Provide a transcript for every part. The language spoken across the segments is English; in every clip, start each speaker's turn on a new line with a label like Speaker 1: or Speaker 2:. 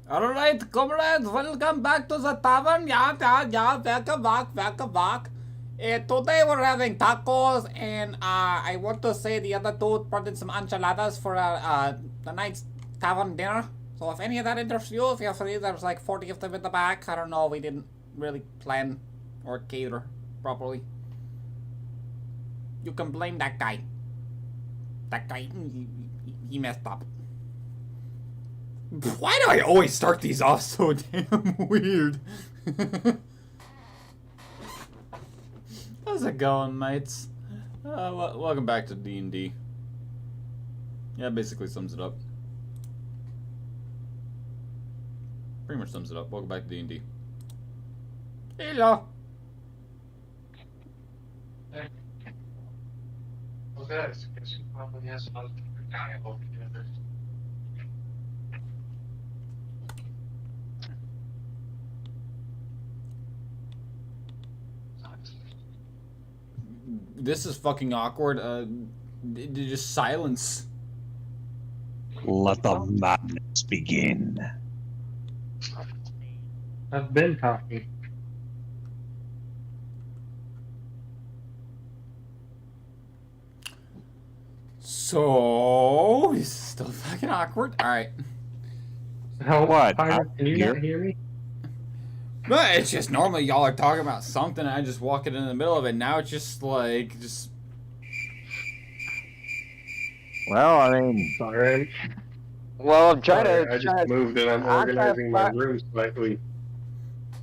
Speaker 1: Alright, comrades, welcome back to the tavern. Yeah, welcome back. Today we're having tacos, and I want to say the other dude brought in some enchiladas for the night's tavern dinner. So if any of that interests you, feel free. There's like 40 of them in the back. I don't know, we didn't really plan or cater properly. You can blame that guy. That guy, he messed up. Why do I always start these off so damn weird? How's it going, mates? Welcome back to D&D. Yeah, basically sums it up. Pretty much sums it up. Welcome back to D&D. Hello.
Speaker 2: Okay, I guess he probably has another dialogue together.
Speaker 1: This is fucking awkward. Just silence.
Speaker 3: Let the madness begin.
Speaker 2: I've been talking.
Speaker 1: So, it's still fucking awkward. Alright.
Speaker 2: How
Speaker 3: What?
Speaker 2: Can you
Speaker 3: Here?
Speaker 2: not hear me?
Speaker 1: But it's just normally y'all are talking about something and I just walk it in the middle of it. Now it's just like,
Speaker 3: Well, I mean,
Speaker 2: Sorry.
Speaker 4: Well, I'm trying
Speaker 2: Sorry,
Speaker 4: to.
Speaker 2: I just moved and I'm organizing my room slightly.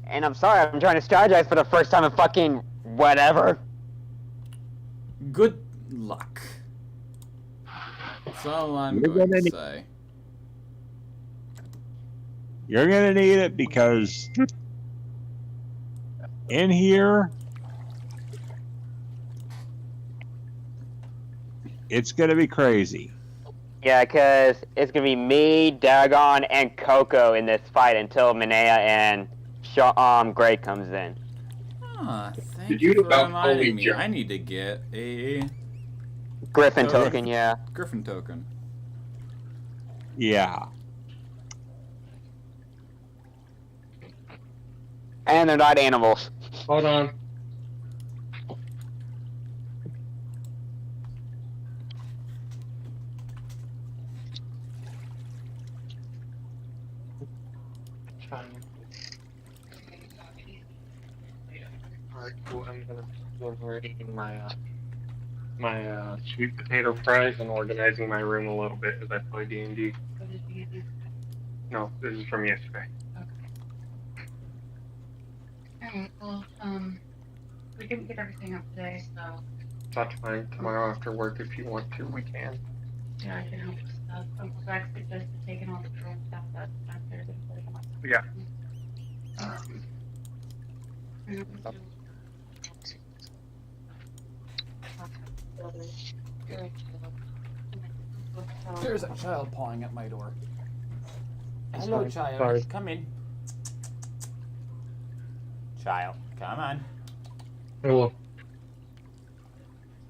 Speaker 4: And I'm sorry, I'm trying to strategize for the first time in fucking whatever.
Speaker 1: good luck. That's all I'm
Speaker 3: You're
Speaker 1: going
Speaker 3: gonna
Speaker 1: to
Speaker 3: need-
Speaker 1: say.
Speaker 3: you're gonna need it because in here, it's gonna be crazy.
Speaker 4: Yeah, because it's gonna be me, Dagon, and Coco in this fight until Minea and Gray comes in.
Speaker 1: Ah, thank
Speaker 2: Did
Speaker 1: you
Speaker 2: you
Speaker 1: for
Speaker 2: about
Speaker 1: reminding
Speaker 2: fully
Speaker 1: me.
Speaker 2: jump?
Speaker 1: I need to get a
Speaker 4: Griffin
Speaker 1: Oh,
Speaker 4: token, yeah.
Speaker 1: Griffin token.
Speaker 3: Yeah.
Speaker 4: And they're not animals.
Speaker 2: Hold on. Alright, cool. I'm gonna eating my sweet potato fries and organizing my room a little bit as I play D&D. No, this is from yesterday.
Speaker 5: Alright, well, we didn't get everything up today, so
Speaker 2: That's fine. Tomorrow after work, if you want to, we can.
Speaker 5: yeah, I can help with stuff. Uncle Zach suggested taking all the drone stuff that's back there.
Speaker 2: Yeah.
Speaker 1: There's a child pawing at my door.
Speaker 2: That's
Speaker 1: Hello,
Speaker 2: fine.
Speaker 1: child.
Speaker 2: Sorry.
Speaker 1: Come in. Child, come on.
Speaker 2: Well,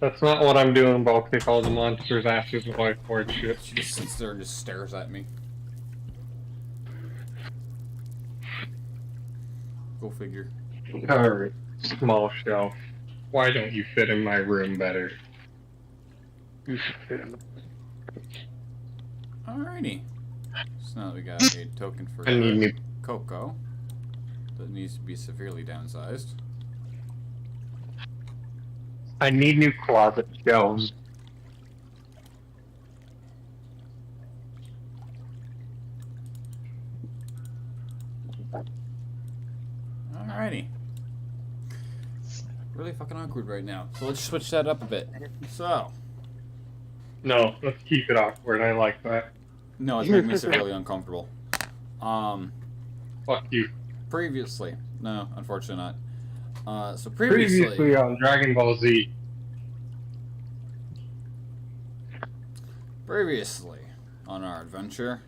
Speaker 2: that's not what I'm doing, but I'll kick all the monsters' asses with whiteboard shit.
Speaker 1: She just sits there and just stares at me. Go figure.
Speaker 2: Alright, small shelf. Why don't you fit in my room better? You should fit in.
Speaker 1: Alrighty. So now we got a token for
Speaker 2: I need new.
Speaker 1: Coco. That needs to be severely downsized.
Speaker 2: I need new closet shelves.
Speaker 1: Alrighty. Really fucking awkward right now. So let's switch that up a bit. So.
Speaker 2: No, let's keep it awkward. I like that.
Speaker 1: No, it's making me severely uncomfortable.
Speaker 2: Fuck you.
Speaker 1: Previously. No, unfortunately not. So
Speaker 2: Previously on Dragon Ball Z.
Speaker 1: Previously on our adventure.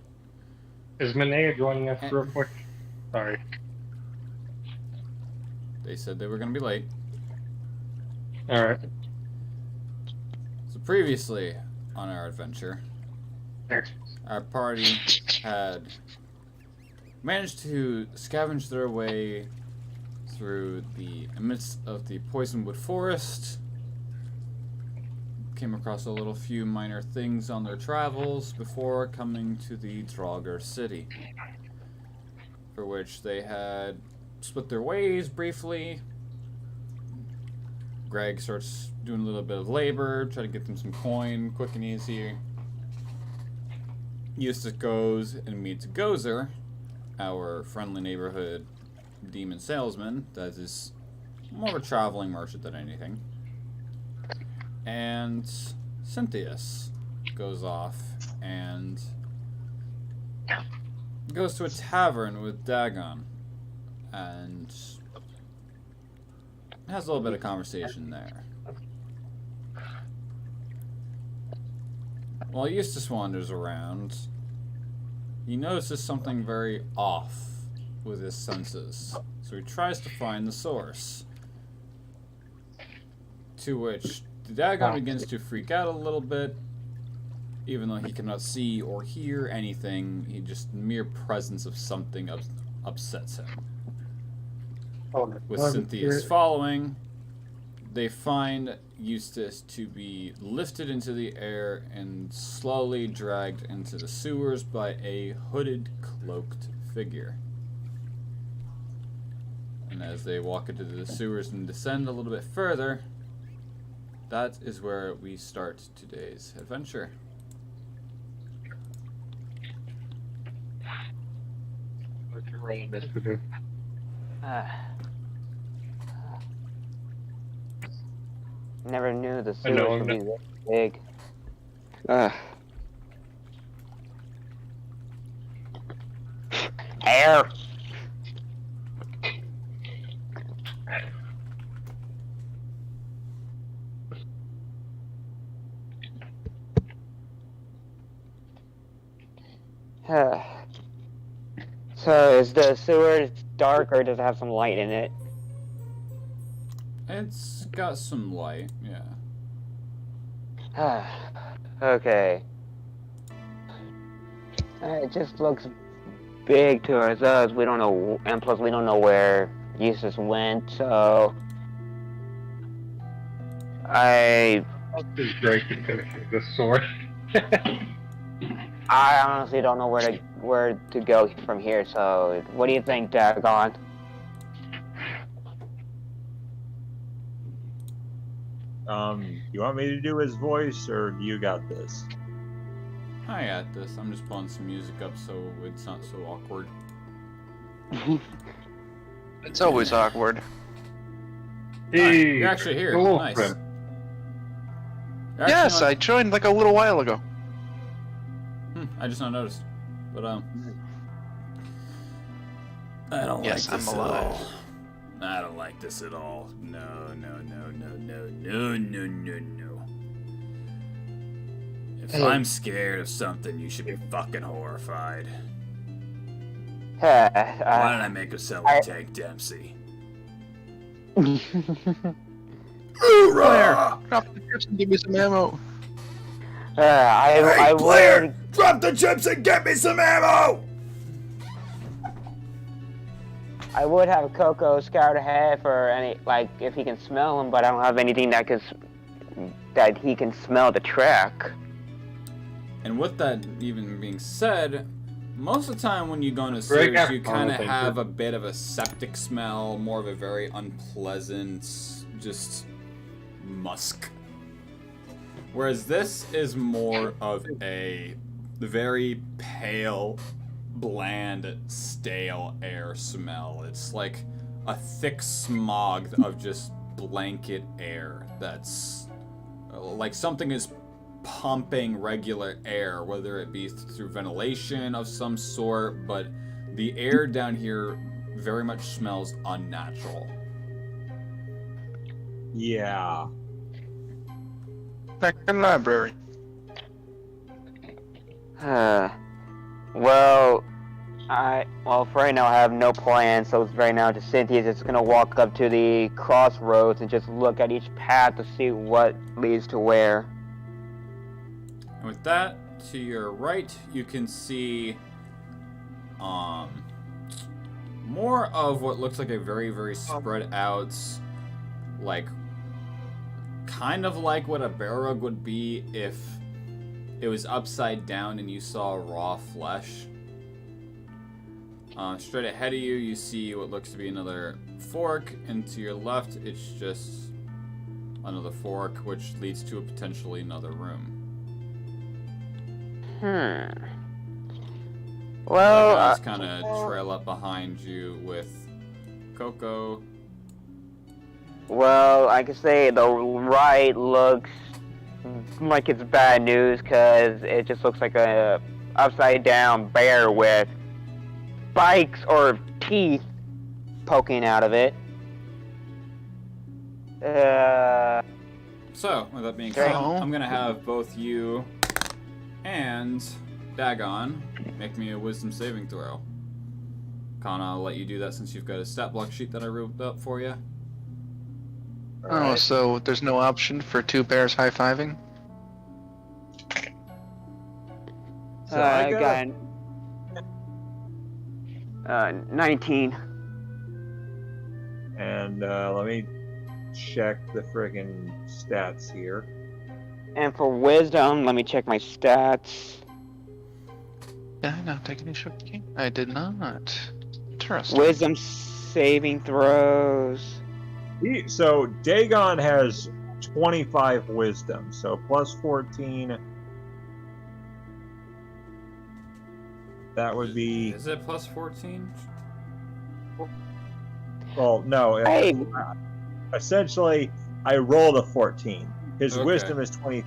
Speaker 2: Is Minea joining us real quick? Sorry.
Speaker 1: They said they were going to be late.
Speaker 2: Alright.
Speaker 1: So previously on our adventure, our party had managed to scavenge their way through the midst of the poisonwood forest. Came across a little few minor things on their travels before coming to the Draugr city, for which they had split their ways briefly. Greg starts doing a little bit of labor, try to get them some coin, quick and easy. Eustace goes and meets Gozer, our friendly neighborhood demon salesman that is more of a traveling merchant than anything. And Cynthius goes off and goes to a tavern with Dagon and has a little bit of conversation there. While Eustace wanders around, he notices something very off with his senses, so he tries to find the source. To which Dagon begins to freak out a little bit, even though he cannot see or hear anything. He just mere presence of something upsets him. With Cynthius following, they find Eustace to be lifted into the air and slowly dragged into the sewers by a hooded, cloaked figure. And as they walk into the sewers and descend a little bit further, that is where we start today's adventure.
Speaker 2: What's your role in this to do?
Speaker 4: Never knew the
Speaker 2: I know,
Speaker 4: sewers would be
Speaker 2: I'm
Speaker 4: this big. Air. So is the sewer dark or does it have some light in it?
Speaker 1: It's got some light, yeah.
Speaker 4: Okay. It just looks big to us. We don't know, and plus we don't know where Eustace went, so I
Speaker 2: This is great to finish this sword.
Speaker 4: honestly don't know where to go from here. So what do you think, Dagon?
Speaker 3: You want me to do his voice, or you got this?
Speaker 1: I got this. I'm just pulling some music up so it's not so awkward.
Speaker 6: It's always awkward.
Speaker 2: Hey,
Speaker 1: You're actually here.
Speaker 2: hello,
Speaker 1: Nice.
Speaker 2: friend.
Speaker 1: You're actually
Speaker 6: Yes,
Speaker 1: not-
Speaker 6: I joined like a little while ago.
Speaker 1: I just not noticed. But I don't
Speaker 6: Yes,
Speaker 1: like this
Speaker 6: I'm
Speaker 1: at
Speaker 6: alive.
Speaker 1: all. I don't like this at all. No, no, no, no, no, no, no, no, no. If I'm scared of something, you should be fucking horrified. Why did I make her sound like Tank Dempsey?
Speaker 6: Blair, drop the chips and give me some ammo.
Speaker 4: I would.
Speaker 1: Drop the chips and get me some ammo!
Speaker 4: I would have Coco scout ahead for any, like, if he can smell him, but I don't have anything that he can smell the track.
Speaker 1: And with that even being said, most of the time when you go into
Speaker 2: Break
Speaker 1: sewers,
Speaker 2: out.
Speaker 1: you kind of
Speaker 2: Oh, thank
Speaker 1: have
Speaker 2: you.
Speaker 1: a bit of a septic smell, more of a very unpleasant, just musk. Whereas this is more of a very pale, bland, stale air smell. It's like a thick smog of just blanket air that's like something is pumping regular air, whether it be through ventilation of some sort, but the air down here very much smells unnatural.
Speaker 3: Yeah.
Speaker 6: Back in the library.
Speaker 4: Well, for right now I have no plan, so right now just Cynthia's just gonna walk up to the crossroads and just look at each path to see what leads to where.
Speaker 1: And with that, to your right, you can see more of what looks like a very, very spread out, like, kind of like what a barrug would be if it was upside down and you saw raw flesh. Straight ahead of you, you see what looks to be another fork, and to your left, it's just another fork, which leads to a potentially another room.
Speaker 4: Well,
Speaker 1: Guys kind of trail up behind you with Coco.
Speaker 4: well, I can say the right looks like it's bad news because it just looks like a upside down bear with spikes or teeth poking out of it.
Speaker 1: So, with that being said,
Speaker 6: Oh.
Speaker 1: I'm gonna have both you and Dagon make me a wisdom saving throw. Kana, I'll let you do that since you've got a stat block sheet that I wrote up for you.
Speaker 6: Oh,
Speaker 3: Alright.
Speaker 6: so there's no option for two bears high-fiving?
Speaker 3: So
Speaker 4: I got 19.
Speaker 3: And let me check the friggin' stats here.
Speaker 4: And for wisdom, let me check my stats.
Speaker 6: Did I not take any sugar cane? I did not. Interesting.
Speaker 4: Wisdom saving throws.
Speaker 3: So Dagon has 25 wisdom, so plus 14. That would be,
Speaker 1: Is it plus 14?
Speaker 3: well, no.
Speaker 4: Hey.
Speaker 3: Essentially, I rolled a 14. His
Speaker 1: Okay.
Speaker 3: wisdom is 20,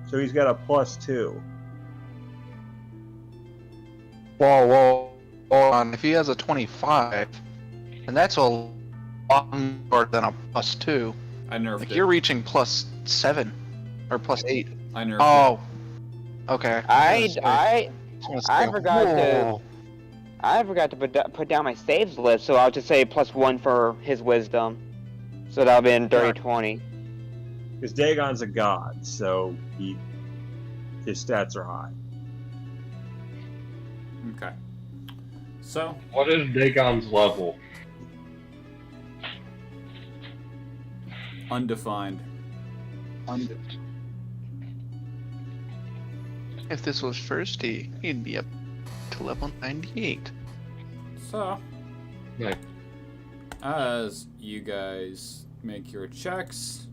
Speaker 3: so he's got a plus 2.
Speaker 6: Whoa, hold on. If he has a 25, and that's a lot more than a plus 2.
Speaker 1: I nerfed
Speaker 6: Like,
Speaker 1: it.
Speaker 6: you're reaching plus 7. Or plus 8.
Speaker 1: I nerfed
Speaker 6: Oh. Okay.
Speaker 4: I
Speaker 6: I
Speaker 4: forgot to put down my saves list, so I'll just say plus 1 for his wisdom. So that'll be in dirty 20.
Speaker 3: Because Dagon's a god, so his stats are high.
Speaker 1: it. Okay. So,
Speaker 2: What is Dagon's level?
Speaker 1: undefined.
Speaker 6: If this was first, he'd be up to level 98.
Speaker 1: So,
Speaker 2: Like,
Speaker 1: as you guys make your checks,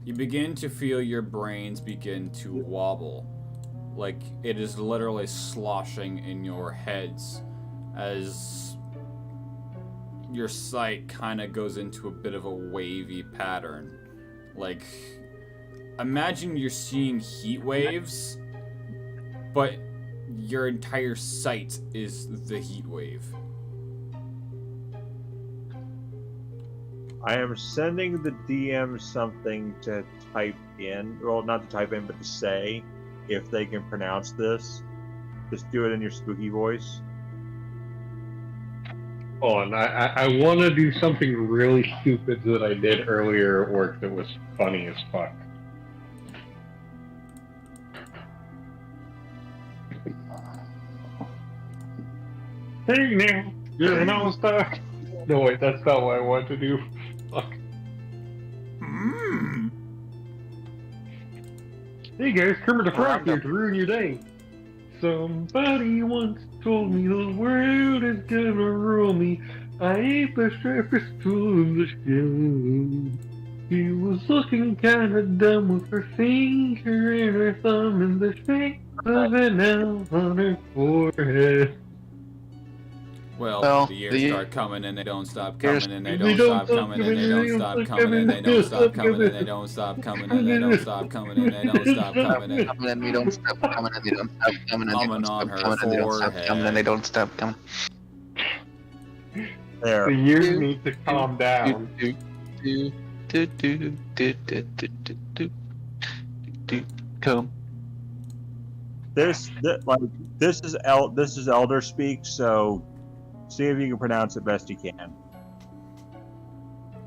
Speaker 1: you begin to feel your brains begin to wobble. Like it is literally sloshing in your heads as your sight kind of goes into a bit of a wavy pattern. Like, imagine you're seeing heat waves, but your entire sight is the heat wave.
Speaker 3: I am sending the DM something to type in. Well, not to type in, but to say if they can pronounce this. Just do it in your spooky voice.
Speaker 2: hold on, I want to do something really stupid that I did earlier at work that was funny as fuck. Hey now, you know stuff. No wait, that's not what I want to do. Fuck. Hey guys, Kermit the Frog here to ruin your day. Somebody once told me the world is gonna roll me. I ain't the sharpest tool in the shed. She was looking kinda dumb with her finger and her thumb in the shape of an L on her forehead.
Speaker 1: Well, the years start coming and they don't stop coming and they don't stop coming and they don't stop coming and they don't stop coming and they don't stop coming and they don't stop coming and they don't stop coming and
Speaker 6: Coming and we don't stop coming and they don't stop coming and they don't stop coming and they don't stop coming and they don't stop coming.
Speaker 3: There.
Speaker 2: The years need to calm down.
Speaker 6: Come.
Speaker 3: This is Elder speak, so see if you can pronounce it best you can.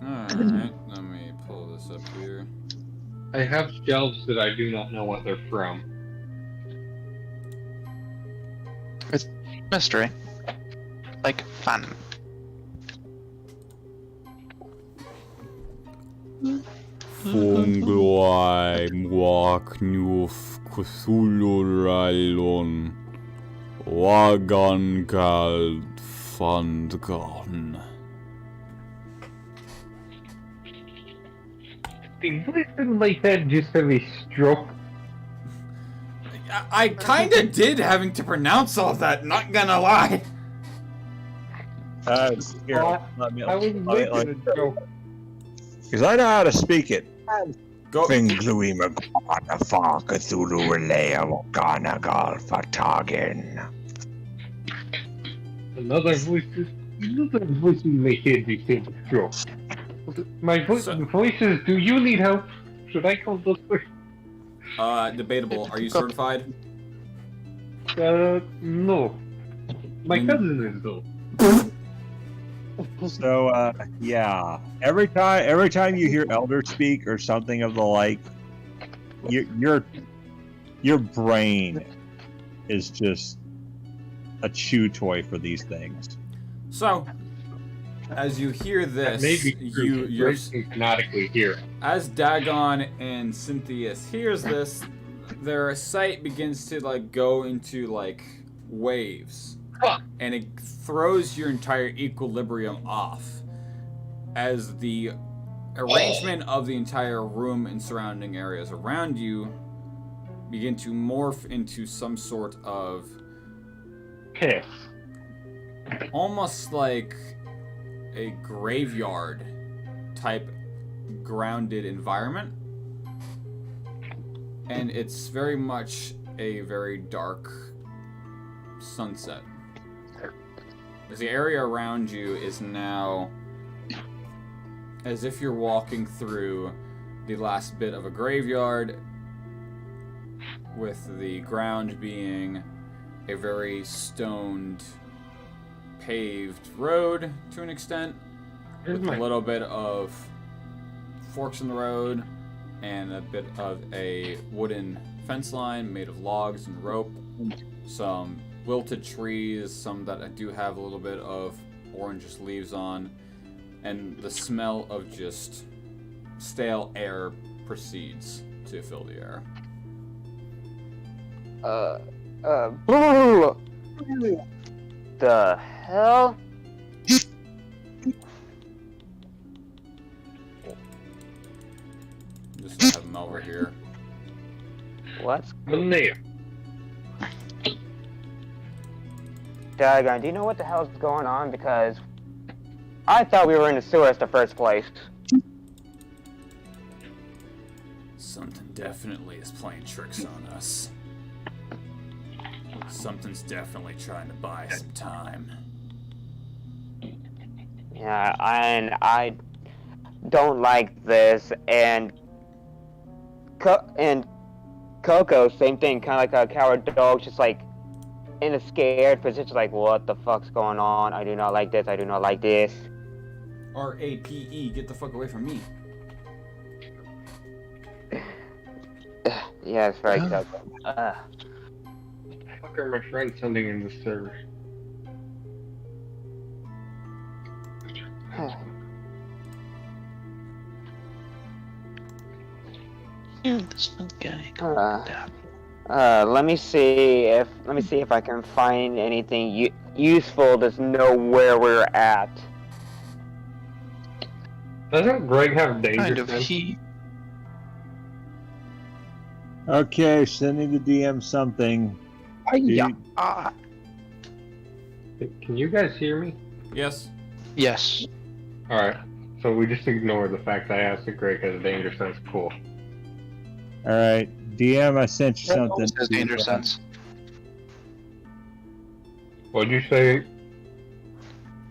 Speaker 1: Alright, let me pull this up here.
Speaker 2: I have shelves that I do not know what they're from.
Speaker 6: Mystery. like fun.
Speaker 1: Fungloi muak nuf kusuluralon wagan kald fandgon.
Speaker 2: Didn't like that just have a stroke?
Speaker 1: I kinda did having to pronounce all that, not gonna lie.
Speaker 3: Here,
Speaker 2: I
Speaker 3: let me.
Speaker 2: was making a joke.
Speaker 3: Because I know how to speak it.
Speaker 1: Go.
Speaker 3: Finglui Magana Fakatulu Relea Ganagal Fatagen.
Speaker 2: Another voice in my head just had a stroke. My voices, do you need help? Should I call doctor?
Speaker 1: Debatable. Are you certified?
Speaker 2: No. My cousin is though.
Speaker 3: So, yeah. Every time you hear Elder speak or something of the like, your brain is just a chew toy for these things.
Speaker 1: So, as you hear this,
Speaker 2: You're hypnotically here.
Speaker 1: as Dagon and Cynthius hears this, their sight begins to like go into like waves, and it throws your entire equilibrium off as the arrangement of the entire room and surrounding areas around you begin to morph into some sort of
Speaker 2: Piss.
Speaker 1: almost like a graveyard type grounded environment, and it's very much a very dark sunset as the area around you is now as if you're walking through the last bit of a graveyard, with the ground being a very stoned paved road to an extent, with a little bit of forks in the road and a bit of a wooden fence line made of logs and rope, some wilted trees, some that do have a little bit of orangish leaves on, and the smell of just stale air proceeds to fill the air.
Speaker 4: The hell?
Speaker 1: Just have them over here.
Speaker 4: What's
Speaker 2: There.
Speaker 4: Dagon, do you know what the hell's going on? Because I thought we were in the sewers the first place.
Speaker 1: Something definitely is playing tricks on us. Something's definitely trying to buy some time.
Speaker 4: Yeah, and I don't like this. And Coco, same thing, kind of like a coward dog, just like in a scared position, like, what the fuck's going on? I do not like this. I do not like this.
Speaker 1: R-A-P-E, get the fuck away from me.
Speaker 4: Yeah, that's right, Coco.
Speaker 2: Fuck are my friends sending in the server?
Speaker 6: This guy.
Speaker 4: Let me see if I can find anything useful to know where we're at.
Speaker 2: Doesn't Greg have danger
Speaker 6: Kind of
Speaker 2: sense?
Speaker 6: heat.
Speaker 3: Okay, sending the DM something.
Speaker 6: Yeah.
Speaker 2: Can you guys hear me?
Speaker 1: Yes.
Speaker 6: Yes.
Speaker 2: Alright. So we just ignore the fact I asked if Greg has a danger sense. Cool.
Speaker 3: All right, DM, I sent you something.
Speaker 6: Has danger sense.
Speaker 2: What'd you say?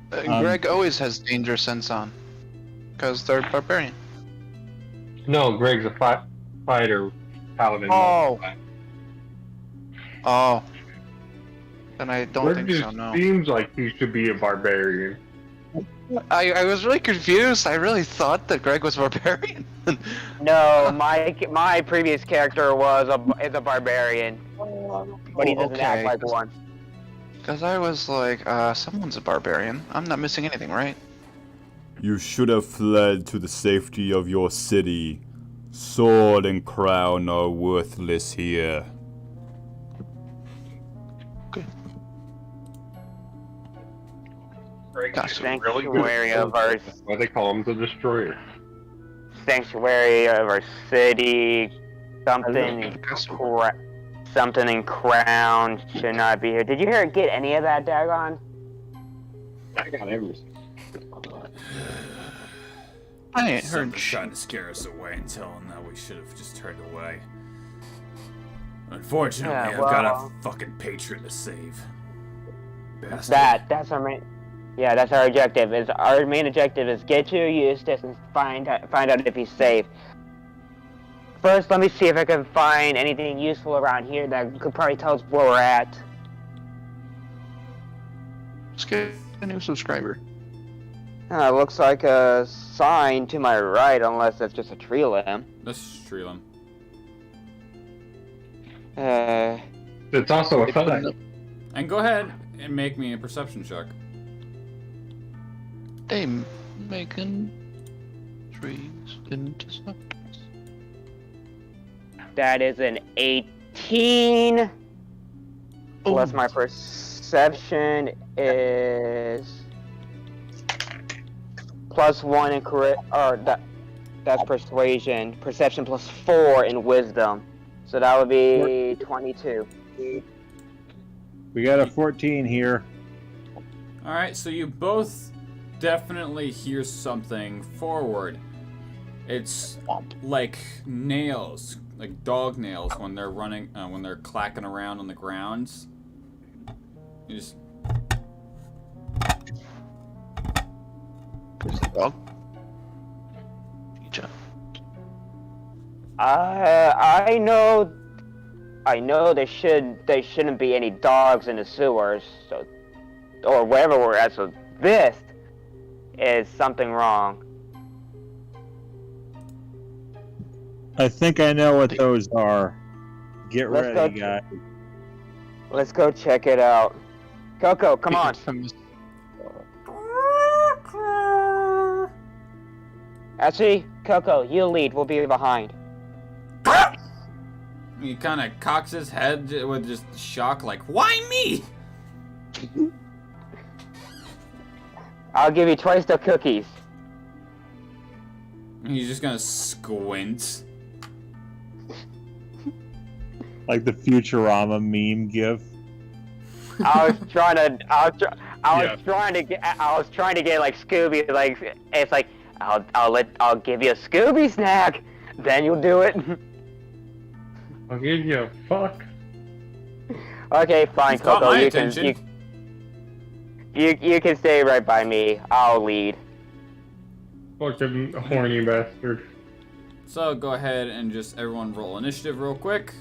Speaker 6: Greg always has danger sense on, because they're barbarian.
Speaker 2: No, Greg's a fighter paladin.
Speaker 4: Oh.
Speaker 6: Oh. Then I don't
Speaker 2: Greg
Speaker 6: think
Speaker 2: just
Speaker 6: so. No.
Speaker 2: seems like he should be a barbarian.
Speaker 6: I was really confused. I really thought that Greg was barbarian.
Speaker 4: No, my previous character is a barbarian, but he doesn't act
Speaker 6: okay.
Speaker 4: like one.
Speaker 6: Because I was like, someone's a barbarian. I'm not missing anything, right?
Speaker 7: You should have fled to the safety of your city. Sword and crown are worthless here.
Speaker 6: Gotcha.
Speaker 4: Sanctuary of our
Speaker 2: Why they call him the Destroyer.
Speaker 4: sanctuary of our city. Something something in Crown should not be here. Did you hear get any of that, Dagon?
Speaker 2: I got everything.
Speaker 6: I ain't heard
Speaker 7: Something's
Speaker 6: shit.
Speaker 7: trying to scare us away until now we should have just turned away. Unfortunately,
Speaker 4: Yeah,
Speaker 7: I've got
Speaker 4: well-
Speaker 7: a fucking patron to save. Bastard.
Speaker 4: That's our main. Yeah, that's our objective. Is our main objective is get to Eustace and find out if he's safe. First, let me see if I can find anything useful around here that could probably tell us where we're at.
Speaker 6: Let's get a new subscriber.
Speaker 4: Looks like a sign to my right, unless that's just a tree limb.
Speaker 7: Let's tree them.
Speaker 2: It's also a
Speaker 6: They put
Speaker 2: flag.
Speaker 6: in the-
Speaker 7: And go ahead and make me a perception check.
Speaker 6: They making trees into something.
Speaker 4: That is an 18. Plus my perception is +1 in correct, or that's persuasion. Perception +4 in wisdom. So that would be 22.
Speaker 3: We got a 14 here.
Speaker 7: Alright, so you both definitely hear something forward. It's like nails, like dog nails when they're running, when they're clacking around on the grounds. You just
Speaker 6: Where's the dog? Gotcha.
Speaker 4: I know there shouldn't be any dogs in the sewers, so or wherever we're at. So this is something wrong.
Speaker 3: I think I know what those are. Get
Speaker 4: Let's
Speaker 3: ready,
Speaker 4: go.
Speaker 3: guys.
Speaker 4: Let's go check it out. Coco, come on. Actually, Coco, you lead. We'll be behind.
Speaker 7: he kind of cocks his head with just shock, like, "Why me?"
Speaker 4: I'll give you twice the cookies.
Speaker 7: He's just gonna squint.
Speaker 3: Like the Futurama meme gif.
Speaker 4: I was trying to get like Scooby, like it's like I'll give you a Scooby snack, then you'll do it.
Speaker 2: I'll give you a fuck.
Speaker 4: Okay, fine,
Speaker 7: You've caught
Speaker 4: Coco.
Speaker 7: my
Speaker 4: You
Speaker 7: attention.
Speaker 4: you can stay right by me. I'll lead.
Speaker 2: Fucking horny bastard.
Speaker 7: So go ahead and just everyone roll initiative real quick.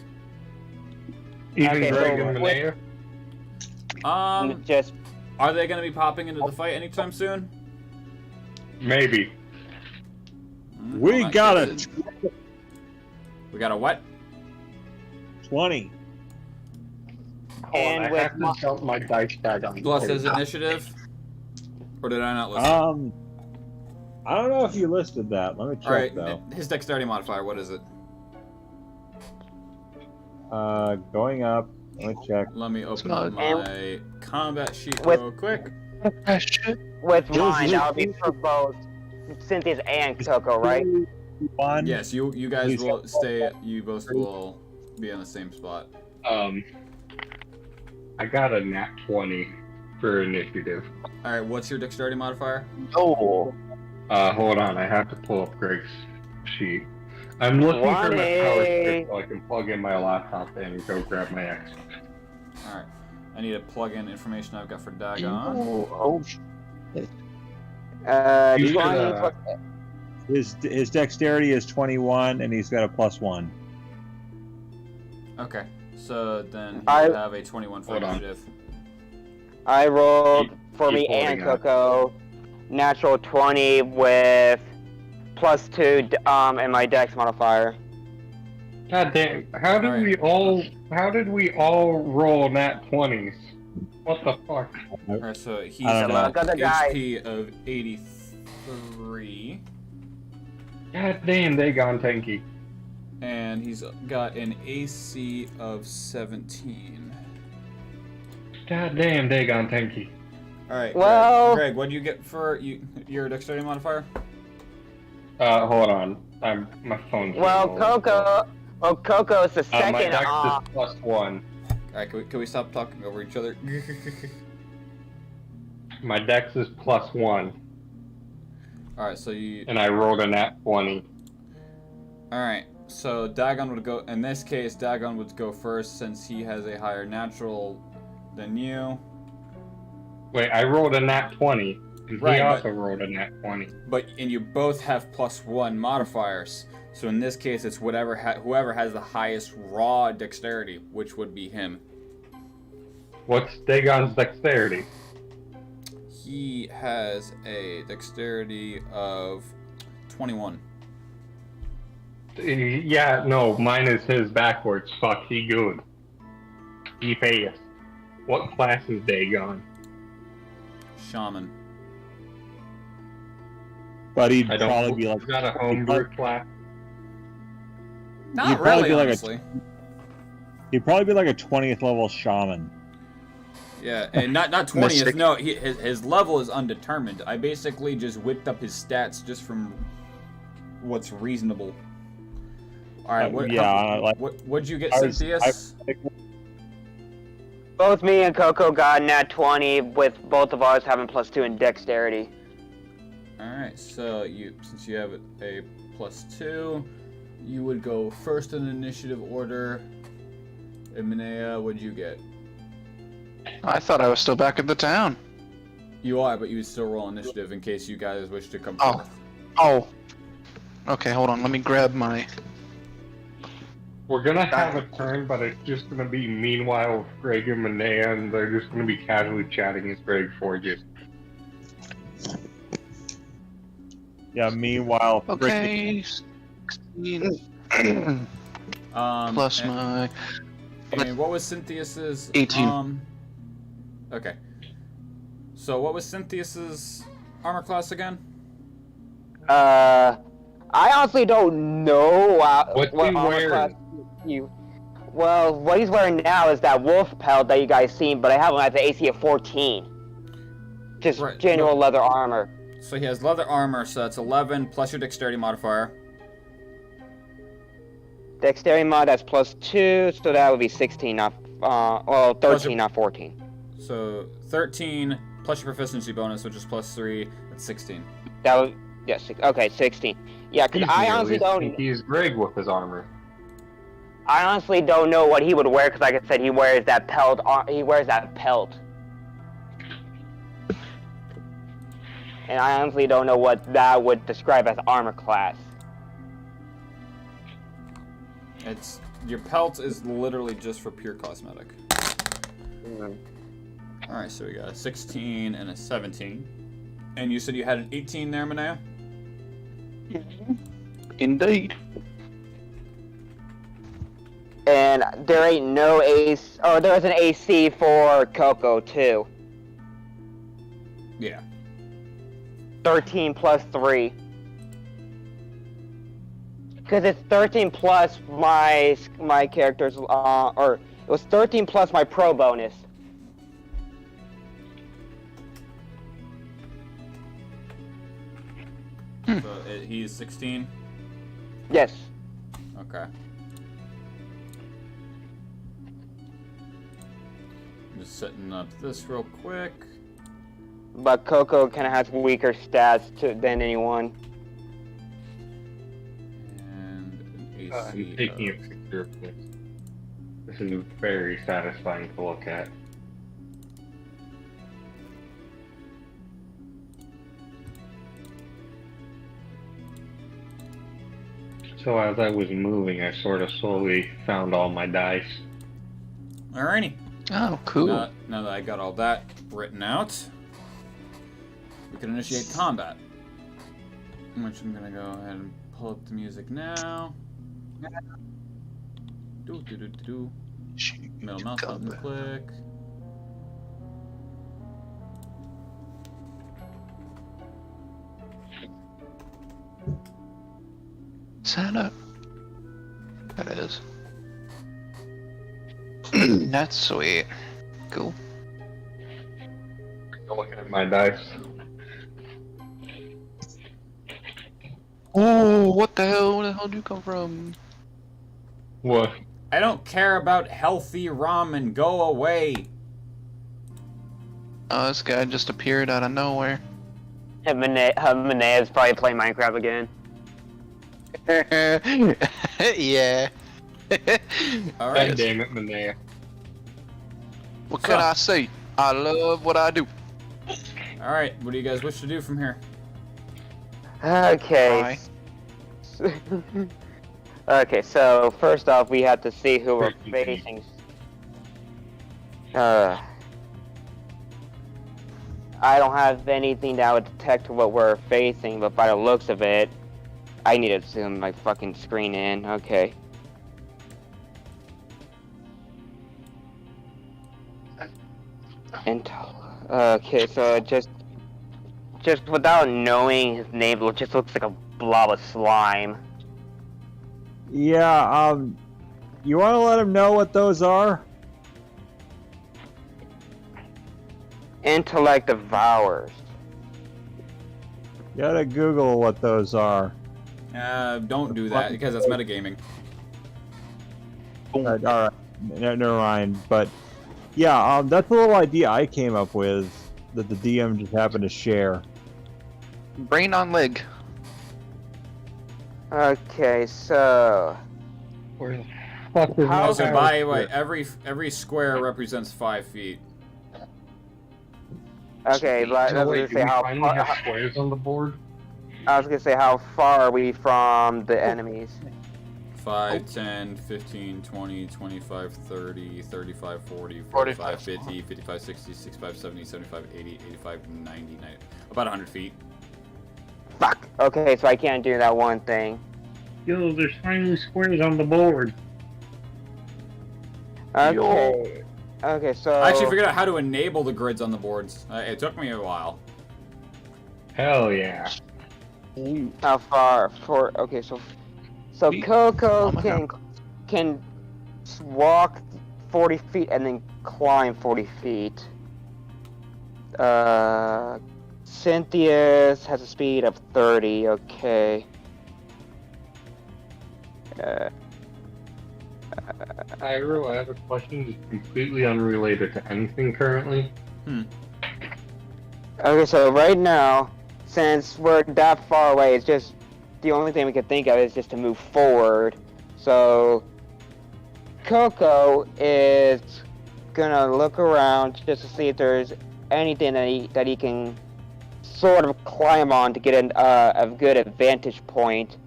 Speaker 2: Even
Speaker 4: Okay,
Speaker 2: Greg
Speaker 4: so
Speaker 2: and
Speaker 4: what-
Speaker 2: Manea?
Speaker 4: Just
Speaker 7: Are they gonna be popping into the fight anytime soon?
Speaker 2: Maybe.
Speaker 3: We
Speaker 7: Well, that
Speaker 3: got
Speaker 7: shit
Speaker 3: it.
Speaker 7: is- We got a what?
Speaker 3: 20.
Speaker 2: Hold on,
Speaker 4: And
Speaker 2: I
Speaker 4: with
Speaker 2: have to dump my dice bag on the
Speaker 7: Plus
Speaker 2: table.
Speaker 7: his initiative? Or did I not listen?
Speaker 3: I don't know if you listed that. Let me check
Speaker 7: Alright,
Speaker 3: though.
Speaker 7: his dexterity modifier, what is it?
Speaker 3: Going up. Let me check.
Speaker 7: Let me open
Speaker 6: not-
Speaker 7: up my combat sheet
Speaker 4: With-
Speaker 7: real quick.
Speaker 6: Shit.
Speaker 4: with
Speaker 3: Yours
Speaker 4: mine,
Speaker 3: is-
Speaker 4: that'll be for both Cynthia's and Coco, right?
Speaker 3: One.
Speaker 7: Yes, you guys
Speaker 3: Please.
Speaker 7: will stay, you both will be in the same spot.
Speaker 2: I got a nat 20 for initiative.
Speaker 7: Alright, what's your dexterity modifier?
Speaker 6: No.
Speaker 2: Hold on, I have to pull up Greg's sheet. I'm looking for my power
Speaker 4: 20.
Speaker 2: strip so I can plug in my laptop and go grab my X.
Speaker 7: Alright. I need to plug in information I've got for Dagon.
Speaker 6: Oh,
Speaker 2: You should,
Speaker 4: 20 plus,
Speaker 3: His dexterity is 21, and he's got a +1.
Speaker 7: Okay. So then you
Speaker 4: I-
Speaker 7: have a 21 for
Speaker 2: Hold on.
Speaker 7: initiative.
Speaker 4: I rolled for
Speaker 2: keep
Speaker 4: me and
Speaker 2: holding on.
Speaker 4: Coco natural 20 with +2 and my dex modifier.
Speaker 2: God damn! How did
Speaker 7: Alright.
Speaker 2: we all? How did we all roll nat 20s? What the fuck?
Speaker 7: Alright, so he's
Speaker 3: I don't know.
Speaker 7: got
Speaker 4: Look at the guy.
Speaker 7: HP of 83.
Speaker 2: God damn, they gone tanky.
Speaker 7: And he's got an AC of 17.
Speaker 2: God damn, they gone tanky.
Speaker 7: Alright,
Speaker 4: Well-
Speaker 7: Greg, what do you get for your dexterity modifier?
Speaker 2: Hold on. My phone's
Speaker 4: Well,
Speaker 2: being old.
Speaker 4: Coco's the
Speaker 2: My
Speaker 4: second.
Speaker 2: dex is +1.
Speaker 7: Alright, can we stop talking over each other?
Speaker 2: My dex is +1,
Speaker 7: Alright, so you...
Speaker 2: and I rolled a nat 20.
Speaker 7: Alright, so Dagon would go... In this case, Dagon would go first since he has a higher natural than you.
Speaker 2: Wait, I rolled a nat 20. And
Speaker 7: Right,
Speaker 2: he
Speaker 7: but-
Speaker 2: also rolled a nat 20.
Speaker 7: And you both have +1 modifiers. So in this case, it's whoever has the highest raw dexterity, which would be him.
Speaker 2: What's Dagon's dexterity?
Speaker 7: He has a dexterity of 21.
Speaker 2: Yeah, no, mine is his backwards. Fuck, he good. He pays. What class is Dagon?
Speaker 7: Shaman.
Speaker 3: But he'd
Speaker 2: I don't
Speaker 3: probably
Speaker 2: know.
Speaker 3: be like
Speaker 2: He's got a homebrew class.
Speaker 7: Not
Speaker 3: You'd probably
Speaker 7: really,
Speaker 3: be like
Speaker 7: honestly.
Speaker 3: he'd probably be like a 20th level shaman.
Speaker 7: Yeah, and not 20th.
Speaker 6: Mystic.
Speaker 7: No, his level is undetermined. I basically just whipped up his stats just from what's reasonable. All right, what'd you get,
Speaker 3: I was-
Speaker 7: Cynthius?
Speaker 4: Both me and Coco got nat 20, with both of us having +2 in dexterity.
Speaker 7: All right, so since you have a +2, you would go first in initiative order. And Minea, what'd you get?
Speaker 6: I thought I was still back at the town.
Speaker 7: You are, but you would still roll initiative in case you guys wish to come
Speaker 6: Oh.
Speaker 7: forth.
Speaker 6: Oh. Okay, hold on. Let me grab my.
Speaker 2: We're gonna have a turn, but it's just gonna be meanwhile with Greg and Manea, and they're just gonna be casually chatting as Greg forges.
Speaker 3: Yeah, meanwhile,
Speaker 6: Okay. 16 plus
Speaker 7: and,
Speaker 6: my.
Speaker 7: and what was Cynthius's?
Speaker 6: 18.
Speaker 7: Okay. So what was Cynthius's armor class again?
Speaker 4: I honestly don't know
Speaker 2: What's
Speaker 4: what
Speaker 2: he
Speaker 4: armor
Speaker 2: wearing?
Speaker 4: class you. Well, what he's wearing now is that wolf pelt that you guys seen, but I have him at the AC of 14. Just
Speaker 7: Right,
Speaker 4: general
Speaker 7: no.
Speaker 4: leather armor.
Speaker 7: So he has leather armor, so that's 11 plus your dexterity modifier.
Speaker 4: Dexterity mod, that's +2, so that would be 16, not, well, 13,
Speaker 7: your-
Speaker 4: not 14.
Speaker 7: So 13 plus your proficiency bonus, which is +3, that's 16.
Speaker 4: That would, yeah, okay, 16. Yeah, because I honestly don't,
Speaker 2: He's Greg with his armor.
Speaker 4: I honestly don't know what he would wear, because like I said, he wears that pelt, And I honestly don't know what that would describe as armor class.
Speaker 7: It's your pelt is literally just for pure cosmetic. All right, so we got a 16 and a 17. And you said you had an 18 there, Manea?
Speaker 6: Indeed.
Speaker 4: And there ain't no AC, oh, there is an AC for Coco too.
Speaker 7: Yeah.
Speaker 4: 13 plus 3. Because it's 13 plus my character's, or it was 13 plus my pro bonus.
Speaker 7: So he's 16?
Speaker 4: Yes.
Speaker 7: Okay. Just setting up this real quick.
Speaker 4: But Coco kind of has weaker stats than anyone.
Speaker 7: And an AC.
Speaker 2: I'm taking a
Speaker 7: of-
Speaker 2: picture of this. This is very satisfying to look at. So as I was moving, I sort of slowly found all my dice.
Speaker 7: Alrighty.
Speaker 6: Oh, cool.
Speaker 7: Now that I got all that written out, we can initiate combat. Which I'm gonna go ahead and pull up the music now. Do. Middle mouse button click.
Speaker 6: Santa. That is. That's sweet. Cool.
Speaker 2: I'm looking at my dice.
Speaker 6: Oh, what the hell? Where the hell did you come from?
Speaker 2: What?
Speaker 7: I don't care about healthy ramen. Go away.
Speaker 6: Oh, this guy just appeared out of nowhere.
Speaker 4: Hemine is probably playing Minecraft again.
Speaker 6: Yeah.
Speaker 7: All
Speaker 2: God
Speaker 7: right.
Speaker 2: damn it, Manea.
Speaker 6: What can I say? I love what I do.
Speaker 7: All right. What do you guys wish to do from here?
Speaker 4: Okay. Okay, so first off, we have to see who we're facing. I don't have anything that would detect what we're facing, but by the looks of it, I need to zoom my fucking screen in. Okay. And okay, so just without knowing his name, it just looks like a blob of slime.
Speaker 3: Yeah, you want to let him know what those are?
Speaker 4: Intellect devours.
Speaker 3: You gotta Google what those are.
Speaker 7: Don't do that because that's metagaming.
Speaker 3: All right, never mind. But yeah, that's a little idea I came up with that the DM just happened to share.
Speaker 6: Brain on leg.
Speaker 4: Okay, so
Speaker 2: Where the fuck is my
Speaker 7: Also,
Speaker 2: power
Speaker 7: by the way,
Speaker 2: square?
Speaker 7: every square represents 5 feet.
Speaker 4: okay, but I
Speaker 2: Oh,
Speaker 4: was
Speaker 2: wait,
Speaker 4: gonna
Speaker 2: do
Speaker 4: say
Speaker 2: we
Speaker 4: how
Speaker 2: finally
Speaker 4: far,
Speaker 2: have squares on the board?
Speaker 4: I was gonna say how far are we from the enemies?
Speaker 7: 5, 10, 15, 20, 25, 30, 35, 40, 45,
Speaker 6: 45.
Speaker 7: 50, 55, 60, 65, 70, 75, 80, 85, 90, 90. About 100 feet.
Speaker 4: Fuck. Okay, so I can't do that one thing.
Speaker 2: Yo, there's finally squares on the board.
Speaker 4: Okay. Okay, so
Speaker 7: I actually figured out how to enable the grids on the boards. It took me a while.
Speaker 2: Hell yeah.
Speaker 4: how far? Okay, so
Speaker 6: Feet?
Speaker 4: Coco
Speaker 6: Oh my
Speaker 4: can walk 40 feet and then climb 40 feet. Cynthia's has a speed of 30. Okay.
Speaker 2: Iro, I have a question that's completely unrelated to anything currently.
Speaker 4: Okay, so right now, since we're that far away, it's just the only thing we can think of is just to move forward. So Coco is gonna look around just to see if there's anything that he can sort of climb on to get a good vantage point.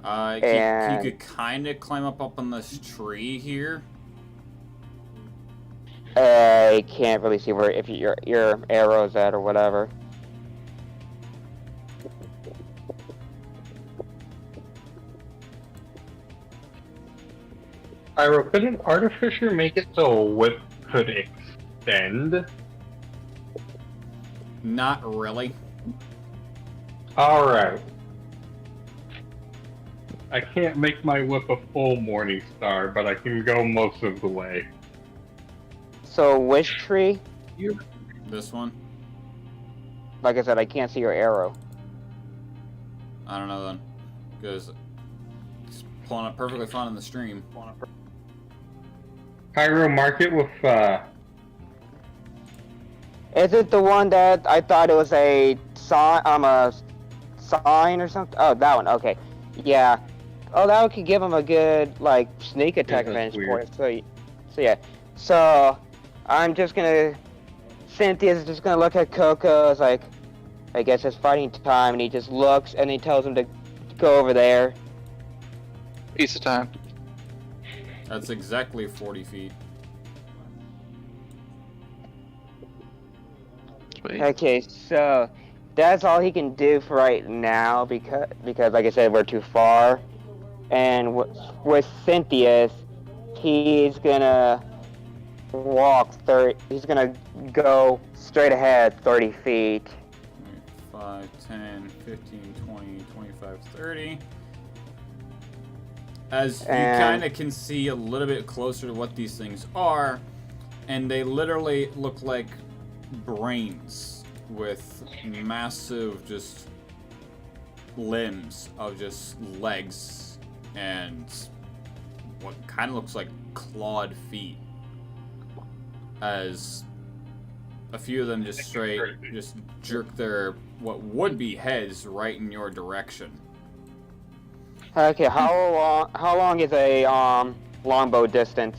Speaker 7: He could kind of climb up on this tree here.
Speaker 4: I can't really see where if your arrow's at or whatever.
Speaker 2: Iro, could an artificer make it so a whip could extend?
Speaker 7: Not really.
Speaker 2: Alright. I can't make my whip a full Morning Star, but I can go most of the way.
Speaker 4: So which tree?
Speaker 7: This one?
Speaker 4: Like I said, I can't see your arrow.
Speaker 7: I don't know then. Because it's pulling up perfectly fine in the stream.
Speaker 2: Pyro, mark it with,
Speaker 4: Is it the one that I thought it was a sign or something? Oh, that one. Okay. Yeah. Oh, that one could give him a good like sneak attack
Speaker 2: that's
Speaker 4: advantage
Speaker 2: weird.
Speaker 4: point. So yeah. So I'm just gonna. Cynthia's just gonna look at Coco. It's like, I guess it's fighting time, and he just looks and he tells him to go over there.
Speaker 6: Piece of time.
Speaker 7: That's exactly 40 feet.
Speaker 6: Sweet.
Speaker 4: Okay, so that's all he can do for right now because like I said, we're too far. And with Cynthia's, he's gonna walk 30. He's gonna go straight ahead 30 feet.
Speaker 7: 5, 10, 15, 20, 25, 30. As you
Speaker 4: And-
Speaker 7: kind of can see a little bit closer to what these things are, and they literally look like brains with massive just limbs of just legs and what kind of looks like clawed feet, as a few of them just straight just jerk their what would be heads right in your direction.
Speaker 4: Okay, how long is a longbow distance?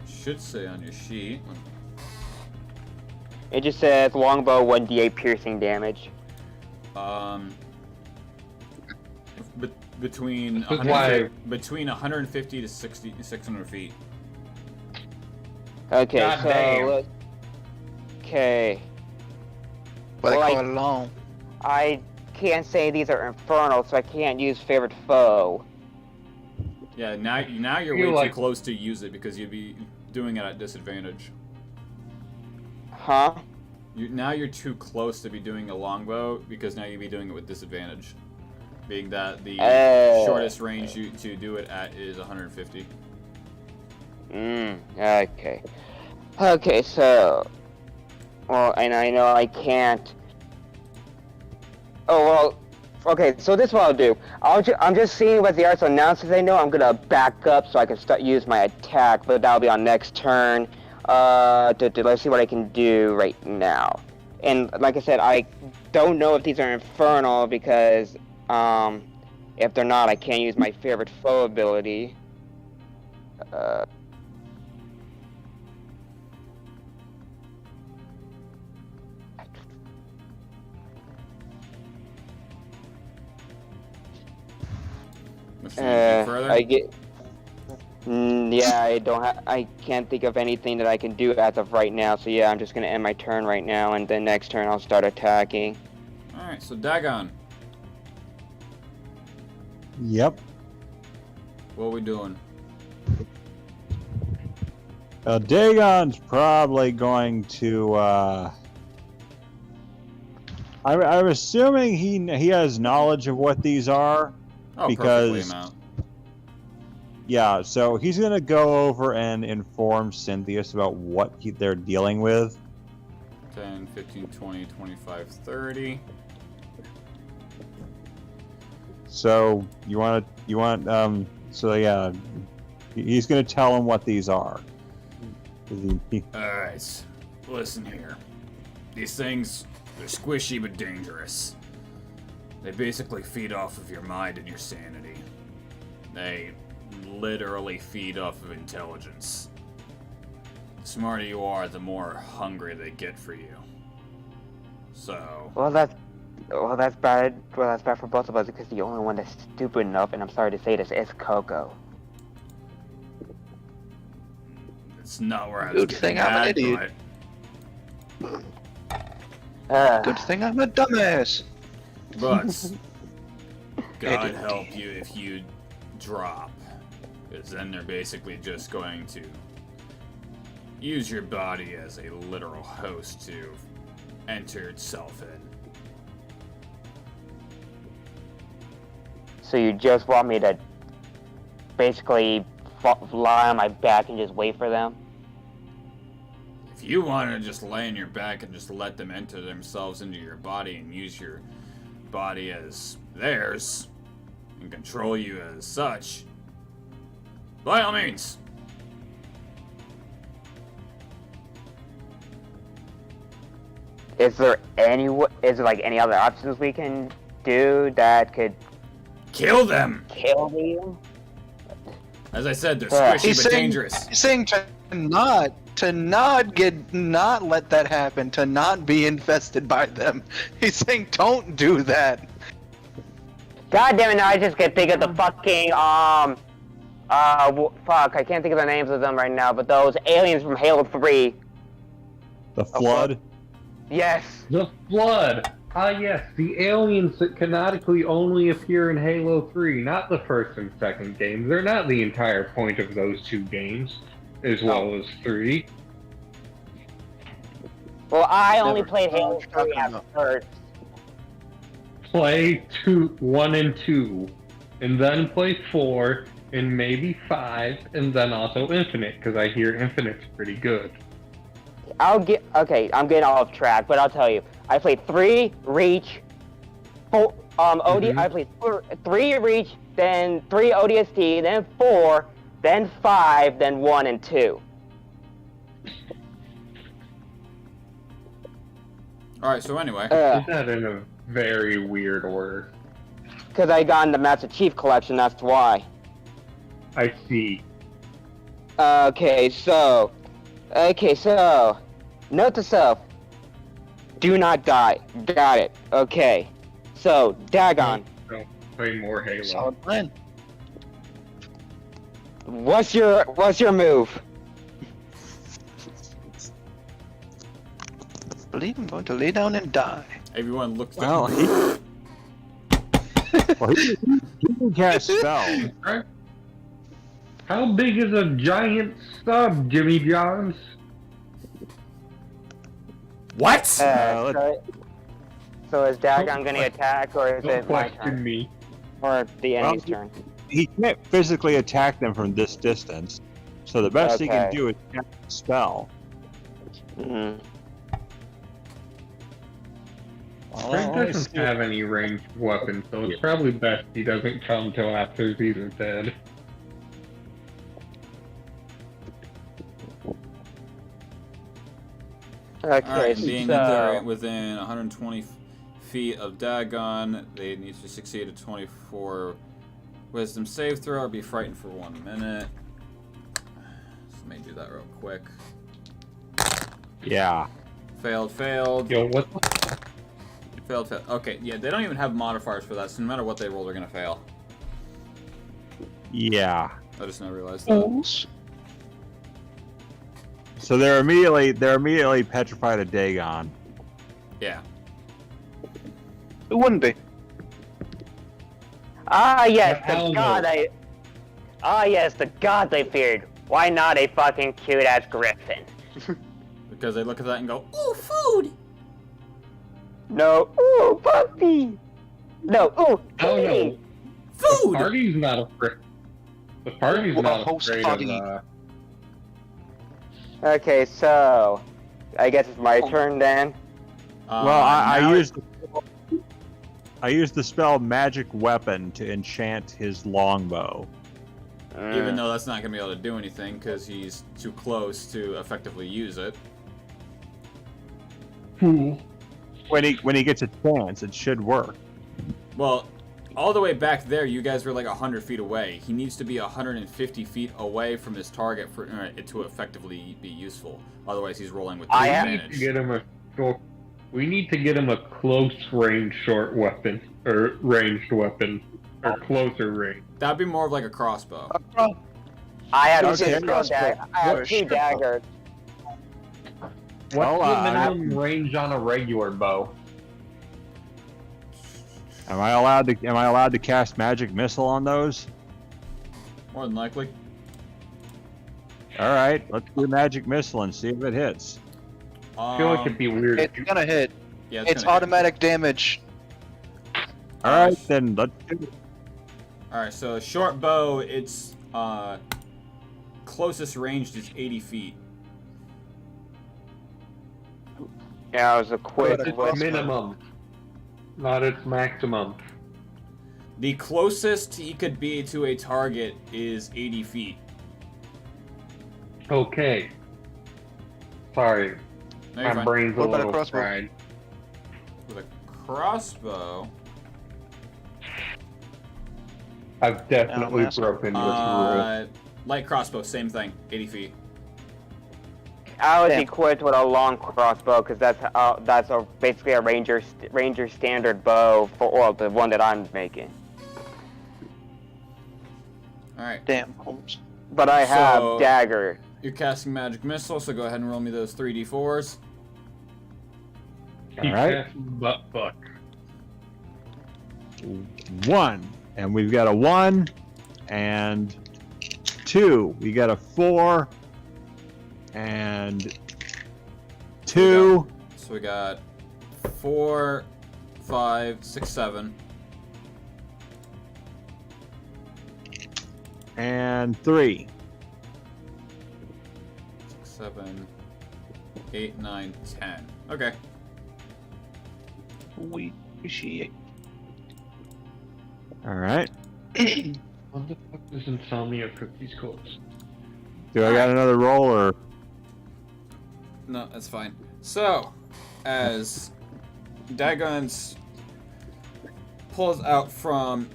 Speaker 7: Should say on your sheet.
Speaker 4: It just says longbow 1d8 piercing damage.
Speaker 7: Between
Speaker 2: This is why-
Speaker 7: between 150 to 600 feet.
Speaker 4: Okay,
Speaker 2: God
Speaker 4: so
Speaker 2: damn.
Speaker 4: okay,
Speaker 6: But they
Speaker 4: Well,
Speaker 6: call it long.
Speaker 4: I can't say these are infernal, so I can't use favorite foe.
Speaker 7: Yeah, now you're
Speaker 2: You're
Speaker 7: way
Speaker 2: like-
Speaker 7: too close to use it because you'd be doing it at disadvantage.
Speaker 4: Huh?
Speaker 7: Now you're too close to be doing a longbow because now you'd be doing it with disadvantage, being that the shortest range to do it at is 150.
Speaker 4: Okay. Okay, so... Well, and I know I can't... Oh, well... Okay, so this is what I'll do. I'm just seeing what the arts announces I know. I'm gonna back up so I can use my attack, but that'll be on next turn. Let's see what I can do right now. And like I said, I don't know if these are infernal because, if they're not, I can't use my favorite foe ability.
Speaker 7: What's anything further?
Speaker 4: I get. Yeah, I don't have. I can't think of anything that I can do as of right now. So yeah, I'm just gonna end my turn right now, and then next turn I'll start attacking.
Speaker 7: All right, so Dagon,
Speaker 3: Yep.
Speaker 7: what are we doing?
Speaker 3: Dagon's probably going to. I'm assuming he has knowledge of what these are.
Speaker 7: Oh,
Speaker 3: Because-
Speaker 7: perfectly amount.
Speaker 3: Yeah, so he's gonna go over and inform Cynthius about what they're dealing with.
Speaker 7: 10, 15, 20, 25, 30.
Speaker 3: So so yeah, he's gonna tell him what these are.
Speaker 7: Alright, listen here. These things, they're squishy but dangerous. They basically feed off of your mind and your sanity. They literally feed off of intelligence. The smarter you are, the more hungry they get for you. So,
Speaker 4: Well, that's bad. Well, that's bad for both of us because the only one that's stupid enough, and I'm sorry to say this, is Coco.
Speaker 7: it's not where I was
Speaker 6: Good
Speaker 7: getting
Speaker 6: thing I'm an
Speaker 7: at,
Speaker 6: idiot.
Speaker 7: but-
Speaker 6: Good thing I'm a dumbass.
Speaker 7: But God
Speaker 6: Idiot.
Speaker 7: help you if you drop, because then they're basically just going to use your body as a literal host to enter itself in.
Speaker 4: So you just want me to basically lie on my back and just wait for them?
Speaker 7: If you want to just lay on your back and just let them enter themselves into your body and use your body as theirs and control you as such, by all means.
Speaker 4: Is there like any other options we can do that could
Speaker 7: Kill them!
Speaker 4: kill me?
Speaker 7: As I said, they're
Speaker 4: Yeah.
Speaker 7: squishy
Speaker 6: He's
Speaker 7: but
Speaker 6: saying-
Speaker 7: dangerous.
Speaker 6: He's saying to not let that happen, to not be infested by them. He's saying don't do that.
Speaker 4: God damn it! Now I just can't think of the fucking fuck! I can't think of the names of them right now. But those aliens from Halo 3.
Speaker 3: The Flood.
Speaker 4: Yes.
Speaker 2: The Flood! Ah yes, the aliens that canonically only appear in Halo 3, not the first and second games. They're not the entire point of those two games, as well as 3.
Speaker 4: Well, I only
Speaker 6: Never.
Speaker 4: played Halo
Speaker 6: What you
Speaker 4: 3
Speaker 6: talking
Speaker 4: at
Speaker 6: about?
Speaker 4: first.
Speaker 2: Play 1 and 2. and then play 4, and maybe 5, and then also Infinite, because I hear Infinite's pretty good.
Speaker 4: Okay, I'm getting off track, but I'll tell you. I played 3 Reach, 4
Speaker 2: Mhm.
Speaker 4: I played 3 Reach, then 3 ODST, then 4, then 5, then 1 and 2.
Speaker 7: Alright, so anyway.
Speaker 2: Put that in a very weird order.
Speaker 4: Because I got in the Master Chief Collection, that's why.
Speaker 2: I see.
Speaker 4: Okay, so, note to self, do not die. Got it. Okay, so, Dagon,
Speaker 2: Don't play more Halo.
Speaker 6: Solid plan.
Speaker 4: what's your move?
Speaker 6: I believe I'm going to lay down and die.
Speaker 7: Everyone looks
Speaker 3: Well, he can cast spells.
Speaker 2: How big is a giant sub, Jimmy Johns?
Speaker 7: What?
Speaker 4: So is Dagon going to attack, or is
Speaker 2: Don't
Speaker 4: it my
Speaker 2: question
Speaker 4: turn?
Speaker 2: me.
Speaker 4: Or the enemy's
Speaker 3: Well,
Speaker 4: turn?
Speaker 3: He can't physically attack them from this distance, so the best he can
Speaker 4: Okay.
Speaker 3: do is cast a spell.
Speaker 4: Mm-hmm.
Speaker 2: Frank doesn't have any ranged weapons, so it's probably best he doesn't come till after he's dead.
Speaker 4: Okay,
Speaker 7: Alright, and being that they're
Speaker 4: so...
Speaker 7: within 120 feet of Dagon, they need to succeed a 24 wisdom save throw or be frightened for 1 minute. So let me do that real quick.
Speaker 3: Yeah.
Speaker 7: Failed.
Speaker 2: Yo, what?
Speaker 7: Failed. Okay, yeah, they don't even have modifiers for that, so no matter what they roll, they're gonna fail.
Speaker 3: Yeah.
Speaker 7: I just now realized that.
Speaker 6: Fools.
Speaker 3: So they're immediately petrified of Dagon.
Speaker 7: Yeah.
Speaker 6: It wouldn't be.
Speaker 4: yes,
Speaker 2: Hell
Speaker 4: the
Speaker 2: no.
Speaker 4: god I... yes, the god they feared. Why not a fucking cute-ass griffin?
Speaker 7: Because they look at that and go, ooh, food!
Speaker 4: No, ooh, puppy! No, ooh,
Speaker 2: Oh no.
Speaker 4: kitty!
Speaker 2: The
Speaker 7: Food!
Speaker 2: party's not afraid. The party's
Speaker 6: Well,
Speaker 2: not
Speaker 6: host
Speaker 2: afraid
Speaker 6: party.
Speaker 2: of,
Speaker 4: Okay, so... I guess it's my turn then.
Speaker 3: Well, I
Speaker 7: now
Speaker 3: used the spell Magic Weapon to enchant his longbow.
Speaker 7: even though that's not gonna be able to do anything because he's too close to effectively use it.
Speaker 2: Fool.
Speaker 3: When he gets a chance, it should work.
Speaker 7: Well, all the way back there, you guys were like 100 feet away. He needs to be 150 feet away from his target for it to effectively be useful. Otherwise, he's rolling with
Speaker 4: I am-
Speaker 2: We need to
Speaker 7: disadvantage.
Speaker 2: get him a short. We need to get him a close range short weapon, or ranged weapon, or closer range.
Speaker 7: That'd be more of like a crossbow.
Speaker 4: I have
Speaker 3: Okay,
Speaker 4: two
Speaker 3: crossbow.
Speaker 4: I have two daggers.
Speaker 2: What's
Speaker 3: Well,
Speaker 2: the minimum range on a regular bow?
Speaker 3: Am I allowed to cast Magic Missile on those?
Speaker 7: More than likely.
Speaker 3: All right, let's do Magic Missile and see if it hits.
Speaker 2: I feel like it'd be weird.
Speaker 6: It's gonna hit.
Speaker 7: Yeah,
Speaker 6: It's
Speaker 7: gonna hit.
Speaker 6: automatic damage.
Speaker 3: All right, then let's do it.
Speaker 7: Alright, so a short bow, its closest range is 80 feet.
Speaker 4: Yeah, it was a quick
Speaker 2: It's its minimum, not its maximum.
Speaker 7: The closest he could be to a target is 80 feet.
Speaker 2: Okay. Sorry,
Speaker 7: No, you're
Speaker 2: my
Speaker 7: fine.
Speaker 2: brain's a
Speaker 6: What about a
Speaker 2: little
Speaker 6: crossbow?
Speaker 2: fried.
Speaker 7: With a crossbow,
Speaker 2: I've definitely
Speaker 6: master.
Speaker 2: broken this rule.
Speaker 7: light crossbow, same thing, 80 feet.
Speaker 4: I was
Speaker 6: Yeah.
Speaker 4: equipped with a long crossbow because that's basically a ranger standard bow for the one that I'm making.
Speaker 7: Alright,
Speaker 6: Damn, Holmes.
Speaker 4: But I have
Speaker 7: So-
Speaker 4: dagger.
Speaker 7: you're casting Magic Missile, so go ahead and roll me those 3d4s.
Speaker 2: Keep
Speaker 3: Alright.
Speaker 2: that butt fuck.
Speaker 3: 1, and we've got a 1 and 2. We got a 4 and 2.
Speaker 7: So we got 4, 5, 6, 7.
Speaker 3: And 3.
Speaker 7: 6, 7, 8, 9, 10. Okay.
Speaker 6: We appreciate.
Speaker 3: All right.
Speaker 2: What the fuck does Insomnia Cookies cost?
Speaker 3: Do I got another roll or?
Speaker 7: No, that's fine. So, as Dagons pulls out from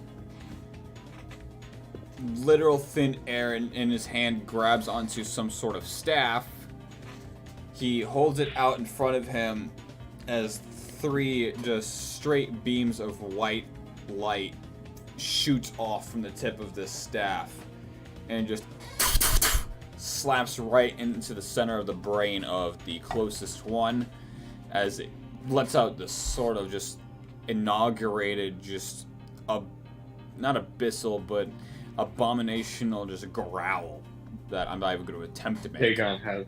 Speaker 7: literal thin air and in his hand grabs onto some sort of staff, he holds it out in front of him as 3 just straight beams of white light shoots off from the tip of this staff and just slaps right into the center of the brain of the closest one as it lets out this sort of just inaugurated, just not abyssal, but abominational just growl that I'm not even going to attempt to make.
Speaker 2: Dagon has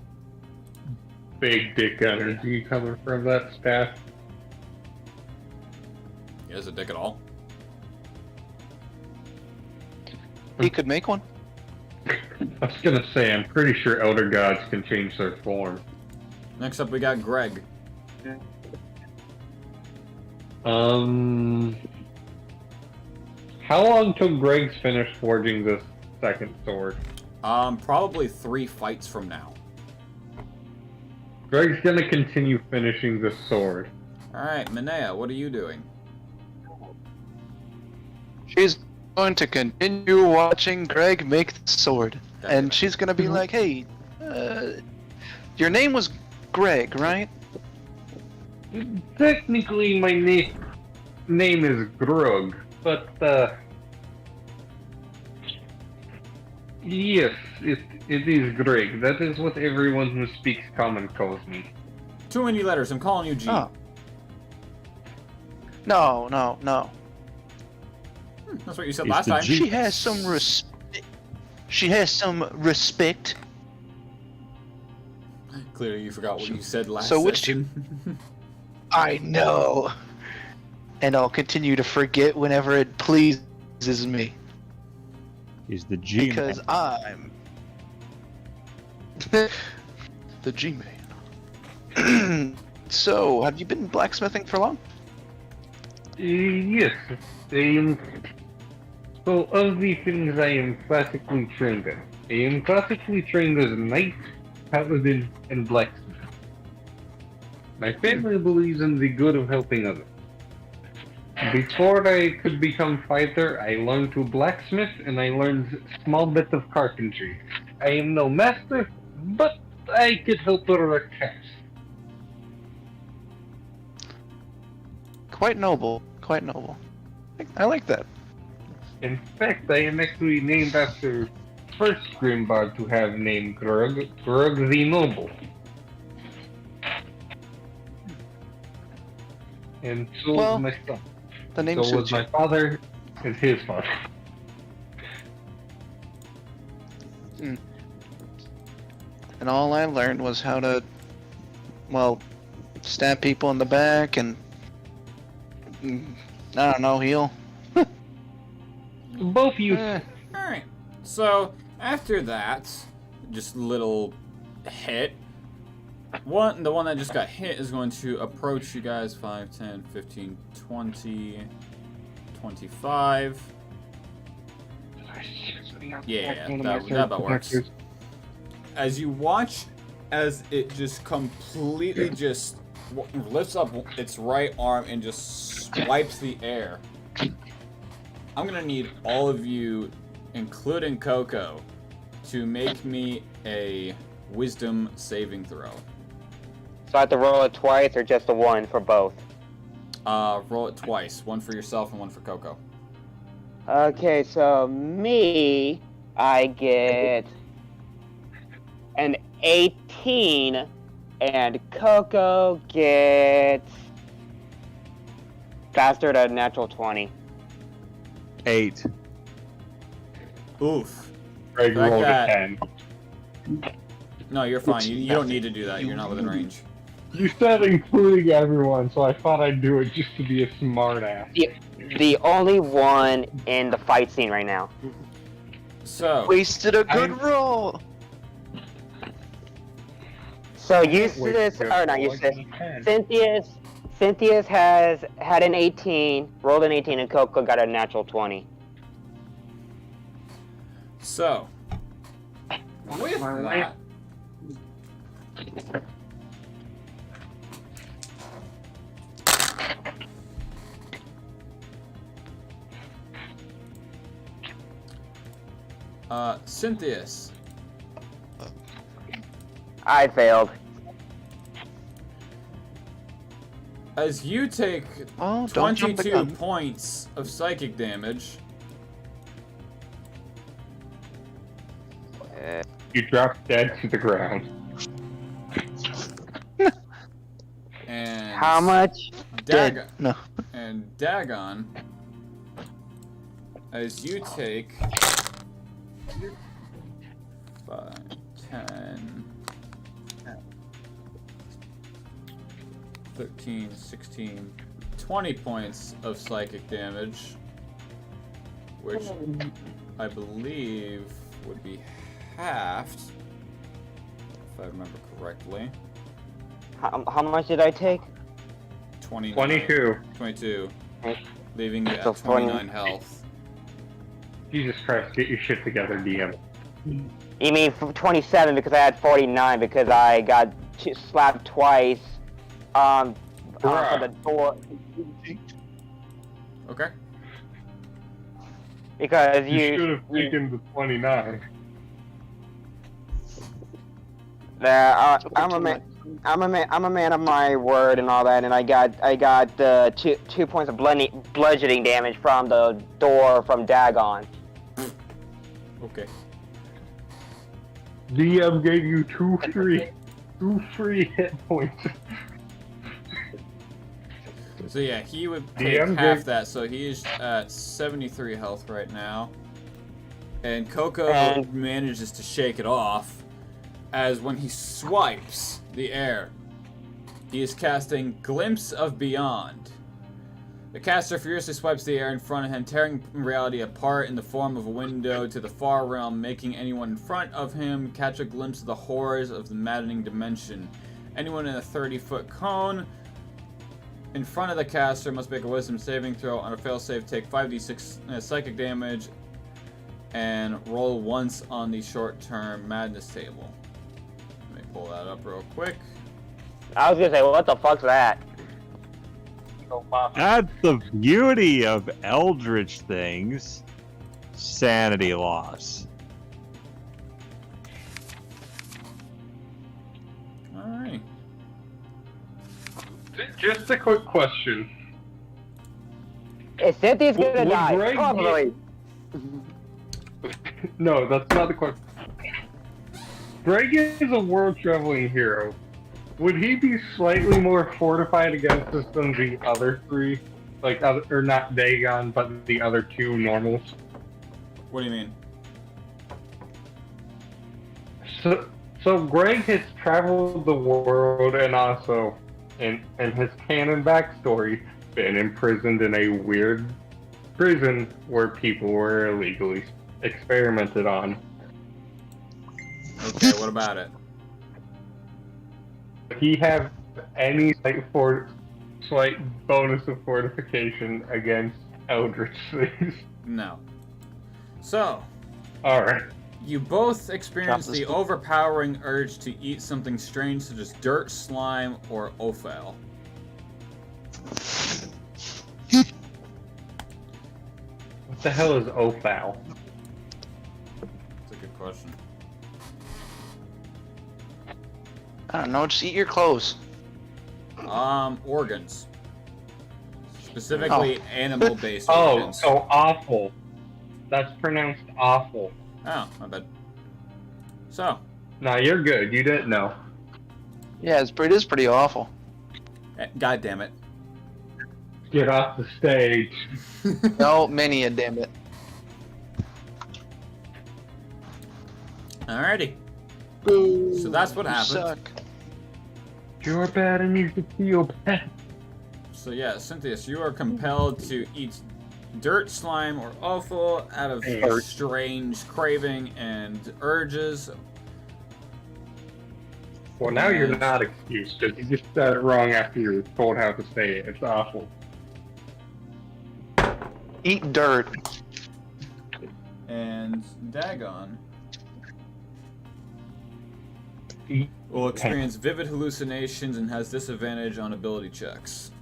Speaker 2: big dick energy coming from that staff.
Speaker 7: He doesn't dick at all.
Speaker 6: He could make one.
Speaker 2: I was gonna say, I'm pretty sure Elder Gods can change their form.
Speaker 7: Next up, we got Greg.
Speaker 2: How long till Greg's finished forging this second sword?
Speaker 7: Probably 3 fights from now.
Speaker 2: Greg's gonna continue finishing this sword.
Speaker 7: Alright, Minea, what are you doing?
Speaker 6: She's going to continue watching Greg make the sword. And she's going to be like, hey, your name was Greg, right?
Speaker 2: Technically, my name is Grug, but yes, it is Greg. That is what everyone who speaks common calls me.
Speaker 7: Too many letters, I'm calling you G.
Speaker 6: Oh. No.
Speaker 7: That's what you said
Speaker 3: It's
Speaker 7: last
Speaker 3: the
Speaker 7: time.
Speaker 3: G.
Speaker 6: She has some respect. She has some respect.
Speaker 7: Clearly you forgot what you said last
Speaker 6: So which
Speaker 7: session.
Speaker 6: I know. And I'll continue to forget whenever it pleases me.
Speaker 3: He's the G.
Speaker 6: Because I'm the G-Man. So, have you been blacksmithing for long?
Speaker 2: Yes. So, of the things I am classically trained in, I am classically trained as a knight, paladin, and blacksmith. My family believes in the good of helping others. Before I could become fighter, I learned to blacksmith and I learned small bit of carpentry. I am no master, but I could help her a task.
Speaker 6: Quite noble. I like that.
Speaker 2: In fact, I am actually named after first Grimbard to have named Grug the Noble. And so
Speaker 6: Well,
Speaker 2: was my son.
Speaker 6: The name
Speaker 2: So was
Speaker 6: suits you.
Speaker 2: my father and his father.
Speaker 6: And all I learned was how to, well, stab people in the back and, I don't know, heal.
Speaker 2: Both you.
Speaker 7: Alright, so after that, just little hit. The one that just got hit is going to approach you guys 5, 10, 15, 20, 25. Yeah, that about works. As you watch as it just completely just lifts up its right arm and just swipes the air. I'm gonna need all of you, including Coco, to make me a wisdom saving throw.
Speaker 4: So I have to roll it twice or just the one for both?
Speaker 7: Roll it twice. One for yourself and one for Coco.
Speaker 4: Okay, so me, I get an 18, and Coco gets faster to a natural 20.
Speaker 3: 8.
Speaker 7: Oof.
Speaker 2: Greg
Speaker 7: Like
Speaker 2: rolled
Speaker 7: that.
Speaker 2: a 10.
Speaker 7: No, you're fine. You don't need to do that. You're not within range.
Speaker 2: You said including everyone, so I thought I'd do it just to be a smart ass.
Speaker 4: The only one in the fight scene right now.
Speaker 7: So,
Speaker 6: Wasted a good roll.
Speaker 4: So Eustace, or not Eustace, Cynthia's has had an 18, rolled an 18, and Coco got a natural 20.
Speaker 7: so with that, Cynthius,
Speaker 4: I failed.
Speaker 7: as you take
Speaker 6: Oh, don't jump the
Speaker 7: 22
Speaker 6: gun.
Speaker 7: points of psychic damage,
Speaker 2: You drop dead to the ground.
Speaker 7: and
Speaker 4: How much?
Speaker 7: Dagon,
Speaker 6: No.
Speaker 7: and Dagon, as you take 5, 10, 13, 16, 20 points of psychic damage, which I believe would be halved, if I remember correctly.
Speaker 4: How much did I take?
Speaker 2: 22.
Speaker 7: 22,
Speaker 4: Okay.
Speaker 7: leaving you
Speaker 4: So
Speaker 7: at 29 health.
Speaker 2: Jesus Christ, get your shit together, DM.
Speaker 4: You mean 27 because I had 49 because I got slapped twice for the door.
Speaker 7: Okay.
Speaker 4: Because
Speaker 2: You should
Speaker 4: you
Speaker 2: have taken the 29.
Speaker 4: I'm a man of my word and all that, and I got two points of bludgeoning damage from the door from Dagon.
Speaker 7: Okay.
Speaker 2: DM gave you two free hit points.
Speaker 7: So yeah, he would take
Speaker 2: DM
Speaker 7: half
Speaker 2: gave-
Speaker 7: that, so he is at 73 health right now. And Coco
Speaker 4: And-
Speaker 7: manages to shake it off, as when he swipes the air, he is casting Glimpse of Beyond. The caster furiously swipes the air in front of him, tearing reality apart in the form of a window to the far realm, making anyone in front of him catch a glimpse of the horrors of the maddening dimension. Anyone in a 30-foot cone in front of the caster must make a wisdom saving throw. On a failsafe, take 5d6 psychic damage and roll once on the short-term madness table. Let me pull that up real quick.
Speaker 4: I was gonna say, what the fuck's that?
Speaker 3: That's the beauty of eldritch things. Sanity loss.
Speaker 7: Alright.
Speaker 2: Just a quick question.
Speaker 4: Is Cynthia's gonna
Speaker 2: Would
Speaker 4: die?
Speaker 2: Greg
Speaker 4: Probably.
Speaker 2: No, that's not the question. Greg is a world-traveling hero. Would he be slightly more fortified against us than the other three? Or not Dagon, but the other two normals?
Speaker 7: What do you mean?
Speaker 2: So Greg has traveled the world and also, in his canon backstory, been imprisoned in a weird prison where people were illegally experimented on.
Speaker 7: Okay, what about it?
Speaker 2: Does he have any slight bonus of fortification against eldritch things?
Speaker 7: No. So,
Speaker 2: Alright.
Speaker 7: you both experience
Speaker 6: Drop this
Speaker 7: the
Speaker 6: book.
Speaker 7: overpowering urge to eat something strange such as dirt, slime, or offal.
Speaker 2: What the hell is Ophal?
Speaker 7: That's a good question.
Speaker 6: I don't know, just eat your clothes.
Speaker 7: Organs. Specifically animal-based
Speaker 2: Oh,
Speaker 7: organs.
Speaker 2: so awful. That's pronounced awful.
Speaker 7: Oh, my bad. So,
Speaker 2: No, you're good. You didn't know.
Speaker 6: Yeah, it is pretty awful.
Speaker 7: God damn it.
Speaker 2: Get off the stage.
Speaker 6: No, many a damn it.
Speaker 7: Alrighty. So that's what
Speaker 6: You
Speaker 7: happened.
Speaker 6: suck.
Speaker 2: You're bad and you should feel bad.
Speaker 7: So yeah, Cynthius, you are compelled to eat dirt, slime, or offal out of
Speaker 2: Dirt.
Speaker 7: strange craving and urges.
Speaker 2: Well, now you're not excused because you just said it wrong after you were told how to say it. It's awful.
Speaker 6: Eat dirt.
Speaker 7: And Dagon
Speaker 2: Eat
Speaker 7: will experience vivid hallucinations and has disadvantage on ability checks.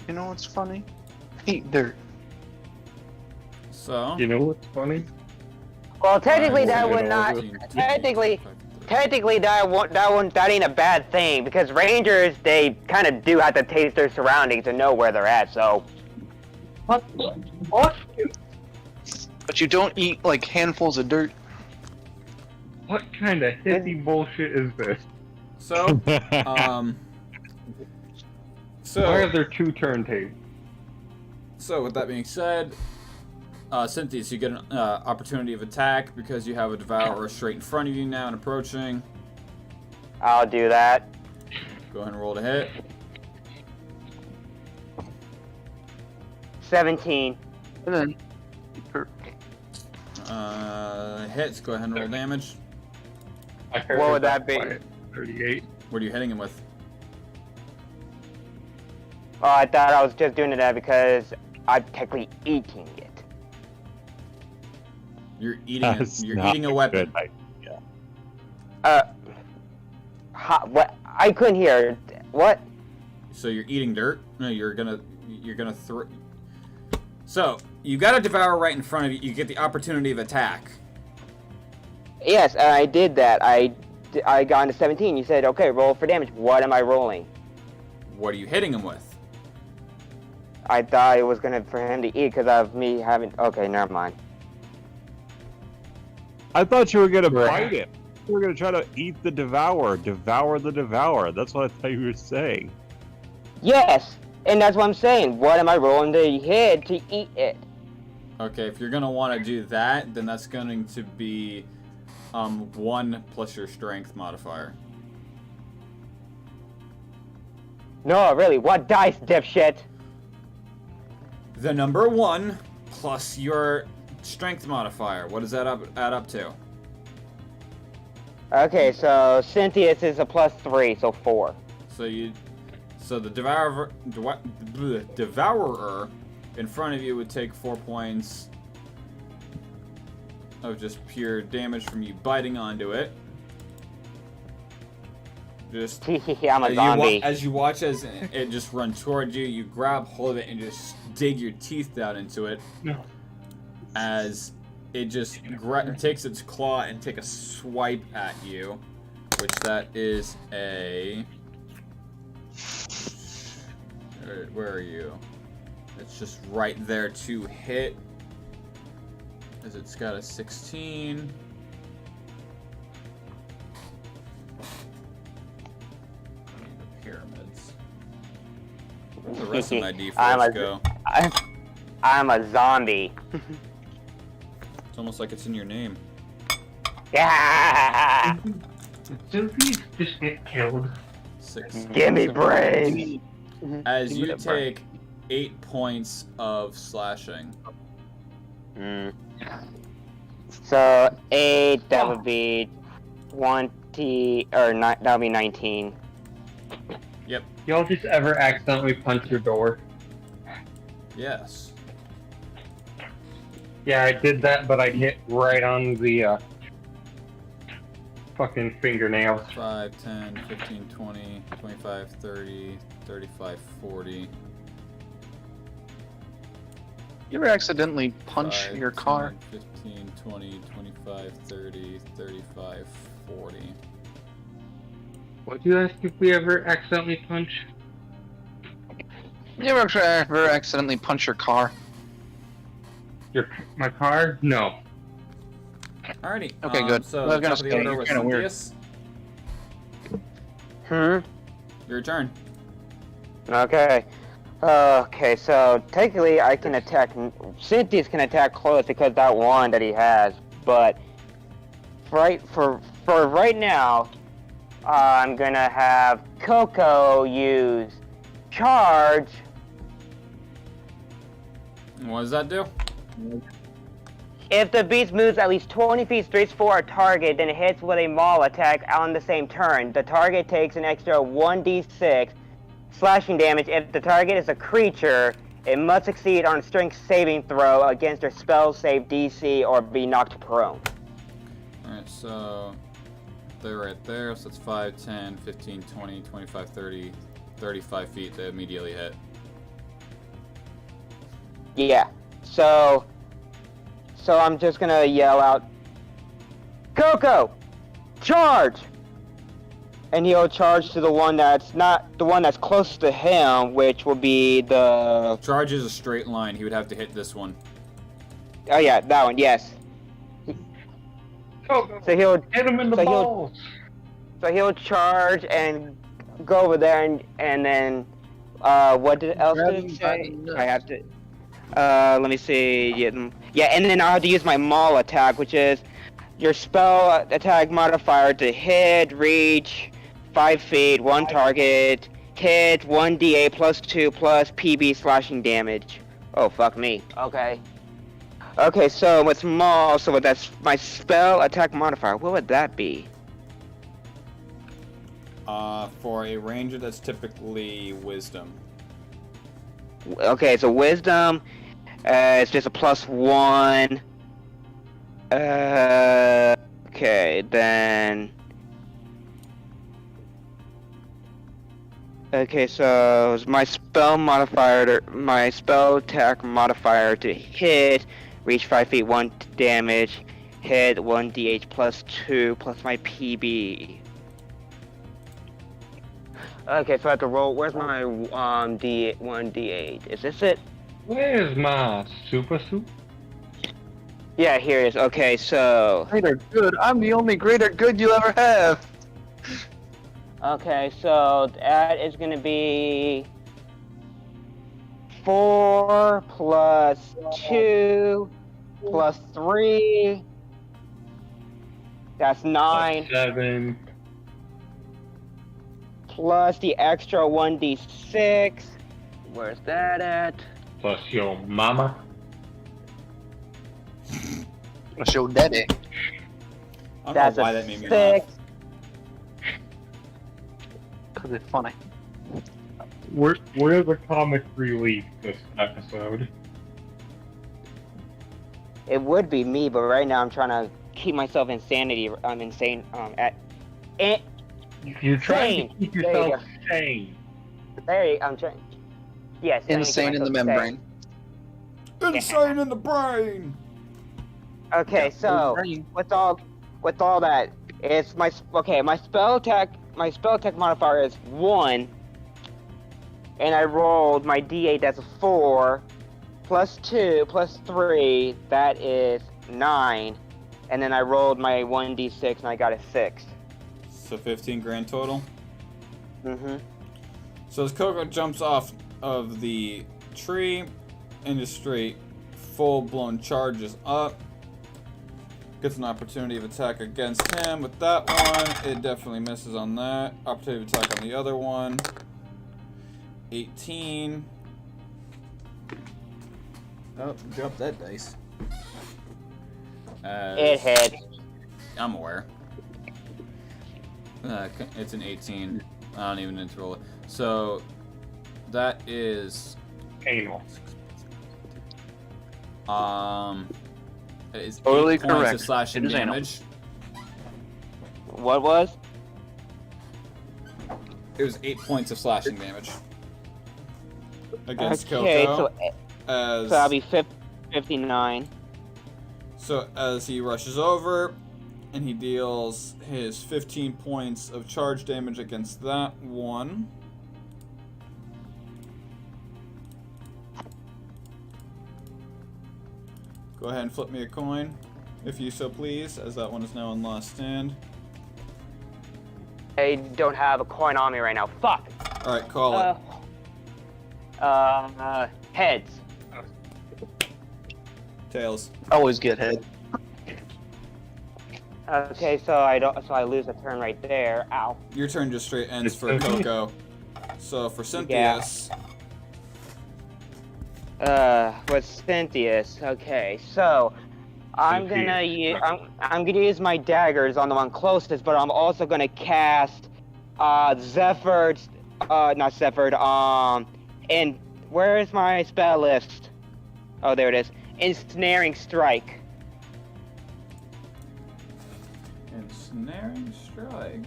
Speaker 6: You know what's funny? Eat dirt.
Speaker 7: So,
Speaker 2: You know what's funny?
Speaker 4: Well, technically that
Speaker 7: 5,
Speaker 4: would
Speaker 7: 10,
Speaker 4: not.
Speaker 7: 15, 20,
Speaker 4: Technically,
Speaker 7: 25, 30.
Speaker 4: technically that ain't a bad thing because rangers they kind of do have to taste their surroundings and know where they're at. So. What?
Speaker 6: But you don't eat like handfuls of dirt.
Speaker 2: What kind of hippie bullshit is this?
Speaker 7: So,
Speaker 2: Why are
Speaker 7: so
Speaker 2: there two turntables?
Speaker 7: with that being said, Cynthia, you get an opportunity of attack because you have a devourer straight in front of you now and approaching.
Speaker 4: I'll do that.
Speaker 7: Go ahead and roll to hit.
Speaker 4: 17.
Speaker 6: And then
Speaker 7: Hits. Go ahead and roll damage.
Speaker 2: I heard
Speaker 4: What would that be?
Speaker 2: 38.
Speaker 7: What are you hitting him with?
Speaker 4: Oh, I thought I was just doing that because I'm technically eating it.
Speaker 7: You're eating.
Speaker 3: That's
Speaker 7: You're
Speaker 3: not
Speaker 7: eating a weapon.
Speaker 3: good.
Speaker 4: What? I couldn't hear. What?
Speaker 7: So you're eating dirt? No, you're gonna throw. So you got a devourer right in front of you. You get the opportunity of attack.
Speaker 4: Yes, I did that. I got into 17. You said, okay, roll for damage. What am I rolling?
Speaker 7: What are you hitting him with?
Speaker 4: I thought it was gonna for him to eat because of me having. Okay, never mind.
Speaker 3: I thought you were gonna
Speaker 2: Right.
Speaker 3: bite him. You were gonna try to eat the devourer, devour the devourer. That's what I thought you were saying.
Speaker 4: Yes, and that's what I'm saying. What am I rolling to hit to eat it?
Speaker 7: Okay, if you're gonna want to do that, then that's going to be 1 plus your strength modifier.
Speaker 4: No, really. What dice, dipshit?
Speaker 7: The number 1 plus your strength modifier. What does that add up to?
Speaker 4: Okay, so Cynthia's is a +3, so 4.
Speaker 7: So the devourer in front of you would take 4 points of just pure damage from you biting onto it. Just
Speaker 4: I'm a zombie.
Speaker 7: as you watch as it just runs toward you, you grab hold of it and just dig your teeth down into it.
Speaker 2: No.
Speaker 7: As it just takes its claw and take a swipe at you, which that is a. Where are you? It's just right there to hit, as it's got a 16. The pyramids. Where'd the rest of my d4s go?
Speaker 4: I'm a zombie.
Speaker 7: It's almost like it's in your name.
Speaker 4: Yeah!
Speaker 2: Zombies just get killed.
Speaker 7: 6.
Speaker 4: Give me brains.
Speaker 7: As you take 8 points of slashing.
Speaker 4: So 8, that would be 20, or not, that would be 19.
Speaker 7: Yep.
Speaker 2: Y'all just ever accidentally punch your door?
Speaker 7: Yes.
Speaker 2: Yeah, I did that, but I hit right on the fucking fingernails.
Speaker 7: 5, 10, 15, 20, 25, 30, 35, 40.
Speaker 6: you ever accidentally punch
Speaker 7: 5,
Speaker 6: your
Speaker 7: 10,
Speaker 6: car?
Speaker 7: 15, 20, 25, 30, 35, 40.
Speaker 2: What'd you ask if we ever accidentally punch?
Speaker 6: You ever accidentally punch your car?
Speaker 2: My car? No.
Speaker 7: Alrighty.
Speaker 6: Okay, good.
Speaker 7: So,
Speaker 6: I was gonna
Speaker 7: top of the
Speaker 6: say,
Speaker 7: order
Speaker 6: you're
Speaker 7: was
Speaker 6: kinda weird.
Speaker 7: Cynthius.
Speaker 4: Hmm?
Speaker 7: Your turn.
Speaker 4: Okay. Okay, so technically I can attack. Cynthia's can attack close because that one that he has, but for right now, I'm gonna have Coco use charge.
Speaker 7: What does that do?
Speaker 4: If the beast moves at least 20 feet straight for a target, then it hits with a maul attack on the same turn. The target takes an extra 1d6 slashing damage. If the target is a creature, it must succeed on a strength saving throw against their spell save DC or be knocked prone.
Speaker 7: Alright, so they're right there. So it's 5, 10, 15, 20, 25, 30, 35 feet. They immediately hit.
Speaker 4: Yeah. So I'm just gonna yell out, Coco, charge! And he'll charge to the one that's not the one that's closest to him, which will be the.
Speaker 7: Charge is a straight line. He would have to hit this one.
Speaker 4: Oh yeah, that one. Yes.
Speaker 2: Coco,
Speaker 4: So he'll
Speaker 2: hit him in the
Speaker 4: so he'll-
Speaker 2: balls.
Speaker 4: so he'll charge and go over there and then what else
Speaker 6: Grab
Speaker 4: did
Speaker 6: him
Speaker 4: it
Speaker 6: by
Speaker 4: say?
Speaker 6: the nuts.
Speaker 4: I have to. Let me see. Yeah, and then I'll have to use my maul attack, which is your spell attack modifier to hit, reach, 5 feet, 1 target, hit, 1d8 plus 2 plus PB slashing damage. Oh, fuck me. Okay. Okay, so with maul, so that's my spell attack modifier. What would that be?
Speaker 7: For a ranger, that's typically wisdom.
Speaker 4: Okay, so wisdom, it's just a +1. Okay, then. Okay, so my spell attack modifier to hit, reach 5 feet, 1 damage, hit 1d8 plus 2 plus my PB. Okay, so I have to roll. Where's my D1d8? Is this it?
Speaker 2: Where's my super suit?
Speaker 4: Yeah, here it is. Okay, so.
Speaker 6: Greater good. I'm the only greater good you'll ever have.
Speaker 4: Okay, so that is gonna be 4 plus 2 plus 3. That's 9.
Speaker 2: 7.
Speaker 4: Plus the extra 1d6. Where's that at?
Speaker 2: Plus your mama.
Speaker 6: I'll show daddy.
Speaker 7: I don't
Speaker 4: That's
Speaker 7: know why
Speaker 4: a
Speaker 7: that made me laugh.
Speaker 4: 6.
Speaker 6: Cause it's funny.
Speaker 2: Where's the comic relief this episode?
Speaker 4: It would be me, but right now I'm trying to keep myself insanity. I'm insane.
Speaker 2: You're trying to
Speaker 4: Sane.
Speaker 2: keep
Speaker 4: There you
Speaker 2: yourself sane.
Speaker 4: I'm trying. Yes. trying to keep
Speaker 6: Insane in the
Speaker 4: myself
Speaker 6: membrane.
Speaker 7: Insane in the brain!
Speaker 4: sane. Okay, so with all that, it's my spell attack modifier is 1, and I rolled my d8. That's a 4, plus 2 plus 3. That is 9, and then I rolled my 1d6 and I got a 6.
Speaker 7: So 15 grand total.
Speaker 4: Mhm.
Speaker 7: So as Coco jumps off of the tree into straight, full-blown charges up, gets an opportunity of attack against him with that one. It definitely misses on that. Opportunity of attack on the other one. 18. Oh, drop that dice.
Speaker 4: It hit.
Speaker 7: I'm aware. It's an 18. I don't even need to roll it. So that is
Speaker 2: Anal.
Speaker 7: it is
Speaker 6: Totally
Speaker 7: 8 points
Speaker 6: correct.
Speaker 7: of slashing
Speaker 6: It is anal.
Speaker 7: damage.
Speaker 4: What was?
Speaker 7: It was 8 points of slashing damage against
Speaker 4: Okay,
Speaker 7: Coco.
Speaker 4: so that'll be 59.
Speaker 7: So as he rushes over, and he deals his 15 points of charge damage against that one. Go ahead and flip me a coin, if you so please, as that one is now on last stand.
Speaker 4: I don't have a coin on me right now. Fuck.
Speaker 7: Alright, call it.
Speaker 4: Heads.
Speaker 7: Tails.
Speaker 6: Always get head.
Speaker 4: Okay, so I lose a turn right there. Ow.
Speaker 7: Your turn just straight ends for
Speaker 2: Okay.
Speaker 7: Coco. So for Cynthia's,
Speaker 4: With Cynthia's. Okay, so I'm gonna use my daggers on the one closest, but I'm also gonna cast Zephyr's not Zephyr, and where is my spell list? Oh, there it is. Ensnaring Strike.
Speaker 7: Ensnaring Strike.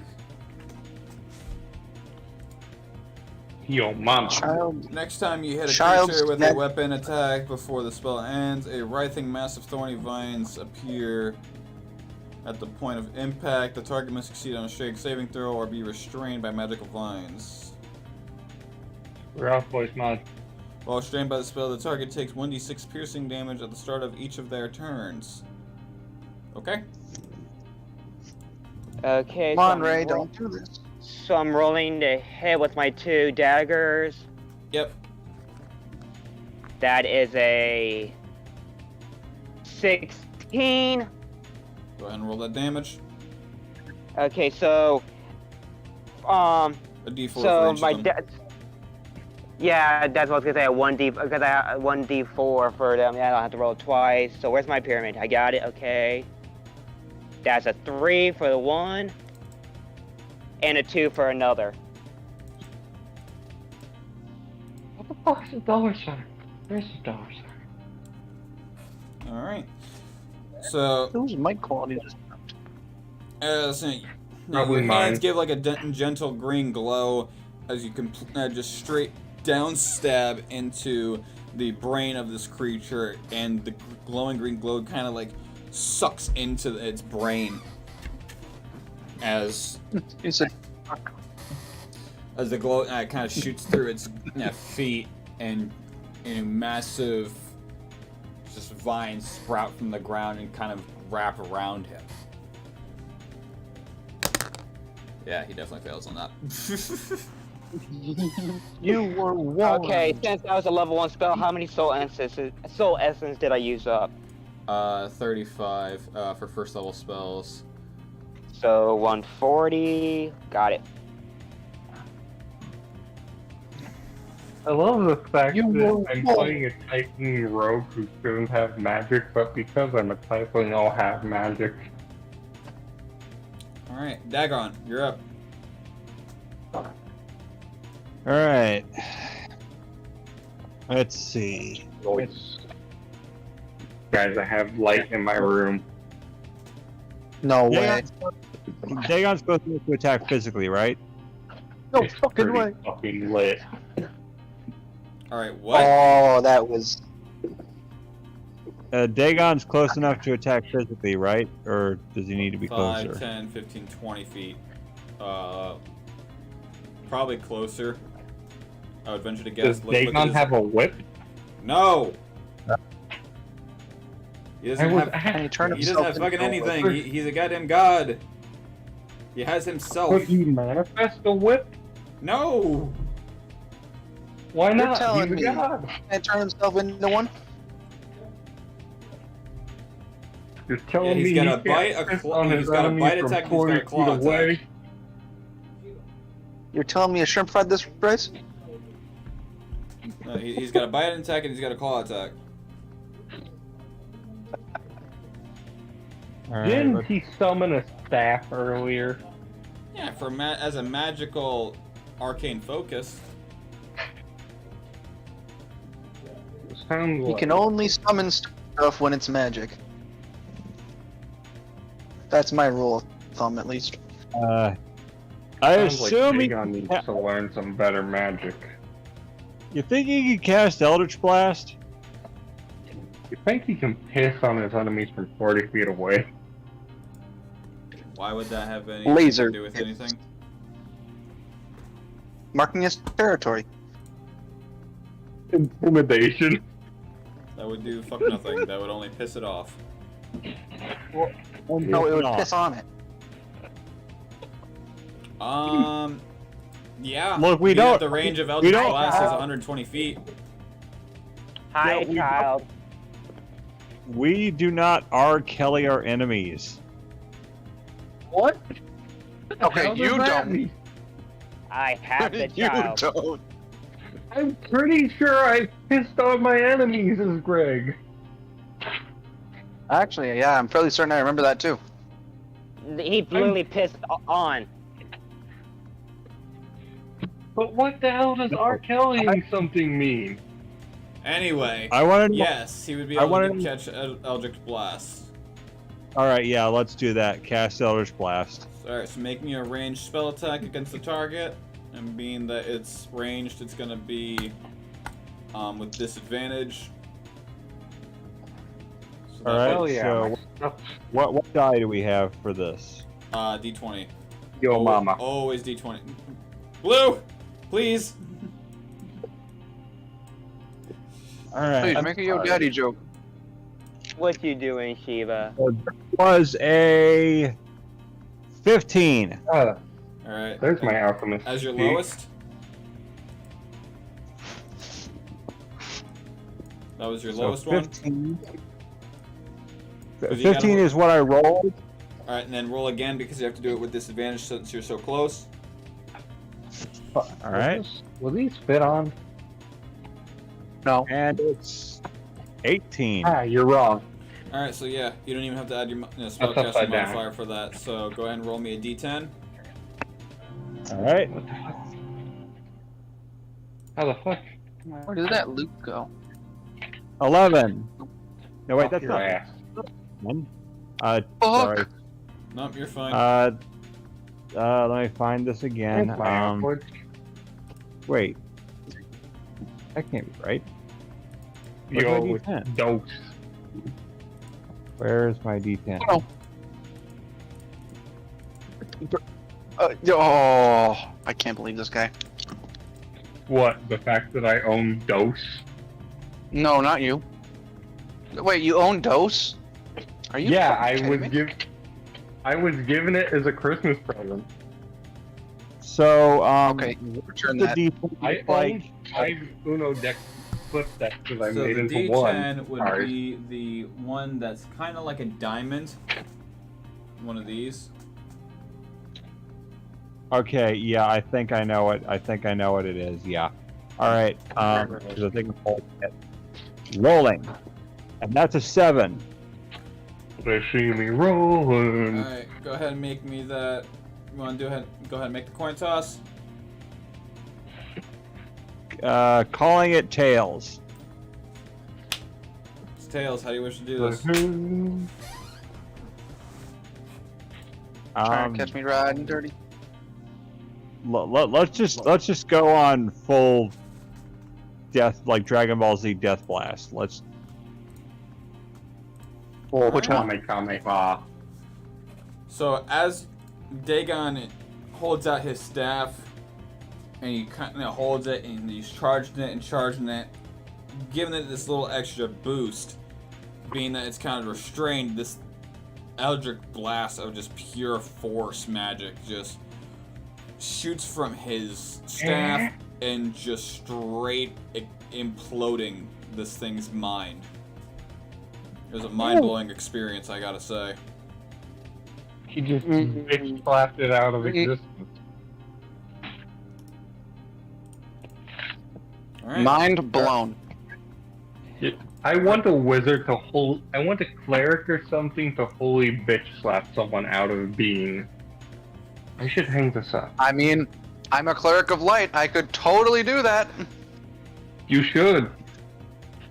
Speaker 2: Yo, mama.
Speaker 6: Child.
Speaker 7: Next time you hit a
Speaker 6: Child's
Speaker 7: creature with a
Speaker 6: neck.
Speaker 7: weapon attack before the spell ends, a writhing mass of thorny vines appear at the point of impact. The target must succeed on a strength saving throw or be restrained by magical vines.
Speaker 2: We're off, boys, mod.
Speaker 7: While restrained by the spell, the target takes 1d6 piercing damage at the start of each of their turns. Okay?
Speaker 4: Okay.
Speaker 6: Come on,
Speaker 4: so
Speaker 6: Ray, don't do this.
Speaker 4: So I'm rolling to hit with my 2 daggers.
Speaker 7: Yep.
Speaker 4: That is a 16.
Speaker 7: Go ahead and roll that damage.
Speaker 4: Okay, so
Speaker 7: A d4 for
Speaker 4: so
Speaker 7: each
Speaker 4: my
Speaker 7: of them.
Speaker 4: yeah, that's what I was gonna say. A 1d because I have 1d4 for them. Yeah, I don't have to roll twice. So where's my pyramid? I got it. Okay. That's a 3 for the one, and a 2 for another.
Speaker 2: What the fuck's the dollar sign? Where's the dollar sign?
Speaker 7: Alright. So,
Speaker 6: Whose mic quality just
Speaker 2: Probably
Speaker 7: your
Speaker 2: mine.
Speaker 7: hands give like a gentle green glow as you can just straight down stab into the brain of this creature, and the glowing green glow kind of like sucks into its brain as
Speaker 6: It's a
Speaker 7: the glow kind of shoots through its feet, and massive just vines sprout from the ground and kind of wrap around him. Yeah, he definitely fails on that.
Speaker 6: You were warned.
Speaker 4: Okay, since that was a level 1 spell, how many soul essence did I use up?
Speaker 7: 35 for first level spells.
Speaker 4: So 140. Got it.
Speaker 2: I love the fact
Speaker 6: You
Speaker 2: that
Speaker 6: were
Speaker 2: I'm
Speaker 6: wrong.
Speaker 2: playing a Titan rogue who doesn't have magic, but because I'm a Titan, I'll have magic.
Speaker 7: Alright, Dagon, you're up.
Speaker 3: Alright. Let's see.
Speaker 2: Guys, I have light in my room.
Speaker 6: No way.
Speaker 3: Dagon's supposed to attack physically, right?
Speaker 6: No
Speaker 2: It's
Speaker 6: fucking
Speaker 2: pretty
Speaker 6: way.
Speaker 2: fucking lit.
Speaker 7: Alright, what?
Speaker 6: Oh, that was.
Speaker 3: Dagon's close enough to attack physically, right? Or does he need to be
Speaker 7: 5,
Speaker 3: closer?
Speaker 7: 10, 15, 20 feet. Probably closer. I would venture to guess.
Speaker 2: Does
Speaker 7: Look at
Speaker 2: Dagon
Speaker 7: his-
Speaker 2: have a whip?
Speaker 7: No! He
Speaker 2: I
Speaker 7: doesn't
Speaker 2: was
Speaker 7: have,
Speaker 6: And he turned
Speaker 7: he doesn't
Speaker 6: himself
Speaker 7: have fucking
Speaker 6: into a
Speaker 7: anything. He's a goddamn god. He has himself.
Speaker 2: Could you manifest a whip?
Speaker 7: No!
Speaker 2: Why
Speaker 6: You're
Speaker 2: not?
Speaker 6: telling
Speaker 2: He's a
Speaker 6: me.
Speaker 2: god.
Speaker 6: And turn himself into one.
Speaker 2: You're telling
Speaker 7: Yeah, he's
Speaker 2: me
Speaker 7: got
Speaker 2: he
Speaker 7: a bite,
Speaker 2: can't
Speaker 7: a
Speaker 2: piss
Speaker 7: claw-
Speaker 2: on
Speaker 7: he's
Speaker 2: his
Speaker 7: got a
Speaker 2: enemy
Speaker 7: bite
Speaker 2: from
Speaker 7: attack, and he's got a
Speaker 2: 40
Speaker 7: claw
Speaker 2: feet
Speaker 7: attack.
Speaker 2: away?
Speaker 6: You're telling me a shrimp fried this price?
Speaker 7: He's got a bite attack and he's got a claw attack.
Speaker 3: Alright,
Speaker 2: Didn't
Speaker 3: let's-
Speaker 2: he summon a staff earlier?
Speaker 7: Yeah, for as a magical arcane focus.
Speaker 2: Sounds
Speaker 6: You
Speaker 2: like
Speaker 6: can only summon stuff when it's magic. That's my rule of thumb, at least.
Speaker 3: I
Speaker 2: sounds like
Speaker 3: assume
Speaker 2: Dagon needs to learn some better magic.
Speaker 3: you think he could cast Eldritch Blast?
Speaker 2: You think he can piss on his enemies from 40 feet away?
Speaker 7: Why would that have anything
Speaker 6: Laser.
Speaker 7: to do with anything?
Speaker 6: Marking his territory.
Speaker 2: Intimidation.
Speaker 7: That would do fuck nothing. That would only piss it off.
Speaker 6: No, it would piss on it.
Speaker 7: Yeah.
Speaker 3: Look, we
Speaker 7: being at
Speaker 3: don't-
Speaker 7: The range of
Speaker 3: we
Speaker 7: Eldritch
Speaker 3: don't
Speaker 7: Blast is
Speaker 3: have-
Speaker 7: 120 feet.
Speaker 4: Hi,
Speaker 3: we-
Speaker 4: child.
Speaker 3: We do not R. Kelly our enemies.
Speaker 2: What?
Speaker 6: Okay,
Speaker 2: How does
Speaker 6: you
Speaker 2: that
Speaker 6: don't.
Speaker 2: mean?
Speaker 4: I have the
Speaker 6: You
Speaker 4: child.
Speaker 6: don't.
Speaker 2: I'm pretty sure I pissed on my enemies as Greg.
Speaker 6: Actually, yeah, I'm fairly certain I remember that too.
Speaker 4: He literally pissed on.
Speaker 2: But what the hell does R. Kelly something mean?
Speaker 7: Anyway,
Speaker 3: I want to.
Speaker 7: yes, he would be
Speaker 3: I
Speaker 7: able to
Speaker 3: wanna-
Speaker 7: catch Eldritch Blast.
Speaker 3: All right, yeah, let's do that. Cast Eldritch Blast.
Speaker 7: Alright, so make me a ranged spell attack against the target. And being that it's ranged, it's gonna be with disadvantage. So
Speaker 3: All right.
Speaker 2: Hell yeah.
Speaker 3: So, what die do we have for this?
Speaker 7: D20.
Speaker 2: Yo, mama.
Speaker 7: Always D20. Blue! Please!
Speaker 3: All right.
Speaker 6: Please make a Yo Daddy joke.
Speaker 4: What you doing, Shiva?
Speaker 3: Was a 15.
Speaker 7: Alright.
Speaker 2: There's my alchemist.
Speaker 7: As your
Speaker 2: See?
Speaker 7: lowest? That was your
Speaker 3: So
Speaker 7: lowest one?
Speaker 3: 15.
Speaker 7: 'Cause you
Speaker 3: 15
Speaker 7: gotta-
Speaker 3: is what I rolled.
Speaker 7: Alright, and then roll again because you have to do it with disadvantage since you're so close.
Speaker 3: All right.
Speaker 2: Will these fit on?
Speaker 6: No.
Speaker 3: And it's 18.
Speaker 2: Ah, you're wrong.
Speaker 7: Alright, so yeah, you don't even have to add your spellcasting
Speaker 2: upside down.
Speaker 7: modifier for that. So go ahead and roll me a d10.
Speaker 3: All right.
Speaker 2: What the fuck? How the fuck?
Speaker 6: Where did that loop go?
Speaker 3: 11. No, wait,
Speaker 2: Fuck
Speaker 3: that's
Speaker 2: your
Speaker 3: not.
Speaker 2: ass.
Speaker 3: Sorry.
Speaker 7: Nope, you're fine.
Speaker 3: Let me find this again.
Speaker 2: Thanks, my awkward.
Speaker 3: Wait. That can't be right. Where's
Speaker 2: Yo,
Speaker 3: my
Speaker 2: with
Speaker 3: D10?
Speaker 2: dose.
Speaker 3: Where's my D10?
Speaker 6: Oh. Oh, I can't believe this guy.
Speaker 2: What? The fact that I own dose?
Speaker 6: No, not you. Wait, you own Dose? Are you?
Speaker 2: Yeah,
Speaker 6: fucking kidding me?
Speaker 2: I was given it as a Christmas present.
Speaker 3: So,
Speaker 6: Okay, return
Speaker 3: the
Speaker 6: that.
Speaker 3: D10
Speaker 2: I
Speaker 3: look like
Speaker 2: own 5 Uno deck flip decks that I
Speaker 7: So
Speaker 2: made
Speaker 7: the
Speaker 2: into
Speaker 7: D10
Speaker 2: one.
Speaker 7: would
Speaker 2: Sorry.
Speaker 7: be the one that's kind of like a diamond. One of these.
Speaker 3: Okay, yeah, I think I know it. I think I know what it is. Yeah. All right. 'Cause I think I'm holding it. Rolling, and that's a 7.
Speaker 2: They see me rolling.
Speaker 7: Alright, go ahead and make me that. You want to go ahead and make the coin toss?
Speaker 3: Calling it tails.
Speaker 7: It's tails. How do you wish to do this?
Speaker 6: Trying to catch me riding dirty.
Speaker 3: Let's just go on full death, like Dragon Ball Z Death Blast. Let's.
Speaker 6: Well, which one?
Speaker 2: Kame.
Speaker 7: So as Dagon holds out his staff, and he kind of holds it, and he's charging it, giving it this little extra boost, being that it's kind of restrained. This Eldritch Blast of just pure force magic just shoots from his staff and just straight imploding this thing's mind. It was a mind-blowing experience, I gotta say.
Speaker 2: He just bitch slapped it out of existence.
Speaker 7: Alright.
Speaker 6: Mind blown.
Speaker 2: I want a wizard to I want a cleric or something to holy bitch slap someone out of being. I should hang this up.
Speaker 6: I mean, I'm a cleric of light. I could totally do that.
Speaker 2: You should.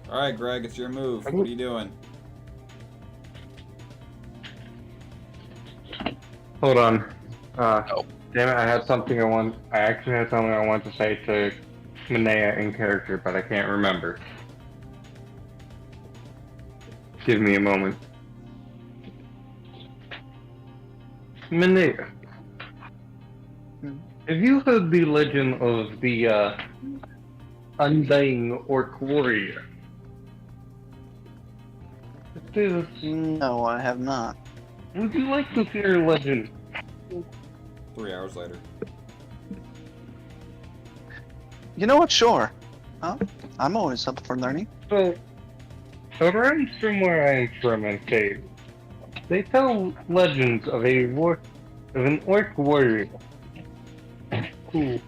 Speaker 7: Alright, Greg, it's your move. What are you doing?
Speaker 2: Hold on.
Speaker 6: Oh.
Speaker 2: Damn it! I actually had something I wanted to say to Minea in character, but I can't remember. Give me a moment. Minea. Have you heard the legend of the Undying Orc Warrior?
Speaker 6: No, I have not.
Speaker 2: Would you like to hear a legend?
Speaker 7: 3 hours later.
Speaker 6: You know what? Sure. Huh? I'm always up for learning.
Speaker 2: So, around from where I am from in Cave, they tell legends of a of an orc warrior who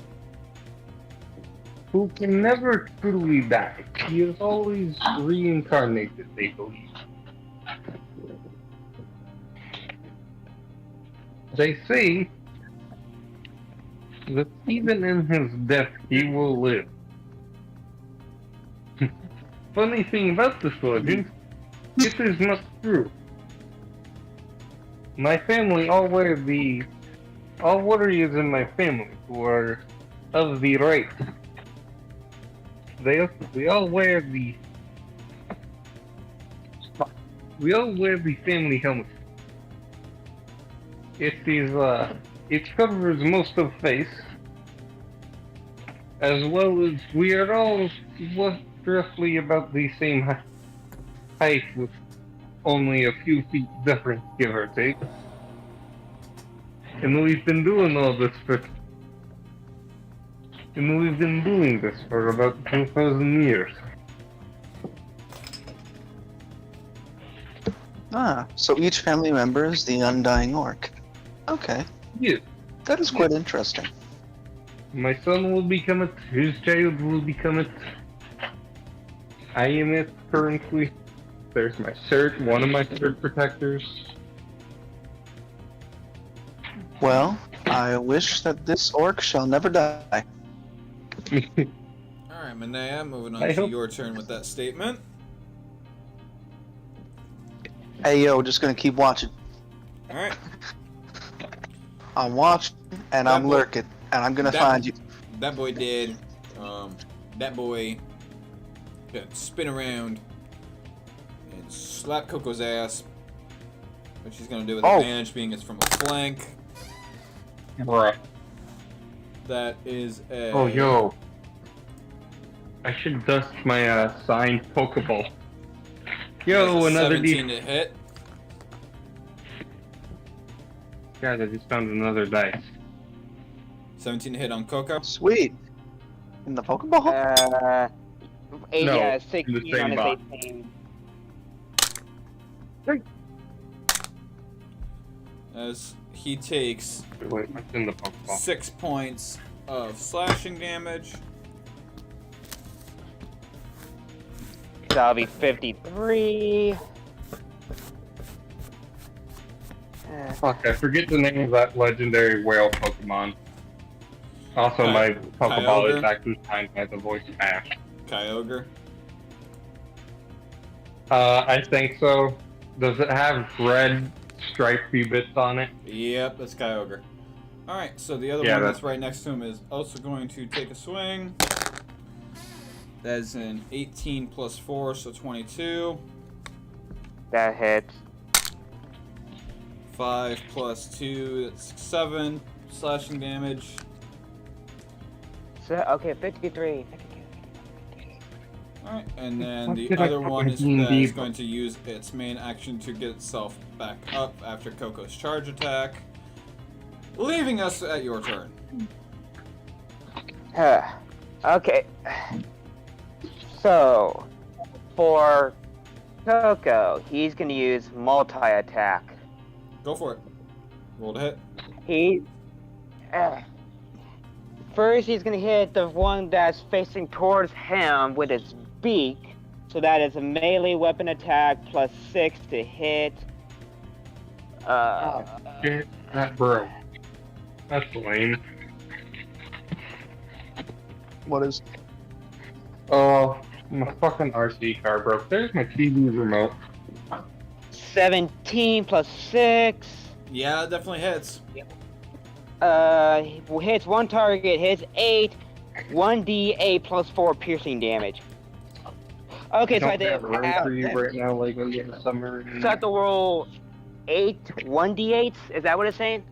Speaker 2: can never truly die. He is always reincarnated, they believe. They say that even in his death he will live. Funny thing about this legend, it is not true. My family all warriors in my family who are of the race. We all wear the family helmet. It covers most of face, as well as we are all roughly about the same height, with only a few feet difference, give or take. And we've been doing this for about 2,000 years.
Speaker 6: Ah, so each family member is the undying orc. Okay.
Speaker 2: Yes.
Speaker 6: That is quite interesting.
Speaker 2: My son will become it, his child will become it. I am it currently. There's my shirt, one of my shirt protectors.
Speaker 6: Well, I wish that this orc shall never die.
Speaker 7: Alright, Manea, moving on
Speaker 2: I
Speaker 7: to
Speaker 2: hope-
Speaker 7: your turn with that statement.
Speaker 6: Hey yo, just gonna keep watching.
Speaker 7: Alright.
Speaker 6: I'm watching and
Speaker 7: That
Speaker 6: I'm
Speaker 7: boy-
Speaker 6: lurking and I'm gonna
Speaker 7: that-
Speaker 6: find you.
Speaker 7: That boy did. That boy gonna spin around and slap Coco's ass. Which he's gonna do with
Speaker 6: Oh.
Speaker 7: advantage, being it's from a flank.
Speaker 2: Bruh.
Speaker 7: That is a.
Speaker 2: Oh, yo. I should dust my signed Pokeball. Yo,
Speaker 7: that's a
Speaker 2: another
Speaker 7: 17
Speaker 2: D.
Speaker 7: to hit.
Speaker 2: Guys, I just found another dice.
Speaker 7: 17 to hit on Coco.
Speaker 6: Sweet. In the Pokeball?
Speaker 2: No,
Speaker 4: Yeah,
Speaker 2: in the
Speaker 4: 16
Speaker 2: same
Speaker 4: on his
Speaker 2: box.
Speaker 4: 18.
Speaker 7: As he takes
Speaker 2: Wait, what's in the Pokeball?
Speaker 7: 6 points of slashing damage.
Speaker 4: That'll be 53.
Speaker 2: Fuck, I forget the name of that legendary whale Pokemon. Also, my Pokeball
Speaker 7: Kyogre?
Speaker 2: is actually signed by the voice of Ash.
Speaker 7: Kyogre.
Speaker 2: I think so. Does it have red stripy bits on it?
Speaker 7: Yep, that's Kyogre. Alright, so the other
Speaker 2: Yeah,
Speaker 7: one
Speaker 2: that's-
Speaker 7: that's right next to him is also going to take a swing. That is an 18 plus 4, so 22.
Speaker 4: That hits.
Speaker 7: 5 plus 2, that's 7 slashing damage.
Speaker 4: So, okay, 53.
Speaker 7: Alright, and then
Speaker 2: What
Speaker 7: the
Speaker 2: did I
Speaker 7: other one is,
Speaker 2: fucking
Speaker 7: that is
Speaker 2: do?
Speaker 7: going to use its main action to get itself back up after Coco's charge attack. Leaving us at your turn.
Speaker 4: Okay. So, for Coco, he's gonna use multi-attack.
Speaker 7: Go for it. Roll to hit.
Speaker 4: He... first, he's gonna hit the one that's facing towards him with his beak. So that is a melee weapon attack plus 6 to hit.
Speaker 2: Shit, that broke. That's lame.
Speaker 6: What is?
Speaker 2: Oh, my fucking RC car broke. There's my TV remote.
Speaker 4: 17 plus 6.
Speaker 7: Yeah, it definitely hits.
Speaker 4: Hits one target, hits 8, 1d8 plus 4 piercing damage. Okay, so I
Speaker 2: Don't
Speaker 4: did.
Speaker 2: have room for you right now, like when you get summer.
Speaker 4: So I have to roll 8 1d8s? Is that what it's saying?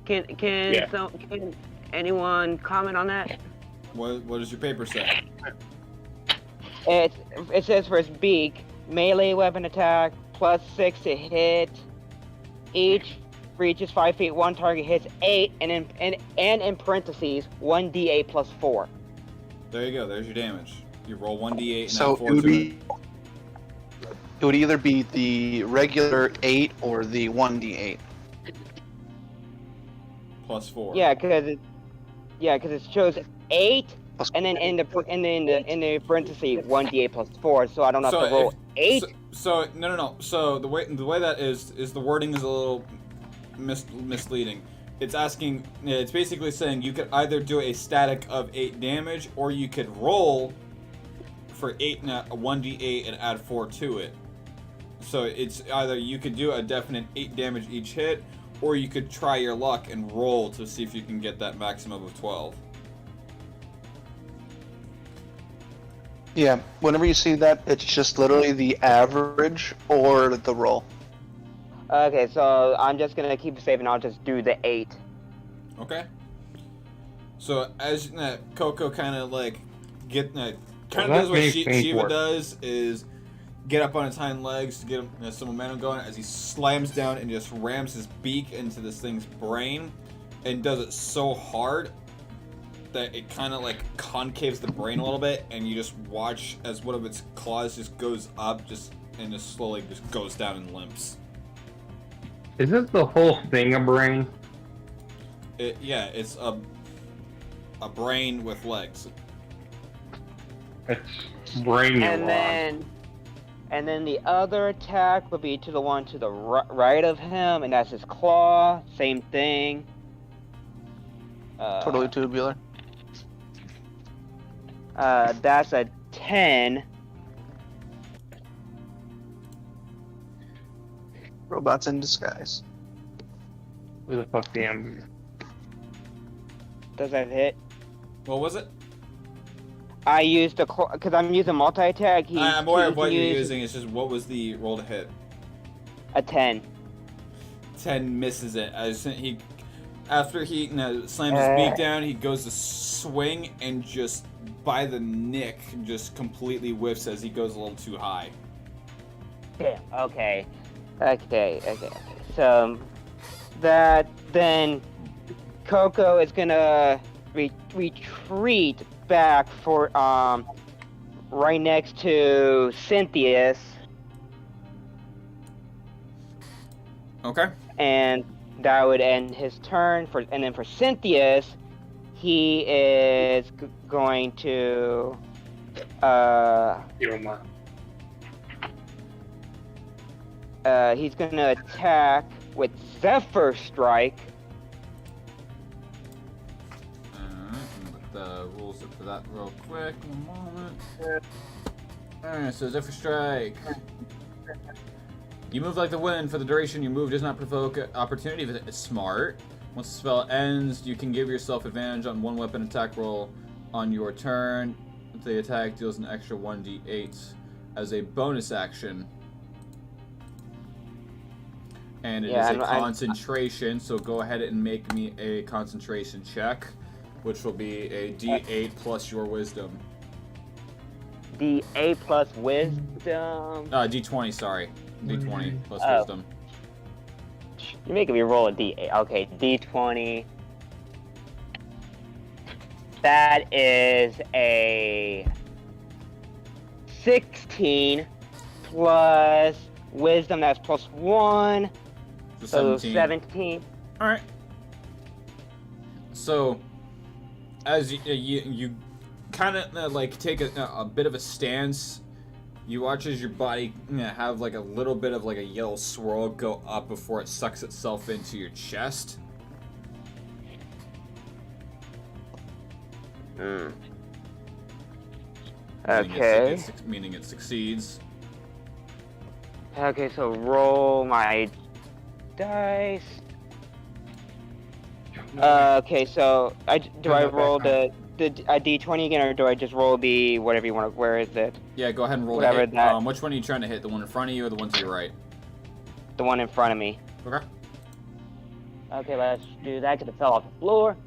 Speaker 4: Can anyone comment on that?
Speaker 7: What does your paper say?
Speaker 4: It says for his beak, melee weapon attack plus 6 to hit. Each reaches 5 feet. One target hits 8, and in parentheses 1d8 plus 4.
Speaker 7: There you go. There's your damage. You roll 1d8 and
Speaker 6: So
Speaker 7: add 4
Speaker 6: it would
Speaker 7: to
Speaker 6: be It would either be the regular 8 or the 1d8.
Speaker 7: Plus 4.
Speaker 4: Yeah, because it shows 8, and then in the parentheses 1d8 plus 4. So I don't have to roll 8.
Speaker 7: No. So the way that is the wording is a little misleading. It's asking. It's basically saying you could either do a static of 8 damage, or you could roll for 8 and a 1d8 and add 4 to it. So it's either you could do a definite 8 damage each hit, or you could try your luck and roll to see if you can get that maximum of 12.
Speaker 6: Yeah, whenever you see that, it's just literally the average or the roll.
Speaker 4: Okay, so I'm just gonna keep it safe and I'll just do the 8.
Speaker 7: Okay. So as Coco kind of like does what Shiva does, is get up on his hind legs to get him, some momentum going as he slams down and just rams his beak into this thing's brain, and does it so hard that it kind of like concaves the brain a little bit, and you just watch as one of its claws just goes up, and just slowly just goes down and limps.
Speaker 2: Is this the whole thing a brain?
Speaker 7: It's a brain with legs.
Speaker 2: It's brain
Speaker 4: And then the other attack would be to the one to the right of him, and that's his claw. Same thing.
Speaker 6: Totally tubular.
Speaker 4: That's a 10.
Speaker 6: Robots in disguise.
Speaker 2: Who the fuck damn?
Speaker 4: Does that hit?
Speaker 7: What was it?
Speaker 4: I used the because I'm using multi-attack.
Speaker 7: I'm aware of what you're using. It's just what was the roll to hit?
Speaker 4: A 10.
Speaker 7: 10 misses it. After he slams his beak down, he goes to swing and just by the nick just completely whiffs as he goes a little too high.
Speaker 4: Damn. Okay. So then Coco is gonna retreat back for right next to Cynthia's.
Speaker 7: Okay.
Speaker 4: And that would end his turn. And then for Cynthia's, he is going to he's gonna attack with Zephyr Strike.
Speaker 7: The rules up for that real quick. 1 moment. Alright, so Zephyr Strike. You move like the wind. For the duration, your move does not provoke opportunity if it's smart. Once the spell ends, you can give yourself advantage on 1 weapon attack roll on your turn. The attack deals an extra 1d8 as a bonus action. And it is a concentration, so go ahead and make me a concentration check, which will be a d8 plus your wisdom.
Speaker 4: D8 plus wisdom?
Speaker 7: D20, sorry. D20 plus wisdom.
Speaker 4: You're making me roll a D8. Okay, D20. That is a 16 plus wisdom, that's plus 1. So 17.
Speaker 7: Alright. So, as you kind of like take a bit of a stance, you watch as your body have like a little bit of like a yellow swirl go up before it sucks itself into your chest.
Speaker 4: Okay.
Speaker 7: Meaning it succeeds.
Speaker 4: Okay, so roll my dice. Okay, so do I roll the d20 again, or do I just roll the whatever you want? Where is it?
Speaker 7: Yeah, go ahead and roll
Speaker 4: Whatever
Speaker 7: the hit. Which one are you trying to hit? The one in front of you or the one to your right?
Speaker 4: The one in front of me.
Speaker 7: Okay.
Speaker 4: Okay, let's do that because it fell off the floor.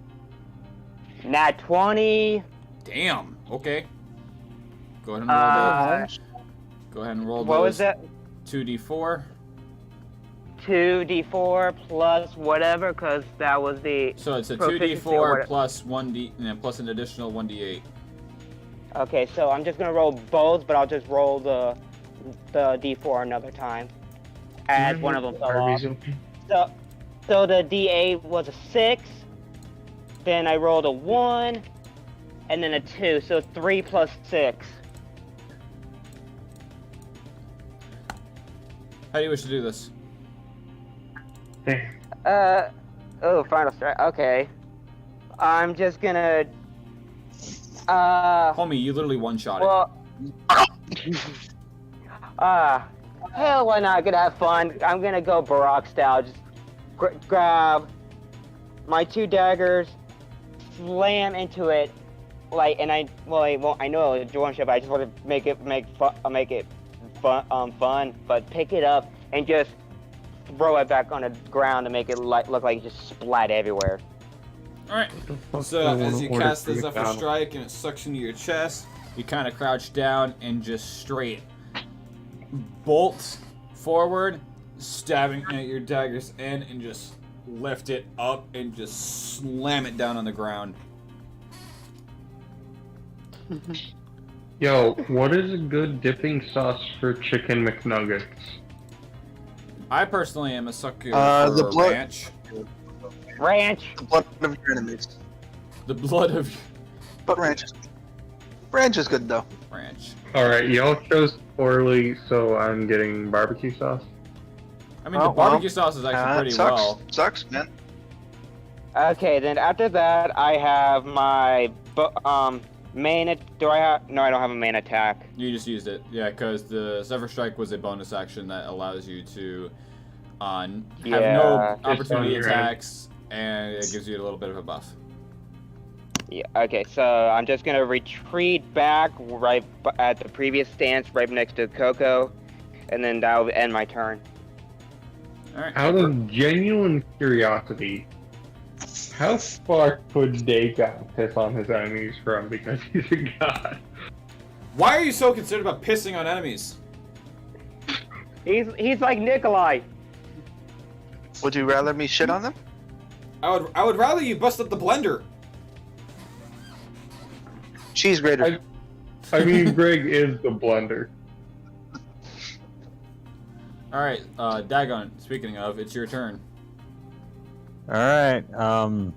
Speaker 4: Nat 20.
Speaker 7: Damn. Okay. Go ahead and roll those. Go ahead and roll those.
Speaker 4: What was that?
Speaker 7: 2d4.
Speaker 4: 2d4 plus whatever, because that was the.
Speaker 7: So it's a 2d4 plus 1d, plus an additional 1d8.
Speaker 4: Okay, so I'm just gonna roll both, but I'll just roll the the D4 another time, as one of them fell off.
Speaker 2: Arby's open.
Speaker 4: So the D8 was a 6, then I rolled a 1, and then a 2, so 3 plus 6.
Speaker 7: How do you wish to do this?
Speaker 2: Hey,
Speaker 4: Final strike, okay. I'm just gonna,
Speaker 7: Homie, you literally one-shot it.
Speaker 4: well, hell, why not? Gonna have fun. I'm gonna go Barack style. Just grab my 2 daggers, slam into it, like, and I know it's one shot, but I just want to make it fun, but pick it up and just throw it back on the ground to make it look like it just splat everywhere.
Speaker 7: Alright, so as you cast the Zephyr Strike and it sucks into your chest, you kind of crouch down and just straight bolt forward, stabbing at your dagger's end, and just lift it up and just slam it down on the ground.
Speaker 2: yo, what is a good dipping sauce for chicken McNuggets?
Speaker 7: I personally am a sucker
Speaker 6: the
Speaker 7: for
Speaker 6: blood-
Speaker 7: ranch.
Speaker 4: Ranch.
Speaker 6: The blood of your enemies.
Speaker 7: The blood of
Speaker 6: But ranch is good though.
Speaker 7: ranch.
Speaker 2: Alright, y'all chose poorly, so I'm getting barbecue sauce.
Speaker 7: I mean, the barbecue sauce is actually pretty
Speaker 6: sucks.
Speaker 7: well.
Speaker 6: Sucks, man.
Speaker 4: Okay, then after that, I have my main. Do I have? No, I don't have a main attack.
Speaker 7: You just used it, yeah, because the Zephyr Strike was a bonus action that allows you to have
Speaker 4: Yeah,
Speaker 7: no
Speaker 2: just
Speaker 7: opportunity
Speaker 2: on your
Speaker 7: attacks, and it gives you a little bit of a buff.
Speaker 4: Yeah. Okay, so I'm just gonna retreat back right at the previous stance, right next to Coco, and then that'll end my turn.
Speaker 7: All right.
Speaker 2: Out of genuine curiosity, how far could Dagon piss on his enemies from because he's a god?
Speaker 7: Why are you so concerned about pissing on enemies?
Speaker 4: He's like Nikolai.
Speaker 6: Would you rather me shit on them?
Speaker 7: I would rather you bust up the blender.
Speaker 6: Cheese grater.
Speaker 2: I mean, Greg is the blender.
Speaker 7: All right, Dagon. Speaking of, it's your turn.
Speaker 3: All right. I'm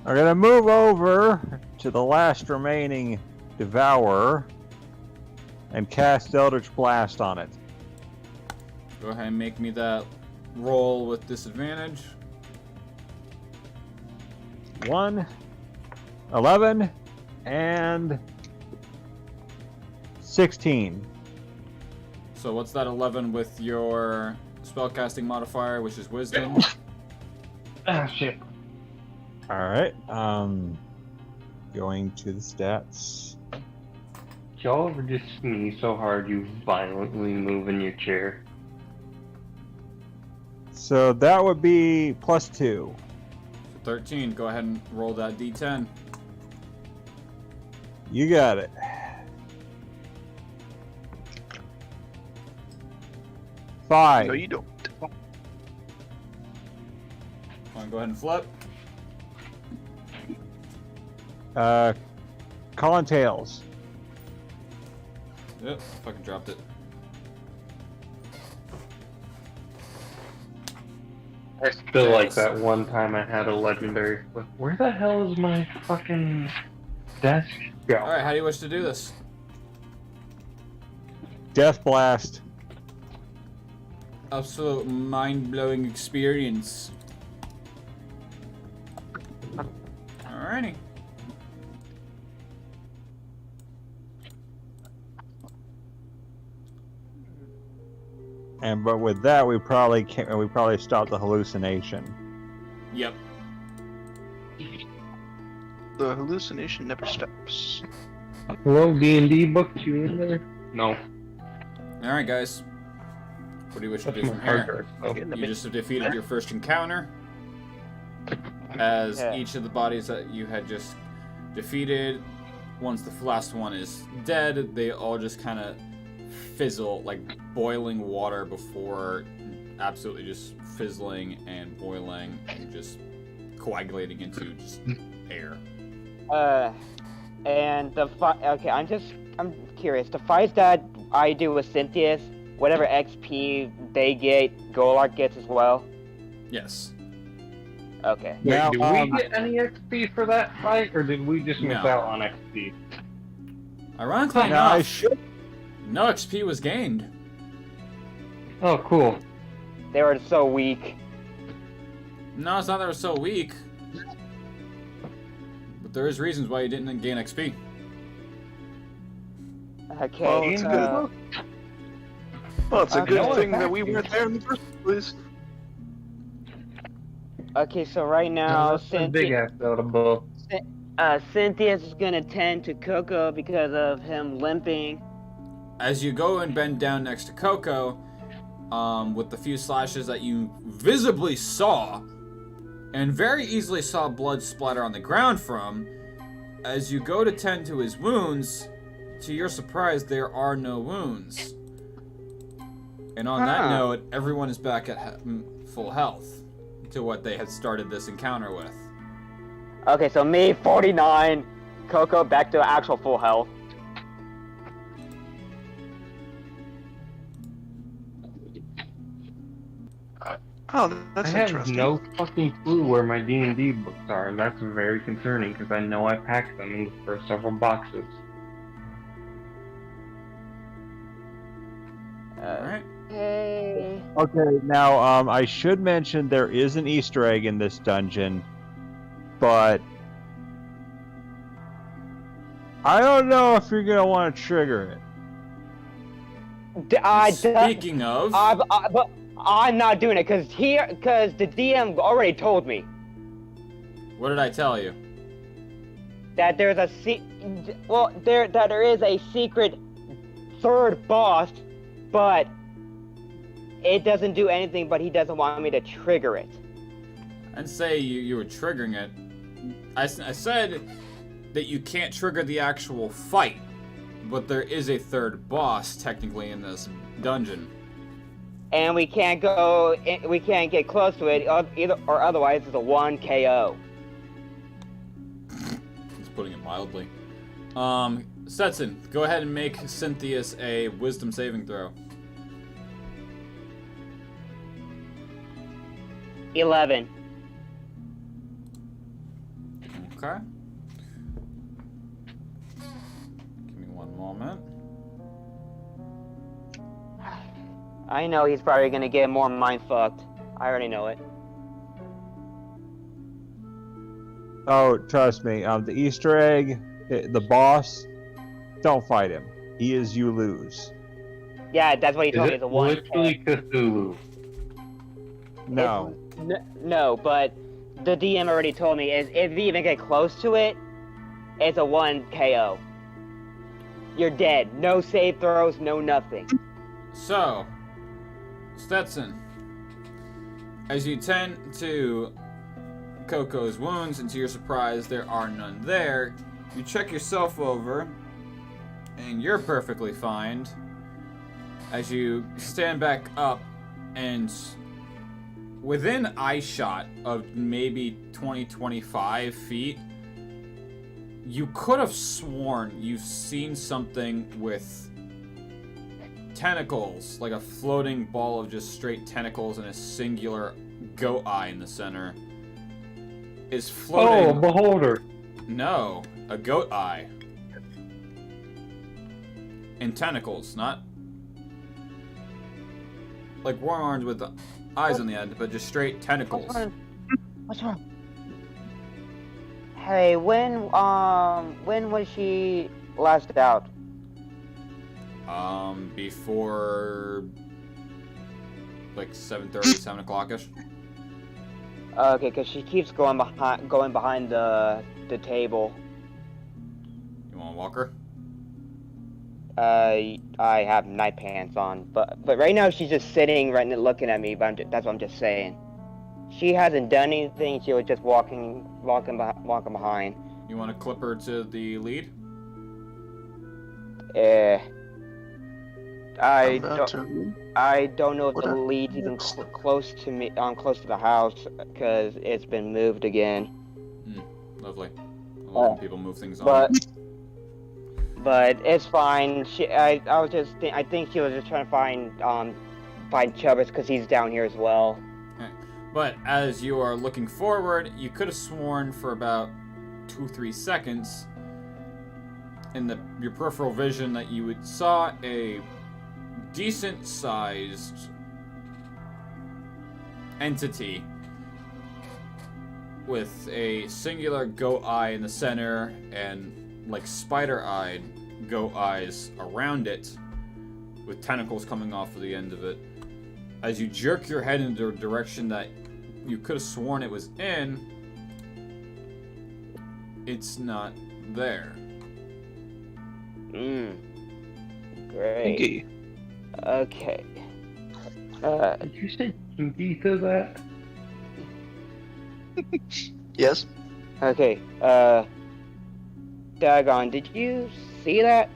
Speaker 3: gonna move over to the last remaining Devourer and cast Eldritch Blast on it.
Speaker 7: Go ahead and make me that roll with disadvantage.
Speaker 3: 1, 11, and 16.
Speaker 7: So what's that 11 with your spellcasting modifier, which is Wisdom?
Speaker 2: Ah, shit.
Speaker 3: All right. Going to the stats.
Speaker 2: Y'all ever just sneeze so hard you violently move in your chair?
Speaker 3: So that would be +2.
Speaker 7: 13. Go ahead and roll that d10.
Speaker 3: You got it. Five.
Speaker 6: No, you don't.
Speaker 7: Go ahead and flip.
Speaker 3: Colin Tails.
Speaker 7: Yep, fucking dropped it.
Speaker 2: I still like that one time I had a legendary. Where the hell is my fucking desk go?
Speaker 7: All right, how do you wish to do this?
Speaker 3: Death Blast.
Speaker 7: Absolute mind-blowing experience. Alrighty.
Speaker 3: But with that, we probably stop the hallucination.
Speaker 7: Yep.
Speaker 6: The hallucination never stops.
Speaker 2: Hello, D&D booked you in there? No.
Speaker 7: Alright, guys. What do you wish to
Speaker 2: That's
Speaker 7: do
Speaker 2: my
Speaker 7: from
Speaker 2: hard
Speaker 7: here?
Speaker 2: drive. Oh.
Speaker 7: You just defeated your first encounter. As
Speaker 4: Yeah.
Speaker 7: each of the bodies that you had just defeated, once the last one is dead, they all just kind of fizzle like boiling water before absolutely just fizzling and boiling and just coagulating into just air.
Speaker 4: And okay, I'm curious. The fights that I do with Cynthia's, whatever XP they get, Golart gets as well?
Speaker 7: Yes.
Speaker 4: Okay.
Speaker 2: Wait,
Speaker 3: Now,
Speaker 2: did we get any XP for that fight, or did we just miss
Speaker 7: No.
Speaker 2: out on XP?
Speaker 7: Ironically
Speaker 3: now I
Speaker 7: enough,
Speaker 3: should.
Speaker 7: no XP was gained.
Speaker 2: Oh, cool.
Speaker 4: They were so weak.
Speaker 7: No, it's not that they were so weak. But there is reasons why you didn't gain XP.
Speaker 4: Okay.
Speaker 6: Well, it's good. Well, it's a
Speaker 4: Okay.
Speaker 6: good thing that we weren't there in the first place.
Speaker 4: Okay, so right now,
Speaker 2: That's a big ass out of bull.
Speaker 4: Cynthia's is gonna tend to Coco because of him limping.
Speaker 7: As you go and bend down next to Coco, with the few slashes that you visibly saw, and very easily saw blood splatter on the ground from, as you go to tend to his wounds, to your surprise, there are no wounds. And on that note, everyone is back at full health to what they had started this encounter with.
Speaker 4: Okay, so me, 49. Coco, back to actual full health.
Speaker 6: Oh,
Speaker 2: I
Speaker 6: that's
Speaker 2: have
Speaker 6: interesting.
Speaker 2: no fucking clue where my D&D books are, and that's very concerning because I know I packed them in the first several boxes.
Speaker 7: Alright.
Speaker 4: Okay.
Speaker 3: Okay, now I should mention there is an Easter egg in this dungeon, but I don't know if you're gonna want to trigger it.
Speaker 7: Speaking of,
Speaker 4: But I'm not doing it because the DM already told me
Speaker 7: what did I tell you?
Speaker 4: that there's a that there is a secret third boss, but it doesn't do anything. But he doesn't want me to trigger it.
Speaker 7: I'd say you were triggering it. I said that you can't trigger the actual fight, but there is a third boss technically in this dungeon.
Speaker 4: And we can't get close to it either, or otherwise it's a 1 KO.
Speaker 7: He's putting it mildly. Stetson, go ahead and make Cynthia's a wisdom saving throw.
Speaker 4: 11.
Speaker 7: Okay. Give me one moment.
Speaker 4: I know he's probably gonna get more mind fucked. I already know it.
Speaker 3: Oh, trust me. The Easter egg, the boss, don't fight him. He is you lose.
Speaker 4: Yeah, that's what he told
Speaker 2: Is
Speaker 4: me.
Speaker 2: it
Speaker 4: It's a 1.
Speaker 2: literally Cthulhu?
Speaker 3: No.
Speaker 4: No, but the DM already told me is if you even get close to it, it's a 1 KO. You're dead. No save throws, no nothing.
Speaker 7: So, Stetson, as you tend to Coco's wounds, and to your surprise, there are none there, you check yourself over, and you're perfectly fine. As you stand back up, and within eye shot of maybe 20-25 feet, you could have sworn you've seen something with tentacles, like a floating ball of just straight tentacles and a singular goat eye in the center, is floating.
Speaker 2: Oh, a beholder!
Speaker 7: No, a goat eye. And tentacles, not like warm arms with the eyes on the end, but just straight tentacles.
Speaker 4: What's wrong? Hey, when was she last out?
Speaker 7: Before like 7:30, 7 o'clock-ish.
Speaker 4: Okay, because she keeps going behind the table.
Speaker 7: You want to walk her?
Speaker 4: I have night pants on, but right now she's just sitting right and looking at me. But that's what I'm just saying. She hasn't done anything. She was just walking behind.
Speaker 7: You want to clip her to the lead?
Speaker 4: I
Speaker 6: About
Speaker 4: don't.
Speaker 6: to-
Speaker 4: I don't know if
Speaker 6: What
Speaker 4: the
Speaker 6: a-
Speaker 4: lead's even close to me. Close to the house because it's been moved again.
Speaker 7: Lovely. I love when people move things on.
Speaker 4: But but it's fine. I was just, I think she was just trying to find Chubbas because he's down here as well.
Speaker 7: But as you are looking forward, you could have sworn for about 2-3 seconds in your peripheral vision that you saw a decent-sized entity with a singular goat eye in the center and like spider-eyed goat eyes around it with tentacles coming off of the end of it. As you jerk your head in the direction that you could have sworn it was in, it's not there.
Speaker 4: Great.
Speaker 6: Kinky.
Speaker 4: Okay.
Speaker 2: Did you say kinky to that?
Speaker 6: Yes.
Speaker 4: Okay. Dagon, did you see that?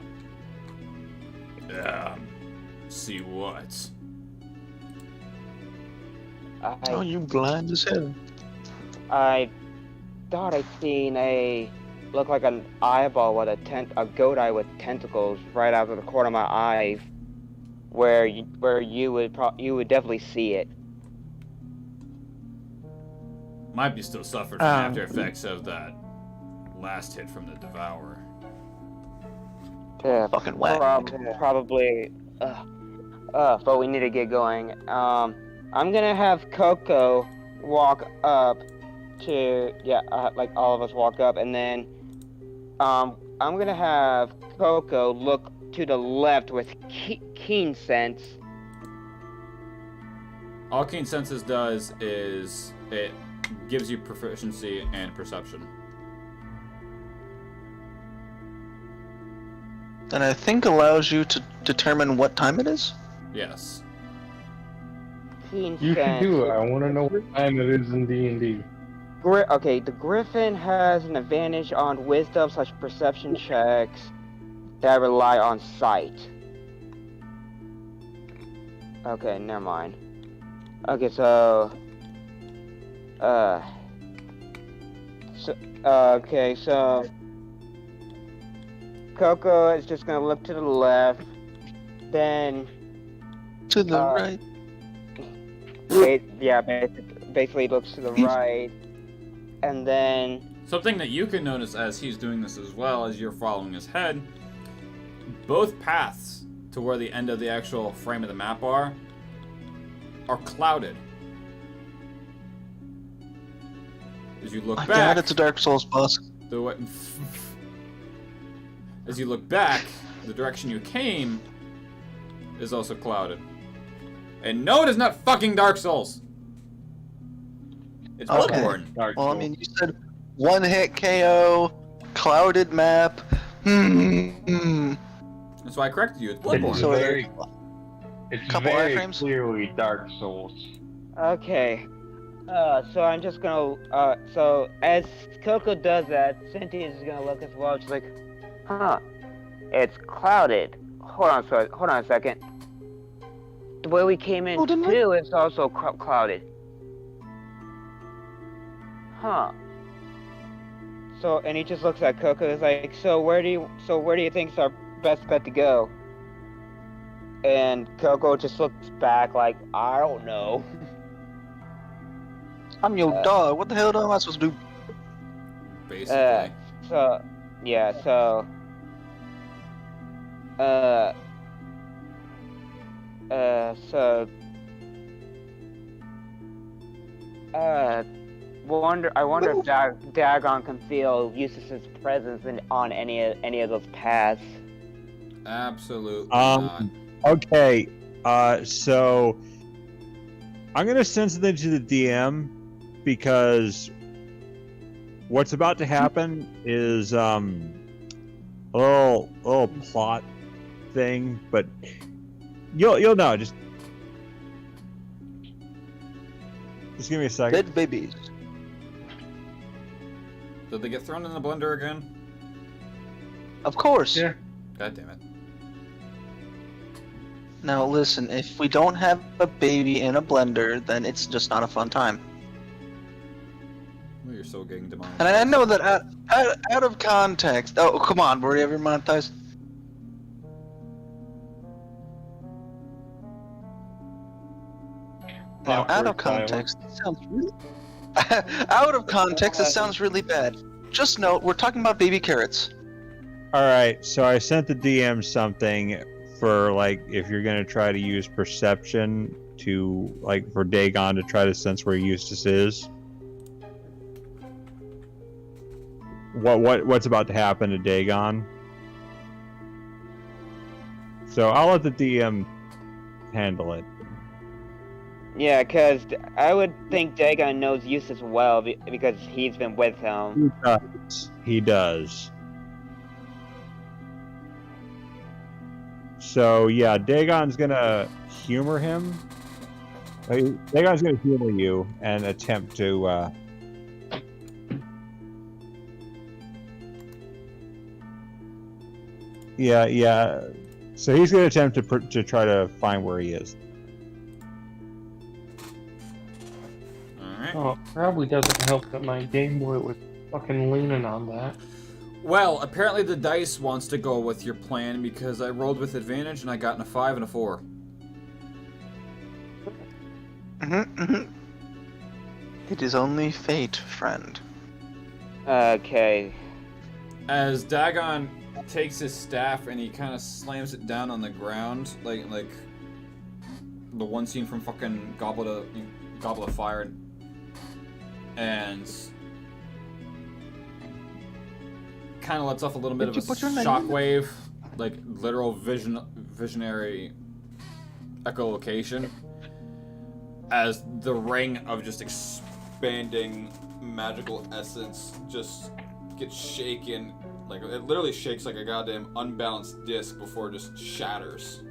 Speaker 7: See what?
Speaker 6: Oh, you blind as hell.
Speaker 4: I thought I'd seen look like an eyeball with a goat eye with tentacles right out of the corner of my eye, where you would definitely see it.
Speaker 7: Might be still suffering from after effects of that last hit from the Devourer.
Speaker 4: Yeah,
Speaker 6: Fucking whack.
Speaker 4: probably. But we need to get going. I'm gonna have Coco walk up to like all of us walk up, and then I'm gonna have Coco look to the left with keen sense.
Speaker 7: All Keen Senses does is it gives you proficiency and perception.
Speaker 6: And I think allows you to determine what time it is.
Speaker 7: Yes.
Speaker 4: Keen
Speaker 2: You should
Speaker 4: sense.
Speaker 2: do it. I want to know what time it is in D&D.
Speaker 4: Okay, the Griffin has an advantage on wisdom/perception checks that rely on sight. Okay, never mind. Okay, so Coco is just gonna look to the left, then
Speaker 6: To the right.
Speaker 4: basically looks to the right, and then
Speaker 7: Something that you can notice as he's doing this as well, as you're following his head, both paths to where the end of the actual frame of the map are clouded. As you look
Speaker 6: My
Speaker 7: back,
Speaker 6: God, it's a Dark Souls boss.
Speaker 7: as you look back, the direction you came is also clouded. And no, it is not fucking Dark Souls. It's
Speaker 6: Okay.
Speaker 7: Bloodborne.
Speaker 2: Dark
Speaker 6: Well, I
Speaker 2: Souls.
Speaker 6: mean, you said one hit KO, clouded map.
Speaker 7: That's why I corrected you. It's
Speaker 2: It's
Speaker 7: Bloodborne.
Speaker 6: So
Speaker 2: very, it's
Speaker 6: couple
Speaker 2: very
Speaker 6: iframes?
Speaker 2: clearly Dark Souls.
Speaker 4: okay. So I'm just gonna so as Coco does that, Cynthia is gonna look as well. She's like, huh, it's clouded. Hold on a second. The way we came in too is also clouded. Huh. So, and he just looks at Coco. Is like, so where do you think is our best bet to go? And Coco just looks back like, I don't know.
Speaker 6: I'm your dog. What the hell am I supposed to do?
Speaker 7: Basically.
Speaker 4: So I wonder if Dagon can feel Eustace's presence on any of those paths.
Speaker 7: Absolutely not.
Speaker 3: Okay, so I'm gonna send something to the DM because what's about to happen is a little plot thing, but you'll know. Just give me a second.
Speaker 6: Dead babies.
Speaker 7: Did they get thrown in the blender again?
Speaker 6: Of course.
Speaker 2: Yeah.
Speaker 7: God damn it.
Speaker 6: Now listen, if we don't have a baby in a blender, then it's just not a fun time.
Speaker 7: Oh, you're so getting demonic.
Speaker 6: And I know that out of context. Oh, come on, were you ever monetized? Now, out of
Speaker 2: Awkward
Speaker 6: context, it sounds really... out of context, it sounds really bad. Just note, we're talking about baby carrots.
Speaker 3: All right, so I sent the DM something for like if you're gonna try to use perception to like for Dagon to try to sense where Eustace is. What's about to happen to Dagon? So I'll let the DM handle it.
Speaker 4: Yeah, because I would think Dagon knows Eustace well because he's been with him.
Speaker 3: He does. So yeah, Dagon's gonna humor him. Dagon's gonna humor you and attempt to. Yeah. So he's gonna attempt to try to find where he is.
Speaker 7: Alright.
Speaker 2: Oh, probably doesn't help that my Game Boy was fucking leaning on that.
Speaker 7: Well, apparently the dice wants to go with your plan because I rolled with advantage and I got a 5 and a 4.
Speaker 6: It is only fate, friend.
Speaker 4: Okay.
Speaker 7: As Dagon takes his staff and he kind of slams it down on the ground, like the one scene from fucking Goblet of Fire, and kind of lets off a little bit of a shockwave, like literal visionary echolocation, as the ring of just expanding magical essence just gets shaken. Like, it literally shakes like a goddamn unbalanced disc before it just shatters.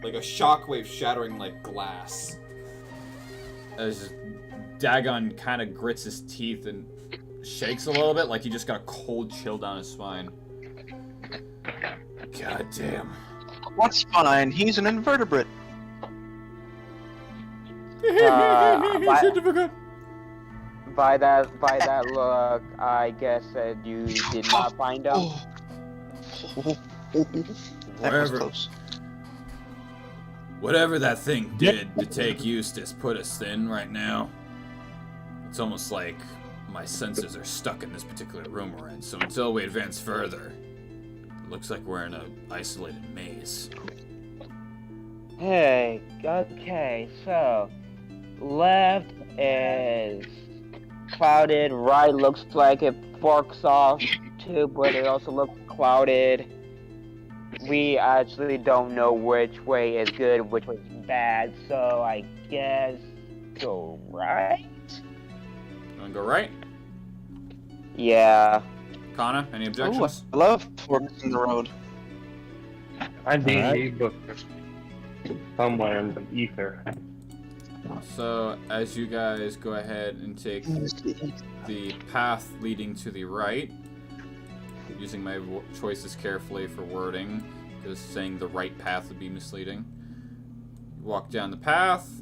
Speaker 7: Like a shockwave shattering like glass. As Dagon kind of grits his teeth and shakes a little bit, like he just got a cold chill down his spine. God damn.
Speaker 6: What's fine? He's an invertebrate.
Speaker 4: By that look, I guess that you did not find him.
Speaker 6: That was close.
Speaker 7: Whatever that thing did to take Eustace put us in right now, it's almost like my senses are stuck in this particular room we're in. So until we advance further, it looks like we're in an isolated maze.
Speaker 4: Hey, okay, so left is clouded, right looks like it forks off too, but it also looks clouded. We actually don't know which way is good, which way is bad, so I guess go right?
Speaker 7: You wanna go right?
Speaker 4: Yeah.
Speaker 7: Kana, any
Speaker 6: Ooh,
Speaker 7: objections?
Speaker 6: I love forks in the road.
Speaker 2: I need
Speaker 3: Alright.
Speaker 2: a book somewhere in the ether.
Speaker 7: So, as you guys go ahead and take the path leading to the right, using my choices carefully for wording, because saying the right path would be misleading. You walk down the path.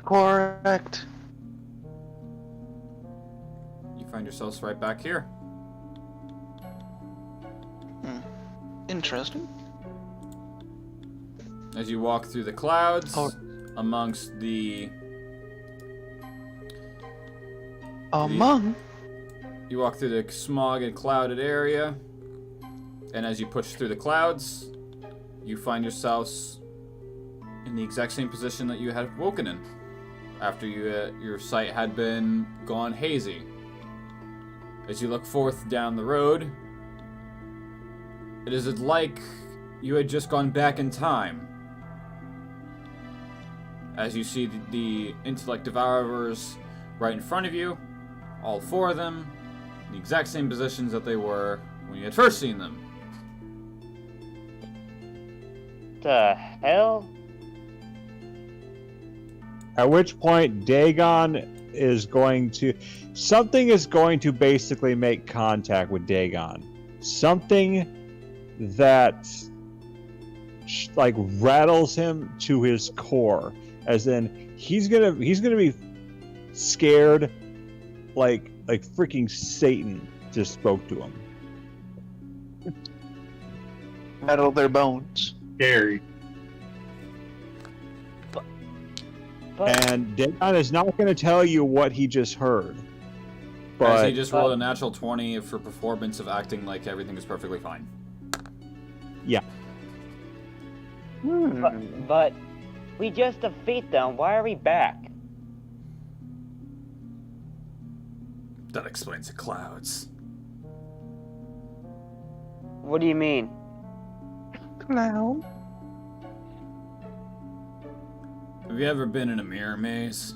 Speaker 6: Correct.
Speaker 7: You find yourselves right back here.
Speaker 6: Interesting.
Speaker 7: As you walk through the clouds,
Speaker 6: Oh.
Speaker 7: amongst the... You walk through the smog and clouded area, and as you push through the clouds, you find yourselves in the exact same position that you had woken in, after your sight had been gone hazy. As you look forth down the road, it is like you had just gone back in time. As you see the intellect devourers right in front of you, all four of them, in the exact same positions that they were when you had first seen them.
Speaker 4: The hell?
Speaker 3: At which point, Dagon is going to... Something is going to basically make contact with Dagon. Something that like rattles him to his core. As in, he's gonna be scared like freaking Satan just spoke to him.
Speaker 6: Rattle their bones.
Speaker 2: Scary.
Speaker 3: And Dagon is not going to tell you what he just heard.
Speaker 7: Guys,
Speaker 3: But
Speaker 7: he just rolled a natural 20 for performance of acting like everything is perfectly fine.
Speaker 4: But we just defeat them. Why are we back?
Speaker 7: That explains the clouds.
Speaker 4: What do you mean?
Speaker 6: Clown.
Speaker 7: Have you ever been in a mirror maze?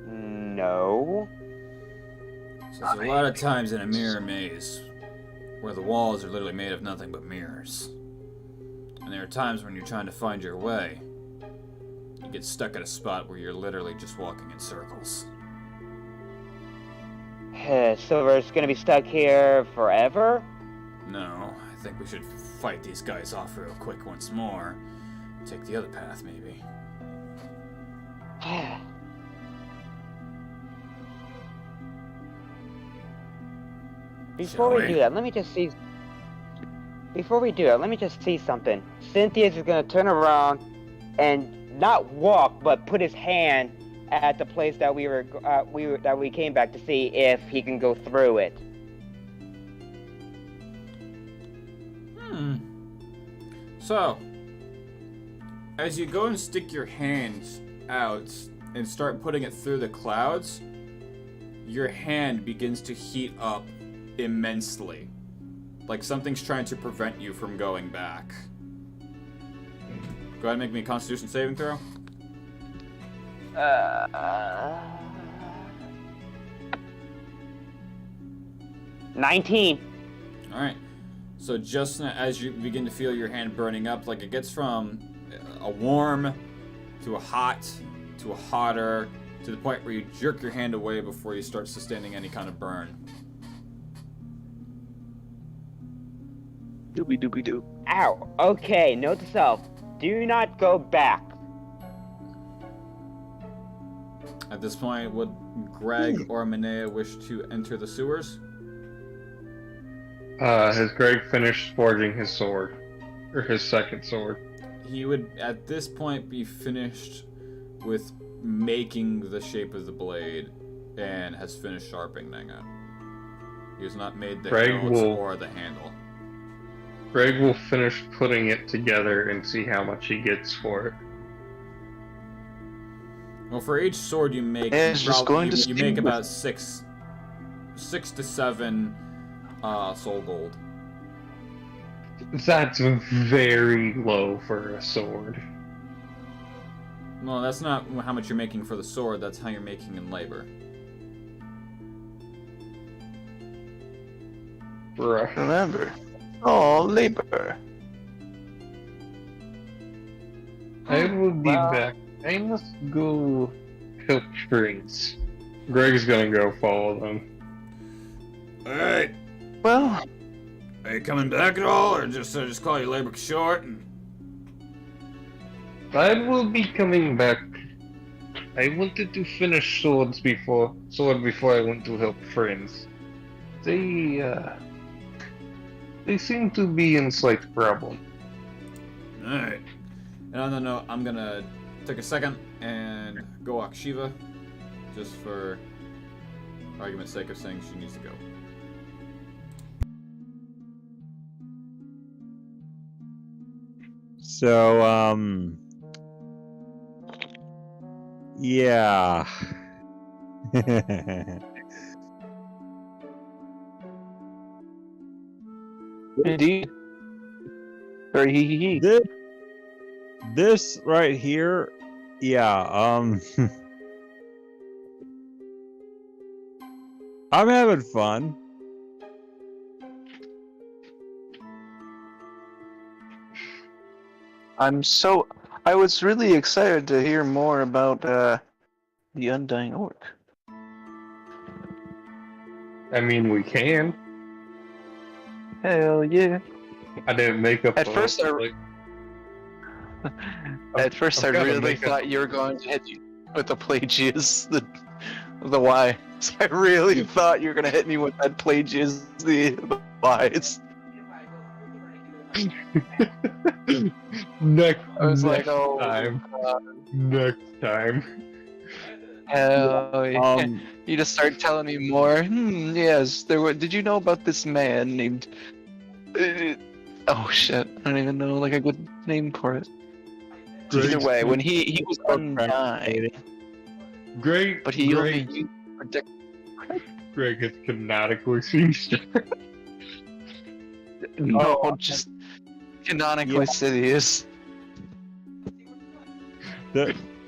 Speaker 4: No.
Speaker 7: So there's a lot of times in a mirror maze where the walls are literally made of nothing but mirrors. And there are times when you're trying to find your way, you get stuck at a spot where you're literally just walking in circles.
Speaker 4: So we're just gonna be stuck here forever?
Speaker 7: No, I think we should fight these guys off real quick once more. Take the other path, maybe.
Speaker 4: Before we do that, let me just see. Before we do that, let me just see something. Cynthia's is gonna turn around and not walk, but put his hand at the place that we came back to see if he can go through it.
Speaker 7: So, as you go and stick your hands out and start putting it through the clouds, your hand begins to heat up immensely. Like something's trying to prevent you from going back. Go ahead and make me a Constitution saving throw.
Speaker 4: 19.
Speaker 7: Alright. So just as you begin to feel your hand burning up, like it gets from a warm to a hot to a hotter to the point where you jerk your hand away before you start sustaining any kind of burn.
Speaker 6: Doobie doo.
Speaker 4: Ow. Okay, note to self. Do not go back.
Speaker 7: At this point, would Greg or Manea wish to enter the sewers?
Speaker 2: Has Greg finished forging his sword? Or his second sword?
Speaker 7: He would, at this point, be finished with making the shape of the blade and has finished sharpening it. He has not made the hilts or the handle.
Speaker 2: Greg will finish putting it together and see how much he gets for it.
Speaker 7: Well, for each sword you make, you make about six to seven soul gold.
Speaker 2: That's very low for a sword.
Speaker 7: Well, that's not how much you're making for the sword, that's how you're making in labor.
Speaker 2: Bruh.
Speaker 6: Remember, all labor.
Speaker 2: I will be back. I must go help Prince. Greg's gonna go follow them.
Speaker 7: Alright.
Speaker 6: Well,
Speaker 7: Are you coming back at all, or just call your labor short?
Speaker 2: I will be coming back. I wanted to finish sword before I went to help friends. They seem to be in slight problem.
Speaker 7: Alright. And on that note, I'm gonna take a second and go walk Shiva, just for argument's sake of saying she needs to go.
Speaker 3: So, yeah.
Speaker 6: indeed. Very hee.
Speaker 3: This right here, yeah, I'm having fun.
Speaker 6: I was really excited to hear more about the Undying Orc.
Speaker 2: I mean, we can.
Speaker 6: Hell yeah.
Speaker 2: I didn't make up.
Speaker 6: At first, I really
Speaker 2: make
Speaker 6: thought you were going to hit me with the Plagius, the Y. So I really thought you were going to hit me with that Plagius, the Y's.
Speaker 2: Next,
Speaker 6: I was like,
Speaker 2: next
Speaker 6: oh,
Speaker 2: time.
Speaker 6: God.
Speaker 2: Next time.
Speaker 6: Hell yeah.
Speaker 3: Um,
Speaker 6: You just start telling me more. Yes, there were. Did you know about this man named? Oh shit! I don't even know like a good name for it. Either
Speaker 2: Greg,
Speaker 6: way, when he was undying, but he only
Speaker 2: Greg,
Speaker 6: used predict.
Speaker 2: Greg has canonically seen Star.
Speaker 6: No, just canonically Sidious.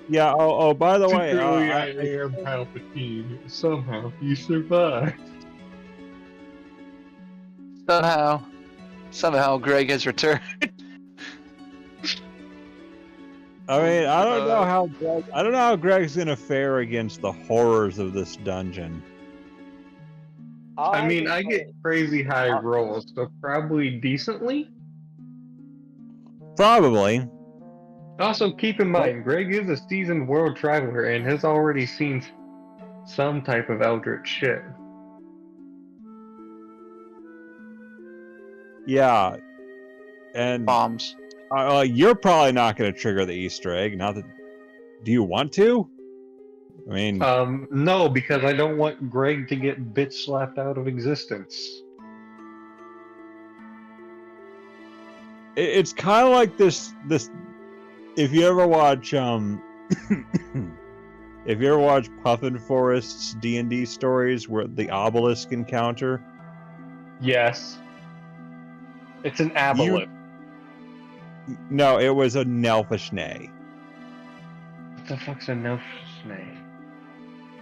Speaker 3: yeah. Oh, by the way,
Speaker 2: Secretly, I am Palpatine. Somehow he survived.
Speaker 6: Somehow, Greg has returned.
Speaker 3: I mean, I don't know how Greg's gonna fare against the horrors of this dungeon.
Speaker 2: I mean, I get crazy high rolls, so probably decently.
Speaker 3: Probably.
Speaker 2: Also, keep in mind, Greg is a seasoned world traveler and has already seen some type of eldritch shit.
Speaker 3: Yeah. And
Speaker 6: Bombs.
Speaker 3: you're probably not gonna trigger the Easter egg. Not that. Do you want to? I mean,
Speaker 2: No, because I don't want Greg to get bitch slapped out of existence.
Speaker 3: it's kind of like this. If you ever watch if you ever watch Puffin Forest's D&D stories where the obelisk encounter,
Speaker 2: Yes. It's an aboleth.
Speaker 3: no, it was a Nelfishnay.
Speaker 2: What the fuck's a Nelfishnay?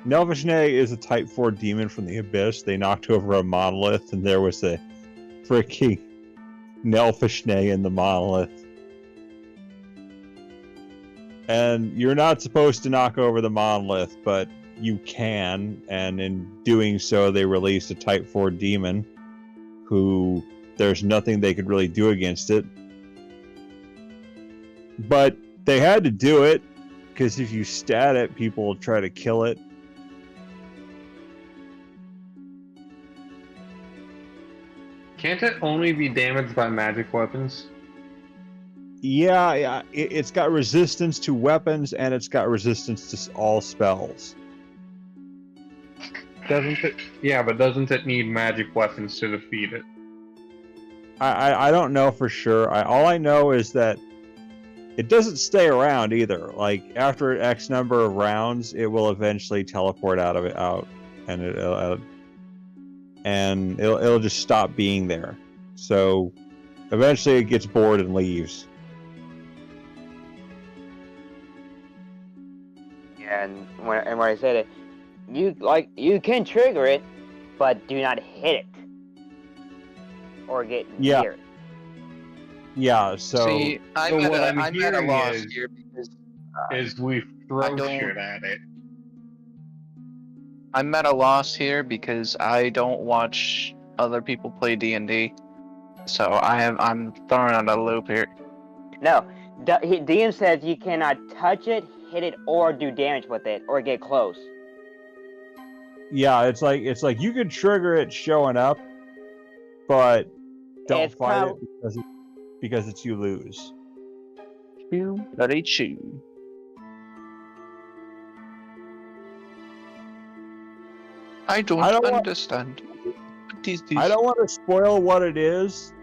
Speaker 3: Nelfishnay is a Type 4 demon from the Abyss. They knocked over a monolith, and there was a freaking Nelfishnay in the monolith. And you're not supposed to knock over the monolith, but you can, and in doing so, they released a Type 4 demon who there's nothing they could really do against it. But they had to do it, because if you stat it, people will try to kill it.
Speaker 2: Can't it only be damaged by magic weapons?
Speaker 3: Yeah, it's got resistance to weapons, and it's got resistance to all spells.
Speaker 2: Doesn't it? Yeah, but doesn't it need magic weapons to defeat it?
Speaker 3: I don't know for sure. All I know is that it doesn't stay around either. Like, after X number of rounds, it will eventually teleport out, and it'll just stop being there. So eventually it gets bored and leaves.
Speaker 4: Yeah, and when I said it, you can trigger it, but do not hit it or get
Speaker 3: Yeah.
Speaker 4: near it.
Speaker 3: Yeah, so
Speaker 6: See, I'm
Speaker 2: So
Speaker 6: at
Speaker 2: what
Speaker 6: a,
Speaker 2: I'm
Speaker 6: I'm at a
Speaker 2: hearing
Speaker 6: loss
Speaker 2: is-
Speaker 6: here because
Speaker 2: Is we throw
Speaker 6: don't-
Speaker 2: shit at it.
Speaker 6: I'm at a loss here because I don't watch other people play D&D, so I'm thrown out of the loop here.
Speaker 4: No, DM says you cannot touch it, hit it, or do damage with it, or get close.
Speaker 3: yeah, it's like you can trigger it showing up, but don't
Speaker 4: It's
Speaker 3: fight
Speaker 4: prob-
Speaker 3: it because it's you lose.
Speaker 6: Chew, bloody chew. I don't understand. What is this?
Speaker 3: I don't want to spoil what it is.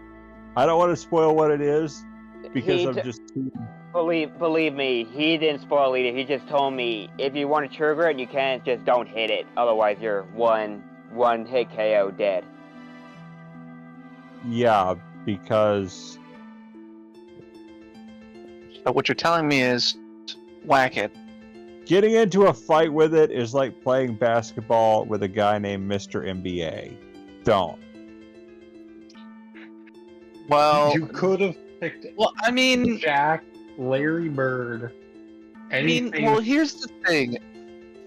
Speaker 3: Because
Speaker 4: He
Speaker 3: I'm
Speaker 4: t-
Speaker 3: just too...
Speaker 4: Believe me, he didn't spoil it. He just told me if you want to trigger it, you can, just don't hit it. Otherwise, you're one hit KO dead.
Speaker 3: Yeah, because
Speaker 6: So what you're telling me is, whack it.
Speaker 3: getting into a fight with it is like playing basketball with a guy named Mr. NBA. Don't.
Speaker 6: Well,
Speaker 2: You could have picked
Speaker 6: I mean,
Speaker 2: Jack, Larry Bird, anything.
Speaker 6: well, here's the thing.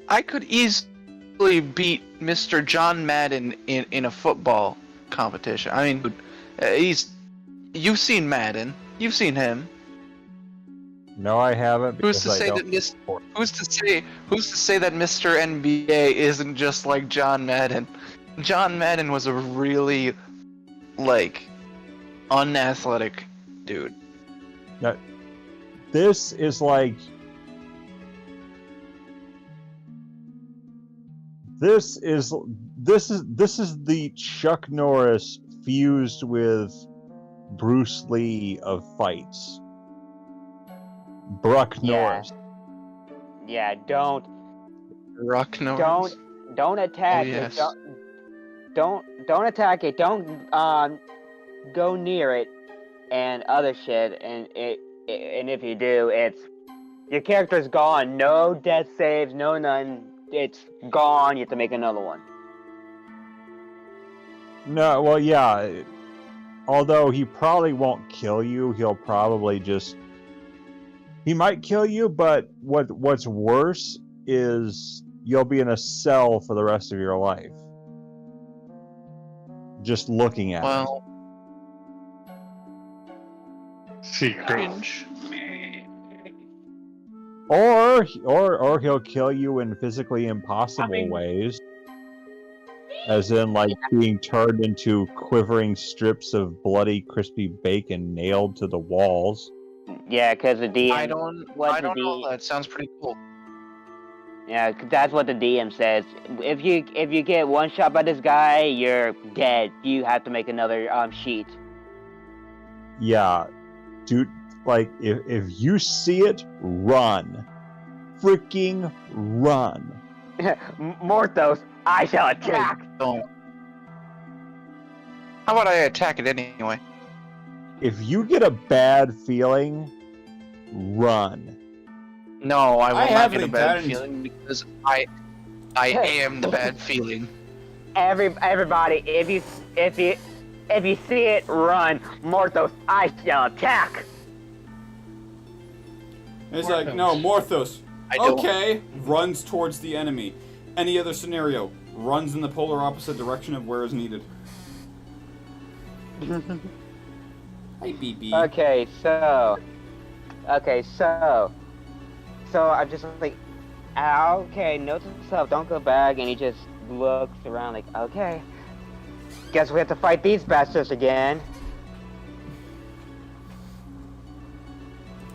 Speaker 6: I could easily beat Mr. John Madden in a football competition. I mean, you've seen Madden. You've seen him.
Speaker 3: No, I haven't.
Speaker 6: Who's to
Speaker 3: because I
Speaker 6: say
Speaker 3: don't
Speaker 6: that
Speaker 3: support-
Speaker 6: Who's to say that Mr. NBA isn't just like John Madden? John Madden was a really, like, unathletic dude.
Speaker 3: This is like this is the Chuck Norris fused with Bruce Lee of fights. Bruck
Speaker 4: Yeah.
Speaker 3: Norris.
Speaker 4: Yeah, don't
Speaker 6: Norris.
Speaker 4: don't attack
Speaker 6: Oh, yes.
Speaker 4: it. Don't attack it. Don't go near it and other shit. And if you do, it's your character's gone. No death saves. No none. It's gone. You have to make another one.
Speaker 3: No, well, yeah. Although he probably won't kill you, he'll probably just. He might kill you, but what's worse is you'll be in a cell for the rest of your life. Just looking at it.
Speaker 6: Well,
Speaker 2: Secret.
Speaker 6: cringe.
Speaker 3: Or he'll kill you in physically impossible ways. As in, like, being turned into quivering strips of bloody, crispy bacon nailed to the walls.
Speaker 4: Yeah, because the DM.
Speaker 6: I don't know. That sounds pretty cool.
Speaker 4: Yeah, 'cause that's what the DM says. If you get one shot by this guy, you're dead. You have to make another sheet.
Speaker 3: Yeah. Dude, like, if you see it, run. Freaking run.
Speaker 4: Morthos, I shall attack.
Speaker 6: Don't. How about I attack it anyway?
Speaker 3: If you get a bad feeling, run.
Speaker 6: No, I will
Speaker 7: I
Speaker 6: not
Speaker 7: have
Speaker 6: get a
Speaker 7: an
Speaker 6: bad
Speaker 7: advantage.
Speaker 6: feeling because I am the bad feeling.
Speaker 4: Everybody, if you see it, run. Morthos, I shall attack.
Speaker 7: It's like, no, Morthos.
Speaker 6: I don't.
Speaker 7: Okay, runs towards the enemy. Any other scenario, runs in the polar opposite direction of where is needed. Hi, BB.
Speaker 4: Okay, so I'm just like, okay, note to himself, don't go back, and he just looks around like, okay, guess we have to fight these bastards again.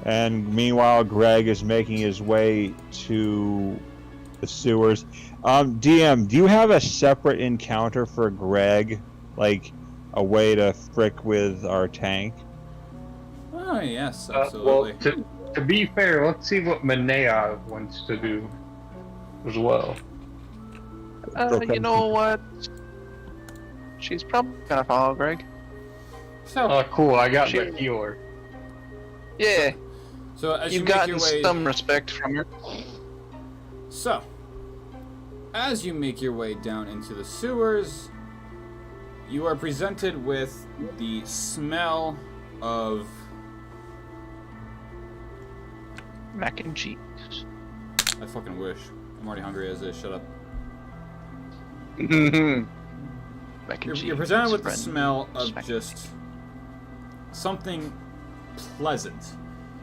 Speaker 3: And meanwhile, Greg is making his way to the sewers. DM, do you have a separate encounter for Greg? Like, a way to frick with our tank?
Speaker 7: Oh, yes,
Speaker 2: Well,
Speaker 7: absolutely.
Speaker 2: to be fair, let's see what Manea wants to do as well.
Speaker 6: You know what? She's probably gonna follow Greg.
Speaker 7: So,
Speaker 2: Oh, cool! I got
Speaker 6: She-
Speaker 2: the healer.
Speaker 6: Yeah,
Speaker 7: so as you
Speaker 6: you've
Speaker 7: make
Speaker 6: gotten
Speaker 7: your way,
Speaker 6: some respect from her.
Speaker 7: so as you make your way down into the sewers, you are presented with the smell of
Speaker 6: Mac and cheese.
Speaker 7: I fucking wish. I'm already hungry as is. Shut up.
Speaker 6: Mac and
Speaker 7: You're
Speaker 6: cheese.
Speaker 7: presented with the
Speaker 6: friend.
Speaker 7: smell of
Speaker 6: Respect.
Speaker 7: just something pleasant.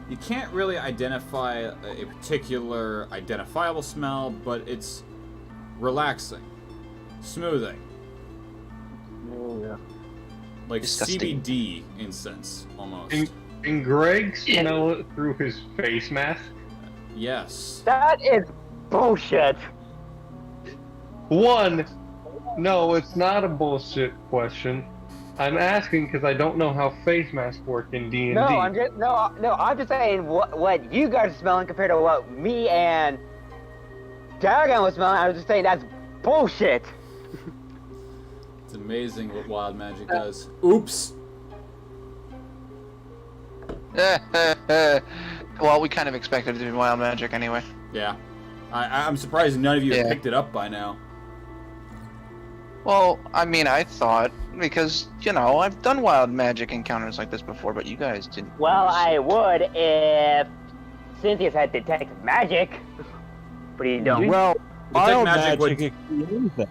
Speaker 7: You can't really identify a particular identifiable smell, but it's relaxing, smoothing,
Speaker 2: Oh yeah.
Speaker 7: like
Speaker 6: Disgusting.
Speaker 7: CBD incense almost.
Speaker 2: And Greg smell it through his face mask.
Speaker 7: Yes.
Speaker 4: That is bullshit.
Speaker 2: One, no, it's not a bullshit question. I'm asking because I don't know how face masks work in D&D.
Speaker 4: No, I'm just saying what you guys are smelling compared to what me and Dragon was smelling. I was just saying that's bullshit.
Speaker 7: It's amazing what wild magic does. Oops.
Speaker 6: Well, we kind of expected it to be wild magic anyway.
Speaker 7: Yeah. I'm surprised none of you have
Speaker 6: Yeah.
Speaker 7: picked it up by now.
Speaker 6: Well, I mean, I thought, because, you know, I've done wild magic encounters like this before, but you guys didn't.
Speaker 4: Well, I would if Cynthia's had detect magic, but you don't.
Speaker 3: Well,
Speaker 7: Detect
Speaker 3: wild
Speaker 7: magic would-
Speaker 3: magic can be anything.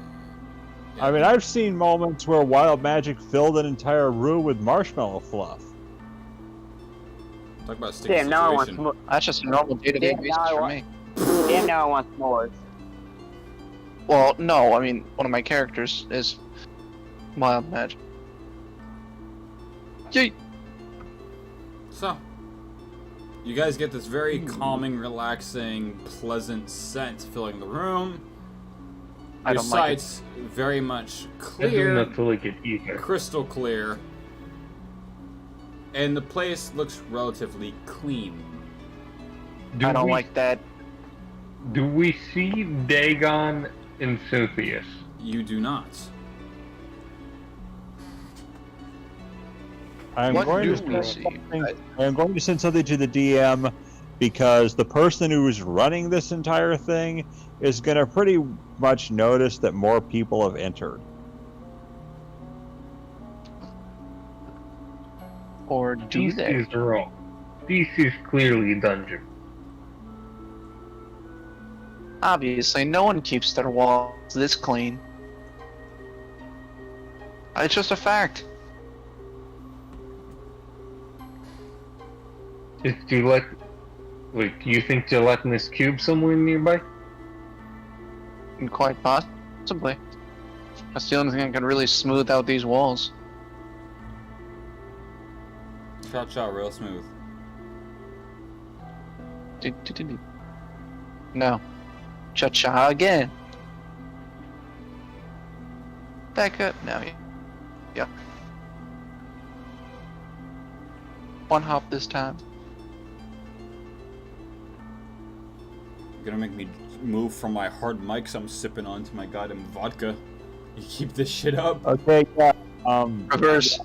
Speaker 3: I mean, I've seen moments where wild magic filled an entire room with marshmallow fluff.
Speaker 7: Talk about a sticky
Speaker 4: Damn, now I want
Speaker 7: situation.
Speaker 4: more.
Speaker 6: That's just a normal day-to-day
Speaker 4: Yeah,
Speaker 6: basis
Speaker 4: now I
Speaker 6: for
Speaker 4: want-
Speaker 6: me.
Speaker 4: Damn, now I want s'mores.
Speaker 6: Well, no, I mean, one of my characters is wild magic. Yeet.
Speaker 7: So, you guys get this very calming, relaxing, pleasant scent filling the room.
Speaker 6: I
Speaker 7: Your
Speaker 6: don't like it.
Speaker 7: sight's very much
Speaker 2: I do
Speaker 7: clear,
Speaker 2: not like it either.
Speaker 7: crystal clear, and the place looks relatively clean.
Speaker 6: I don't like that.
Speaker 2: Do we see Dagon and Cynthius?
Speaker 7: You do not.
Speaker 3: I'm
Speaker 6: What
Speaker 3: going
Speaker 6: do
Speaker 3: to
Speaker 6: we
Speaker 3: send
Speaker 6: see?
Speaker 3: something- I'm going to send something to the DM because the person who is running this entire thing is going to pretty much notice that more people have entered.
Speaker 6: Or do
Speaker 2: This
Speaker 6: they?
Speaker 2: is wrong. This is clearly a dungeon.
Speaker 6: Obviously, no one keeps their walls this clean. It's just a fact.
Speaker 2: Is Gillette... Wait, do you think gelatinous cube somewhere nearby?
Speaker 6: And quite possibly. That's the only thing that can really smooth out these walls.
Speaker 7: Cha-cha, real smooth.
Speaker 6: No. Cha-cha again. Back up now. Yeah. One hop this time.
Speaker 7: You're gonna make me move from my hard mics I'm sipping on to my goddamn vodka. You keep this shit up.
Speaker 3: Okay, yeah.
Speaker 6: Reverse.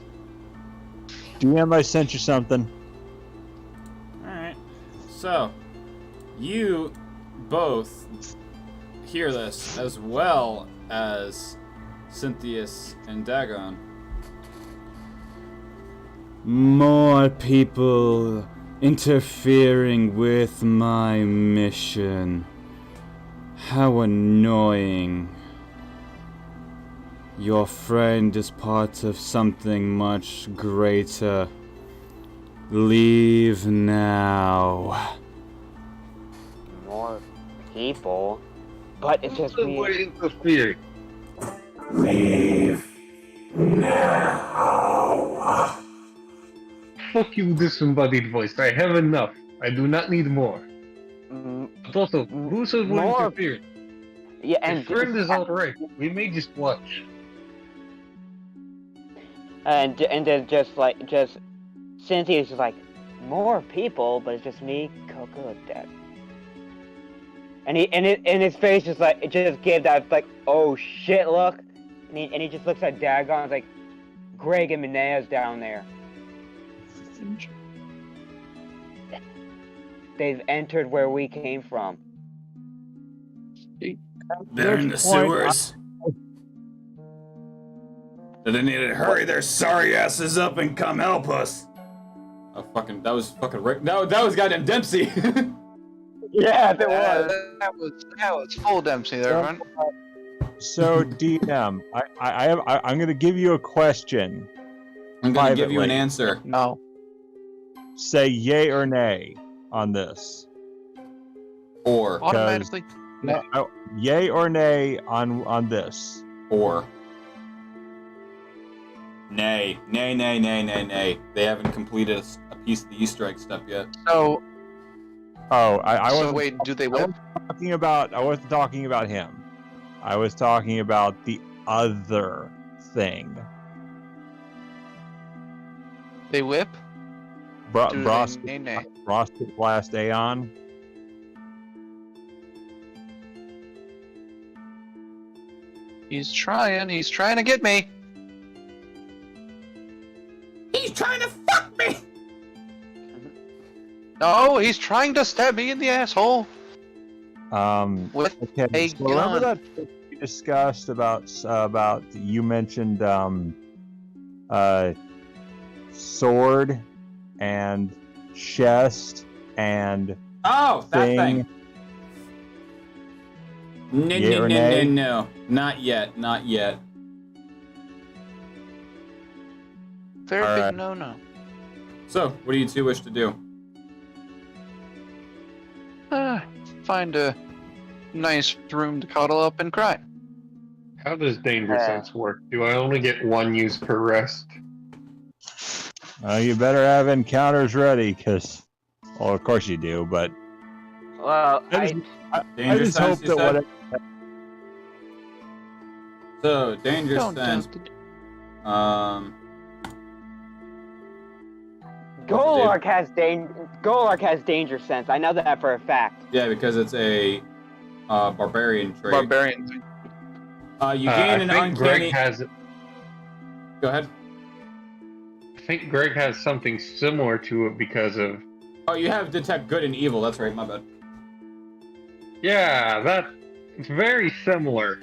Speaker 3: DM, I sent you something.
Speaker 7: Alright. So, you both hear this as well as Cynthius and Dagon. More people interfering with my mission. How annoying. Your friend is part of something much greater. Leave now.
Speaker 4: More people, but it's just me.
Speaker 2: What interfering?
Speaker 1: Leave now.
Speaker 2: Fuck you, disembodied voice. I have enough. I do not need more.
Speaker 4: Mm,
Speaker 2: But also, who said we're
Speaker 4: More-
Speaker 2: interfering?
Speaker 4: Yeah,
Speaker 2: My
Speaker 4: and
Speaker 2: friend is alright. We may just watch.
Speaker 4: and then just Cynthia's just like more people, but it's just me, Coco, Dad. And his face just like it just gave that like oh shit look, and he just looks at Dagon and like Greg and Minea's down there. They've entered where we came from.
Speaker 7: They're in the sewers. They need to hurry their sorry asses up and come help us. Oh fucking, that was fucking Rick. That was goddamn Dempsey.
Speaker 4: Yeah, there was.
Speaker 6: That was full Dempsey there, man.
Speaker 3: So, DM, I'm going to give you a question.
Speaker 7: I'm gonna give you an
Speaker 3: Privately.
Speaker 7: answer.
Speaker 6: No.
Speaker 3: Say yay or nay on this.
Speaker 7: Or
Speaker 6: Automatically. No.
Speaker 3: Oh, yay or nay on this.
Speaker 7: Nay. Nay. They haven't completed a piece of the Easter egg step yet.
Speaker 6: So,
Speaker 3: Oh, I
Speaker 6: so
Speaker 3: wasn't
Speaker 6: wait, do they
Speaker 3: I
Speaker 6: whip?
Speaker 3: wasn't talking about him. I was talking about the other thing.
Speaker 6: They whip? Do they
Speaker 3: Brosket
Speaker 6: nay?
Speaker 3: Blast Aeon.
Speaker 6: He's trying to get me.
Speaker 1: He's trying to fuck me!
Speaker 6: No, he's trying to stab me in the asshole. With
Speaker 3: Okay,
Speaker 6: a
Speaker 3: so remember
Speaker 6: gun.
Speaker 3: that we discussed about you mentioned sword and chest and
Speaker 7: Oh, that thing.
Speaker 3: Yay or nay?
Speaker 7: No. Not yet.
Speaker 6: Very
Speaker 3: All
Speaker 6: big
Speaker 3: right.
Speaker 6: no-no.
Speaker 7: So, what do you two wish to do?
Speaker 6: Find a nice room to cuddle up and cry.
Speaker 2: How does danger sense work? Do I only get one use per rest?
Speaker 3: You better have encounters ready, because, well, of course you do, but
Speaker 4: Well,
Speaker 3: I
Speaker 7: Danger
Speaker 3: just
Speaker 7: sense,
Speaker 3: hope
Speaker 7: you
Speaker 3: that
Speaker 7: said?
Speaker 3: whatever.
Speaker 7: So, danger
Speaker 6: Don't
Speaker 7: sense.
Speaker 6: don't-
Speaker 4: Golurk has danger sense. I know that for a fact.
Speaker 7: Yeah, because it's a barbarian trait.
Speaker 6: Barbarians.
Speaker 7: You
Speaker 2: I
Speaker 7: gain an
Speaker 2: think
Speaker 7: uncanny.
Speaker 2: Greg has.
Speaker 7: Go ahead.
Speaker 2: I think Greg has something similar to it because of.
Speaker 7: Oh, you have detect good and evil. That's right. My bad.
Speaker 2: Yeah, it's very similar.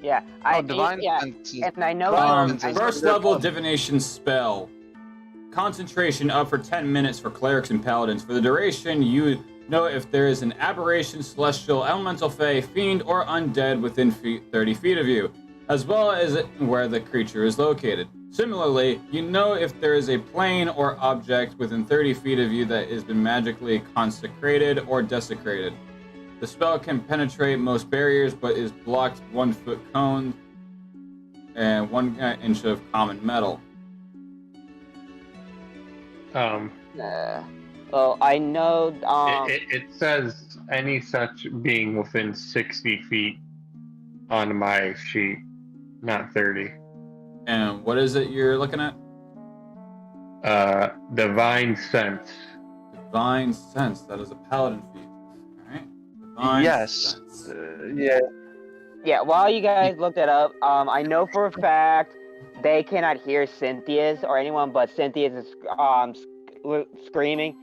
Speaker 4: Yeah,
Speaker 6: Divine
Speaker 4: yeah,
Speaker 6: Sense is-
Speaker 4: and I know.
Speaker 6: Divine
Speaker 4: I
Speaker 6: Sense
Speaker 4: know-
Speaker 7: First level divination spell. Concentration up for 10 minutes for clerics and paladins. For the duration, you know if there is an aberration, celestial, elemental, fey, fiend, or undead within 30 feet of you, as well as where the creature is located. Similarly, you know if there is a plane or object within 30 feet of you that has been magically consecrated or desecrated. The spell can penetrate most barriers, but is blocked 1 foot cone and 1 inch of common metal.
Speaker 4: Well, I know.
Speaker 2: It says any such being within 60 feet on my sheet, not 30.
Speaker 7: And what is it you're looking at?
Speaker 2: Divine sense.
Speaker 7: Divine sense. That is a paladin feat. Alright. Divine
Speaker 6: Yes.
Speaker 7: sense.
Speaker 6: Yeah.
Speaker 4: Yeah, while you guys look that up, I know for a fact they cannot hear Cynthia's or anyone but Cynthia's screaming.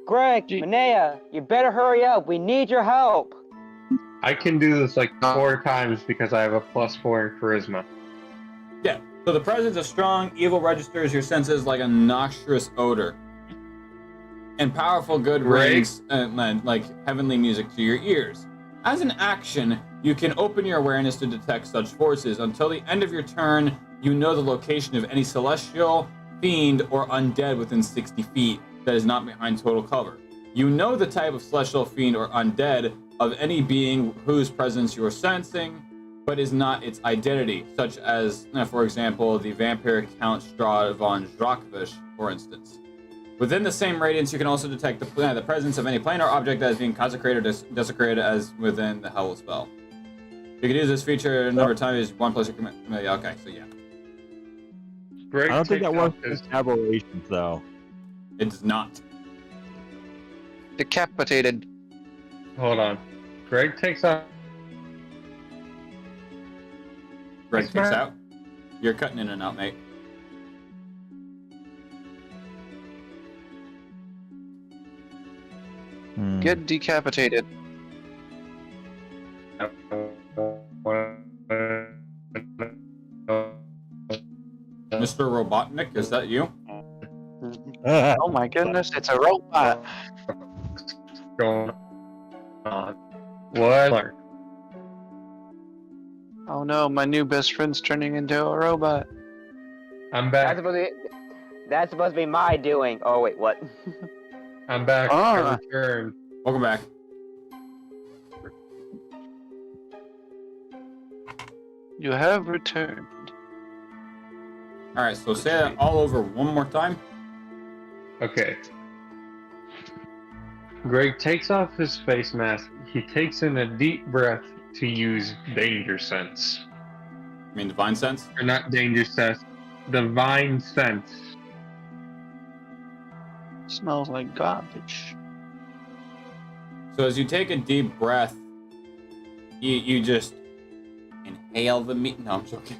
Speaker 4: Greg, Manea, you better hurry up. We need your help.
Speaker 2: I can do this like 4 times because I have a +4 in charisma.
Speaker 7: Yeah. So the presence of strong evil registers your senses like a noxious odor. And powerful good
Speaker 2: Right.
Speaker 7: rings like heavenly music to your ears. As an action, you can open your awareness to detect such forces. Until the end of your turn, you know the location of any celestial, fiend, or undead within 60 feet that is not behind total cover. You know the type of celestial, fiend, or undead of any being whose presence you are sensing, but is not its identity, such as, for example, the vampire Count Strahd von Dracovish, for instance. Within the same radiance, you can also detect the presence of any plane or object that is being consecrated or desecrated as within the Hell spell. You can use this feature a number of times, 1 plus your command. Okay, so yeah.
Speaker 2: Greg
Speaker 3: I don't think that
Speaker 2: takes
Speaker 3: works
Speaker 2: off his-
Speaker 3: with aberrations, though.
Speaker 7: It does not.
Speaker 6: Decapitated.
Speaker 2: Hold on. Greg takes off.
Speaker 7: Greg
Speaker 2: Yes,
Speaker 7: takes
Speaker 2: ma'am.
Speaker 7: out. You're cutting in and out, mate.
Speaker 6: Get decapitated.
Speaker 7: Mr. Robotnik, is that you?
Speaker 6: Oh my goodness, it's a robot.
Speaker 2: Going on. What?
Speaker 6: Oh no, my new best friend's turning into a robot.
Speaker 2: I'm
Speaker 4: That's
Speaker 2: back.
Speaker 4: supposed to be my doing. Oh wait, what?
Speaker 2: I'm back.
Speaker 6: Ah.
Speaker 2: I returned.
Speaker 7: Welcome back.
Speaker 6: You have returned.
Speaker 7: Alright, so say that all over one more time.
Speaker 2: Okay. Greg takes off his face mask. He takes in a deep breath to use danger sense.
Speaker 7: I mean, divine sense.
Speaker 2: Or not danger sense. Divine sense.
Speaker 6: Smells like garbage.
Speaker 7: So as you take a deep breath, you just inhale the meat. No, I'm joking.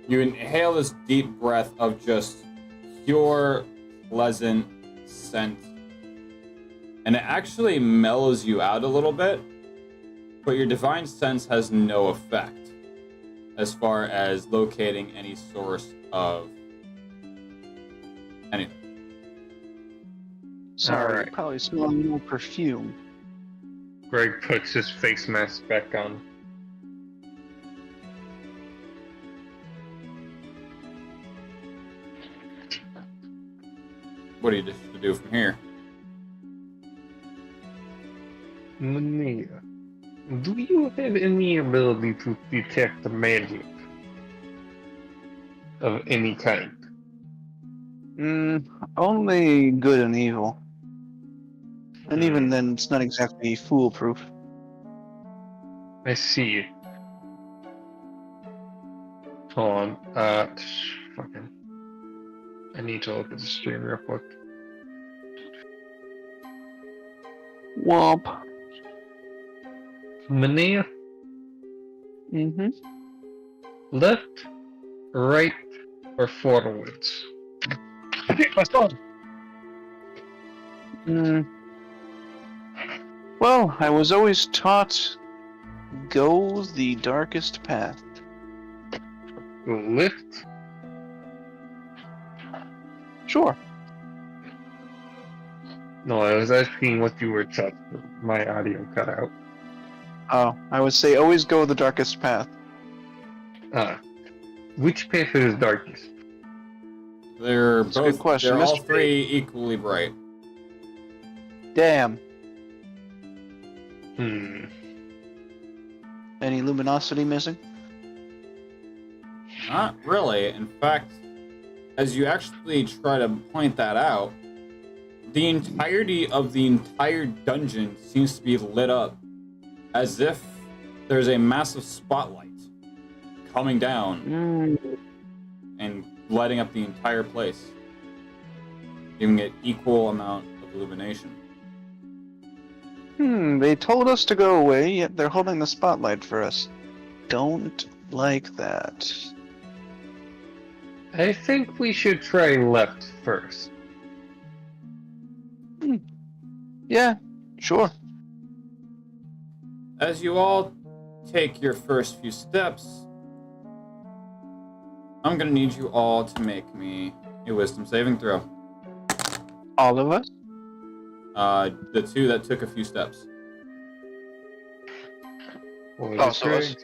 Speaker 7: You inhale this deep breath of just pure, pleasant scent. And it actually mellows you out a little bit, but your divine sense has no effect as far as locating any source of anything.
Speaker 6: Sorry,
Speaker 2: Alright.
Speaker 6: you probably smell more perfume.
Speaker 2: Greg puts his face mask back on.
Speaker 7: What do you just to do from here?
Speaker 2: Manea, do you have any ability to detect magic of any kind?
Speaker 6: Only good and evil. And even then, it's not exactly foolproof.
Speaker 2: I see. Hold on. Fucking. I need to look at the stream real quick.
Speaker 6: Womp.
Speaker 2: Manea,
Speaker 6: Mm-hmm.
Speaker 2: left, right, or forwards? My phone.
Speaker 6: Well, I was always taught, go the darkest path.
Speaker 2: Left.
Speaker 6: Sure.
Speaker 2: No, I was asking what you were taught. My audio cut out.
Speaker 6: Oh, I would say always go the darkest path.
Speaker 2: Which path is darkest?
Speaker 7: They're
Speaker 6: That's a good
Speaker 7: both.
Speaker 6: question,
Speaker 7: They're all
Speaker 6: Mr.
Speaker 7: three equally bright.
Speaker 6: Damn.
Speaker 2: Any
Speaker 6: luminosity missing?
Speaker 7: Not really. In fact, as you actually try to point that out, the entirety of the entire dungeon seems to be lit up as if there's a massive spotlight coming down and lighting up the entire place, giving it equal amount of illumination.
Speaker 6: They told us to go away, yet they're holding the spotlight for us. Don't like that.
Speaker 2: I think we should try left first.
Speaker 6: Yeah, sure.
Speaker 7: As you all take your first few steps, I'm gonna need you all to make me a wisdom saving throw.
Speaker 6: All of us?
Speaker 7: The two that took a few steps.
Speaker 6: Also us.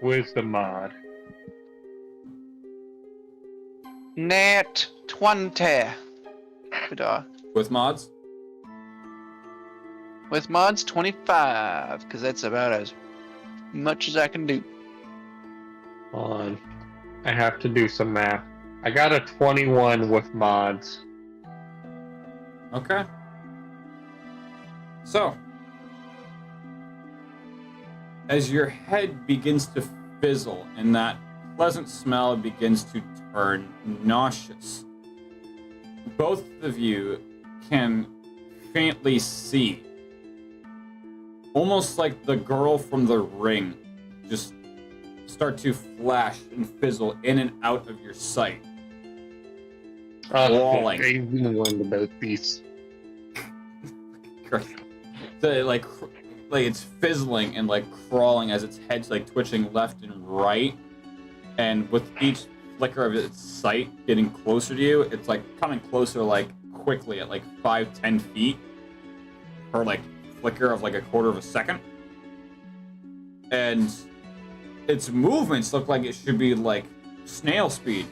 Speaker 2: Where's the mod?
Speaker 6: Nat 20.
Speaker 7: With mods?
Speaker 6: With mods, 25, because that's about as much as I can do.
Speaker 2: Hold on. I have to do some math. I got a 21 with mods.
Speaker 7: Okay. So, as your head begins to fizzle and that pleasant smell begins to turn nauseous, both of you can faintly see, almost like the girl from The Ring, just start to flash and fizzle in and out of your sight. Crawling.
Speaker 2: I've been learned about these.
Speaker 7: So, like it's fizzling and like crawling as its head's like twitching left and right, and with each flicker of its sight getting closer to you, it's like coming closer like quickly at like 5-10 feet per like flicker of like a quarter of a second, and its movements look like it should be like snail speed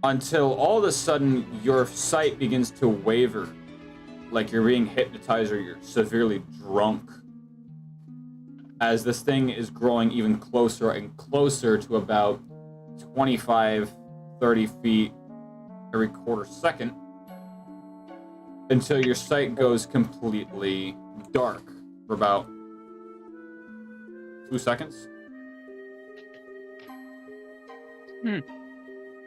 Speaker 7: until all of a sudden your sight begins to waver, like you're being hypnotized or you're severely drunk, as this thing is growing even closer and closer to about 25-30 feet every quarter second, until your sight goes completely dark for about 2 seconds.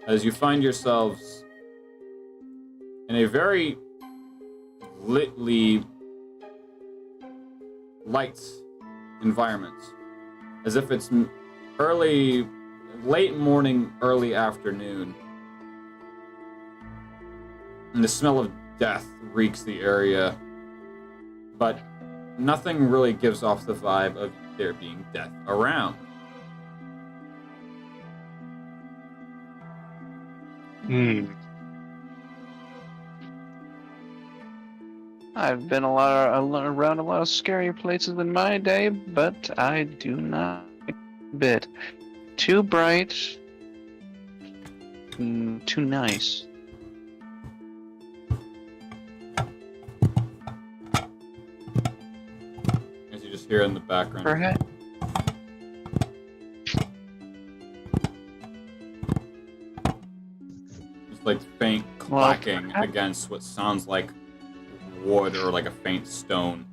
Speaker 7: As you find yourselves in a very light environment, as if it's late morning, early afternoon, and the smell of death reeks the area, but nothing really gives off the vibe of there being death around.
Speaker 6: I've been around a lot of scary places in my day, but I do not like a bit. Too bright, too nice.
Speaker 7: As you just hear in the background.
Speaker 6: Perhaps.
Speaker 7: Just like faint clacking against what sounds like wood or like a faint stone.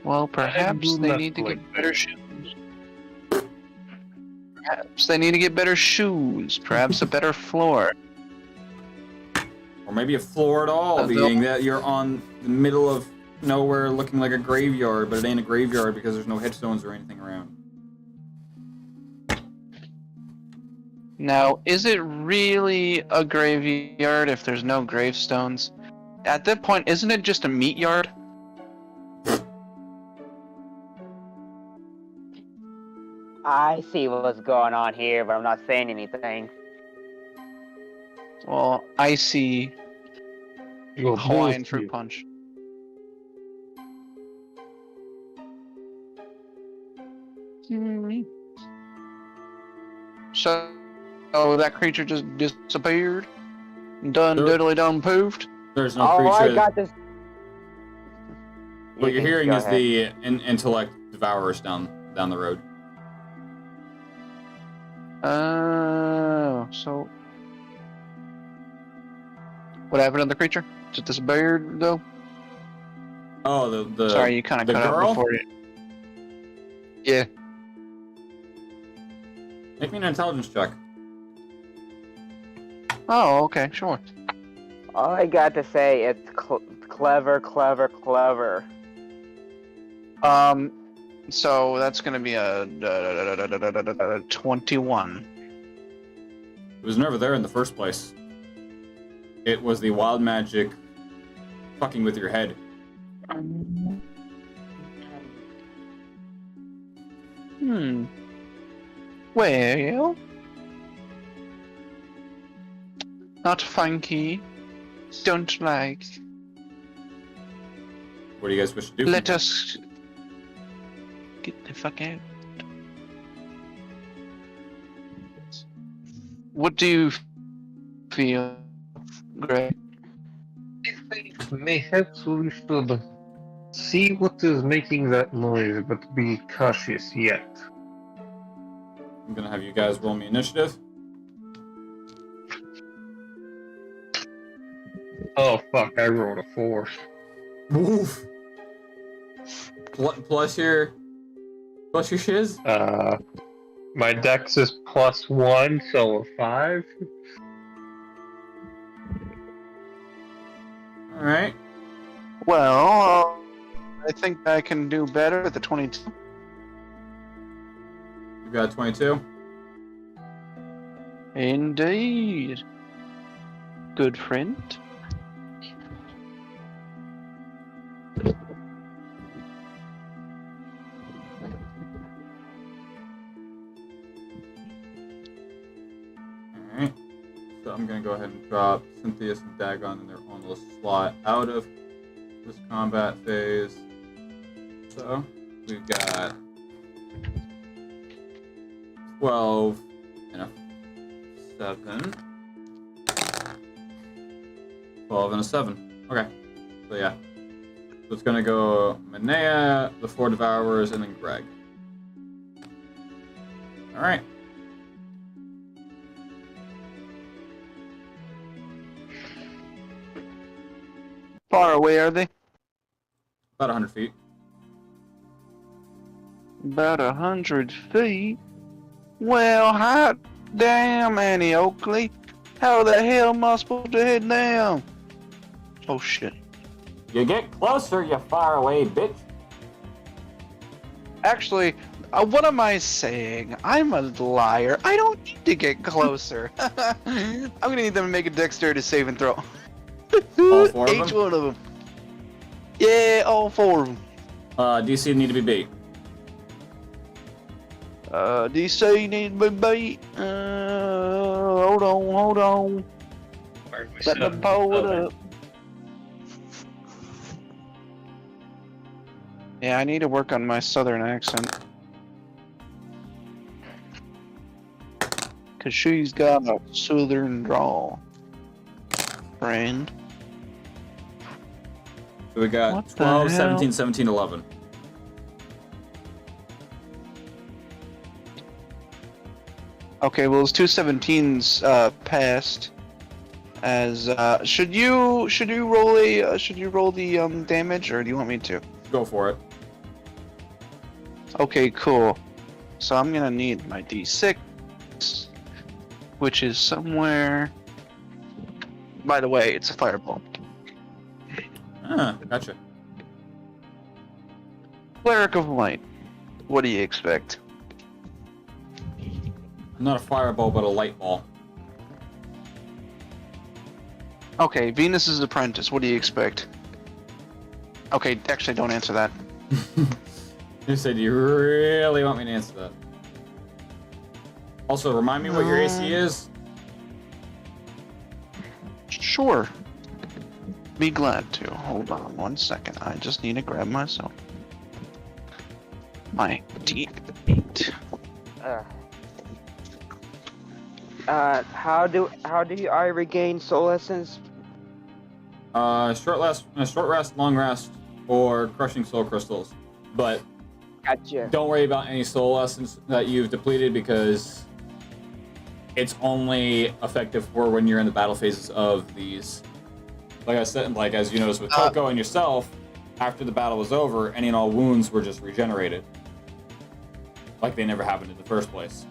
Speaker 6: Well, perhaps they need to get better shoes. Perhaps they need to get better shoes. Perhaps a better floor.
Speaker 7: Or maybe a floor at all, being that you're on the middle of nowhere looking like a graveyard, but it ain't a graveyard because there's no headstones or anything around.
Speaker 6: Now, is it really a graveyard if there's no gravestones? At that point, isn't it just a meat yard?
Speaker 4: I see what's going on here, but I'm not saying anything.
Speaker 6: Well, I see
Speaker 2: Well,
Speaker 6: Hawaiian
Speaker 2: both
Speaker 6: fruit
Speaker 2: you.
Speaker 6: punch. So, that creature just disappeared? Done
Speaker 7: There-
Speaker 6: diddly done poofed?
Speaker 7: There's no
Speaker 4: Oh,
Speaker 7: creature.
Speaker 4: I got this.
Speaker 7: What
Speaker 4: You
Speaker 7: you're
Speaker 4: can
Speaker 7: hearing
Speaker 4: go
Speaker 7: is
Speaker 4: ahead.
Speaker 7: the intellect devourers down the road.
Speaker 6: Oh, so... What happened to the creature? Just disappeared, though?
Speaker 7: Oh, the
Speaker 6: Sorry, you kind of
Speaker 7: the
Speaker 6: cut out
Speaker 7: girl?
Speaker 6: before it. Yeah.
Speaker 7: Make me an intelligence check.
Speaker 6: Oh, okay, sure.
Speaker 4: All I got to say is clever, clever, clever.
Speaker 6: So that's gonna be a 21.
Speaker 7: It was never there in the first place. It was the wild magic fucking with your head.
Speaker 6: Well, not funky. Don't like.
Speaker 7: What do you guys wish to do?
Speaker 6: Let us get the fuck out. What do you feel, Greg?
Speaker 2: I think perhaps we should see what is making that noise, but be cautious yet.
Speaker 7: I'm gonna have you guys roll me initiative.
Speaker 2: Oh fuck, I rolled a 4.
Speaker 7: Oof. Plus your shiz.
Speaker 2: My dex is +1, so a 5.
Speaker 7: All right.
Speaker 6: Well, I think I can do better with the 22.
Speaker 7: You got 22.
Speaker 6: Indeed. Good friend.
Speaker 7: Alright. So I'm gonna go ahead and drop Cynthius and Dagon in their own little slot out of this combat phase. So we've got 12 and a 7. 12 and a 7. Okay. So yeah. So it's gonna go Manea, the 4 Devourers, and then Greg. Alright.
Speaker 6: Far away are they?
Speaker 7: About 100 feet.
Speaker 6: About 100 feet? Well, hot damn, Annie Oakley. How the hell am I supposed to head down? Oh shit.
Speaker 1: You get closer, you far away bitch.
Speaker 6: Actually, what am I saying? I'm a liar. I don't need to get closer. I'm gonna need them to make a dexterity saving throw.
Speaker 7: All 4 of
Speaker 6: Each
Speaker 7: them?
Speaker 6: one of them. Yeah, all 4 of them.
Speaker 7: DC need to be beat.
Speaker 6: DC need to be beat. Hold on. Let me pull it up. Yeah, I need to work on my southern accent. Cause she's got a southern drawl. Friend.
Speaker 7: So we got
Speaker 6: What the
Speaker 7: 12,
Speaker 6: hell?
Speaker 7: 17, 17, 11.
Speaker 6: Okay, well, those two 17s passed. As should you roll the damage, or do you want me to?
Speaker 7: Go for it.
Speaker 6: Okay, cool. So I'm gonna need my D6, which is somewhere. By the way, it's a fireball.
Speaker 7: Ah, gotcha.
Speaker 6: Cleric of Light. What do you expect?
Speaker 7: Not a fireball, but a light ball.
Speaker 6: Okay, Venus's Apprentice. What do you expect? Okay, actually, don't answer that.
Speaker 7: You said you really want me to answer that. Also, remind me what your AC is.
Speaker 6: Sure. Be glad to. Hold on 1 second. I just need to grab myself. My D8.
Speaker 4: How do I regain soul essence?
Speaker 7: Short rest, long rest, or crushing soul crystals. But
Speaker 4: Gotcha.
Speaker 7: don't worry about any soul essence that you've depleted because it's only effective for when you're in the battle phases of these. Like I said, like as you noticed with Coco and yourself, after the battle was over, any and all wounds were just regenerated. Like they never happened in the first place.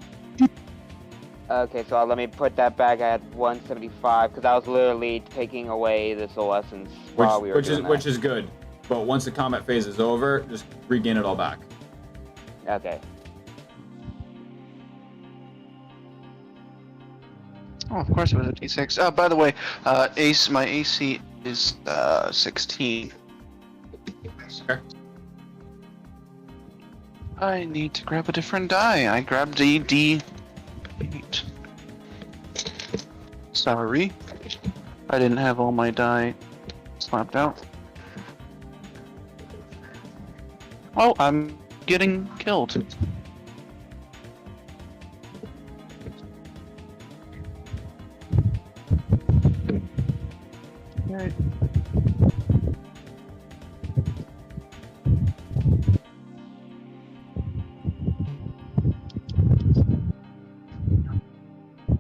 Speaker 4: Okay, so let me put that back at 175 because I was literally taking away the soul essence while we were doing that.
Speaker 7: Which is good. But once the combat phase is over, just regain it all back.
Speaker 4: Okay.
Speaker 6: Oh, of course it was a D6. Oh, by the way, my AC is 16.
Speaker 7: Okay.
Speaker 6: I need to grab a different die. I grabbed a D8. Sorry. I didn't have all my die slapped out. Oh, I'm getting killed. Okay.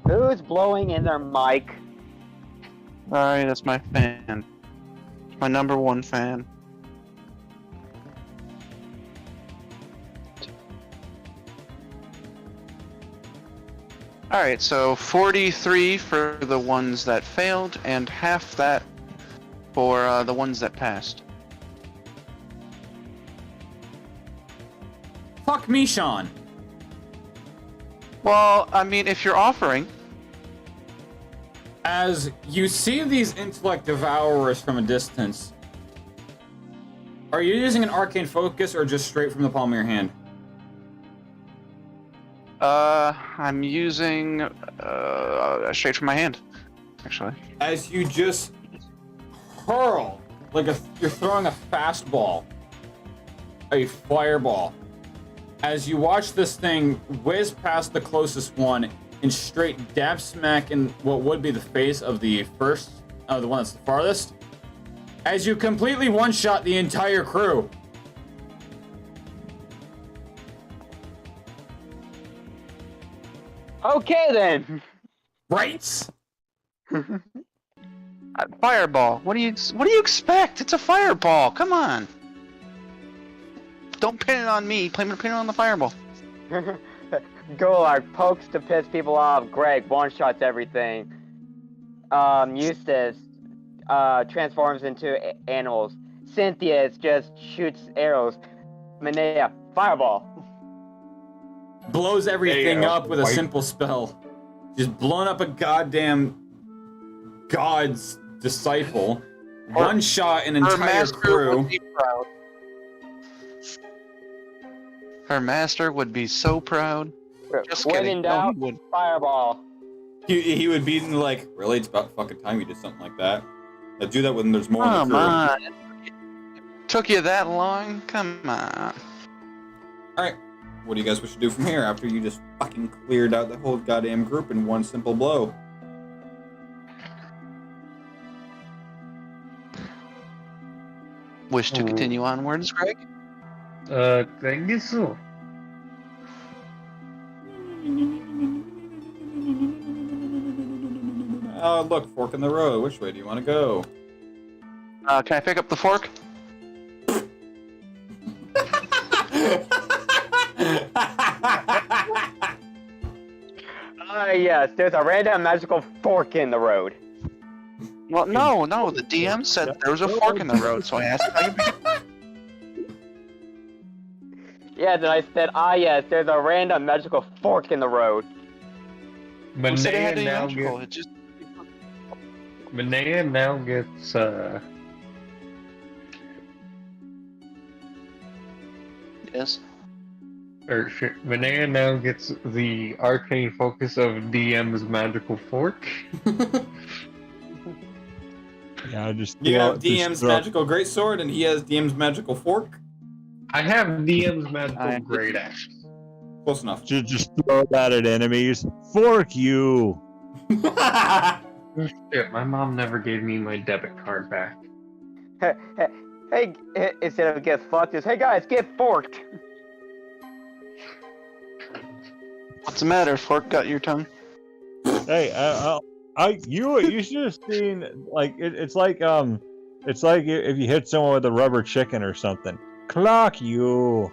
Speaker 4: Who's blowing in their mic?
Speaker 6: Sorry, that's my fan. My number one fan. Alright, so 43 for the ones that failed, and half that for the ones that passed.
Speaker 7: Fuck me, Sean.
Speaker 6: Well, I mean, if you're offering...
Speaker 7: As you see these intellect devourers from a distance, are you using an arcane focus or just straight from the palm of your hand?
Speaker 6: I'm using straight from my hand, actually.
Speaker 7: As you just hurl, like you're throwing a fastball, a fireball. As you watch this thing whiz past the closest one and straight dab smack in what would be the face of the first, the one that's the farthest, as you completely one-shot the entire crew.
Speaker 4: Okay then.
Speaker 7: Right?
Speaker 6: Fireball. What do you expect? It's a fireball. Come on. Don't pin it on me. Pin it on the fireball.
Speaker 4: Golark pokes to piss people off. Greg one-shots everything. Eustace transforms into animals. Cynthia just shoots arrows. Manea, fireball.
Speaker 7: Blows everything up with a simple spell. Just blown up a goddamn god's disciple. One shot an entire crew.
Speaker 6: Her master would be so proud. Just
Speaker 4: when
Speaker 6: kidding.
Speaker 4: in
Speaker 6: No,
Speaker 4: doubt,
Speaker 6: he would.
Speaker 4: fireball.
Speaker 7: He would be like, really? It's about fucking time you did something like that. I do that when there's more in the
Speaker 6: Come
Speaker 7: crew.
Speaker 6: on. Took you that long? Come on.
Speaker 7: Alright, what do you guys wish to do from here after you just fucking cleared out the whole goddamn group in one simple blow?
Speaker 6: Wish to continue onwards, Greg?
Speaker 2: I guess so.
Speaker 7: Oh, look, fork in the road. Which way do you want to go?
Speaker 6: Can I pick up the fork?
Speaker 4: Yes, there's a random magical fork in the road.
Speaker 6: Well, no. The DM said there was a fork in the road, so I asked if I could pick it up.
Speaker 4: Yeah, then I said, yes, there's a random magical fork in the road.
Speaker 6: Who said it had any
Speaker 2: Manea
Speaker 6: magical? It just...
Speaker 2: now gets
Speaker 6: Yes.
Speaker 2: Manea now gets the arcane focus of DM's magical fork.
Speaker 3: Yeah, just
Speaker 7: You
Speaker 3: throw-
Speaker 7: have
Speaker 3: just
Speaker 7: DM's
Speaker 3: throw-
Speaker 7: magical greatsword, and he has DM's magical fork.
Speaker 2: I have DM's magical
Speaker 6: I-
Speaker 2: great axe.
Speaker 7: Close enough.
Speaker 3: Just throw that at enemies. Fork you.
Speaker 2: Shit, my mom never gave me my debit card back.
Speaker 4: Hey, instead of get fucked, is hey guys, get forked.
Speaker 6: What's the matter? Fork got your tongue?
Speaker 3: Hey, you should have seen like it's like if you hit someone with a rubber chicken or something. Clock you.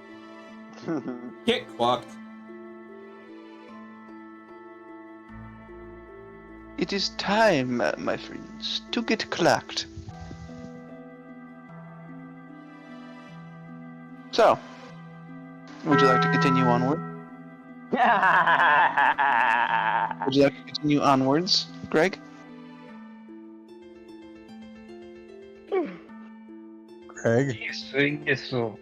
Speaker 7: Get clocked.
Speaker 6: It is time, my friends, to get clacked. So, would you like to continue onward? Would you like to continue onwards, Greg?
Speaker 3: Craig.
Speaker 2: Yes, so.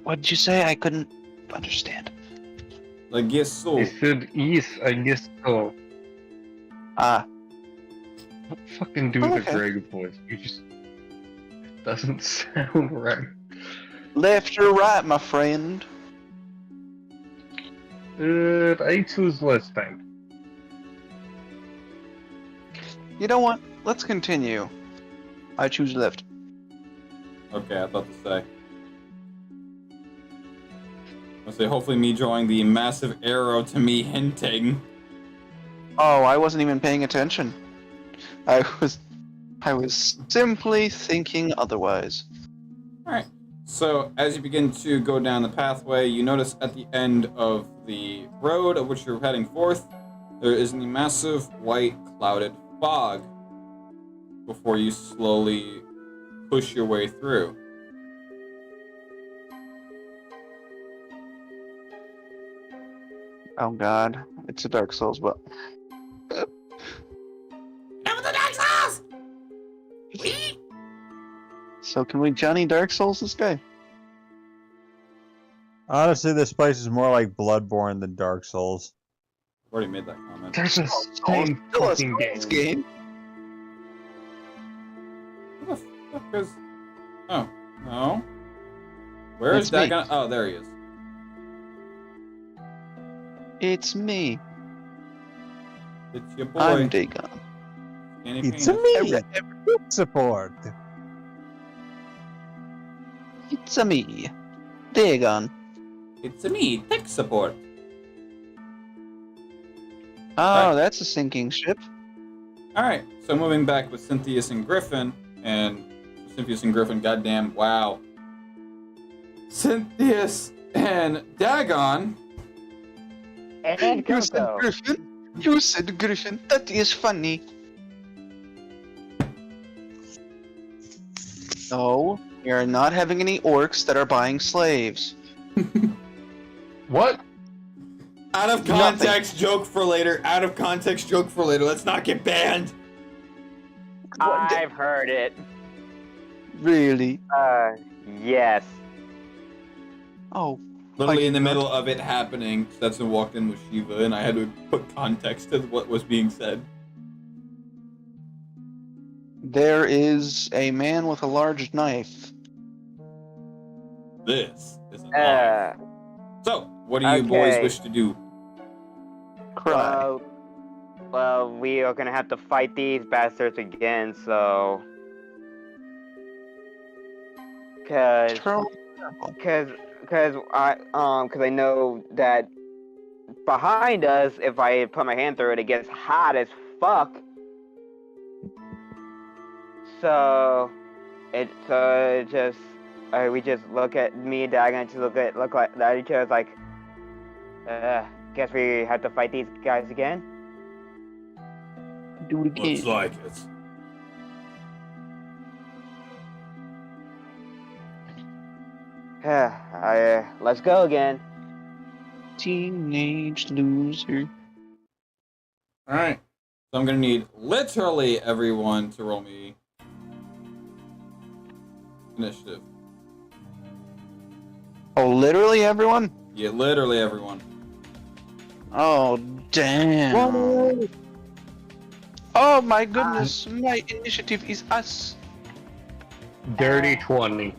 Speaker 6: What did you say? I couldn't understand.
Speaker 7: Like, yes, so.
Speaker 2: I said yes, I guess so.
Speaker 6: Ah,
Speaker 2: Don't fucking do
Speaker 6: Oh,
Speaker 2: the
Speaker 6: okay.
Speaker 2: Greg voice. You just... It doesn't sound right.
Speaker 6: left or right, my friend?
Speaker 2: I choose last time.
Speaker 6: You know what? Let's continue. I choose left.
Speaker 7: Okay, I thought to say. I'll say, hopefully me drawing the massive arrow to me hinting.
Speaker 6: Oh, I wasn't even paying attention. I was simply thinking otherwise.
Speaker 7: Alright, so as you begin to go down the pathway, you notice at the end of the road of which you're heading forth, there is a massive white clouded fog before you slowly push your way through.
Speaker 6: Oh god, it's a Dark Souls, but
Speaker 1: Never the Dark Souls!
Speaker 6: so can we Johnny Dark Souls this guy?
Speaker 3: Honestly, this place is more like Bloodborne than Dark Souls.
Speaker 7: I've already made that comment.
Speaker 2: There's a same
Speaker 6: Still a
Speaker 2: fucking
Speaker 6: Souls
Speaker 2: game.
Speaker 6: game.
Speaker 7: What the fuck is... Oh, no. Where is
Speaker 6: That's me.
Speaker 7: Dagon? Oh, there he is.
Speaker 6: It's me.
Speaker 7: It's your boy.
Speaker 6: I'm Dagon.
Speaker 7: Skinny
Speaker 3: It's
Speaker 7: penis.
Speaker 3: me. Support.
Speaker 6: It's a me, Dagon.
Speaker 7: It's me, tech support.
Speaker 6: Oh, that's a sinking ship.
Speaker 7: Alright, so moving back with Cynthius and Griffin, and Cynthius and Griffin, goddamn, wow. Cynthius and Dagon.
Speaker 4: And
Speaker 6: You said
Speaker 4: Coco.
Speaker 6: Griffin. You said Griffin. That is funny. No, we are not having any orcs that are buying slaves.
Speaker 2: What?
Speaker 7: Out of context joke for later. Out of context joke for later. Let's not get banned.
Speaker 4: I've heard it.
Speaker 6: Really?
Speaker 4: Yes.
Speaker 6: Oh,
Speaker 7: Literally in the middle of it happening, Stetson walked in with Shiva, and I had to put context to what was being said.
Speaker 6: there is a man with a large knife.
Speaker 7: This is a lie. So, what do you boys
Speaker 4: okay.
Speaker 7: wish to do?
Speaker 6: Cry.
Speaker 4: Well, we are gonna have to fight these bastards again, so... Cause because I know that behind us, if I put my hand through it, it gets hot as fuck. So we just look at me and Dagon, just look like at each other like, guess we have to fight these guys again.
Speaker 6: Do it again.
Speaker 7: Looks like it.
Speaker 4: Let's go again.
Speaker 6: Teenage loser.
Speaker 7: Alright. So I'm gonna need literally everyone to roll me initiative.
Speaker 6: Oh, literally everyone?
Speaker 7: Yeah, literally everyone.
Speaker 6: Oh, damn. Oh my goodness, my initiative is us.
Speaker 2: Dirty 20.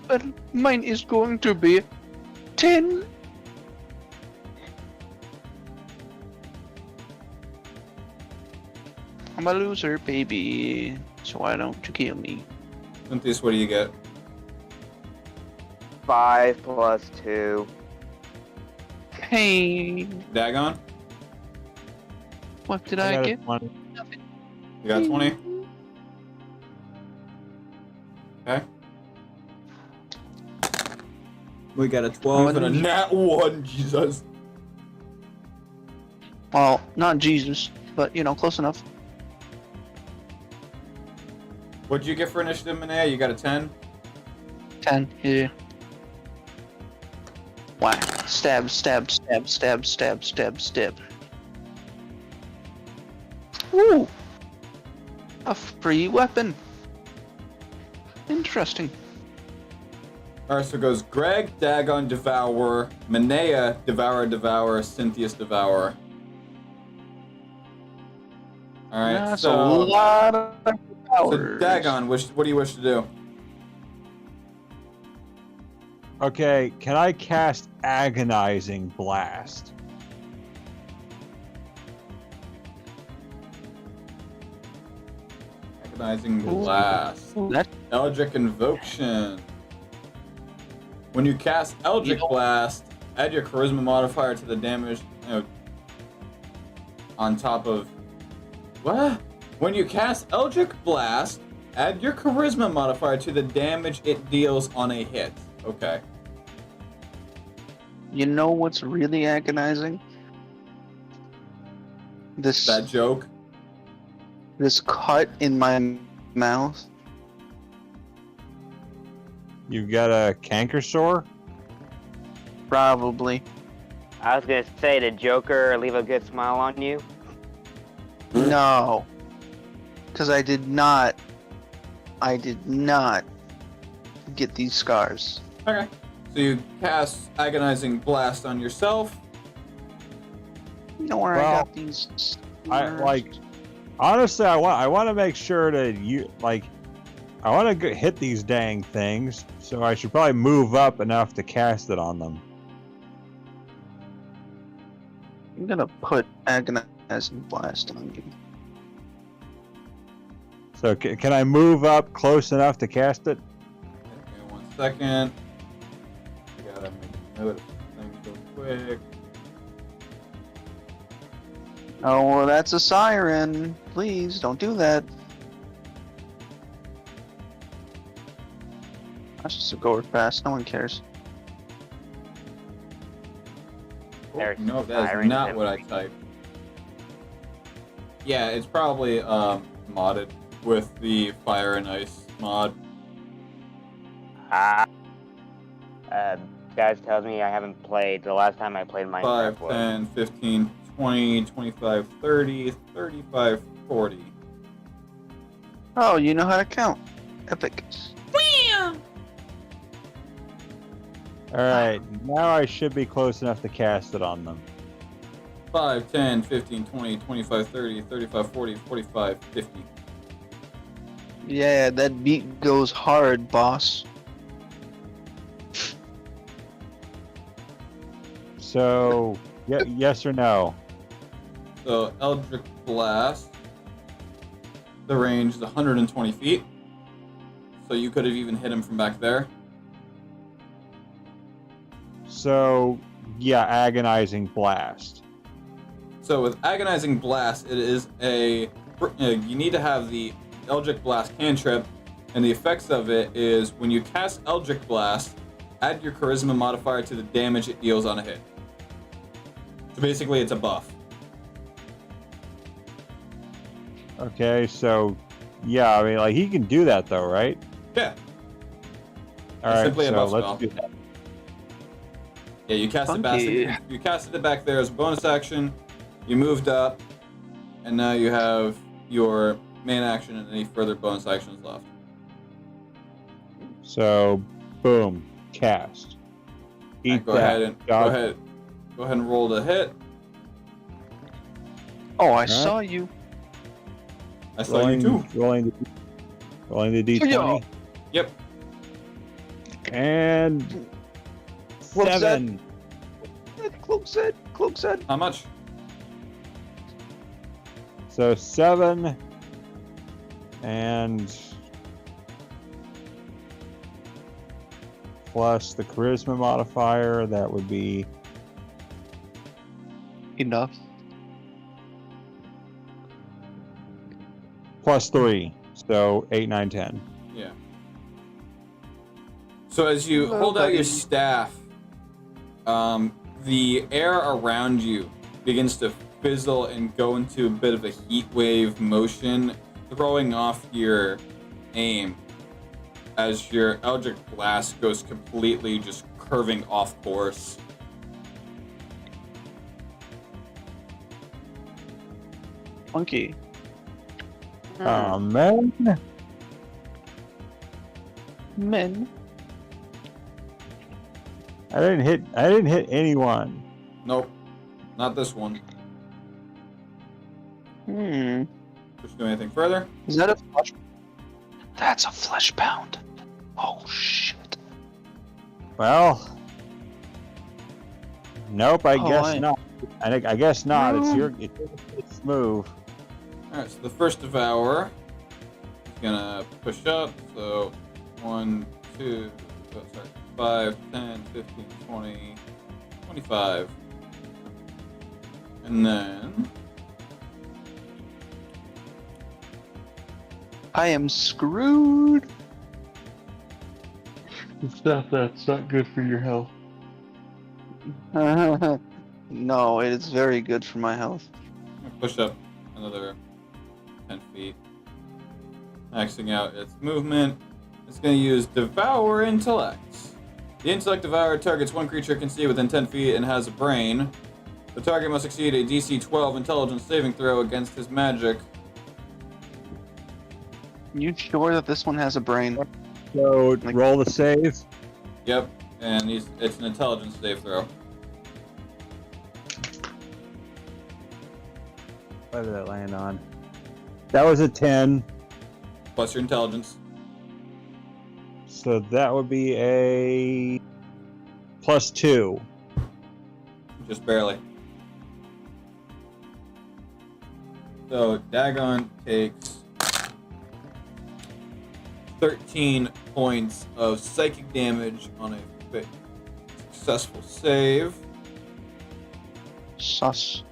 Speaker 6: But mine is going to be 10. I'm a loser, baby. So why don't you kill me?
Speaker 7: Cynthia, what do you get?
Speaker 4: 5 plus 2.
Speaker 6: Hey,
Speaker 7: Dagon?
Speaker 6: what did I
Speaker 3: got a
Speaker 6: get?
Speaker 3: 20.
Speaker 7: You got 20? Okay. We got a 12 and a nat 1, Jesus.
Speaker 6: Well, not Jesus, but you know, close enough.
Speaker 7: What'd you get for initiative, Manea? You got a 10?
Speaker 6: 10, yeah. Whack. Stab, stab, stab, stab, stab, stab, stab. Woo! A free weapon. Interesting.
Speaker 7: Alright, so it goes Greg, Dagon, Devour, Manea, Devour, Cynthia's Devour. Alright,
Speaker 6: That's
Speaker 7: so...
Speaker 6: a lot of
Speaker 7: So,
Speaker 6: powers.
Speaker 7: Dagon, what do you wish to do?
Speaker 3: Okay, can I cast Agonizing Blast?
Speaker 7: Agonizing Blast.
Speaker 6: That,
Speaker 7: Eldritch Invocation. When you cast Eldritch Blast, add your Charisma modifier to the damage, on top of... What? When you cast Eldritch Blast, add your Charisma modifier to the damage it deals on a hit. Okay.
Speaker 6: you know what's really agonizing? This
Speaker 7: That joke?
Speaker 6: this cut in my mouth.
Speaker 3: You've got a canker sore?
Speaker 6: Probably.
Speaker 4: I was gonna say, did Joker leave a good smile on you?
Speaker 6: No. Because I did not get these scars.
Speaker 7: Okay. So you cast Agonizing Blast on yourself.
Speaker 6: You know where I
Speaker 3: Well,
Speaker 6: got these
Speaker 3: I honestly, I want to make sure that I want to hit these dang things, so I should probably move up enough to cast it on them.
Speaker 6: I'm gonna put agonizing blast on you.
Speaker 3: So can I move up close enough to cast it?
Speaker 7: Okay, 1 second. I gotta make a note of things real quick.
Speaker 6: Oh, well, that's a siren. Please don't do that. That's just a goer fast. No one cares.
Speaker 7: Oh,
Speaker 4: There's
Speaker 7: no, that is
Speaker 4: sirens
Speaker 7: not
Speaker 4: and
Speaker 7: what I typed. Yeah, it's probably modded with the Fire and Ice mod.
Speaker 4: Guys tells me I haven't played. The last time I played Minecraft
Speaker 7: 5,
Speaker 4: was
Speaker 7: 10, 15, 20, 25, 30, 35, 40.
Speaker 6: Oh, you know how to count. Epic.
Speaker 3: Alright, now I should be close enough to cast it on them.
Speaker 7: 5, 10, 15, 20, 25, 30, 35, 40, 45, 50.
Speaker 6: Yeah, that beat goes hard, boss.
Speaker 3: So, yes or no?
Speaker 7: So, Eldritch Blast. The range is 120 feet. So you could have even hit him from back there.
Speaker 3: So, yeah, agonizing blast.
Speaker 7: So with Agonizing Blast, it is you need to have the Eldritch Blast cantrip, and the effects of it is when you cast Eldritch Blast, add your Charisma modifier to the damage it deals on a hit. So basically, it's a buff.
Speaker 3: Okay, so yeah, I mean, like he can do that though, right?
Speaker 7: Yeah.
Speaker 3: All right,
Speaker 7: simply a
Speaker 3: so
Speaker 7: buff
Speaker 3: let's
Speaker 7: spell.
Speaker 3: do that.
Speaker 7: Yeah, you cast it
Speaker 6: Funky.
Speaker 7: back. You casted it back there as a bonus action. You moved up, and now you have your main action and any further bonus actions left.
Speaker 3: So, boom, cast. Eat
Speaker 7: Go
Speaker 3: that.
Speaker 7: ahead and roll the hit.
Speaker 6: Oh, I saw you.
Speaker 7: I saw you too.
Speaker 3: Rolling the d20.
Speaker 7: Yep.
Speaker 3: And
Speaker 6: Cloak said.
Speaker 3: 7.
Speaker 6: Cloak said.
Speaker 7: How much?
Speaker 3: So 7 and plus the charisma modifier, that would be
Speaker 6: Enough.
Speaker 3: plus 3. So 8, 9, 10.
Speaker 7: Yeah. So as you
Speaker 6: Hello,
Speaker 7: hold out your
Speaker 6: buddy.
Speaker 7: staff, the air around you begins to fizzle and go into a bit of a heat wave motion, throwing off your aim as your Eldritch Blast goes completely just curving off course.
Speaker 6: Funky.
Speaker 3: Oh man.
Speaker 6: Men.
Speaker 3: I didn't hit anyone.
Speaker 7: Nope, not this one. Just do anything further?
Speaker 6: Is that a flesh? That's a flesh pound. Oh shit.
Speaker 3: Well, nope, I
Speaker 6: Oh,
Speaker 3: guess not. I guess not.
Speaker 6: No.
Speaker 3: It's move.
Speaker 7: Alright, so the first Devourer is gonna push up, so 1, 2, 5, 10, 15, 20, 25. And then
Speaker 6: I am screwed.
Speaker 2: Stop that. It's not good for your health.
Speaker 6: No, it is very good for my health.
Speaker 7: I'm gonna push up another 10 feet. Maxing out its movement. It's gonna use Devour Intellect. The Intellect Devourer targets one creature it can see within 10 feet and has a brain. The target must succeed a DC 12 Intelligence saving throw against his magic.
Speaker 6: You sure that this one has a brain?
Speaker 3: So roll the save.
Speaker 7: Yep, and it's an Intelligence save throw.
Speaker 3: What did that land on? That was a 10.
Speaker 7: Plus your Intelligence.
Speaker 3: So that would be a plus 2.
Speaker 7: Just barely. So Dagon takes 13 points of psychic damage on a successful save.
Speaker 6: Sus.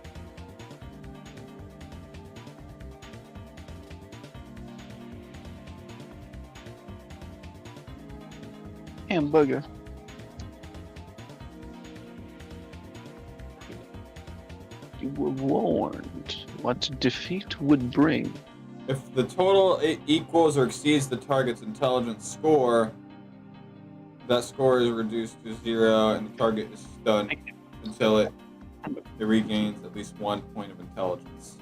Speaker 6: Hamburger. You were warned what defeat would bring.
Speaker 7: If the total equals or exceeds the target's intelligence score, that score is reduced to 0 and the target is stunned until it regains at least 1 point of intelligence.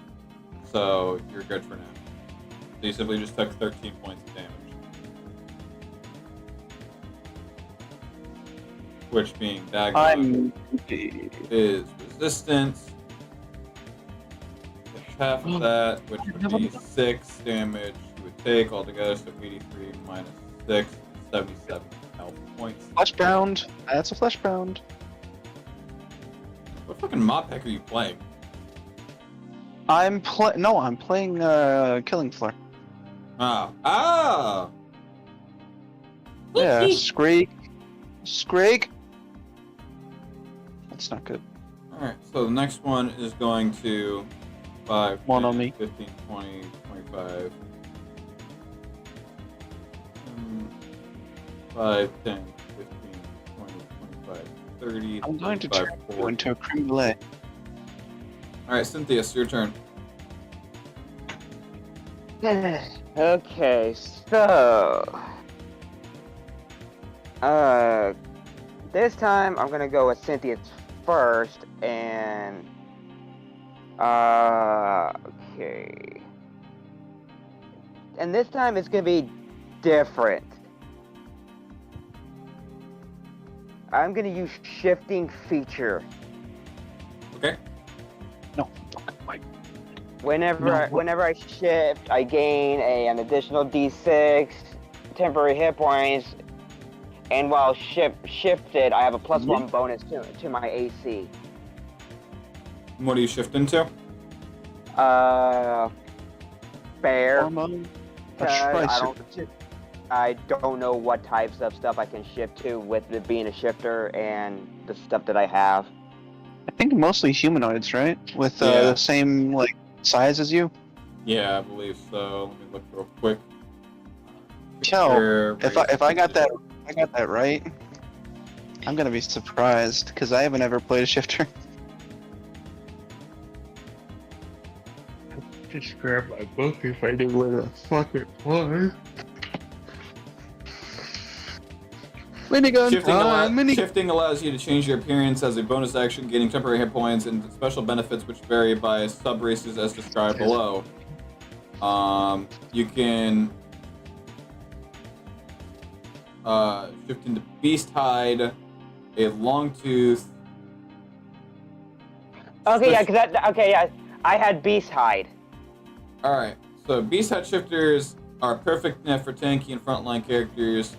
Speaker 7: So you're good for now. So you simply just took 13 points of damage. Which being Dagon is resistance. Half of that, which would be 6 damage you would take altogether, so 83 minus 6, 77 health points.
Speaker 6: Flesh bound. That's a flesh bound.
Speaker 7: What fucking mod pack are you playing?
Speaker 6: I'm playing Killing Floor.
Speaker 7: Ah!
Speaker 6: Yeah, Scrake. That's not good.
Speaker 7: Alright, so the next one is going to 5,
Speaker 6: One
Speaker 7: 10,
Speaker 6: on me.
Speaker 7: 15, 20, 25. 5, 10, 15, 20, 25, 30.
Speaker 6: I'm going to
Speaker 7: 35,
Speaker 6: turn you
Speaker 7: 40.
Speaker 6: into a creme brulee.
Speaker 7: Alright, Cynthia, it's your turn.
Speaker 4: Okay, so this time I'm gonna go with Cynthia's first, and okay, and this time it's gonna be different. I'm gonna use shifting feature.
Speaker 7: Okay.
Speaker 6: No, wait.
Speaker 4: Whenever I shift, I gain an additional D6 temporary hit points, and while shifted, I have a +1 bonus to my AC.
Speaker 7: What are you shifting to?
Speaker 4: Bear.
Speaker 6: Hormone? A
Speaker 4: 'Cause
Speaker 6: tricer.
Speaker 4: I don't know what types of stuff I can shift to with it being a shifter and the stuff that I have.
Speaker 6: I think mostly humanoids, right? With
Speaker 7: Yeah.
Speaker 6: the same like size as you.
Speaker 7: Yeah, I believe so. Let me look real quick.
Speaker 6: Yo,
Speaker 7: Sure,
Speaker 6: if I got that right, I'm gonna be surprised because I haven't ever played a shifter.
Speaker 2: Just grab my book if I knew where the fuck it was.
Speaker 6: Minigun.
Speaker 7: Shifting allows you to change your appearance as a bonus action, gaining temporary hit points and special benefits which vary by sub-races as described below. You can shift into Beast Hide, a Long Tooth.
Speaker 4: Okay, yeah, I had Beast Hide.
Speaker 7: Alright, so Beast Hide shifters are perfect net for tanky and frontline characters.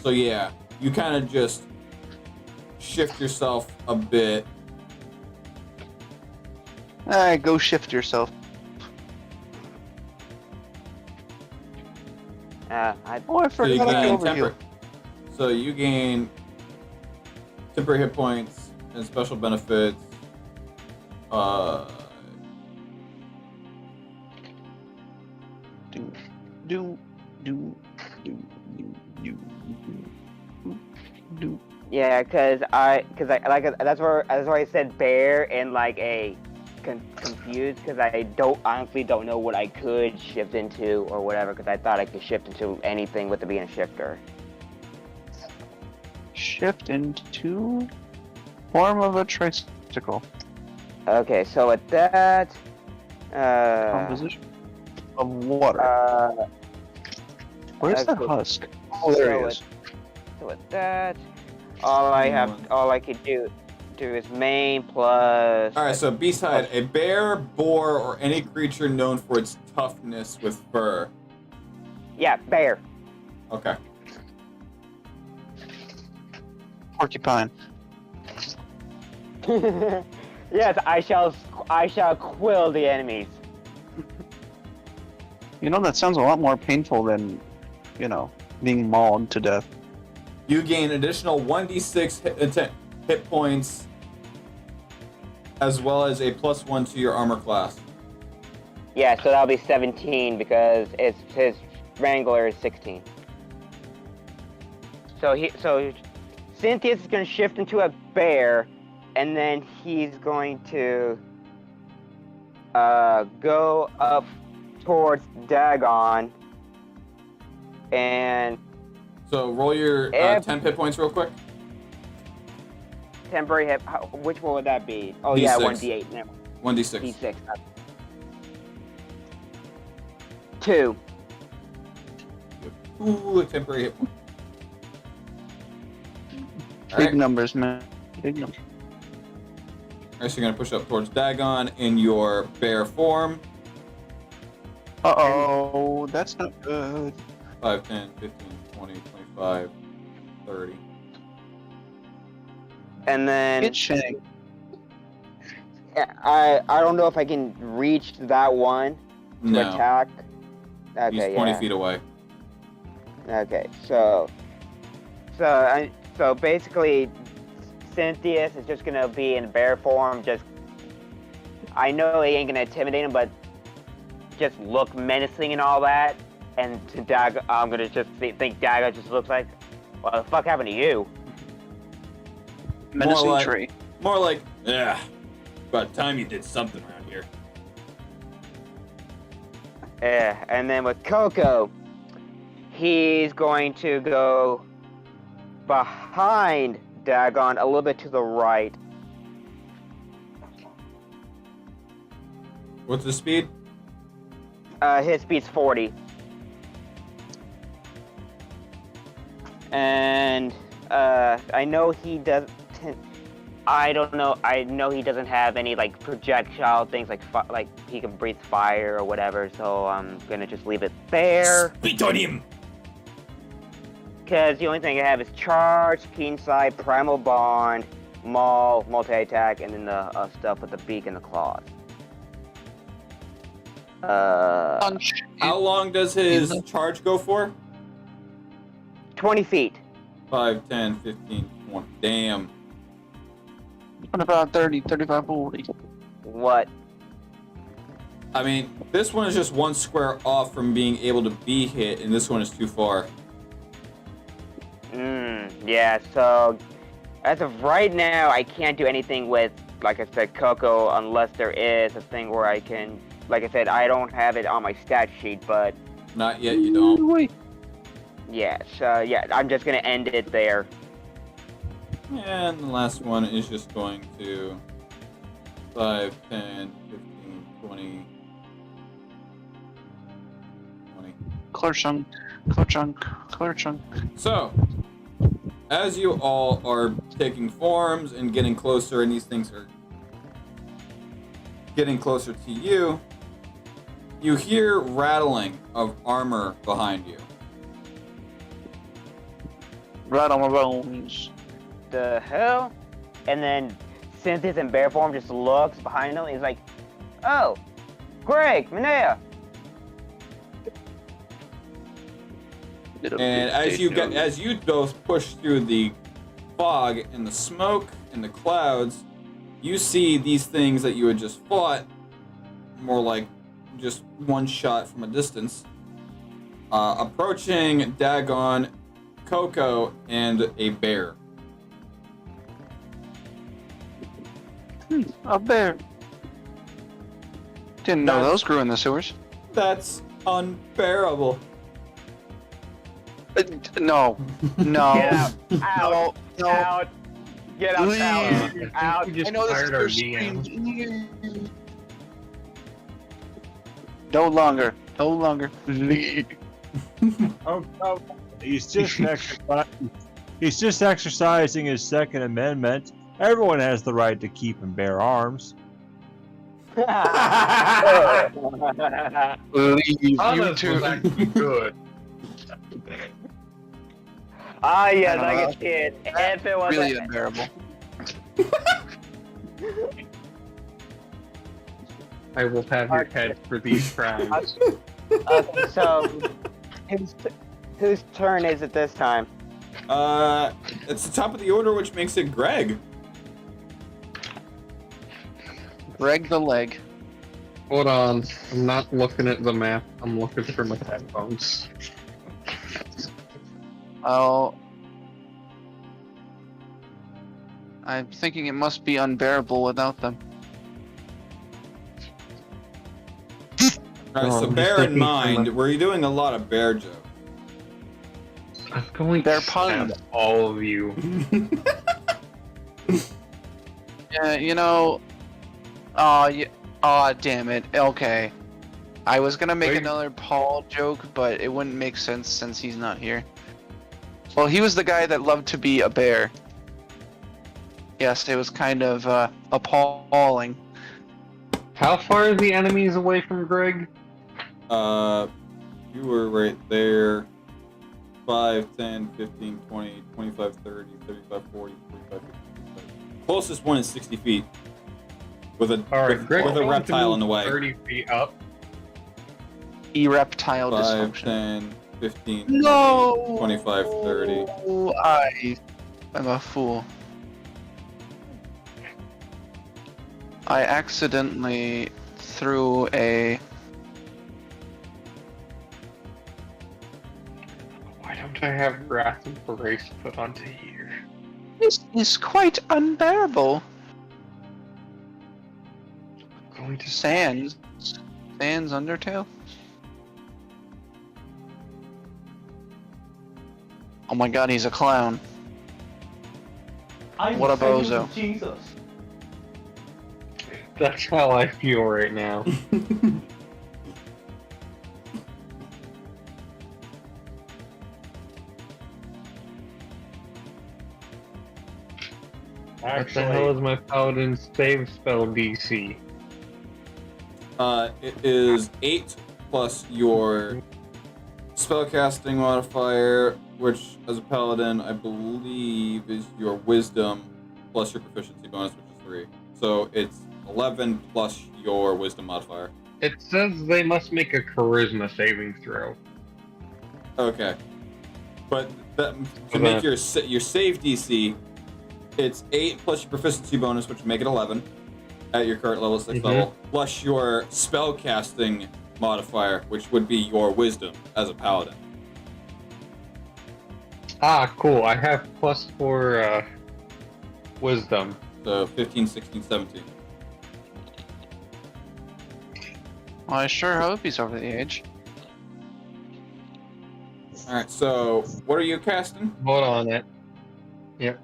Speaker 7: So yeah, you kind of just shift yourself a bit.
Speaker 6: Alright, go shift yourself.
Speaker 4: I
Speaker 6: Oh, I
Speaker 7: So you
Speaker 6: forgot I
Speaker 7: gain
Speaker 6: could overheal.
Speaker 7: So you gain temporary hit points and special benefits.
Speaker 6: Do.
Speaker 4: Yeah, cause that's where I said bear and like a confused, cause I honestly don't know what I could shift into or whatever, cause I thought I could shift into anything with it being a shifter.
Speaker 6: Shift into form of a tricycle.
Speaker 4: Okay, so with that,
Speaker 6: Composition of water. Where's the
Speaker 4: okay.
Speaker 6: husk? Oh, there he is.
Speaker 4: So with that, all I could do is main plus.
Speaker 7: Alright, so Beast Hide, a bear, boar, or any creature known for its toughness with fur.
Speaker 4: Yeah, bear.
Speaker 7: Okay.
Speaker 6: Porcupine.
Speaker 4: Yes, I shall quill the enemies.
Speaker 6: You know, that sounds a lot more painful than, being mauled to death.
Speaker 7: You gain additional 1d6 hit points, as well as a +1 to your armor class.
Speaker 4: Yeah, so that'll be 17 because his Wrangler is 16. So Cynthia's is gonna shift into a bear, and then he's going to go up towards Dagon, and
Speaker 7: So roll your 10 hit points real quick.
Speaker 4: temporary hit. Which one would that be? Oh yeah,
Speaker 7: D6.
Speaker 4: 1d8. Never.
Speaker 7: 1d6.
Speaker 4: D6. 2.
Speaker 7: Ooh, a temporary hit point.
Speaker 6: Big
Speaker 7: Alright,
Speaker 6: numbers, man. Big numbers.
Speaker 7: so you're gonna push up towards Dagon in your bear form.
Speaker 6: Uh-oh, that's not good.
Speaker 7: 5, 10, 15, 20, 25, 30.
Speaker 4: And then
Speaker 6: Get shanked.
Speaker 4: I don't know if I can reach that one to
Speaker 7: No,
Speaker 4: attack.
Speaker 7: he's
Speaker 4: Okay,
Speaker 7: 20
Speaker 4: yeah.
Speaker 7: feet away.
Speaker 4: Okay, so So basically, Cynthius is just gonna be in bear form. Just, I know he ain't gonna intimidate him, but just look menacing and all that. And to Daga, I'm gonna just think Daga just looks like, what the fuck happened to you?
Speaker 6: Menacing tree.
Speaker 7: More like, yeah, about time you did something around here.
Speaker 4: Yeah, and then with Coco, he's going to go behind Dagon a little bit to the right.
Speaker 7: What's the speed?
Speaker 4: His speed's 40. And I know he does. I don't know. I know he doesn't have any like projectile things like he can breathe fire or whatever. So I'm gonna just leave it there.
Speaker 7: Spit on him!
Speaker 4: Because the only thing I have is charge, keen sight, primal bond, maul, multi-attack, and then the stuff with the beak and the claws.
Speaker 6: Punch.
Speaker 7: How long does his charge go for?
Speaker 4: 20 feet.
Speaker 7: 5, 10, 15, 20. Damn.
Speaker 6: What about 30, 35, 40?
Speaker 4: What?
Speaker 7: I mean, this one is just one square off from being able to be hit, and this one is too far.
Speaker 4: Yeah, so as of right now, I can't do anything with, like I said, Coco, unless there is a thing where I can, like I said, I don't have it on my stat sheet, but
Speaker 7: Not yet, you don't.
Speaker 6: Wait.
Speaker 4: yeah, so yeah, I'm just gonna end it there.
Speaker 7: And the last one is just going to 5, 10, 15, 20, 20.
Speaker 6: Clear chunk. Clear chunk. Clear chunk.
Speaker 7: So, as you all are taking forms and getting closer, and these things are getting closer to you, you hear rattling of armor behind you.
Speaker 6: Right on my bones.
Speaker 4: The hell? And then Cynthius in bear form just looks behind him. He's like, "Oh, Greg, Minea."
Speaker 7: And as you both push through the fog and the smoke and the clouds, you see these things that you had just fought, more like just one shot from a distance, approaching Dagon, Coco, and a bear.
Speaker 6: A bear. Didn't know
Speaker 7: That's-
Speaker 6: those grew in the sewers.
Speaker 7: That's unbearable.
Speaker 6: No. No.
Speaker 4: Get out! Out!
Speaker 6: No.
Speaker 4: Out! Get out! Out!
Speaker 6: Leave.
Speaker 4: Out!
Speaker 2: We just
Speaker 6: I know this
Speaker 2: fired our
Speaker 6: is
Speaker 2: DM.
Speaker 6: No longer. No longer. Leave.
Speaker 3: Oh, he's just he's just exercising his Second Amendment. Everyone has the right to keep and bear arms.
Speaker 6: Leave. You
Speaker 2: Honest
Speaker 6: two.
Speaker 2: was actually good.
Speaker 4: Ah, yes, I can see it. If it was
Speaker 6: Really unbearable.
Speaker 2: I will have your head for these crimes.
Speaker 4: Okay, so whose turn is it this time?
Speaker 7: It's the top of the order, which makes it Greg.
Speaker 6: Greg the leg.
Speaker 2: Hold on, I'm not looking at the map. I'm looking for my headphones.
Speaker 6: Oh. I'm thinking it must be unbearable without them.
Speaker 7: Alright, so
Speaker 2: I'm
Speaker 7: bear
Speaker 2: just
Speaker 7: in
Speaker 2: looking for
Speaker 7: mind, we're doing a lot of bear jokes.
Speaker 2: I'm going
Speaker 6: They're
Speaker 2: to
Speaker 6: puns.
Speaker 2: stab all of you.
Speaker 6: Yeah, you know. Aw, damn it. Okay. I was gonna make
Speaker 2: Wait.
Speaker 6: another Paul joke, but it wouldn't make sense since he's not here. Well, he was the guy that loved to be a bear. Yes, it was kind of appalling.
Speaker 2: How far are the enemies away from Greg?
Speaker 7: You were right there. 5, 10, 15, 20, 25, 30, 35, 40, 45, 50, 55. Closest one is 60 feet. With a,
Speaker 2: All right,
Speaker 7: with,
Speaker 2: Greg.
Speaker 7: with a reptile in the way.
Speaker 2: 30 feet up.
Speaker 6: Ereptile
Speaker 7: 5,
Speaker 6: dysfunction.
Speaker 7: 10, 15,
Speaker 6: No!
Speaker 7: 25, 30.
Speaker 6: I'm a fool. I accidentally threw a...
Speaker 2: Why don't I have Wrath and Brace put onto here?
Speaker 6: This is quite unbearable.
Speaker 2: I'm going to
Speaker 6: Sans Undertale? Oh my god, he's a clown. What a bozo.
Speaker 2: Jesus. That's how I feel right now. What the hell is my Paladin's save spell DC?
Speaker 7: It is 8 plus your spellcasting modifier, which as a paladin, I believe is your wisdom plus your proficiency bonus, which is 3. So it's 11 plus your wisdom modifier.
Speaker 2: It says they must make a charisma saving throw.
Speaker 7: Okay. But to make your save DC, it's 8 plus your proficiency bonus, which would make it 11 at your current level 6 level, plus your spellcasting modifier, which would be your wisdom as a paladin.
Speaker 2: Ah, cool. I have +4 wisdom.
Speaker 7: So 15, 16, 17.
Speaker 6: Well, I sure hope he's over the age.
Speaker 7: Alright, so what are you casting?
Speaker 2: Hold on it. Yep.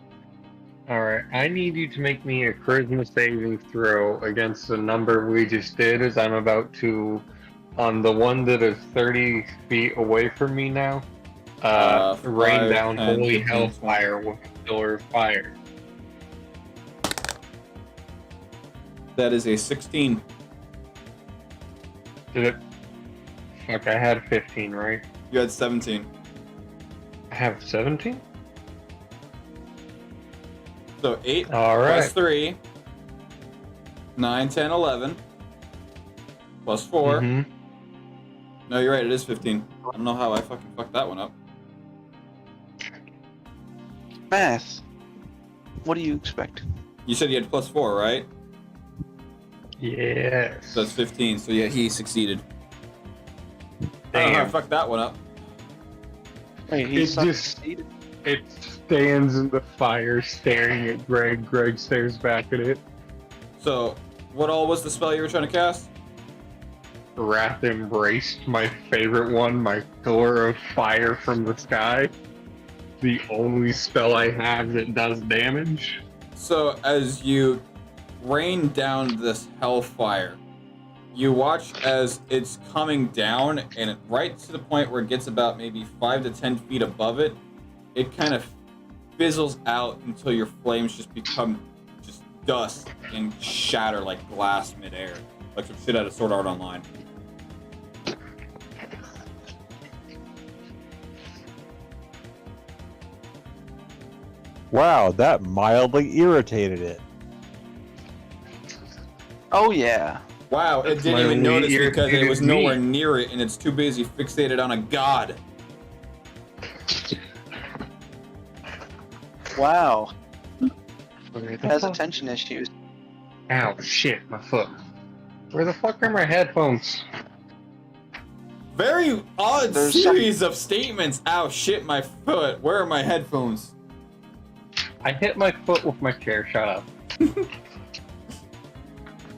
Speaker 2: Alright, I need you to make me a charisma saving throw against the number we just did, as I'm about to, on the one that is 30 feet away from me now, rain
Speaker 7: 5,
Speaker 2: down
Speaker 7: 10,
Speaker 2: holy
Speaker 7: 15,
Speaker 2: hellfire with a pillar of fire.
Speaker 7: That is a 16.
Speaker 2: Did it? Fuck, I had 15, right?
Speaker 7: You had 17.
Speaker 2: I have 17?
Speaker 7: So 8
Speaker 2: Alright.
Speaker 7: plus 3, 9, 10, 11, plus 4.
Speaker 2: Mm-hmm.
Speaker 7: No, you're right, it is 15. I don't know how I fucking fucked that one up.
Speaker 6: Math. What do you expect?
Speaker 7: You said you had plus 4, right?
Speaker 2: Yes.
Speaker 7: So that's 15, so yeah, he succeeded. I don't know how I
Speaker 2: Damn.
Speaker 7: fucked that one up.
Speaker 6: Wait, he
Speaker 2: It just- It stands in the fire staring at Greg. Greg stares back at it.
Speaker 7: So, what all was the spell you were trying to cast?
Speaker 2: Wrath Embraced, my favorite one, my pillar of fire from the sky. The only spell I have that does damage.
Speaker 7: So, as you rain down this hellfire, you watch as it's coming down, and right to the point where it gets about maybe 5 to 10 feet above it, it kind of fizzles out until your flames just become just dust and shatter like glass midair, like some shit out of Sword Art Online.
Speaker 3: Wow, that mildly irritated it.
Speaker 6: Oh yeah.
Speaker 7: Wow, it
Speaker 2: That's
Speaker 7: didn't even
Speaker 2: mildly
Speaker 7: notice because it was
Speaker 2: irritated me.
Speaker 7: nowhere near it, and it's too busy fixated on a god.
Speaker 6: Wow.
Speaker 2: Where
Speaker 6: It
Speaker 2: the
Speaker 6: has
Speaker 2: fuck?
Speaker 6: attention issues.
Speaker 2: Ow, shit, my foot. Where the fuck are my headphones?
Speaker 7: Very odd
Speaker 6: There's
Speaker 7: series of statements. Ow, shit, my foot. Where are my headphones?
Speaker 2: I hit my foot with my chair, shut up.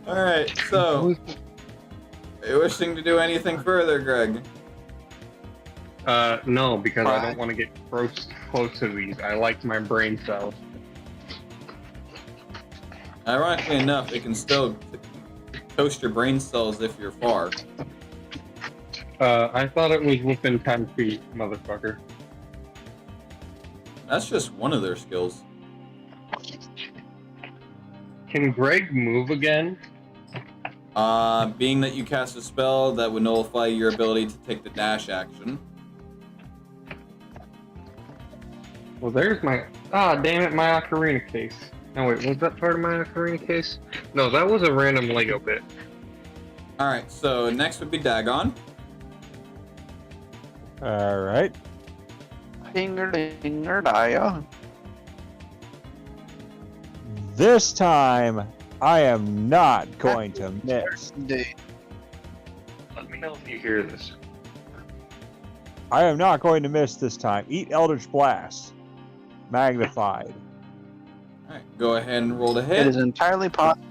Speaker 7: Alright, so, are you wishing to do anything further, Greg?
Speaker 2: No, because I
Speaker 6: Right.
Speaker 2: don't want to get close to these. I like my brain cells.
Speaker 7: Ironically enough, it can still toast your brain cells if you're far.
Speaker 2: I thought it was within 10 feet, motherfucker.
Speaker 7: That's just one of their skills.
Speaker 2: Can Greg move again?
Speaker 7: Being that you cast a spell, that would nullify your ability to take the dash action.
Speaker 2: Well, there's my... Ah, damn it, my ocarina case. No, wait, was that part of my ocarina case? No, that was a random Lego bit.
Speaker 7: Alright, so next would be Dagon.
Speaker 3: All right.
Speaker 6: Dinger-dinger-dia.
Speaker 3: This time, I am not going to miss.
Speaker 2: Let me know if you hear this.
Speaker 3: I am not going to miss this time. Eat Eldritch Blast. Magnified.
Speaker 7: Alright, go ahead and roll to
Speaker 6: It
Speaker 7: hit.
Speaker 6: is entirely possible.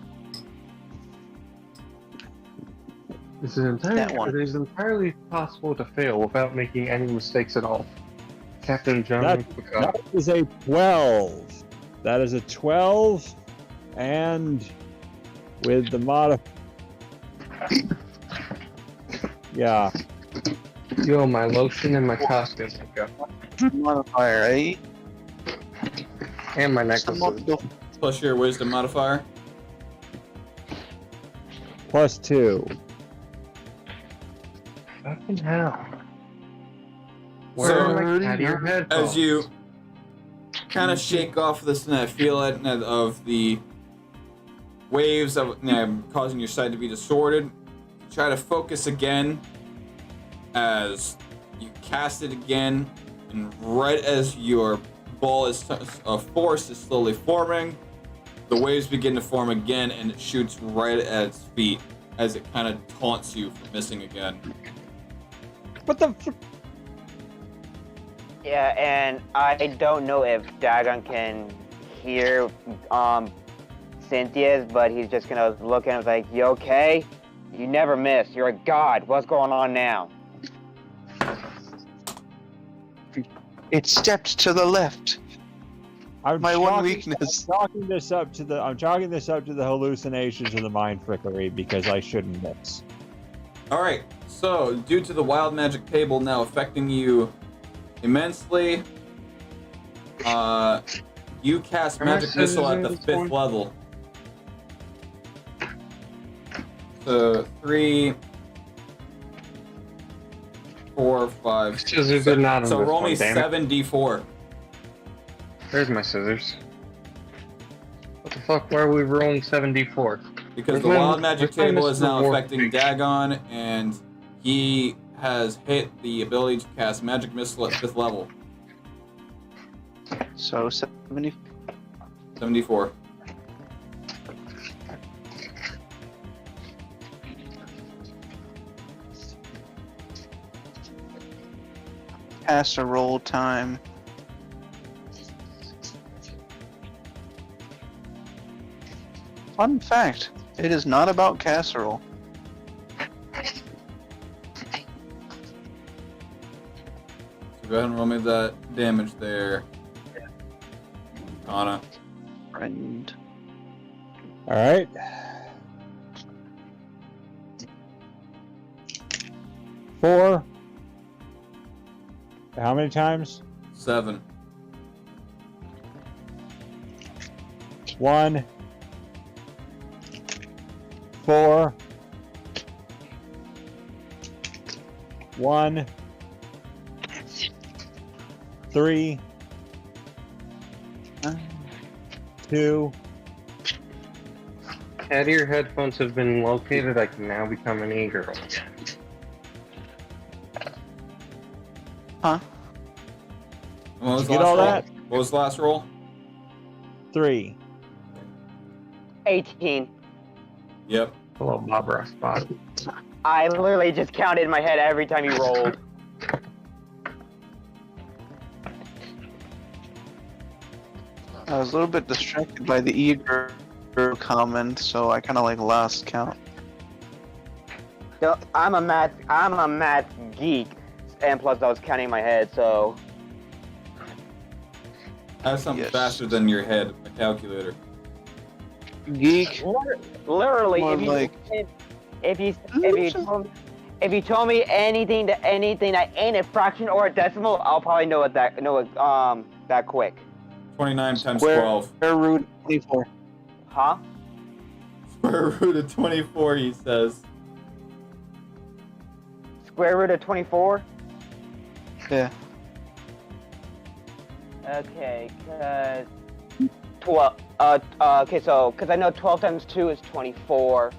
Speaker 2: It
Speaker 6: That one.
Speaker 2: is entirely possible to fail without making any mistakes at all. Captain John
Speaker 3: That is a 12. That is a 12. And with the yeah.
Speaker 2: Yo, my lotion and my costume.
Speaker 6: Modifier, eh?
Speaker 2: And my necklaces.
Speaker 7: Plus your wisdom modifier.
Speaker 3: +2.
Speaker 2: Fucking hell.
Speaker 7: So,
Speaker 2: Where are my cat ear headphones?
Speaker 7: As you kind of shake off this feeling of the waves of causing your sight to be distorted, try to focus again as you cast it again, and right as your ball of force is slowly forming, the waves begin to form again, and it shoots right at its feet as it kind of taunts you for missing again.
Speaker 3: What the?
Speaker 4: Yeah, and I don't know if Dagon can hear Cynthia's, but he's just gonna look at him like, "You okay? You never miss. You're a god. What's going on now?"
Speaker 6: It stepped to the left.
Speaker 3: I'm
Speaker 6: My one
Speaker 3: chalking-
Speaker 6: weakness.
Speaker 3: I'm chalking this up to the hallucinations and the mind trickery because I shouldn't miss.
Speaker 7: Alright, so due to the wild magic table now affecting you immensely, you cast magic missile at the 5th level. So 3, 4, 5.
Speaker 2: Scissors are not on
Speaker 7: So
Speaker 2: this
Speaker 7: roll me
Speaker 2: one, damn it.
Speaker 7: 7d4.
Speaker 2: There's my scissors. What the fuck? Why are we rolling 7d4?
Speaker 7: Because the
Speaker 2: Where's my-
Speaker 7: wild magic
Speaker 2: where's my
Speaker 7: table is
Speaker 2: Mr.
Speaker 7: now
Speaker 2: War
Speaker 7: affecting
Speaker 2: page?
Speaker 7: Dagon, and he has hit the ability to cast magic missile at 5th level.
Speaker 6: So 70.
Speaker 7: 74.
Speaker 6: Casserole time. Fun fact, it is not about casserole.
Speaker 7: So go ahead and roll me that damage there. Anna.
Speaker 6: Friend.
Speaker 3: All right. Four. How many times?
Speaker 7: 7.
Speaker 3: 1. 4. 1. 3. 2.
Speaker 2: Cat ear headphones have been located. I can now become an e-girl.
Speaker 6: Huh?
Speaker 7: What was
Speaker 3: Did
Speaker 7: the
Speaker 3: you get
Speaker 7: last
Speaker 3: all
Speaker 7: roll?
Speaker 3: that?
Speaker 7: What was the last roll?
Speaker 3: 3.
Speaker 4: 18.
Speaker 7: Yep.
Speaker 2: Hello, Bob Ross. Bob.
Speaker 4: I literally just counted in my head every time you rolled.
Speaker 6: I was a little bit distracted by the eager comment, so I kind of like lost count.
Speaker 4: So, I'm a math geek, and plus I was counting in my head, so
Speaker 7: Have something
Speaker 6: Yes.
Speaker 7: faster than your head, a calculator.
Speaker 6: Geek.
Speaker 4: literally,
Speaker 6: More
Speaker 4: if you
Speaker 6: like-
Speaker 4: if you told me anything that ain't a fraction or a decimal, I'll probably know it that quick.
Speaker 7: 29 times
Speaker 6: Square
Speaker 7: 12.
Speaker 6: root 24.
Speaker 4: Huh?
Speaker 7: Square root of 24, he says.
Speaker 4: Square root of 24?
Speaker 6: Yeah.
Speaker 4: Okay, cause 12. Okay, so cause I know 12 times 2 is 24.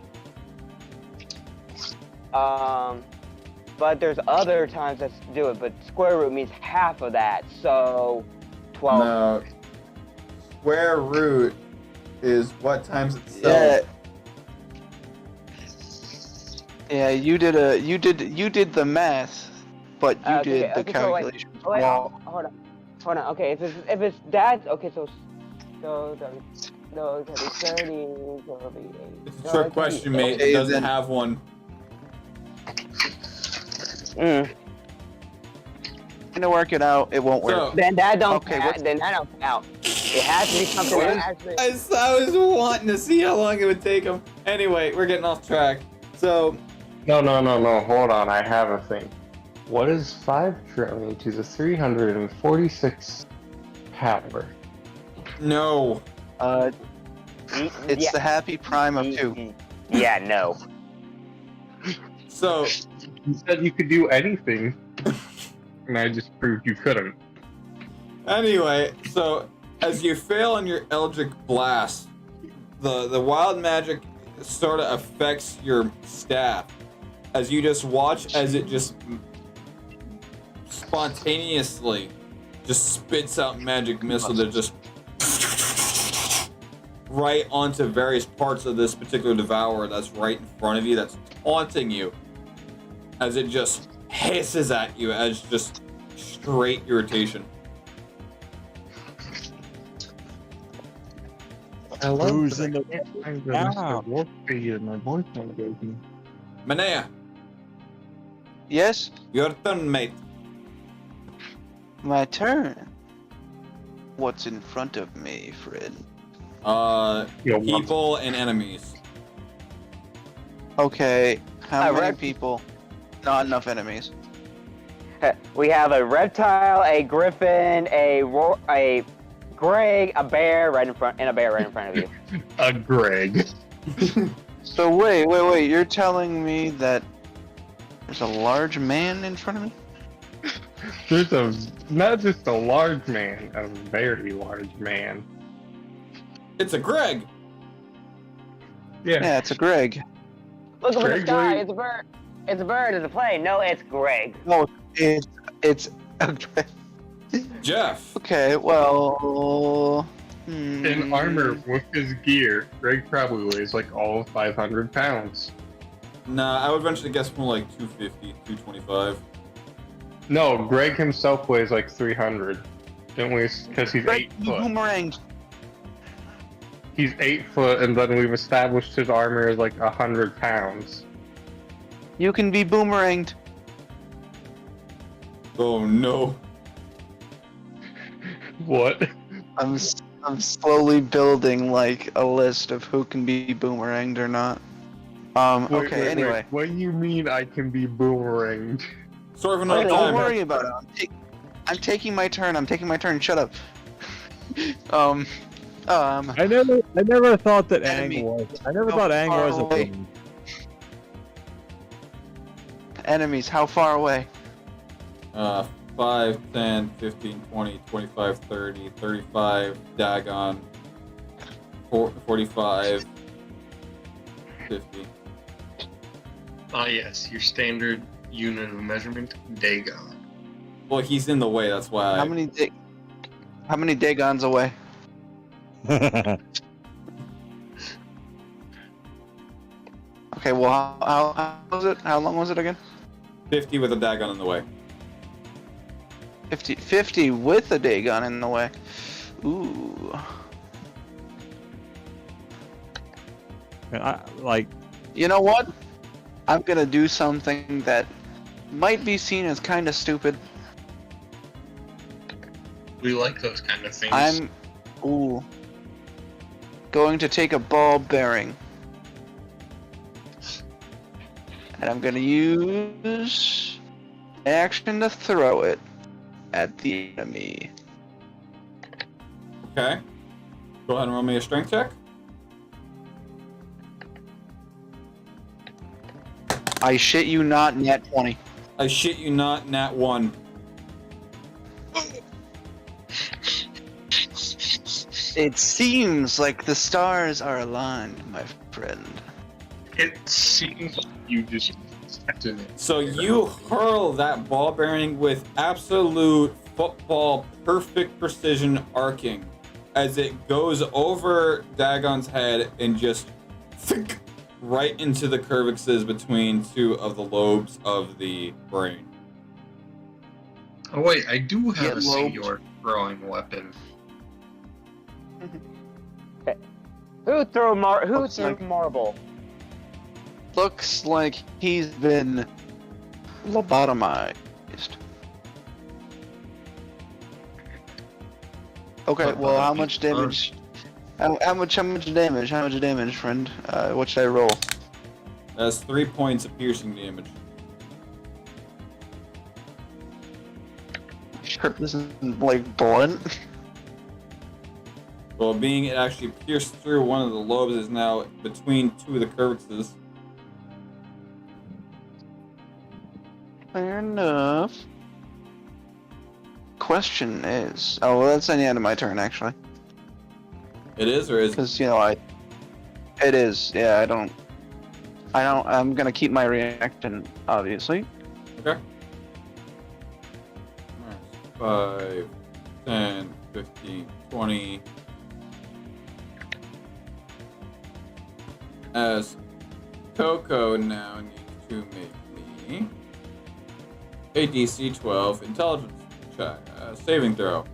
Speaker 4: but there's other times that do it. But square root means half of that, so 12.
Speaker 7: No. Square root is what times itself.
Speaker 6: Yeah, you did the math, but you did the
Speaker 4: so wait.
Speaker 6: calculation.
Speaker 4: Oh, wait,
Speaker 6: wrong.
Speaker 4: hold on. Okay, if it's that, okay, so that'll be 30, that'll be 8.
Speaker 7: It's a trick question, mate. It doesn't have one.
Speaker 6: Gonna work it out. It won't work.
Speaker 4: Then that don't
Speaker 6: Okay,
Speaker 4: count. Then that don't count. It has to be something that actually.
Speaker 7: I was wanting to see how long it would take him. Anyway, we're getting off track. So,
Speaker 2: No, hold on, I have a thing. What is 5 trillion to the 346 power?
Speaker 7: no.
Speaker 6: It's the happy prime of 2.
Speaker 4: Yeah, no.
Speaker 7: So,
Speaker 2: You said you could do anything, and I just proved you couldn't.
Speaker 7: anyway, so as you fail on your Eldritch Blast, the wild magic sort of affects your staff as you just watch as it just spontaneously just spits out magic missiles that just right onto various parts of this particular devourer that's right in front of you, that's taunting you, as it just hisses at you as just straight irritation.
Speaker 2: I love
Speaker 3: Who's
Speaker 2: that
Speaker 3: in the-
Speaker 2: I can't find the
Speaker 3: Wow.
Speaker 2: list of work fee and my boyfriend gave me.
Speaker 7: Manea,
Speaker 6: Yes,
Speaker 7: your turn, mate.
Speaker 6: my turn. What's in front of me, friend?
Speaker 2: Yo,
Speaker 7: People and enemies.
Speaker 6: Okay, how many
Speaker 4: Red-
Speaker 6: people? Not enough enemies.
Speaker 4: We have a reptile, a griffin, a Greg, a bear right in front, and a bear right in front of you.
Speaker 2: Greg.
Speaker 6: So wait, you're telling me that there's a large man in front of me?
Speaker 2: There's not just a large man, a very large man.
Speaker 7: It's a Greg.
Speaker 2: Yeah.
Speaker 6: Yeah, it's a Greg.
Speaker 4: Look up in the
Speaker 2: Greg,
Speaker 4: sky.
Speaker 2: wait.
Speaker 4: It's a bird. It's a bird. It's a plane. No, it's Greg.
Speaker 6: No, it's a Greg.
Speaker 7: Jeff.
Speaker 6: Okay, well...
Speaker 2: In armor with his gear, Greg probably weighs like all of 500 pounds.
Speaker 7: Nah, I would venture to guess more like 250, 225.
Speaker 2: No, Greg himself weighs like 300. Don't we? Because he's
Speaker 6: Greg,
Speaker 2: 8 foot.
Speaker 6: boomerang.
Speaker 2: He's 8 foot, and then we've established his armor is like 100 pounds.
Speaker 6: You can be boomeranged.
Speaker 7: Oh no.
Speaker 2: What?
Speaker 6: I'm slowly building like a list of who can be boomeranged or not.
Speaker 2: Wait,
Speaker 6: Anyway.
Speaker 2: What do you mean I can be boomeranged?
Speaker 7: Sorry for another
Speaker 6: Don't
Speaker 7: time.
Speaker 6: worry about it. I'm taking my turn. Shut up.
Speaker 3: I never thought that
Speaker 6: Enemy.
Speaker 3: Aang was. I never
Speaker 6: How
Speaker 3: thought Aang
Speaker 6: far
Speaker 3: was a
Speaker 6: away?
Speaker 3: thing.
Speaker 6: Enemies, how far away?
Speaker 7: 5, 10, 15, 20, 25, 30, 35, Dagon, 45, 50.
Speaker 2: Ah, yes, your standard unit of measurement, Dagon.
Speaker 7: Well, he's in the way, that's why.
Speaker 6: How many Dagons away? Okay, well, how was it? How long was it again?
Speaker 7: 50 with a Dagon in the way.
Speaker 6: 50 with a Dagon in the way. Ooh.
Speaker 3: Like,
Speaker 6: You know what? I'm gonna do something that might be seen as kind of stupid.
Speaker 2: We like those kind of things.
Speaker 6: I'm going to take a ball bearing. And I'm gonna use action to throw it at the enemy.
Speaker 7: Okay. Go ahead and roll me a strength check.
Speaker 6: I shit you not, net 20.
Speaker 7: I shit you not, nat 1.
Speaker 6: It seems like the stars are aligned, my friend.
Speaker 2: It seems like you just
Speaker 7: So you hurl that ball bearing with absolute football perfect precision arcing as it goes over Dagon's head and just right into the cervixes between two of the lobes of the brain.
Speaker 2: Oh wait, I do have
Speaker 6: Get
Speaker 2: a
Speaker 6: lobed.
Speaker 2: singular throwing weapon.
Speaker 4: Who threw
Speaker 6: Looks like-
Speaker 4: marble?
Speaker 6: Looks like he's been lobotomized. Okay, well, how much damage? How much damage, friend? What should I roll?
Speaker 7: That's 3 points of piercing damage.
Speaker 6: Sure, this isn't like blunt.
Speaker 7: Well, being it actually pierced through one of the lobes is now between two of the cervixes.
Speaker 6: Fair enough. Question is, oh, well, that's the end of my turn actually,
Speaker 7: It is, or is it?
Speaker 6: because it is. Yeah, I'm gonna keep my reaction, obviously.
Speaker 7: Okay. Alright, 5, 10, 15, 20. As Coco now needs to make me a DC 12 intelligence check, saving throw.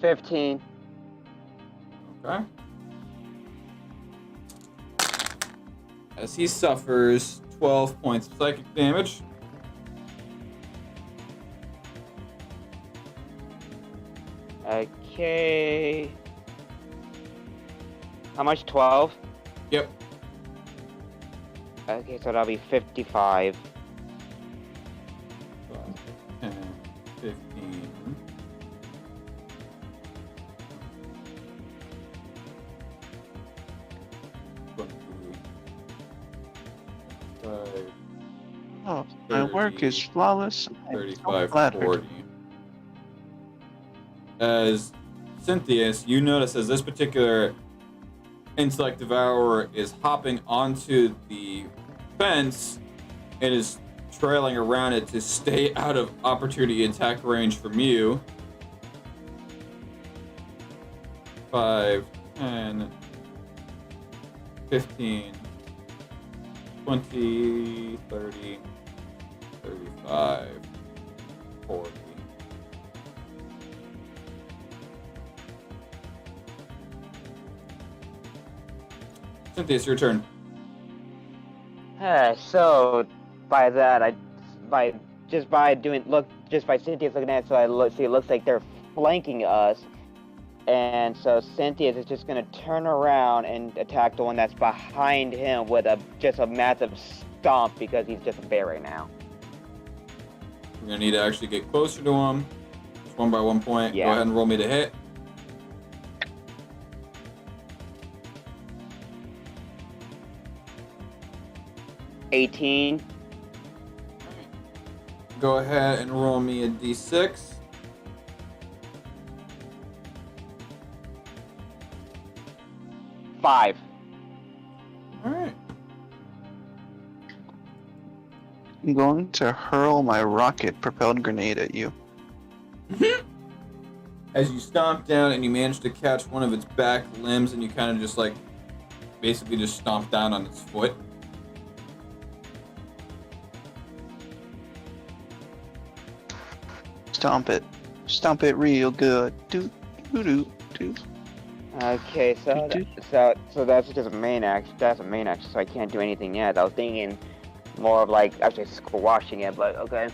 Speaker 4: $15.
Speaker 7: Okay. As he suffers 12 points of psychic damage.
Speaker 4: Okay. How much? 12?
Speaker 7: Yep.
Speaker 4: Okay, so that'll be 55.
Speaker 7: 5, 10, 15.
Speaker 6: Oh, my work is
Speaker 7: 30,
Speaker 6: flawless. I'm so
Speaker 7: 35,
Speaker 6: flattered.
Speaker 7: 40. As Cynthius, you notice as this particular intellect devourer is hopping onto the fence and is trailing around it to stay out of opportunity attack range from you. 5, 10, 15, 20, 30, 35, 40. Cynthia, it's your turn.
Speaker 4: So by that, by Cynthia's looking at it, so it looks like they're flanking us, and so Cynthia is just gonna turn around and attack the one that's behind him with just a massive stomp because he's just a bear right now.
Speaker 7: We're gonna need to actually get closer to him. Just 1 by 1 point.
Speaker 4: Yeah.
Speaker 7: Go ahead and roll me to hit.
Speaker 4: $18.
Speaker 7: Go ahead and roll me a d6.
Speaker 4: $5.
Speaker 7: Alright.
Speaker 6: I'm going to hurl my rocket-propelled grenade at you.
Speaker 7: As you stomp down and you manage to catch one of its back limbs and you kind of just like basically just stomp down on its foot.
Speaker 6: Stomp it real good. Do do do do.
Speaker 4: Okay, so that's just a main action. That's a main action, so I can't do anything yet. I was thinking more of like actually squashing it, but okay.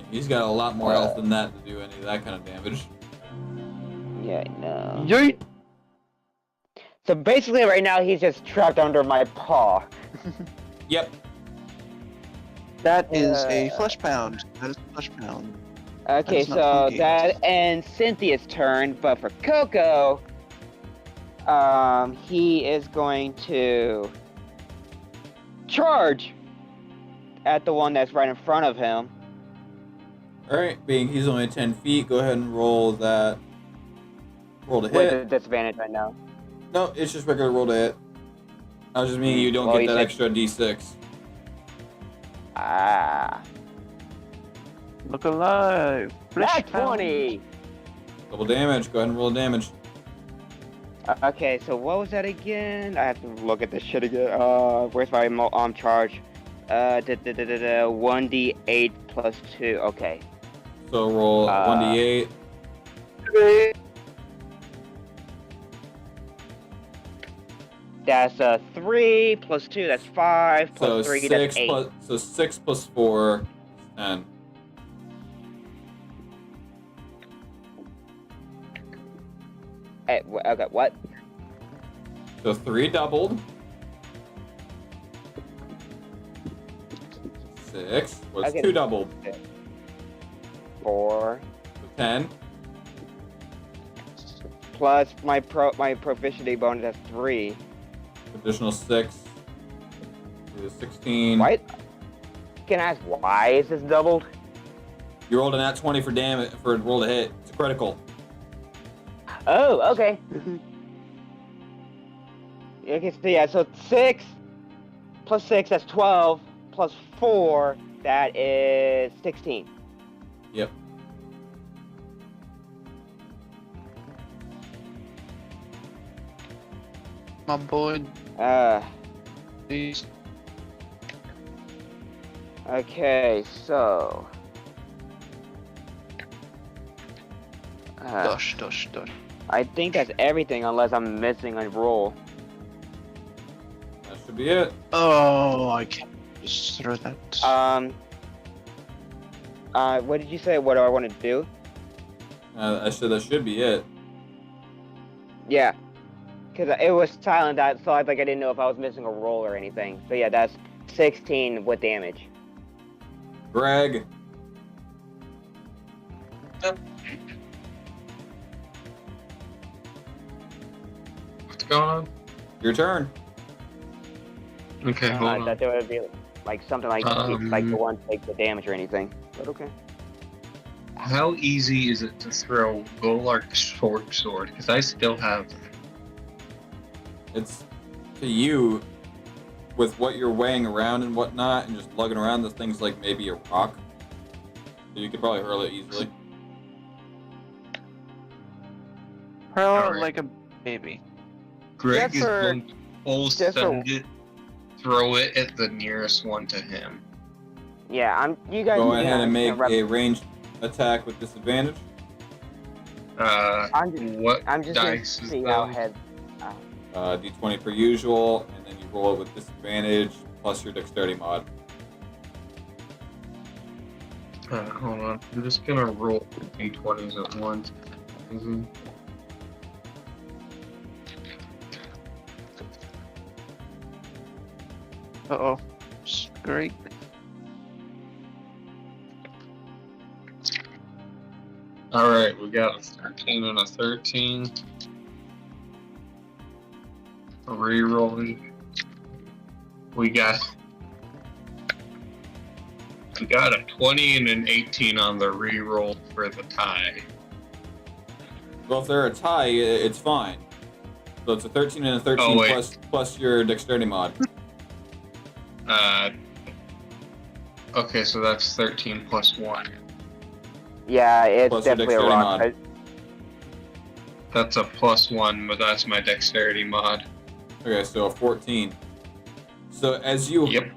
Speaker 7: He's got a lot more health than that to do any of that kind of damage.
Speaker 4: Yeah, I know.
Speaker 6: Yeet!
Speaker 4: So basically, right now he's just trapped under my paw.
Speaker 7: Yep.
Speaker 6: That is a flesh pound. That is a flesh pound.
Speaker 4: Okay,
Speaker 6: That's not
Speaker 4: so
Speaker 6: funky.
Speaker 4: that ends Cynthia's turn, but for Coco, he is going to charge at the one that's right in front of him.
Speaker 7: Alright, being he's only 10 feet, go ahead and roll that. Roll to
Speaker 4: With a
Speaker 7: hit.
Speaker 4: disadvantage right now.
Speaker 7: No, it's just regular roll to hit. I was just meaning you don't
Speaker 4: Well,
Speaker 7: get
Speaker 4: you
Speaker 7: that
Speaker 4: said-
Speaker 7: extra D6.
Speaker 4: Ah.
Speaker 6: Look alive.
Speaker 4: Nat 20!
Speaker 7: Double damage. Go ahead and roll damage.
Speaker 4: Okay, so what was that again? I have to look at this shit again. Where's my charge? 1d8 plus 2. Okay.
Speaker 7: So roll 1d8.
Speaker 4: That's 3 plus 2. That's 5 plus
Speaker 7: So
Speaker 4: 3.
Speaker 7: 6
Speaker 4: That's 8.
Speaker 7: plus 6 plus 4 is 10.
Speaker 4: Okay, what?
Speaker 7: So 3 doubled. 6 was
Speaker 4: Okay.
Speaker 7: 2 doubled.
Speaker 4: 4
Speaker 7: So 10.
Speaker 4: plus my proficiency bonus. That's 3.
Speaker 7: Additional 6 is 16.
Speaker 4: Why? Can I ask why is this doubled?
Speaker 7: You rolled a nat 20 for damage for roll to hit. It's a critical.
Speaker 4: Oh, okay. Okay, so yeah, so 6 plus 6, that's 12, plus 4, that is 16.
Speaker 7: Yep.
Speaker 6: My boy.
Speaker 4: Okay, so...
Speaker 6: Dosh.
Speaker 4: I think that's everything unless I'm missing a roll.
Speaker 7: That should be it.
Speaker 6: Oh, I can't just throw that.
Speaker 4: What did you say? What do I want to do?
Speaker 7: I said that should be it.
Speaker 4: Yeah. Because it was silent, so I didn't know if I was missing a roll or anything. So yeah, that's 16 with damage.
Speaker 7: Greg.
Speaker 2: What's going on?
Speaker 7: Your turn.
Speaker 2: Okay,
Speaker 4: I
Speaker 2: hold
Speaker 4: thought
Speaker 2: on.
Speaker 4: there would be like something like the one take the damage or anything. But okay.
Speaker 2: How easy is it to throw Golark's short sword? Because I still have.
Speaker 7: It's to you with what you're weighing around and whatnot and just lugging around the things like maybe a rock. So you could probably hurl it easily.
Speaker 6: Hurl
Speaker 2: Alright.
Speaker 6: like a baby.
Speaker 2: Greg
Speaker 4: Just
Speaker 2: is
Speaker 4: for-
Speaker 2: going to full
Speaker 4: just for-
Speaker 2: send it, throw it at the nearest one to him.
Speaker 4: Yeah, you guys.
Speaker 7: Go
Speaker 4: you
Speaker 7: ahead
Speaker 4: know,
Speaker 7: and make
Speaker 4: rep-
Speaker 7: a ranged attack with disadvantage.
Speaker 4: I'm
Speaker 2: What
Speaker 4: just gonna
Speaker 2: dice is
Speaker 4: see how
Speaker 2: those?
Speaker 4: head.
Speaker 7: D20 per usual, and then you roll it with disadvantage plus your dexterity mod.
Speaker 2: Hold on. I'm just gonna roll d20s at once.
Speaker 6: Uh-oh. Great.
Speaker 2: Alright, we got a 13 and a 13. Rerolling. We got a 20 and an 18 on the reroll for the tie.
Speaker 7: Well, if they're a tie, it's fine. So it's a 13 and a 13
Speaker 2: Oh, wait.
Speaker 7: plus your dexterity mod.
Speaker 2: Okay, so that's 13 plus 1.
Speaker 4: Yeah, it's
Speaker 7: Plus your
Speaker 4: definitely a
Speaker 7: dexterity
Speaker 4: rock.
Speaker 7: mod.
Speaker 2: That's a plus 1, but that's my dexterity mod.
Speaker 7: Okay, so a 14. So as you
Speaker 2: Yep.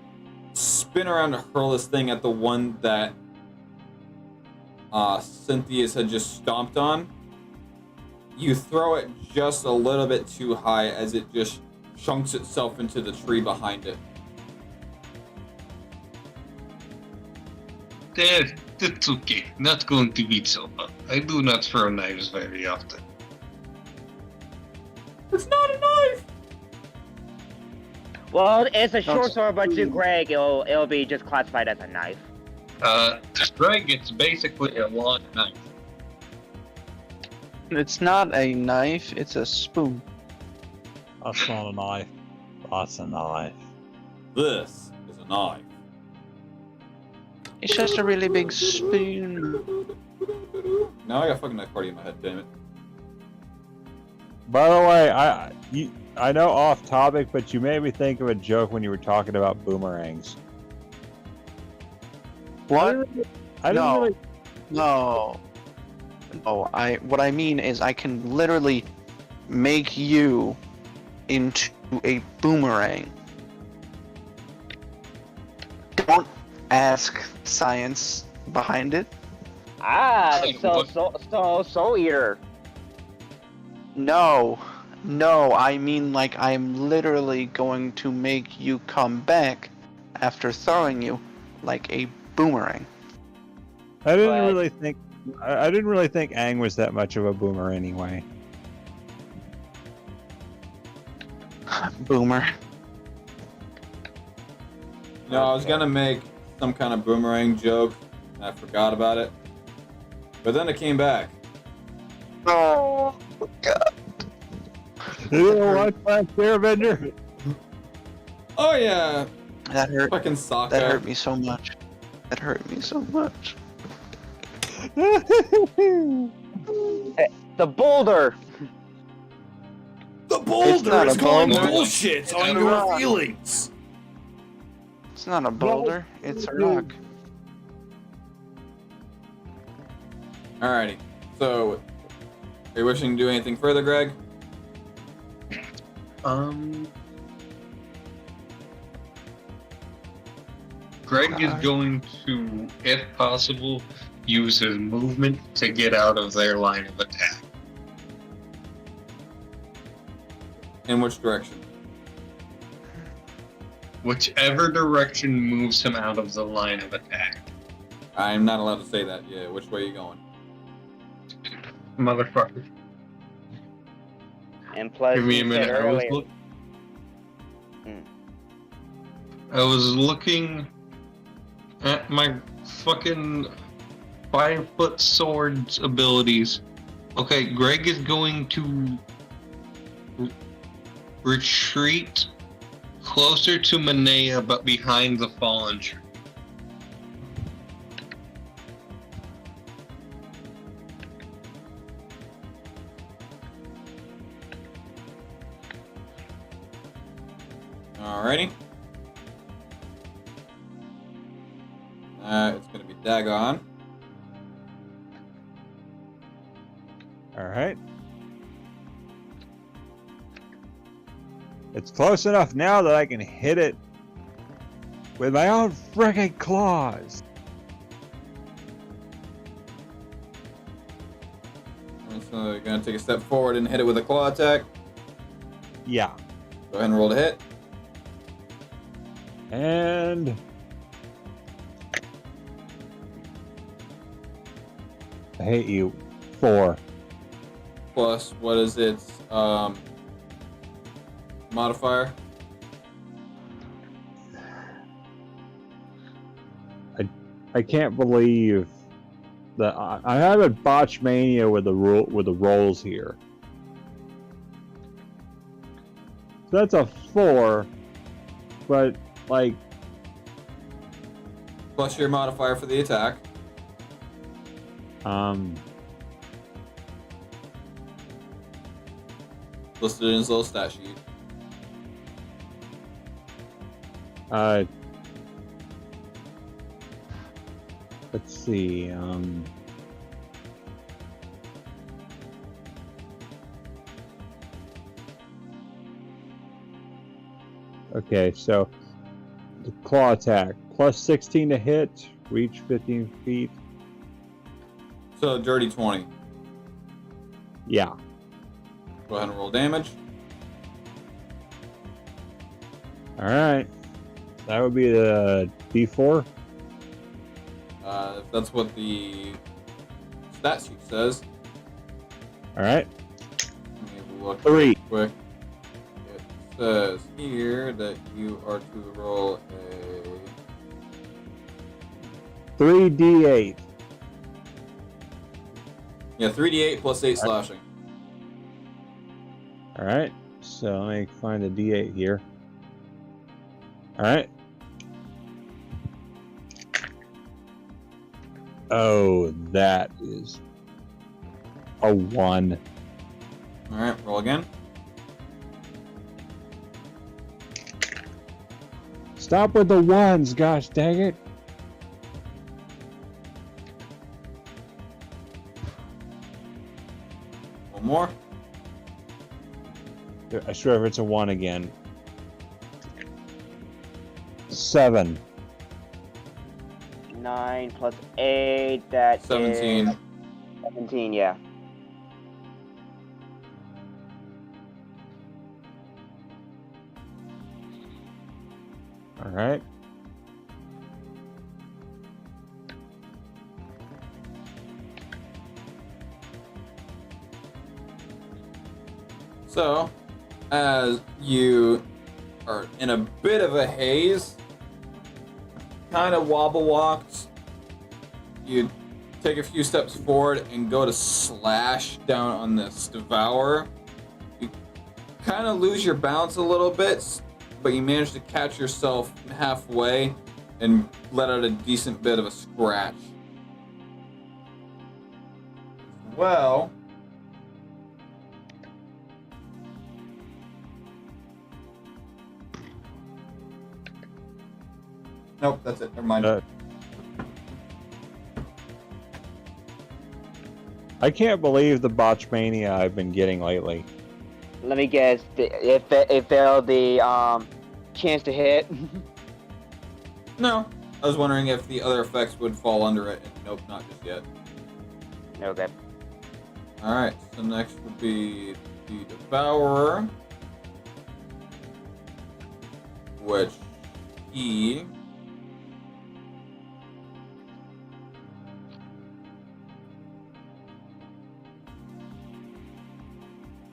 Speaker 7: spin around to hurl this thing at the one that Cynthia's had just stomped on, you throw it just a little bit too high as it just chunks itself into the tree behind it.
Speaker 2: That's okay. Not going to be so bad. I do not throw knives very often.
Speaker 7: It's not a knife!
Speaker 4: Well, it's a short sword, but to Greg, it'll be just classified as a knife.
Speaker 2: Greg, it's basically a long knife.
Speaker 6: It's not a knife, it's a spoon.
Speaker 3: That's not a knife. That's a knife.
Speaker 7: This is a knife.
Speaker 6: It's just a really big spoon.
Speaker 7: Now I got fucking knife party in my head, damn it.
Speaker 3: By the way, I know off topic, but you made me think of a joke when you were talking about boomerangs.
Speaker 6: What?
Speaker 3: I didn't
Speaker 6: No.
Speaker 3: really.
Speaker 6: No. No, what I mean is I can literally make you into a boomerang. Don't ask science behind it.
Speaker 4: Ah, soul eater.
Speaker 6: No, I mean like I'm literally going to make you come back after throwing you like a boomerang.
Speaker 3: I didn't
Speaker 4: But-
Speaker 3: really think. I didn't really think Aang was that much of a boomer anyway.
Speaker 6: Boomer.
Speaker 7: No, I was gonna make some kind of boomerang joke, and I forgot about it. But then it came back.
Speaker 6: Oh God.
Speaker 3: You didn't watch Last Airbender?
Speaker 7: Oh yeah,
Speaker 6: That hurt.
Speaker 7: fucking
Speaker 6: That
Speaker 7: Sokka.
Speaker 6: hurt me so much. That hurt me so much.
Speaker 4: The boulder.
Speaker 7: The
Speaker 6: It's
Speaker 7: boulder
Speaker 6: not
Speaker 7: is
Speaker 6: a
Speaker 7: calling
Speaker 6: boulder.
Speaker 7: bullshit on
Speaker 6: a
Speaker 7: your
Speaker 6: rock.
Speaker 7: feelings.
Speaker 6: It's not a boulder. It's a rock.
Speaker 7: Alrighty. So, are you wishing to do anything further, Greg?
Speaker 2: Greg is going to, if possible, use his movement to get out of their line of attack.
Speaker 7: In which direction?
Speaker 2: Whichever direction moves him out of the line of attack.
Speaker 7: I'm not allowed to say that. Yeah, which way are you going?
Speaker 2: Motherfucker.
Speaker 4: And plus,
Speaker 2: Give me a
Speaker 4: you
Speaker 2: minute.
Speaker 4: said earlier.
Speaker 2: I was looking at my fucking 5-foot swords abilities. Okay, Greg is going to retreat closer to Manea, but behind the fallen tree.
Speaker 7: Alrighty. It's gonna be Dagon.
Speaker 3: All right. It's close enough now that I can hit it with my own friggin' claws.
Speaker 7: So you're gonna take a step forward and hit it with a claw attack.
Speaker 3: Yeah.
Speaker 7: Go ahead and roll to hit.
Speaker 3: And I hate you. 4.
Speaker 7: Plus, what is its modifier?
Speaker 3: I can't believe that I have a botch mania with the rolls here. So that's a 4, but like
Speaker 7: Plus your modifier for the attack. Listed in his little stat sheet.
Speaker 3: Let's see. Okay, so the claw attack plus 16 to hit, reach 15 feet.
Speaker 7: So dirty 20.
Speaker 3: Yeah.
Speaker 7: Go ahead and roll damage.
Speaker 3: All right. That would be the D4.
Speaker 7: If that's what the stat sheet says.
Speaker 3: All right.
Speaker 7: Let me have a look
Speaker 3: 3.
Speaker 7: quick. It says here that you are to roll a
Speaker 3: 3d8.
Speaker 7: 3d8 plus 8 slashing.
Speaker 3: All right. So let me find the D8 here. All right. Oh, that is a 1.
Speaker 7: Alright, roll again.
Speaker 3: Stop with the ones, gosh dang it.
Speaker 7: One more.
Speaker 3: I swear if it's a 1 again. 7.
Speaker 4: 9 plus 8, that is
Speaker 7: 17.
Speaker 4: 17, yeah.
Speaker 3: All right.
Speaker 7: So, as you are in a bit of a haze, kind of wobble walked, you take a few steps forward and go to slash down on this devourer. You kind of lose your balance a little bit, but you manage to catch yourself halfway and let out a decent bit of a scratch. Well, nope, that's it. Never mind.
Speaker 3: I can't believe the botch mania I've been getting lately.
Speaker 4: Let me guess, it failed the chance to hit.
Speaker 7: No, I was wondering if the other effects would fall under it. And nope, not just yet.
Speaker 4: Okay.
Speaker 7: All right, so next would be the Devourer, which he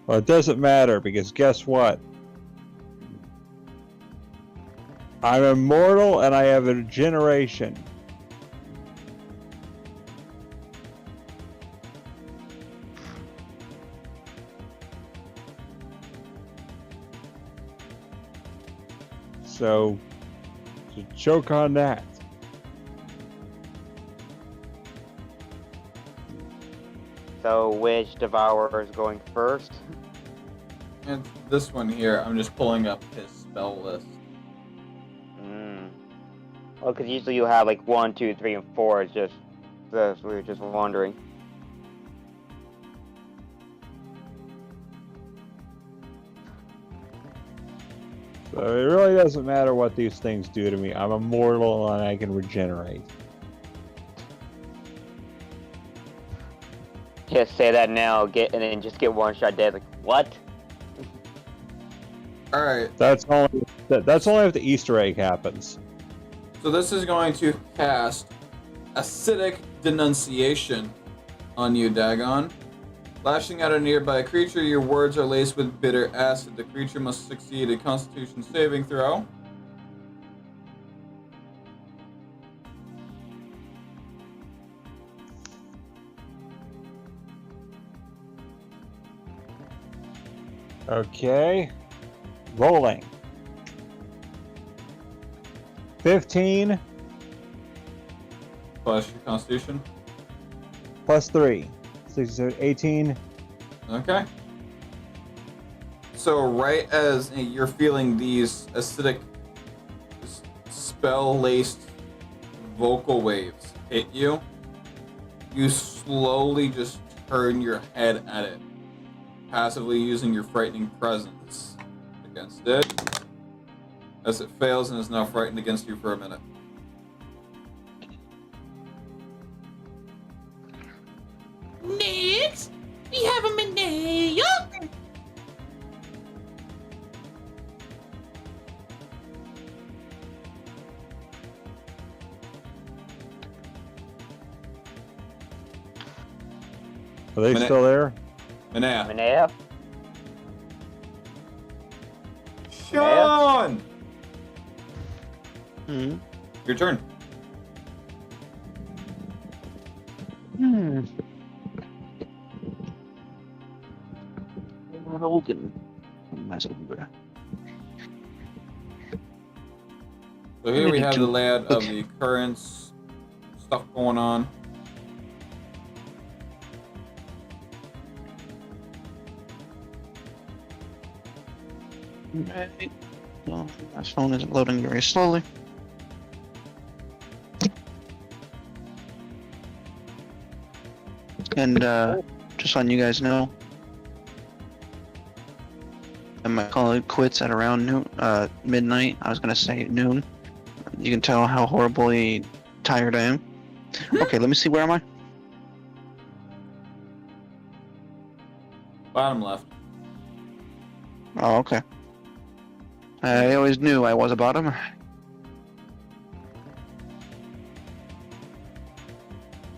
Speaker 3: Well, it doesn't matter because guess what? I'm immortal and I have a regeneration. So, to choke on that.
Speaker 4: So which Devourer is going first?
Speaker 7: and this one here. I'm just pulling up his spell list.
Speaker 4: Well, because usually you have like 1, 2, 3, and 4. It's just we were just wondering.
Speaker 3: So it really doesn't matter what these things do to me. I'm immortal and I can regenerate.
Speaker 4: Just say that now, and then just get one shot dead. Like what?
Speaker 7: All right,
Speaker 3: That's only if the Easter egg happens.
Speaker 7: so this is going to cast Acidic Denunciation on you, Dagon. Lashing out a nearby creature, your words are laced with bitter acid. The creature must succeed a Constitution saving throw.
Speaker 3: Okay. Rolling. 15
Speaker 7: Plus your Constitution.
Speaker 3: plus 3. 16, 18.
Speaker 7: Okay. So right as you're feeling these acidic, spell-laced vocal waves hit you, you slowly just turn your head at it, passively using your frightening presence against it, as it fails and is now frightened against you for a minute.
Speaker 1: Next, we have a Maneo.
Speaker 3: Are they
Speaker 7: Minute.
Speaker 3: still there?
Speaker 7: Manea.
Speaker 4: Manea?
Speaker 7: Sean!
Speaker 6: Hmm.
Speaker 7: Your turn.
Speaker 6: Hogan.
Speaker 7: So here we have the layout of the currents, stuff going on.
Speaker 6: Right. Well, my phone isn't loading very slowly. And just letting you guys know, and my call quits at around midnight. I was gonna say noon. You can tell how horribly tired I am. Okay, let me see. Where am I?
Speaker 7: Bottom left.
Speaker 6: Oh, okay. I always knew I was a bottom.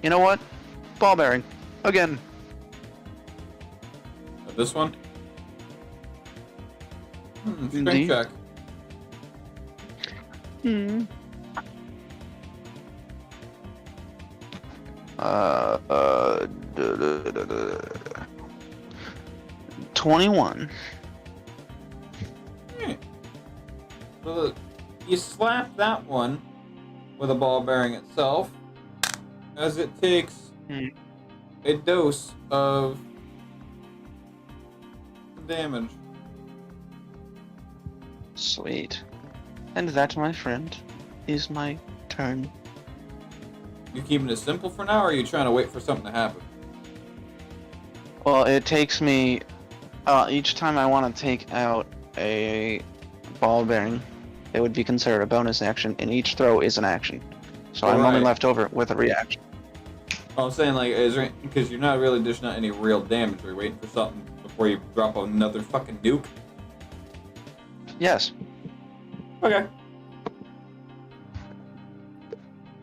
Speaker 6: You know what? Ball bearing. Again.
Speaker 7: This one? Strength
Speaker 6: Indeed.
Speaker 7: check.
Speaker 6: Hmm. 21.
Speaker 7: Alright. So you slap that one with a ball bearing itself as it takes a dose of damage.
Speaker 6: Sweet. And that, my friend, is my turn.
Speaker 7: You keeping it simple for now, or are you trying to wait for something to happen?
Speaker 6: Well, it takes me each time I want to take out a ball bearing, it would be considered a bonus action, and each throw is an action. So I'm only
Speaker 7: Alright.
Speaker 6: left over with a reaction.
Speaker 7: I'm saying, like, is there, because you're not really dishing out any real damage, are you waiting for something before you drop another fucking nuke?
Speaker 6: Yes.
Speaker 7: Okay.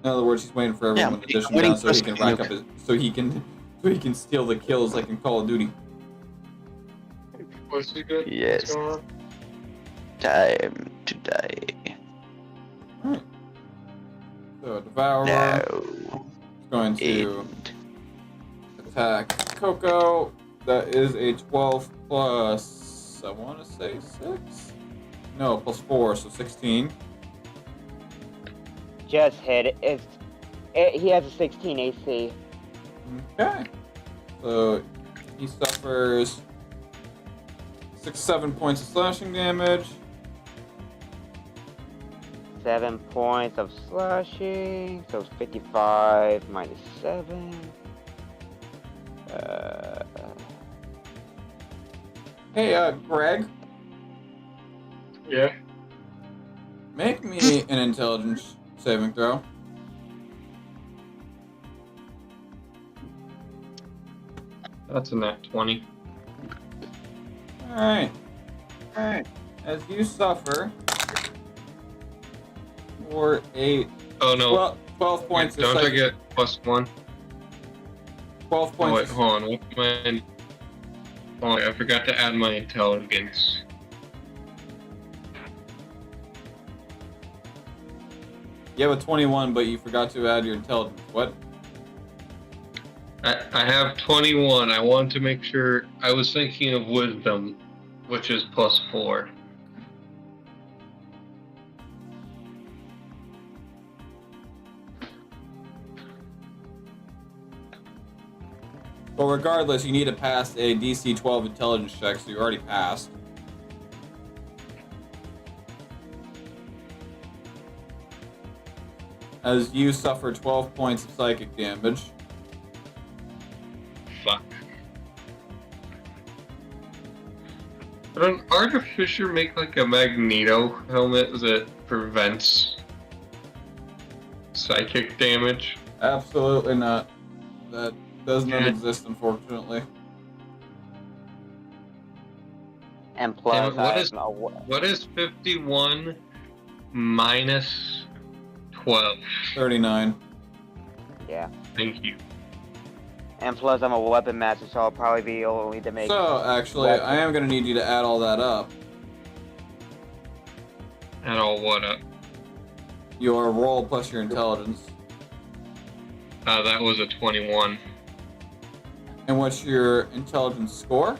Speaker 7: In other words, he's waiting for everyone to dish him
Speaker 6: waiting
Speaker 7: down so
Speaker 6: for
Speaker 7: he can
Speaker 6: a
Speaker 7: rack
Speaker 6: nuke.
Speaker 7: up his, so he can steal the kills like in Call of Duty.
Speaker 2: What's he good?
Speaker 6: Yes.
Speaker 2: What's going on?
Speaker 6: Time to die.
Speaker 7: So Devourer
Speaker 6: No.
Speaker 7: is going to
Speaker 6: End.
Speaker 7: attack Coco. That is a 12 plus, I want to say 6? No, plus 4, so 16.
Speaker 4: Just hit it. He has a 16 AC.
Speaker 7: Okay. So he suffers 7 points of slashing damage.
Speaker 4: 7 points of slashing. So 55 minus 7.
Speaker 7: Hey, Greg,
Speaker 2: Yeah.
Speaker 7: make me an intelligence saving throw.
Speaker 2: That's a nat 20.
Speaker 7: Alright. Alright. As you suffer for 8,
Speaker 2: Oh no.
Speaker 7: 12 points of
Speaker 2: Don't I
Speaker 7: psychic,
Speaker 2: get +1?
Speaker 7: 12
Speaker 2: Oh
Speaker 7: points
Speaker 2: wait,
Speaker 7: of,
Speaker 2: hold on. What's my... Oh, I forgot to add my intelligence.
Speaker 7: you have a 21, but you forgot to add your intelligence. What?
Speaker 2: I have 21. I wanted to make sure. I was thinking of wisdom, which is +4.
Speaker 7: Well, regardless, you need to pass a DC 12 intelligence check, so you already passed. As you suffer 12 points of psychic damage.
Speaker 2: Fuck. Would an artificer make like a Magneto helmet that prevents psychic damage?
Speaker 7: Absolutely not. That does not
Speaker 2: Yeah.
Speaker 7: exist, unfortunately.
Speaker 4: And plus,
Speaker 2: Damn it, what
Speaker 4: I
Speaker 2: is-
Speaker 4: have no.
Speaker 2: What is 51 minus 12?
Speaker 7: 39.
Speaker 4: Yeah.
Speaker 2: Thank you.
Speaker 4: And plus, I'm a weapon master, so I'll probably be able to make.
Speaker 7: So, actually, I am going to need you to add all that up.
Speaker 2: And all what up?
Speaker 7: Your roll plus your intelligence.
Speaker 2: That was a 21.
Speaker 7: And what's your intelligence score?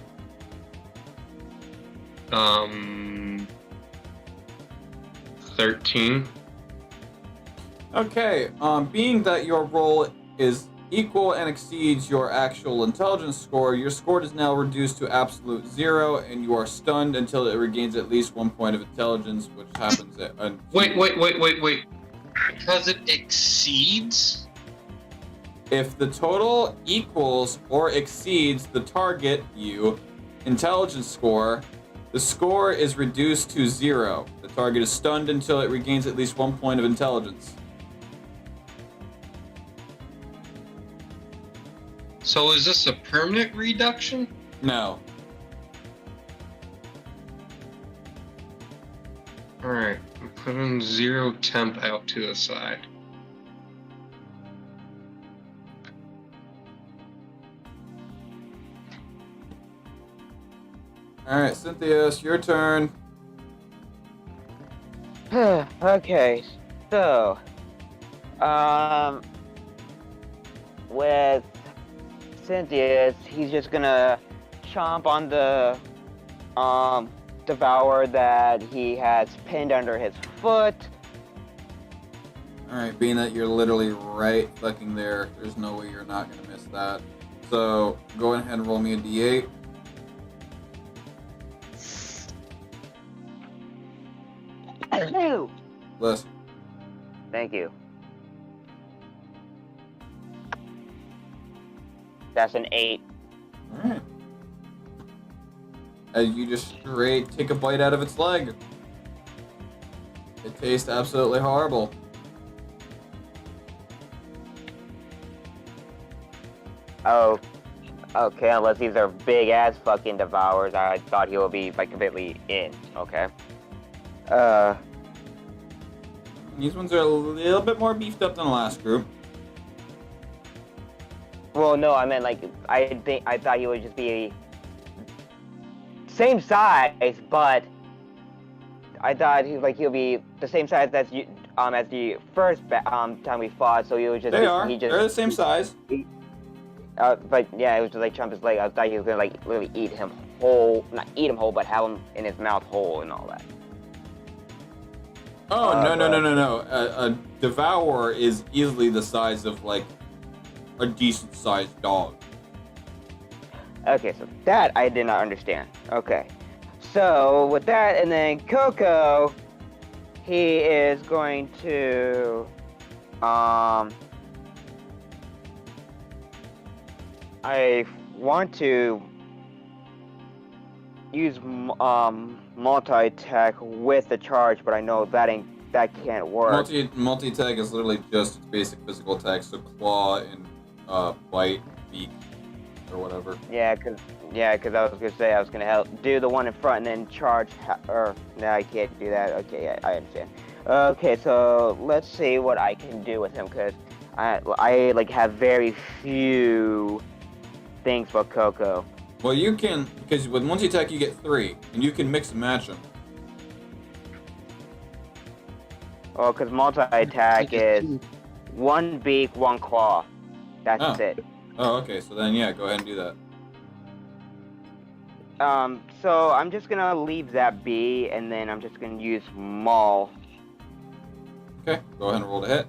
Speaker 2: 13.
Speaker 7: Okay, being that your roll is equal and exceeds your actual intelligence score, your score is now reduced to absolute 0, and you are stunned until it regains at least 1 point of intelligence, which happens at...
Speaker 2: Wait. Because it exceeds?
Speaker 7: If the total equals or exceeds the target intelligence score, the score is reduced to 0. The target is stunned until it regains at least 1 point of intelligence.
Speaker 2: So is this a permanent reduction?
Speaker 7: No.
Speaker 2: Alright, I'm putting 0 temp out to the side.
Speaker 7: Alright, Cynthia, it's your turn.
Speaker 4: Okay, so with Cynthia, he's just gonna chomp on the devourer that he has pinned under his foot.
Speaker 7: Alright, being that you're literally right fucking there, there's no way you're not gonna miss that. So, go ahead and roll me a d8. Bless.
Speaker 4: Thank you. That's an 8.
Speaker 7: Alright. As you just straight take a bite out of its leg. It tastes absolutely horrible.
Speaker 4: Oh, okay, unless these are big ass fucking devourers, I thought he would be like completely in. Okay.
Speaker 7: These ones are a little bit more beefed up than the last group.
Speaker 4: Well, no, I meant like I thought he would just be same size, but I thought he'll be the same size as you as the first time we fought. So he was just
Speaker 7: They're the same size.
Speaker 4: But yeah, it was just like chomp his leg. I thought he was gonna like literally eat him whole, not eat him whole, but have him in his mouth whole and all that.
Speaker 7: Oh, no. A devourer is easily the size of, like, a decent-sized dog.
Speaker 4: Okay, so that I did not understand. Okay. So, with that, and then Coco, he is going to, I want to use multi-attack with the charge, but I know that can't work.
Speaker 7: Multi-attack is literally just its basic physical attack, so claw and bite, beak, or whatever.
Speaker 4: Yeah, cause I was gonna say I was gonna help do the one in front and then charge. No, I can't do that. Okay, yeah, I understand. Okay, so let's see what I can do with him, cause I like have very few things for Coco.
Speaker 7: Well, you can, because with multi-attack you get 3, and you can mix and match them.
Speaker 4: Oh, because multi-attack is 1 beak, 1 claw. That's it.
Speaker 7: Oh, okay, so then yeah, go ahead and do that.
Speaker 4: So I'm just gonna leave that be, and then I'm just gonna use Maul.
Speaker 7: Okay, go ahead and roll to hit.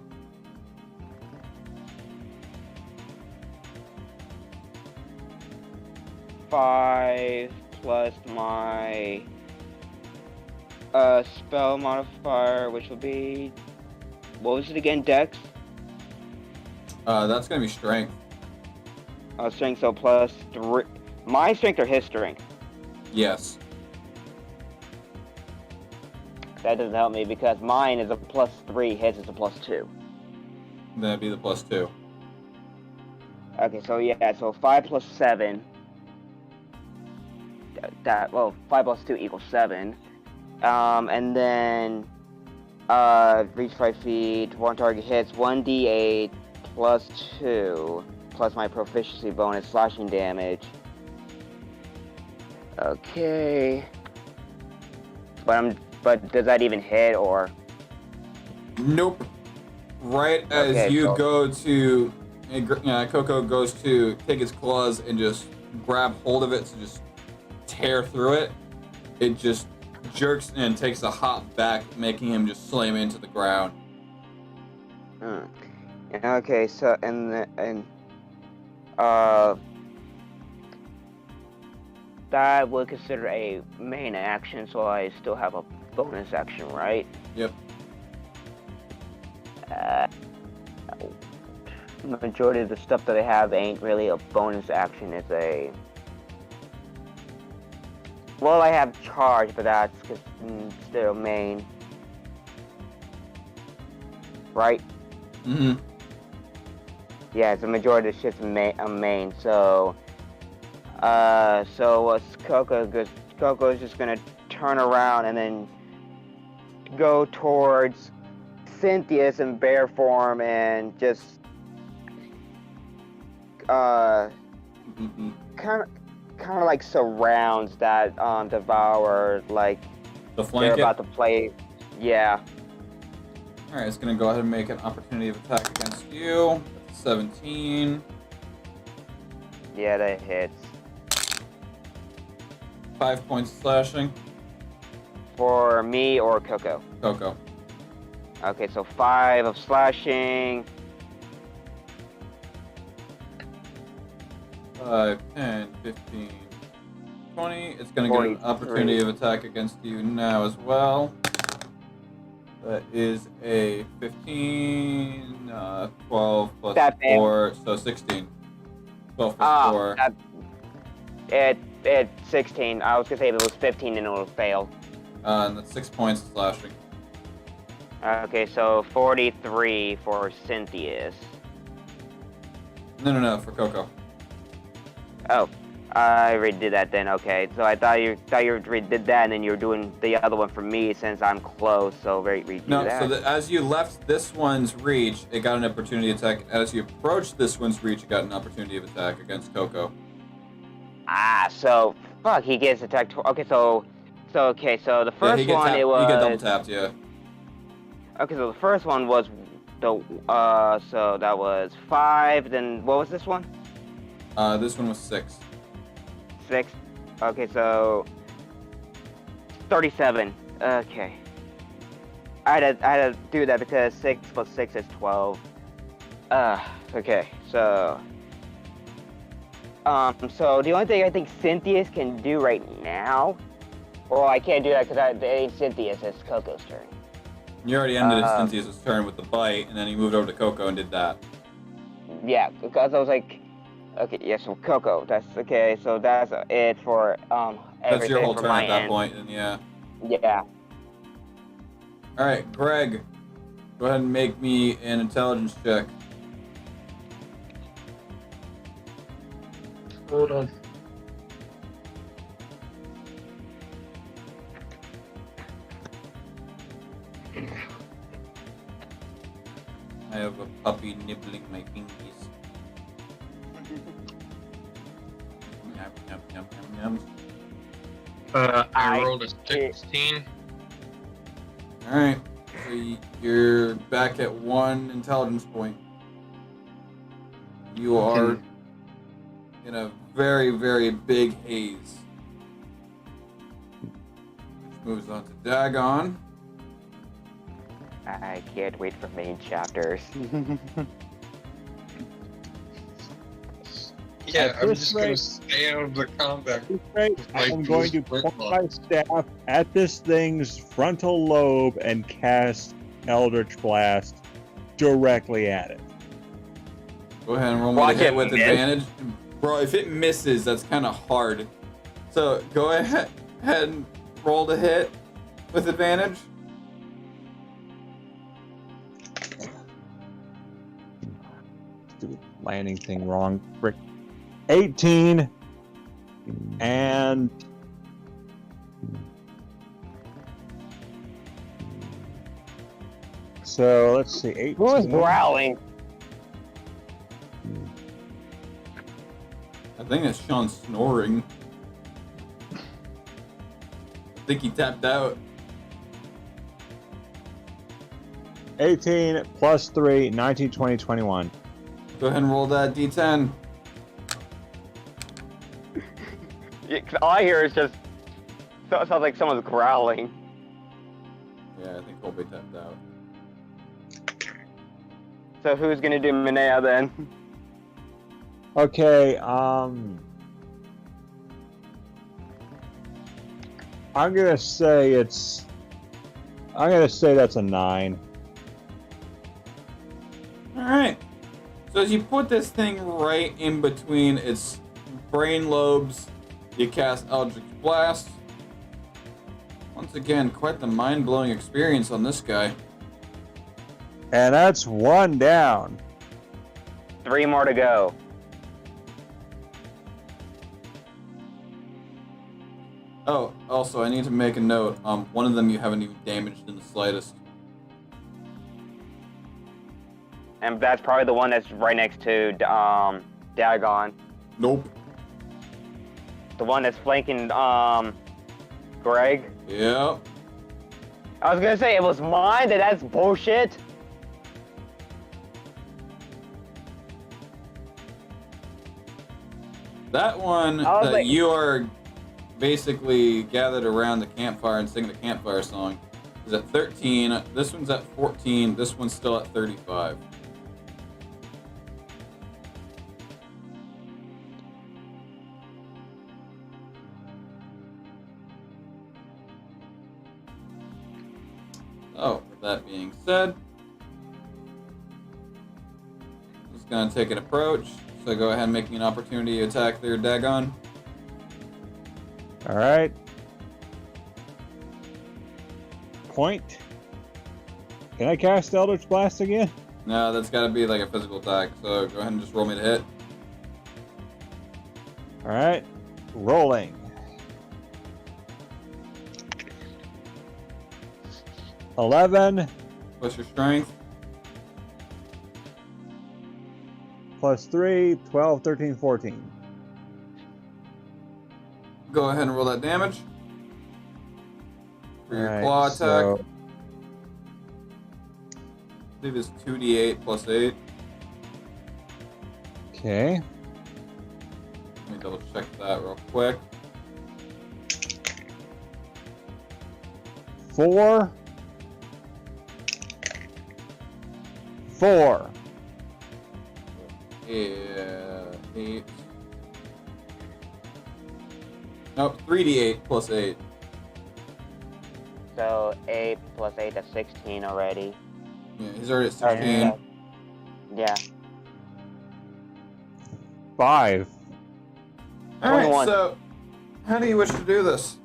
Speaker 4: Five plus my spell modifier, which will be, what was it again? Dex?
Speaker 7: That's gonna be strength.
Speaker 4: Strength, so plus 3. My strength or his strength?
Speaker 7: Yes.
Speaker 4: That doesn't help me because mine is a plus 3, his is a plus 2.
Speaker 7: That'd be the plus 2.
Speaker 4: Okay, so yeah, so 5 plus 7. 5 plus 2 equals 7. And then reach 5 feet, 1 target hits, 1d8 plus 2 plus my proficiency bonus slashing damage. Okay. But does that even hit or?
Speaker 7: Nope. Right as Coco goes to take his claws and just grab hold of it to just tear through it, it just jerks and takes a hop back, making him just slam into the ground.
Speaker 4: Okay, so and that would consider a main action, so I still have a bonus action, right?
Speaker 7: Yep.
Speaker 4: The majority of the stuff that I have ain't really a bonus action. It's a... Well, I have charge, but that's still main. Right?
Speaker 7: Mm-hmm.
Speaker 4: Yeah, it's the majority of the shit's main, so... so what's Coco? Coco's just gonna turn around and then go towards Cynthia's in bear form and just kind of like surrounds that devourer, like
Speaker 7: The
Speaker 4: they're
Speaker 7: flank it.
Speaker 4: about to play. Yeah.
Speaker 7: Alright, it's gonna go ahead and make an opportunity of attack against you. 17.
Speaker 4: Yeah, that hits.
Speaker 7: 5 points slashing.
Speaker 4: For me or Coco?
Speaker 7: Coco.
Speaker 4: Okay, so 5 of slashing.
Speaker 7: 5, 10, 15, 20. It's gonna get an
Speaker 4: 43.
Speaker 7: opportunity of attack against you now as well. That is a 15, 12 plus
Speaker 4: That big.
Speaker 7: 4, so 16. 12 plus 4.
Speaker 4: It's 16. I was gonna say if it was 15 then it would fail.
Speaker 7: And that's 6 points slashing.
Speaker 4: Okay, so 43 for Cynthia's.
Speaker 7: No, for Coco.
Speaker 4: Oh, I already did that then. Okay, so I thought you already did that, and then you were doing the other one for me since I'm close. So redo
Speaker 7: No,
Speaker 4: that.
Speaker 7: so as you left this one's reach, it got an opportunity attack. As you approached this one's reach, it got an opportunity of attack against Coco.
Speaker 4: So fuck, he gets attacked. Okay, so the first
Speaker 7: he
Speaker 4: one it was.
Speaker 7: He get double tapped, yeah.
Speaker 4: Okay, so the first one was so that was 5. Then what was this one?
Speaker 7: This one was 6.
Speaker 4: 6. Okay, so 37. Okay. I had to do that because 6 plus 6 is 12. Okay, so so the only thing I think Cynthia's can do right now, well, I can't do that because it ain't Cynthia's, it's Coco's turn.
Speaker 7: You already ended Cynthia's turn with the bite, and then he moved over to Coco and did that.
Speaker 4: Yeah, because I was like, okay, yeah, so Coco, that's okay, so that's it for everything.
Speaker 7: That's your whole
Speaker 4: from
Speaker 7: turn
Speaker 4: my
Speaker 7: at that
Speaker 4: end.
Speaker 7: point, and yeah.
Speaker 4: Yeah.
Speaker 7: Alright, Greg, go ahead and make me an intelligence check.
Speaker 2: Hold on.
Speaker 7: I have a puppy nibbling my fingers. Yum, yum, yum, yum, yum.
Speaker 2: I rolled a 16.
Speaker 7: Alright, so you're back at 1 intelligence point. You are in a very, very big haze. Which moves on to Dagon.
Speaker 4: I can't wait for main chapters.
Speaker 2: Yeah,
Speaker 3: At
Speaker 2: I'm
Speaker 3: this
Speaker 2: just
Speaker 3: rate-
Speaker 2: gonna stay out of the combat.
Speaker 3: Right,
Speaker 2: My
Speaker 3: I'm going to
Speaker 2: tools
Speaker 3: point
Speaker 2: work
Speaker 3: my staff at this thing's frontal lobe and cast Eldritch Blast directly at it.
Speaker 7: Go ahead and roll me
Speaker 4: Watch
Speaker 7: to hit
Speaker 4: it
Speaker 7: with
Speaker 4: miss.
Speaker 7: advantage. Bro, if it misses, that's kind of hard. So go ahead and roll to hit with advantage.
Speaker 3: Stupid landing thing wrong. Frick. 18 and so let's see. 18.
Speaker 4: Who's growling?
Speaker 7: I think that's Sean snoring. I think he tapped out.
Speaker 3: 18 plus 3, 19, 20, 21.
Speaker 7: Go ahead and roll that d10.
Speaker 4: Yeah, 'cause all I hear is just sounds like someone's growling.
Speaker 7: Yeah, I think Colby tapped out.
Speaker 4: So who's gonna do Minea then?
Speaker 3: Okay, I'm gonna say that's a 9.
Speaker 7: Alright. So as you put this thing right in between its brain lobes, you cast Eldritch Blast. Once again, quite the mind-blowing experience on this guy.
Speaker 3: And that's 1 down.
Speaker 4: 3 more to go.
Speaker 7: Oh, also, I need to make a note. One of them you haven't even damaged in the slightest.
Speaker 4: And that's probably the one that's right next to Dagon.
Speaker 7: Nope.
Speaker 4: The one that's flanking Greg.
Speaker 7: Yep.
Speaker 4: I was gonna say it was mine, that's bullshit.
Speaker 7: That one that you are basically gathered around the campfire and singing the campfire song is at 13. This one's at 14. This one's still at 35. Oh, with that being said, I'm just gonna take an approach. So go ahead and make me an opportunity to attack their Dagon.
Speaker 3: Alright. Point. Can I cast Eldritch Blast again?
Speaker 7: No, that's gotta be like a physical attack, so go ahead and just roll me to hit.
Speaker 3: Alright. Rolling. 11
Speaker 7: Plus your strength.
Speaker 3: plus 3, 12, 13, 14.
Speaker 7: Go ahead and roll that damage. For your
Speaker 3: Alright,
Speaker 7: claw attack.
Speaker 3: so-
Speaker 7: I believe it's 2d8 plus 8.
Speaker 3: Okay.
Speaker 7: Let me double check that real quick.
Speaker 3: 4. 4.
Speaker 7: Yeah, 8. Nope, 3d8 plus 8.
Speaker 4: So 8 plus 8, that's 16 already.
Speaker 7: Yeah, he's already at 16.
Speaker 4: Yeah.
Speaker 3: 5.
Speaker 7: Alright,
Speaker 4: 21.
Speaker 7: so how do you wish to do this?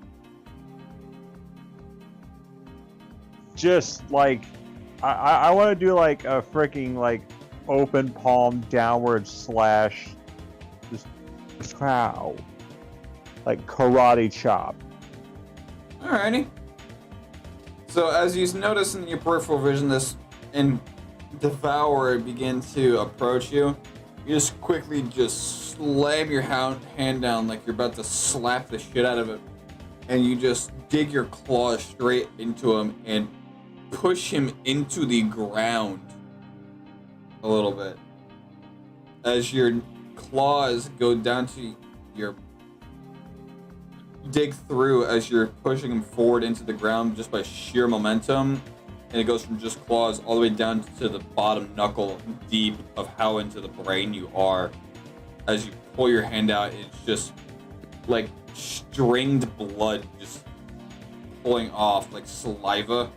Speaker 3: Just like I want to do like a freaking like open palm downward slash, just pow, like karate chop.
Speaker 7: Alrighty. So as you notice in your peripheral vision, this and Devourer begin to approach you, you just quickly just slam your hand down like you're about to slap the shit out of it, and you just dig your claws straight into him and push him into the ground a little bit. As your claws go down to your dig through, as you're pushing him forward into the ground just by sheer momentum, and it goes from just claws all the way down to the bottom knuckle deep of how into the brain you are. As you pull your hand out, it's just like stringed blood just pulling off, like saliva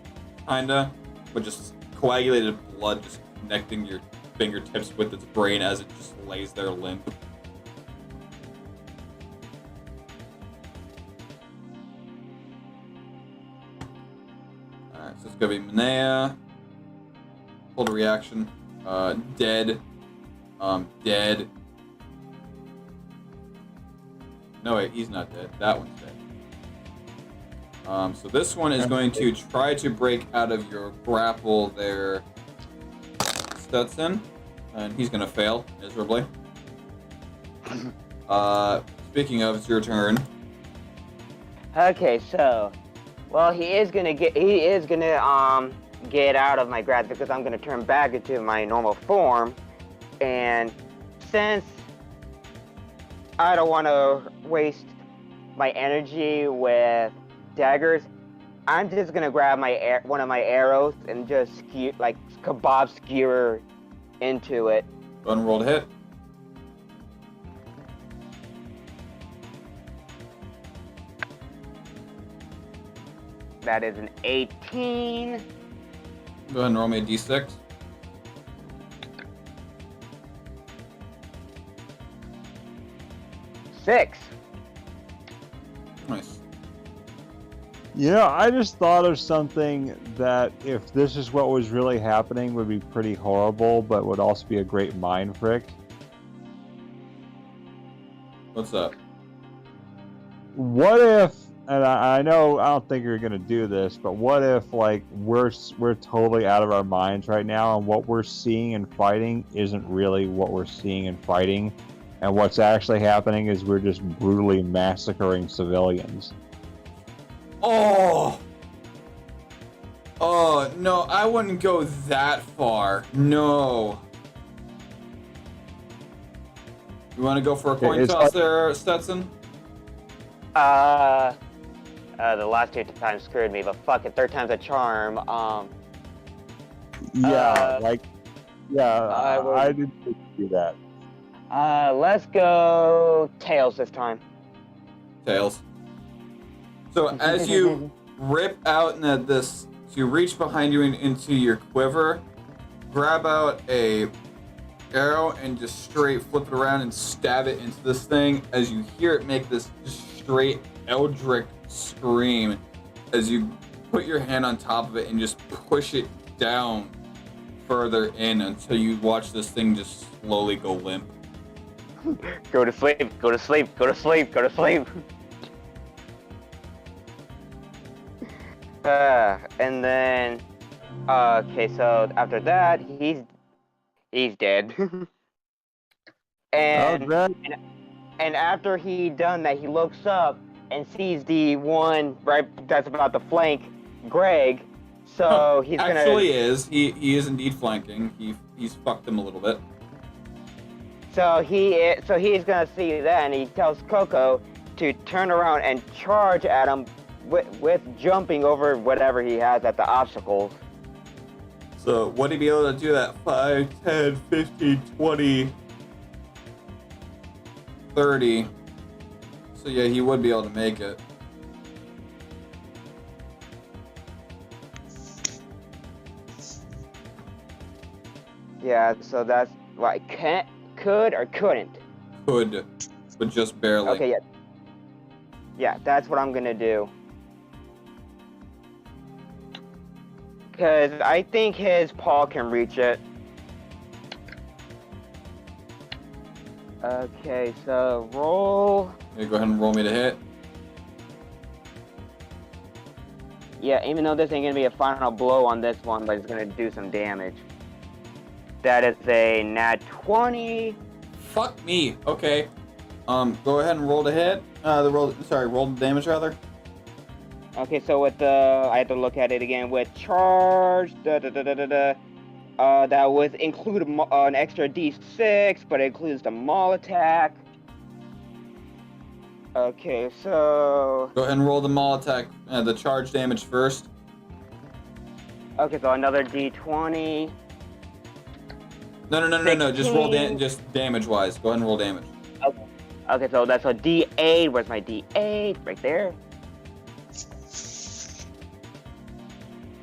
Speaker 7: kinda, but just coagulated blood just connecting your fingertips with its brain as it just lays there limp. Alright, so it's gonna be Manea. Hold a reaction. Dead. Dead. No, wait, he's not dead. That one's dead. So this one is going to try to break out of your grapple there, Stetson, and he's gonna fail miserably. Speaking of, it's your turn.
Speaker 4: Okay, so, well, he is gonna get out of my grasp because I'm gonna turn back into my normal form, and since I don't want to waste my energy with daggers, I'm just gonna grab one of my arrows and just kebab skewer into it.
Speaker 7: Go ahead and roll to hit.
Speaker 4: That is an 18.
Speaker 7: Go ahead and roll me a d6.
Speaker 4: Six.
Speaker 7: Nice.
Speaker 3: You know, I just thought of something that if this is what was really happening would be pretty horrible, but would also be a great mind frick.
Speaker 7: What's up?
Speaker 3: What if, and I know I don't think you're gonna do this, but what if like we're totally out of our minds right now, and what we're seeing and fighting isn't really what we're seeing and fighting, and what's actually happening is we're just brutally massacring civilians.
Speaker 7: Oh! Oh, no, I wouldn't go that far. No. You want to go for a coin
Speaker 3: It's
Speaker 7: toss
Speaker 3: like-
Speaker 7: there, Stetson?
Speaker 4: The last 2 times screwed me, but fuck it, third time's a charm.
Speaker 3: Yeah,
Speaker 4: I
Speaker 3: I didn't do that.
Speaker 4: Let's go tails this time.
Speaker 7: Tails. So as you rip out into this, so you reach behind you and into your quiver, grab out a arrow and just straight flip it around and stab it into this thing as you hear it make this straight eldritch scream as you put your hand on top of it and just push it down further in until you watch this thing just slowly go limp.
Speaker 4: Go to sleep, go to sleep, go to sleep, go to sleep. And then, okay, so after that, he's dead. and after he done that, he looks up and sees the one right that's about to flank Greg. So he's gonna.
Speaker 7: Actually, he is indeed flanking. He's fucked him a little bit.
Speaker 4: So he's gonna see that, and he tells Coco to turn around and charge at him with jumping over whatever he has at the obstacles.
Speaker 7: So would he be able to do that 5, 10, 15, 20, 30? So yeah, he would be able to make it.
Speaker 4: Yeah, so that's like could or couldn't.
Speaker 7: Could, but just barely.
Speaker 4: Okay, yeah. Yeah, that's what I'm gonna do. Because I think his paw can reach it. Okay, so roll.
Speaker 7: Yeah, go ahead and roll me to hit.
Speaker 4: Yeah, even though this ain't gonna be a final blow on this one, but it's gonna do some damage. That is a nat 20.
Speaker 7: Fuck me. Okay. Go ahead and roll to hit. Roll the damage rather.
Speaker 4: Okay, so with the, I have to look at it again, with charge, that would include an extra d6, but it includes the maul attack. Okay, so...
Speaker 7: Go ahead and roll the maul attack, the charge damage first.
Speaker 4: Okay, so another d20.
Speaker 7: No, just roll
Speaker 4: 16.
Speaker 7: just damage-wise. Go ahead and roll damage.
Speaker 4: Okay, so that's a d8, where's my d8? Right there.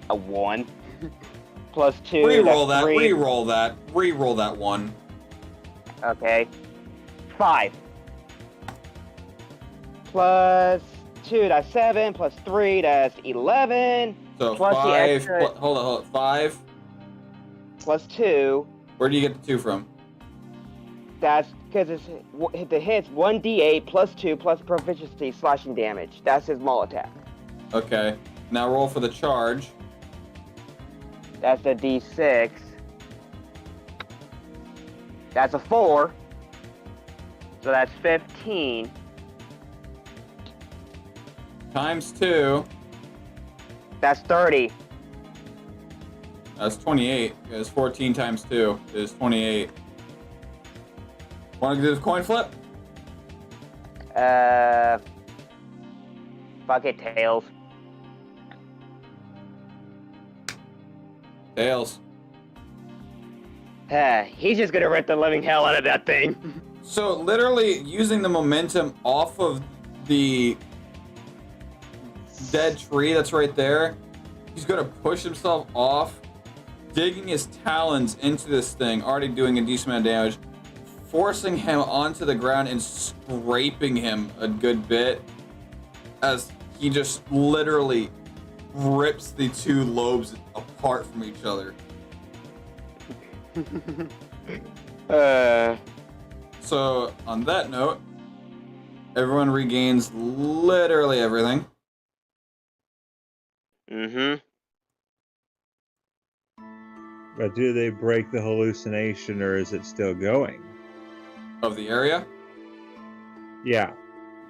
Speaker 4: A 1. Plus 2,
Speaker 7: Reroll
Speaker 4: that's
Speaker 7: that,
Speaker 4: 3.
Speaker 7: reroll that 1.
Speaker 4: Okay. 5. Plus 2, that's 7. Plus 3, that's 11.
Speaker 7: So
Speaker 4: Plus the
Speaker 7: 5,
Speaker 4: extra-
Speaker 7: hold on, 5.
Speaker 4: Plus 2,
Speaker 7: Where do you get the 2 from?
Speaker 4: that's because the hits 1d8 plus 2 plus proficiency slashing damage. That's his maul attack.
Speaker 7: Okay. Now roll for the charge.
Speaker 4: That's a d6. That's a 4. So that's 15.
Speaker 7: Times 2.
Speaker 4: That's 30.
Speaker 7: That's 28. It's 14 times 2 is 28. Want to do the coin flip?
Speaker 4: Fuck it, tails.
Speaker 7: Tails.
Speaker 4: He's just gonna rip the living hell out of that thing.
Speaker 7: So literally using the momentum off of the dead tree that's right there. He's gonna push himself off, digging his talons into this thing, already doing a decent amount of damage, forcing him onto the ground and scraping him a good bit as he just literally rips the two lobes apart from each other. So, on that note, everyone regains literally everything.
Speaker 4: Mm-hmm.
Speaker 3: But do they break the hallucination, or is it still going?
Speaker 7: Of the area.
Speaker 3: Yeah.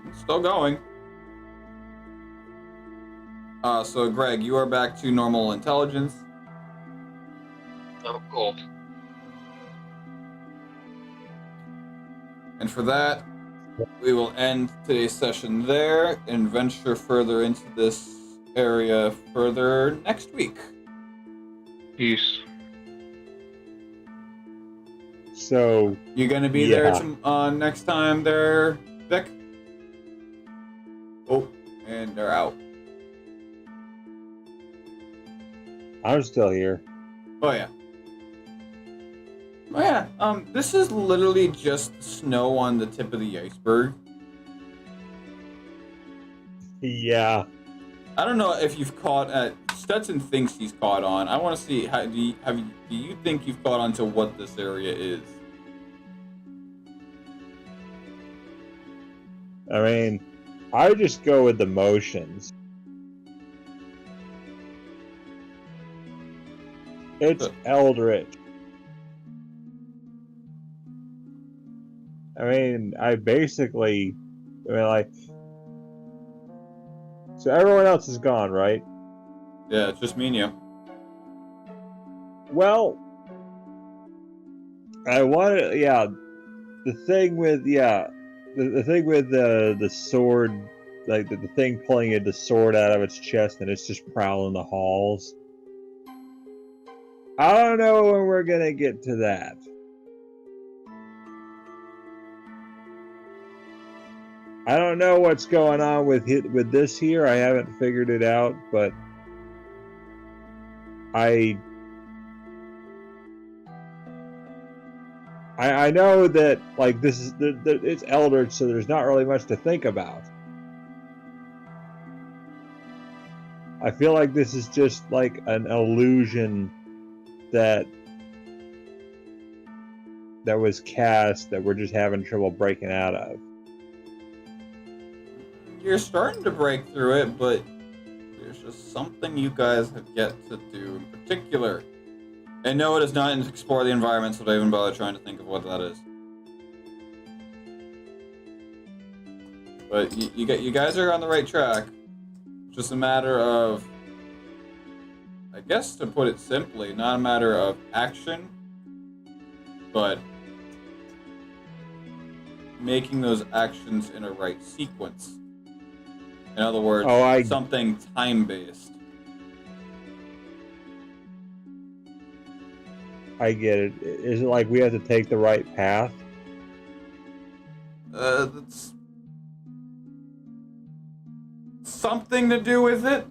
Speaker 7: It's still going. So Greg, you are back to normal intelligence.
Speaker 2: Oh, cool.
Speaker 7: And for that, we will end today's session there and venture further into this area further next week.
Speaker 2: Peace.
Speaker 3: So
Speaker 7: You gonna be
Speaker 3: Yeah.
Speaker 7: there next time there, Vic? Oh, and they're out.
Speaker 3: I'm still here.
Speaker 7: Oh yeah. Oh yeah. This is literally just snow on the tip of the iceberg.
Speaker 3: Yeah.
Speaker 7: I don't know if you've caught. Stetson thinks he's caught on. I want to see how do you think you've caught on to what this area is?
Speaker 3: I mean, I just go with the motions. It's eldritch. I mean, like, so everyone else is gone, right?
Speaker 7: Yeah, it's just me and you.
Speaker 3: Well, I wanted, yeah, the thing with the sword, like the thing pulling the sword out of its chest and it's just prowling the halls. I don't know when we're gonna get to that. I don't know what's going on with this here. I haven't figured it out, but I know that like this is it's eldritch, so there's not really much to think about. I feel like this is just like an illusion that was cast that we're just having trouble breaking out of.
Speaker 7: You're starting to break through it, but there's just something you guys have yet to do in particular. And no, it is not to explore the environment, so don't even bother trying to think of what that is. But you guys are on the right track. It's just a matter of, I guess to put it simply, not a matter of action, but making those actions in a right sequence. In other words, something time-based.
Speaker 3: I get it. Is it like we have to take the right path?
Speaker 7: That's something to do with it,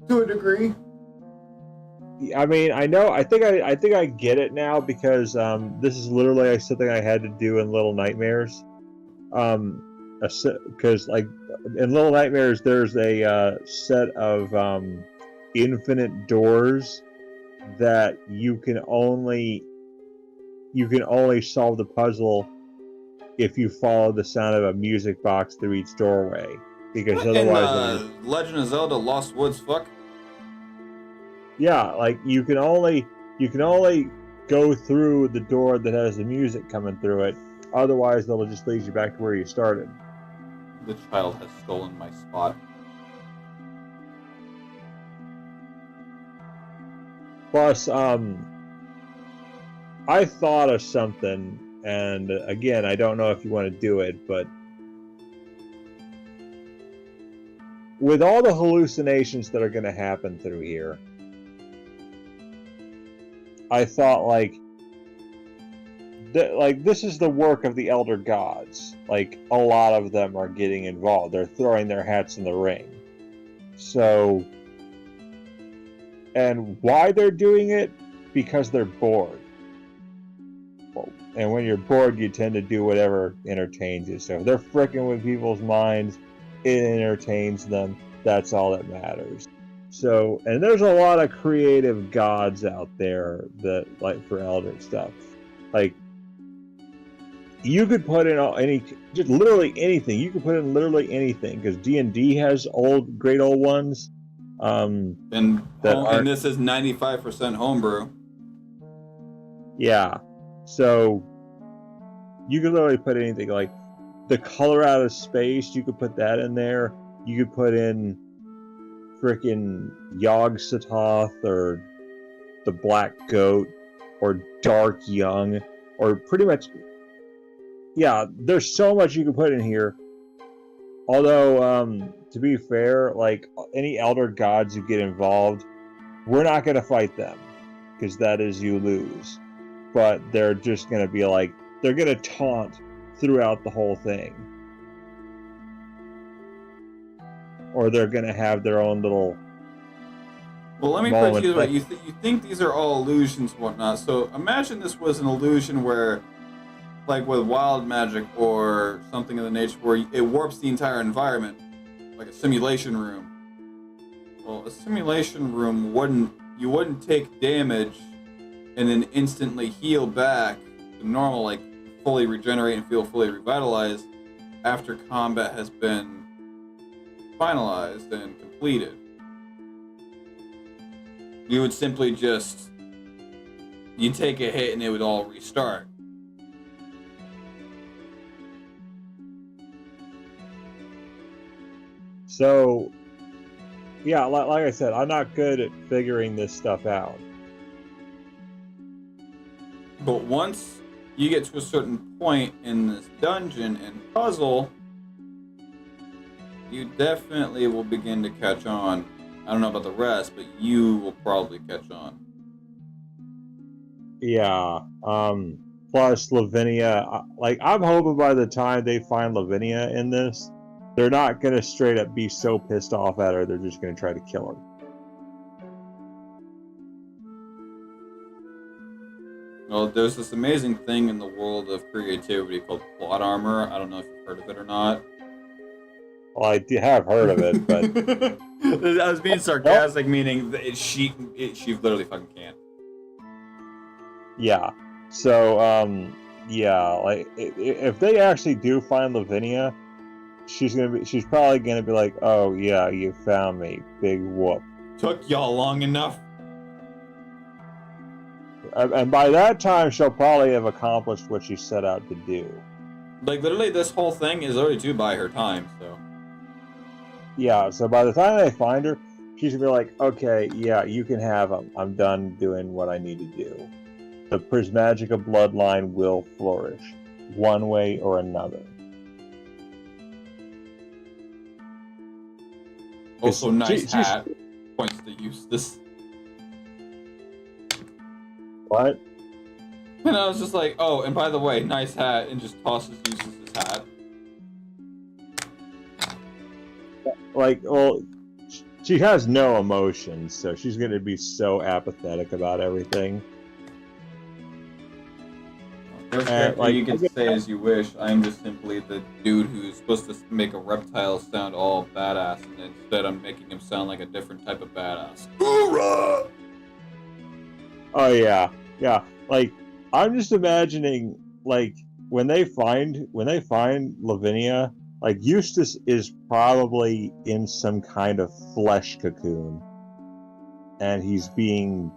Speaker 7: to a degree.
Speaker 3: I mean, I know. I think I get it now because this is literally something I had to do in Little Nightmares. Because like in Little Nightmares, there's a set of infinite doors that you can only solve the puzzle if you follow the sound of a music box through each doorway. Because otherwise,
Speaker 7: Legend of Zelda: Lost Woods, fuck.
Speaker 3: Yeah, like you can only go through the door that has the music coming through it. Otherwise, they'll just lead you back to where you started.
Speaker 7: The child has stolen my spot.
Speaker 3: Plus, I thought of something, and again, I don't know if you want to do it, but with all the hallucinations that are going to happen through here, I thought this is the work of the elder gods. Like a lot of them are getting involved. They're throwing their hats in the ring. So, and why they're doing it? Because they're bored. And when you're bored, you tend to do whatever entertains you. So if they're fricking with people's minds, it entertains them. That's all that matters. So, and there's a lot of creative gods out there that, like, for elder stuff. Like, you could put in just literally anything. You could put in literally anything, because D&D has great old ones.
Speaker 7: And this is 95% homebrew.
Speaker 3: Yeah. So you could literally put anything, like the color out of space, you could put that in there. You could put in frickin' Yog-Sothoth or the Black Goat or Dark Young, or pretty much, yeah, there's so much you can put in here. Although, to be fair, like any elder gods who get involved, we're not going to fight them, because that is you lose. But they're just going to be like, they're going to taunt throughout the whole thing. Or they're going to have their own little...
Speaker 7: Well, let me put it to you right. You think these are all illusions and whatnot. So imagine this was an illusion where, like with wild magic or something of the nature, where it warps the entire environment, like a simulation room. Well, a simulation room you wouldn't take damage and then instantly heal back to normal, like fully regenerate and feel fully revitalized after combat has been finalized and completed. You would simply you'd take a hit and it would all restart.
Speaker 3: So, yeah, like I said, I'm not good at figuring this stuff out.
Speaker 7: But once you get to a certain point in this dungeon and puzzle, you definitely will begin to catch on. I don't know about the rest, but you will probably catch on.
Speaker 3: Yeah. Plus Lavinia, I'm hoping by the time they find Lavinia in this, they're not going to straight up be so pissed off at her, they're just going to try to kill her.
Speaker 7: Well, there's this amazing thing in the world of creativity called plot armor. I don't know if you've heard of it or not.
Speaker 3: Well, I have heard of it, but...
Speaker 7: I was being sarcastic, meaning that she literally fucking can't.
Speaker 3: Yeah. So, yeah, like, if they actually do find Lavinia, she's probably gonna be like, oh, yeah, you found me. Big whoop.
Speaker 7: Took y'all long enough.
Speaker 3: And by that time, she'll probably have accomplished what she set out to do.
Speaker 7: Like, literally, this whole thing is already to buy her time, so...
Speaker 3: Yeah, so by the time they find her, she's gonna be like, okay, yeah, you can have him. I'm done doing what I need to do. The Prismagica bloodline will flourish, one way or another.
Speaker 7: Also, nice hat. Points to Eustace.
Speaker 3: What?
Speaker 7: And I was just like, oh, and by the way, nice hat, and just tosses Eustace's hat.
Speaker 3: Like, well, she has no emotions, so she's going to be so apathetic about everything.
Speaker 7: You can say as you wish. I'm just simply the dude who's supposed to make a reptile sound all badass, and instead I'm making him sound like a different type of badass. Hoorah!
Speaker 3: Oh yeah, yeah. Like, I'm just imagining, like, when they find Lavinia, like, Eustace is probably in some kind of flesh cocoon, and he's being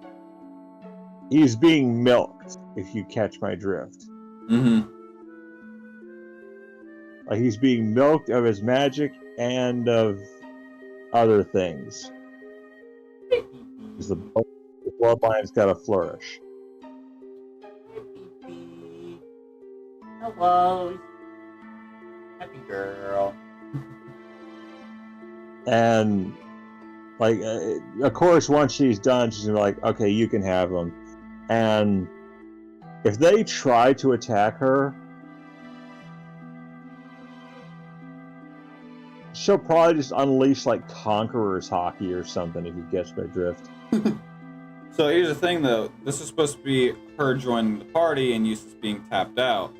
Speaker 3: milked, if you catch my drift.
Speaker 7: Mm-hmm.
Speaker 3: Like, he's being milked of his magic and of other things. Because the bloodline's got to flourish.
Speaker 1: Hello. Happy girl.
Speaker 3: And, like, of course, once she's done, she's gonna be like, okay, you can have him. And if they try to attack her, she'll probably just unleash like Conqueror's hockey or something if you catch my drift.
Speaker 7: So here's the thing, though. This is supposed to be her joining the party and Eustace being tapped out.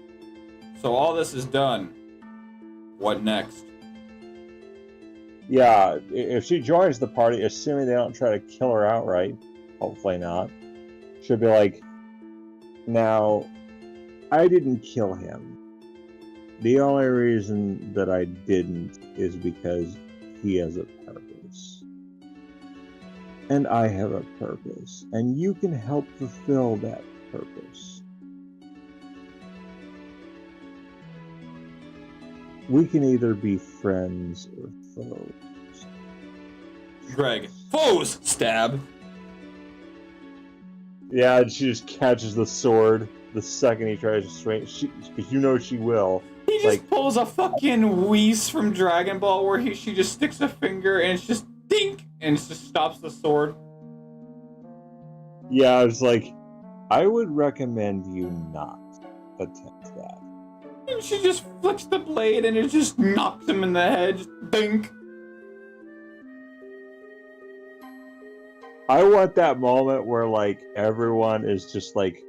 Speaker 7: So all this is done. What next?
Speaker 3: Yeah, if she joins the party, assuming they don't try to kill her outright, hopefully not, she'll be like, now, I didn't kill him. The only reason that I didn't is because he has a purpose. And I have a purpose. And you can help fulfill that purpose. We can either be friends or foes.
Speaker 7: Greg. Foes! Stab.
Speaker 3: Yeah, and she just catches the sword the second he tries to swing. Because you know she will.
Speaker 7: He just pulls a fucking Whis from Dragon Ball where she just sticks a finger and it's just dink and it just stops the sword.
Speaker 3: Yeah, I was like, I would recommend you not attempt that.
Speaker 7: And she just flicks the blade and it just knocks him in the head. Just dink.
Speaker 3: I want that moment where like everyone is just like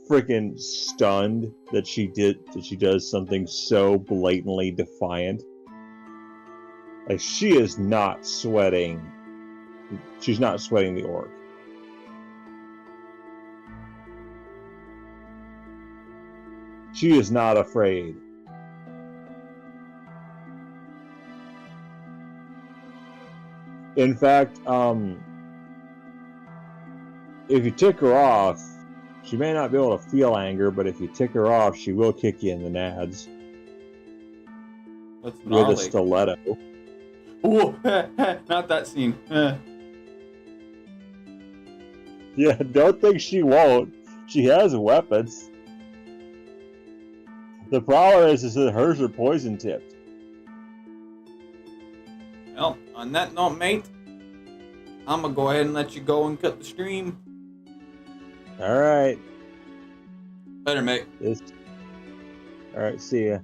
Speaker 3: freaking stunned that she does something so blatantly defiant. Like she is not sweating. She's not sweating the orc. She is not afraid. In fact, if you tick her off, she may not be able to feel anger, but if you tick her off, she will kick you in the nads.
Speaker 7: That's
Speaker 3: with a stiletto.
Speaker 7: Ooh, not that scene.
Speaker 3: Yeah, don't think she won't. She has weapons. The problem is that hers are poison tipped.
Speaker 7: Well, on that note, mate, I'm gonna go ahead and let you go and cut the stream.
Speaker 3: All right.
Speaker 7: Better, mate.
Speaker 3: All right, see ya.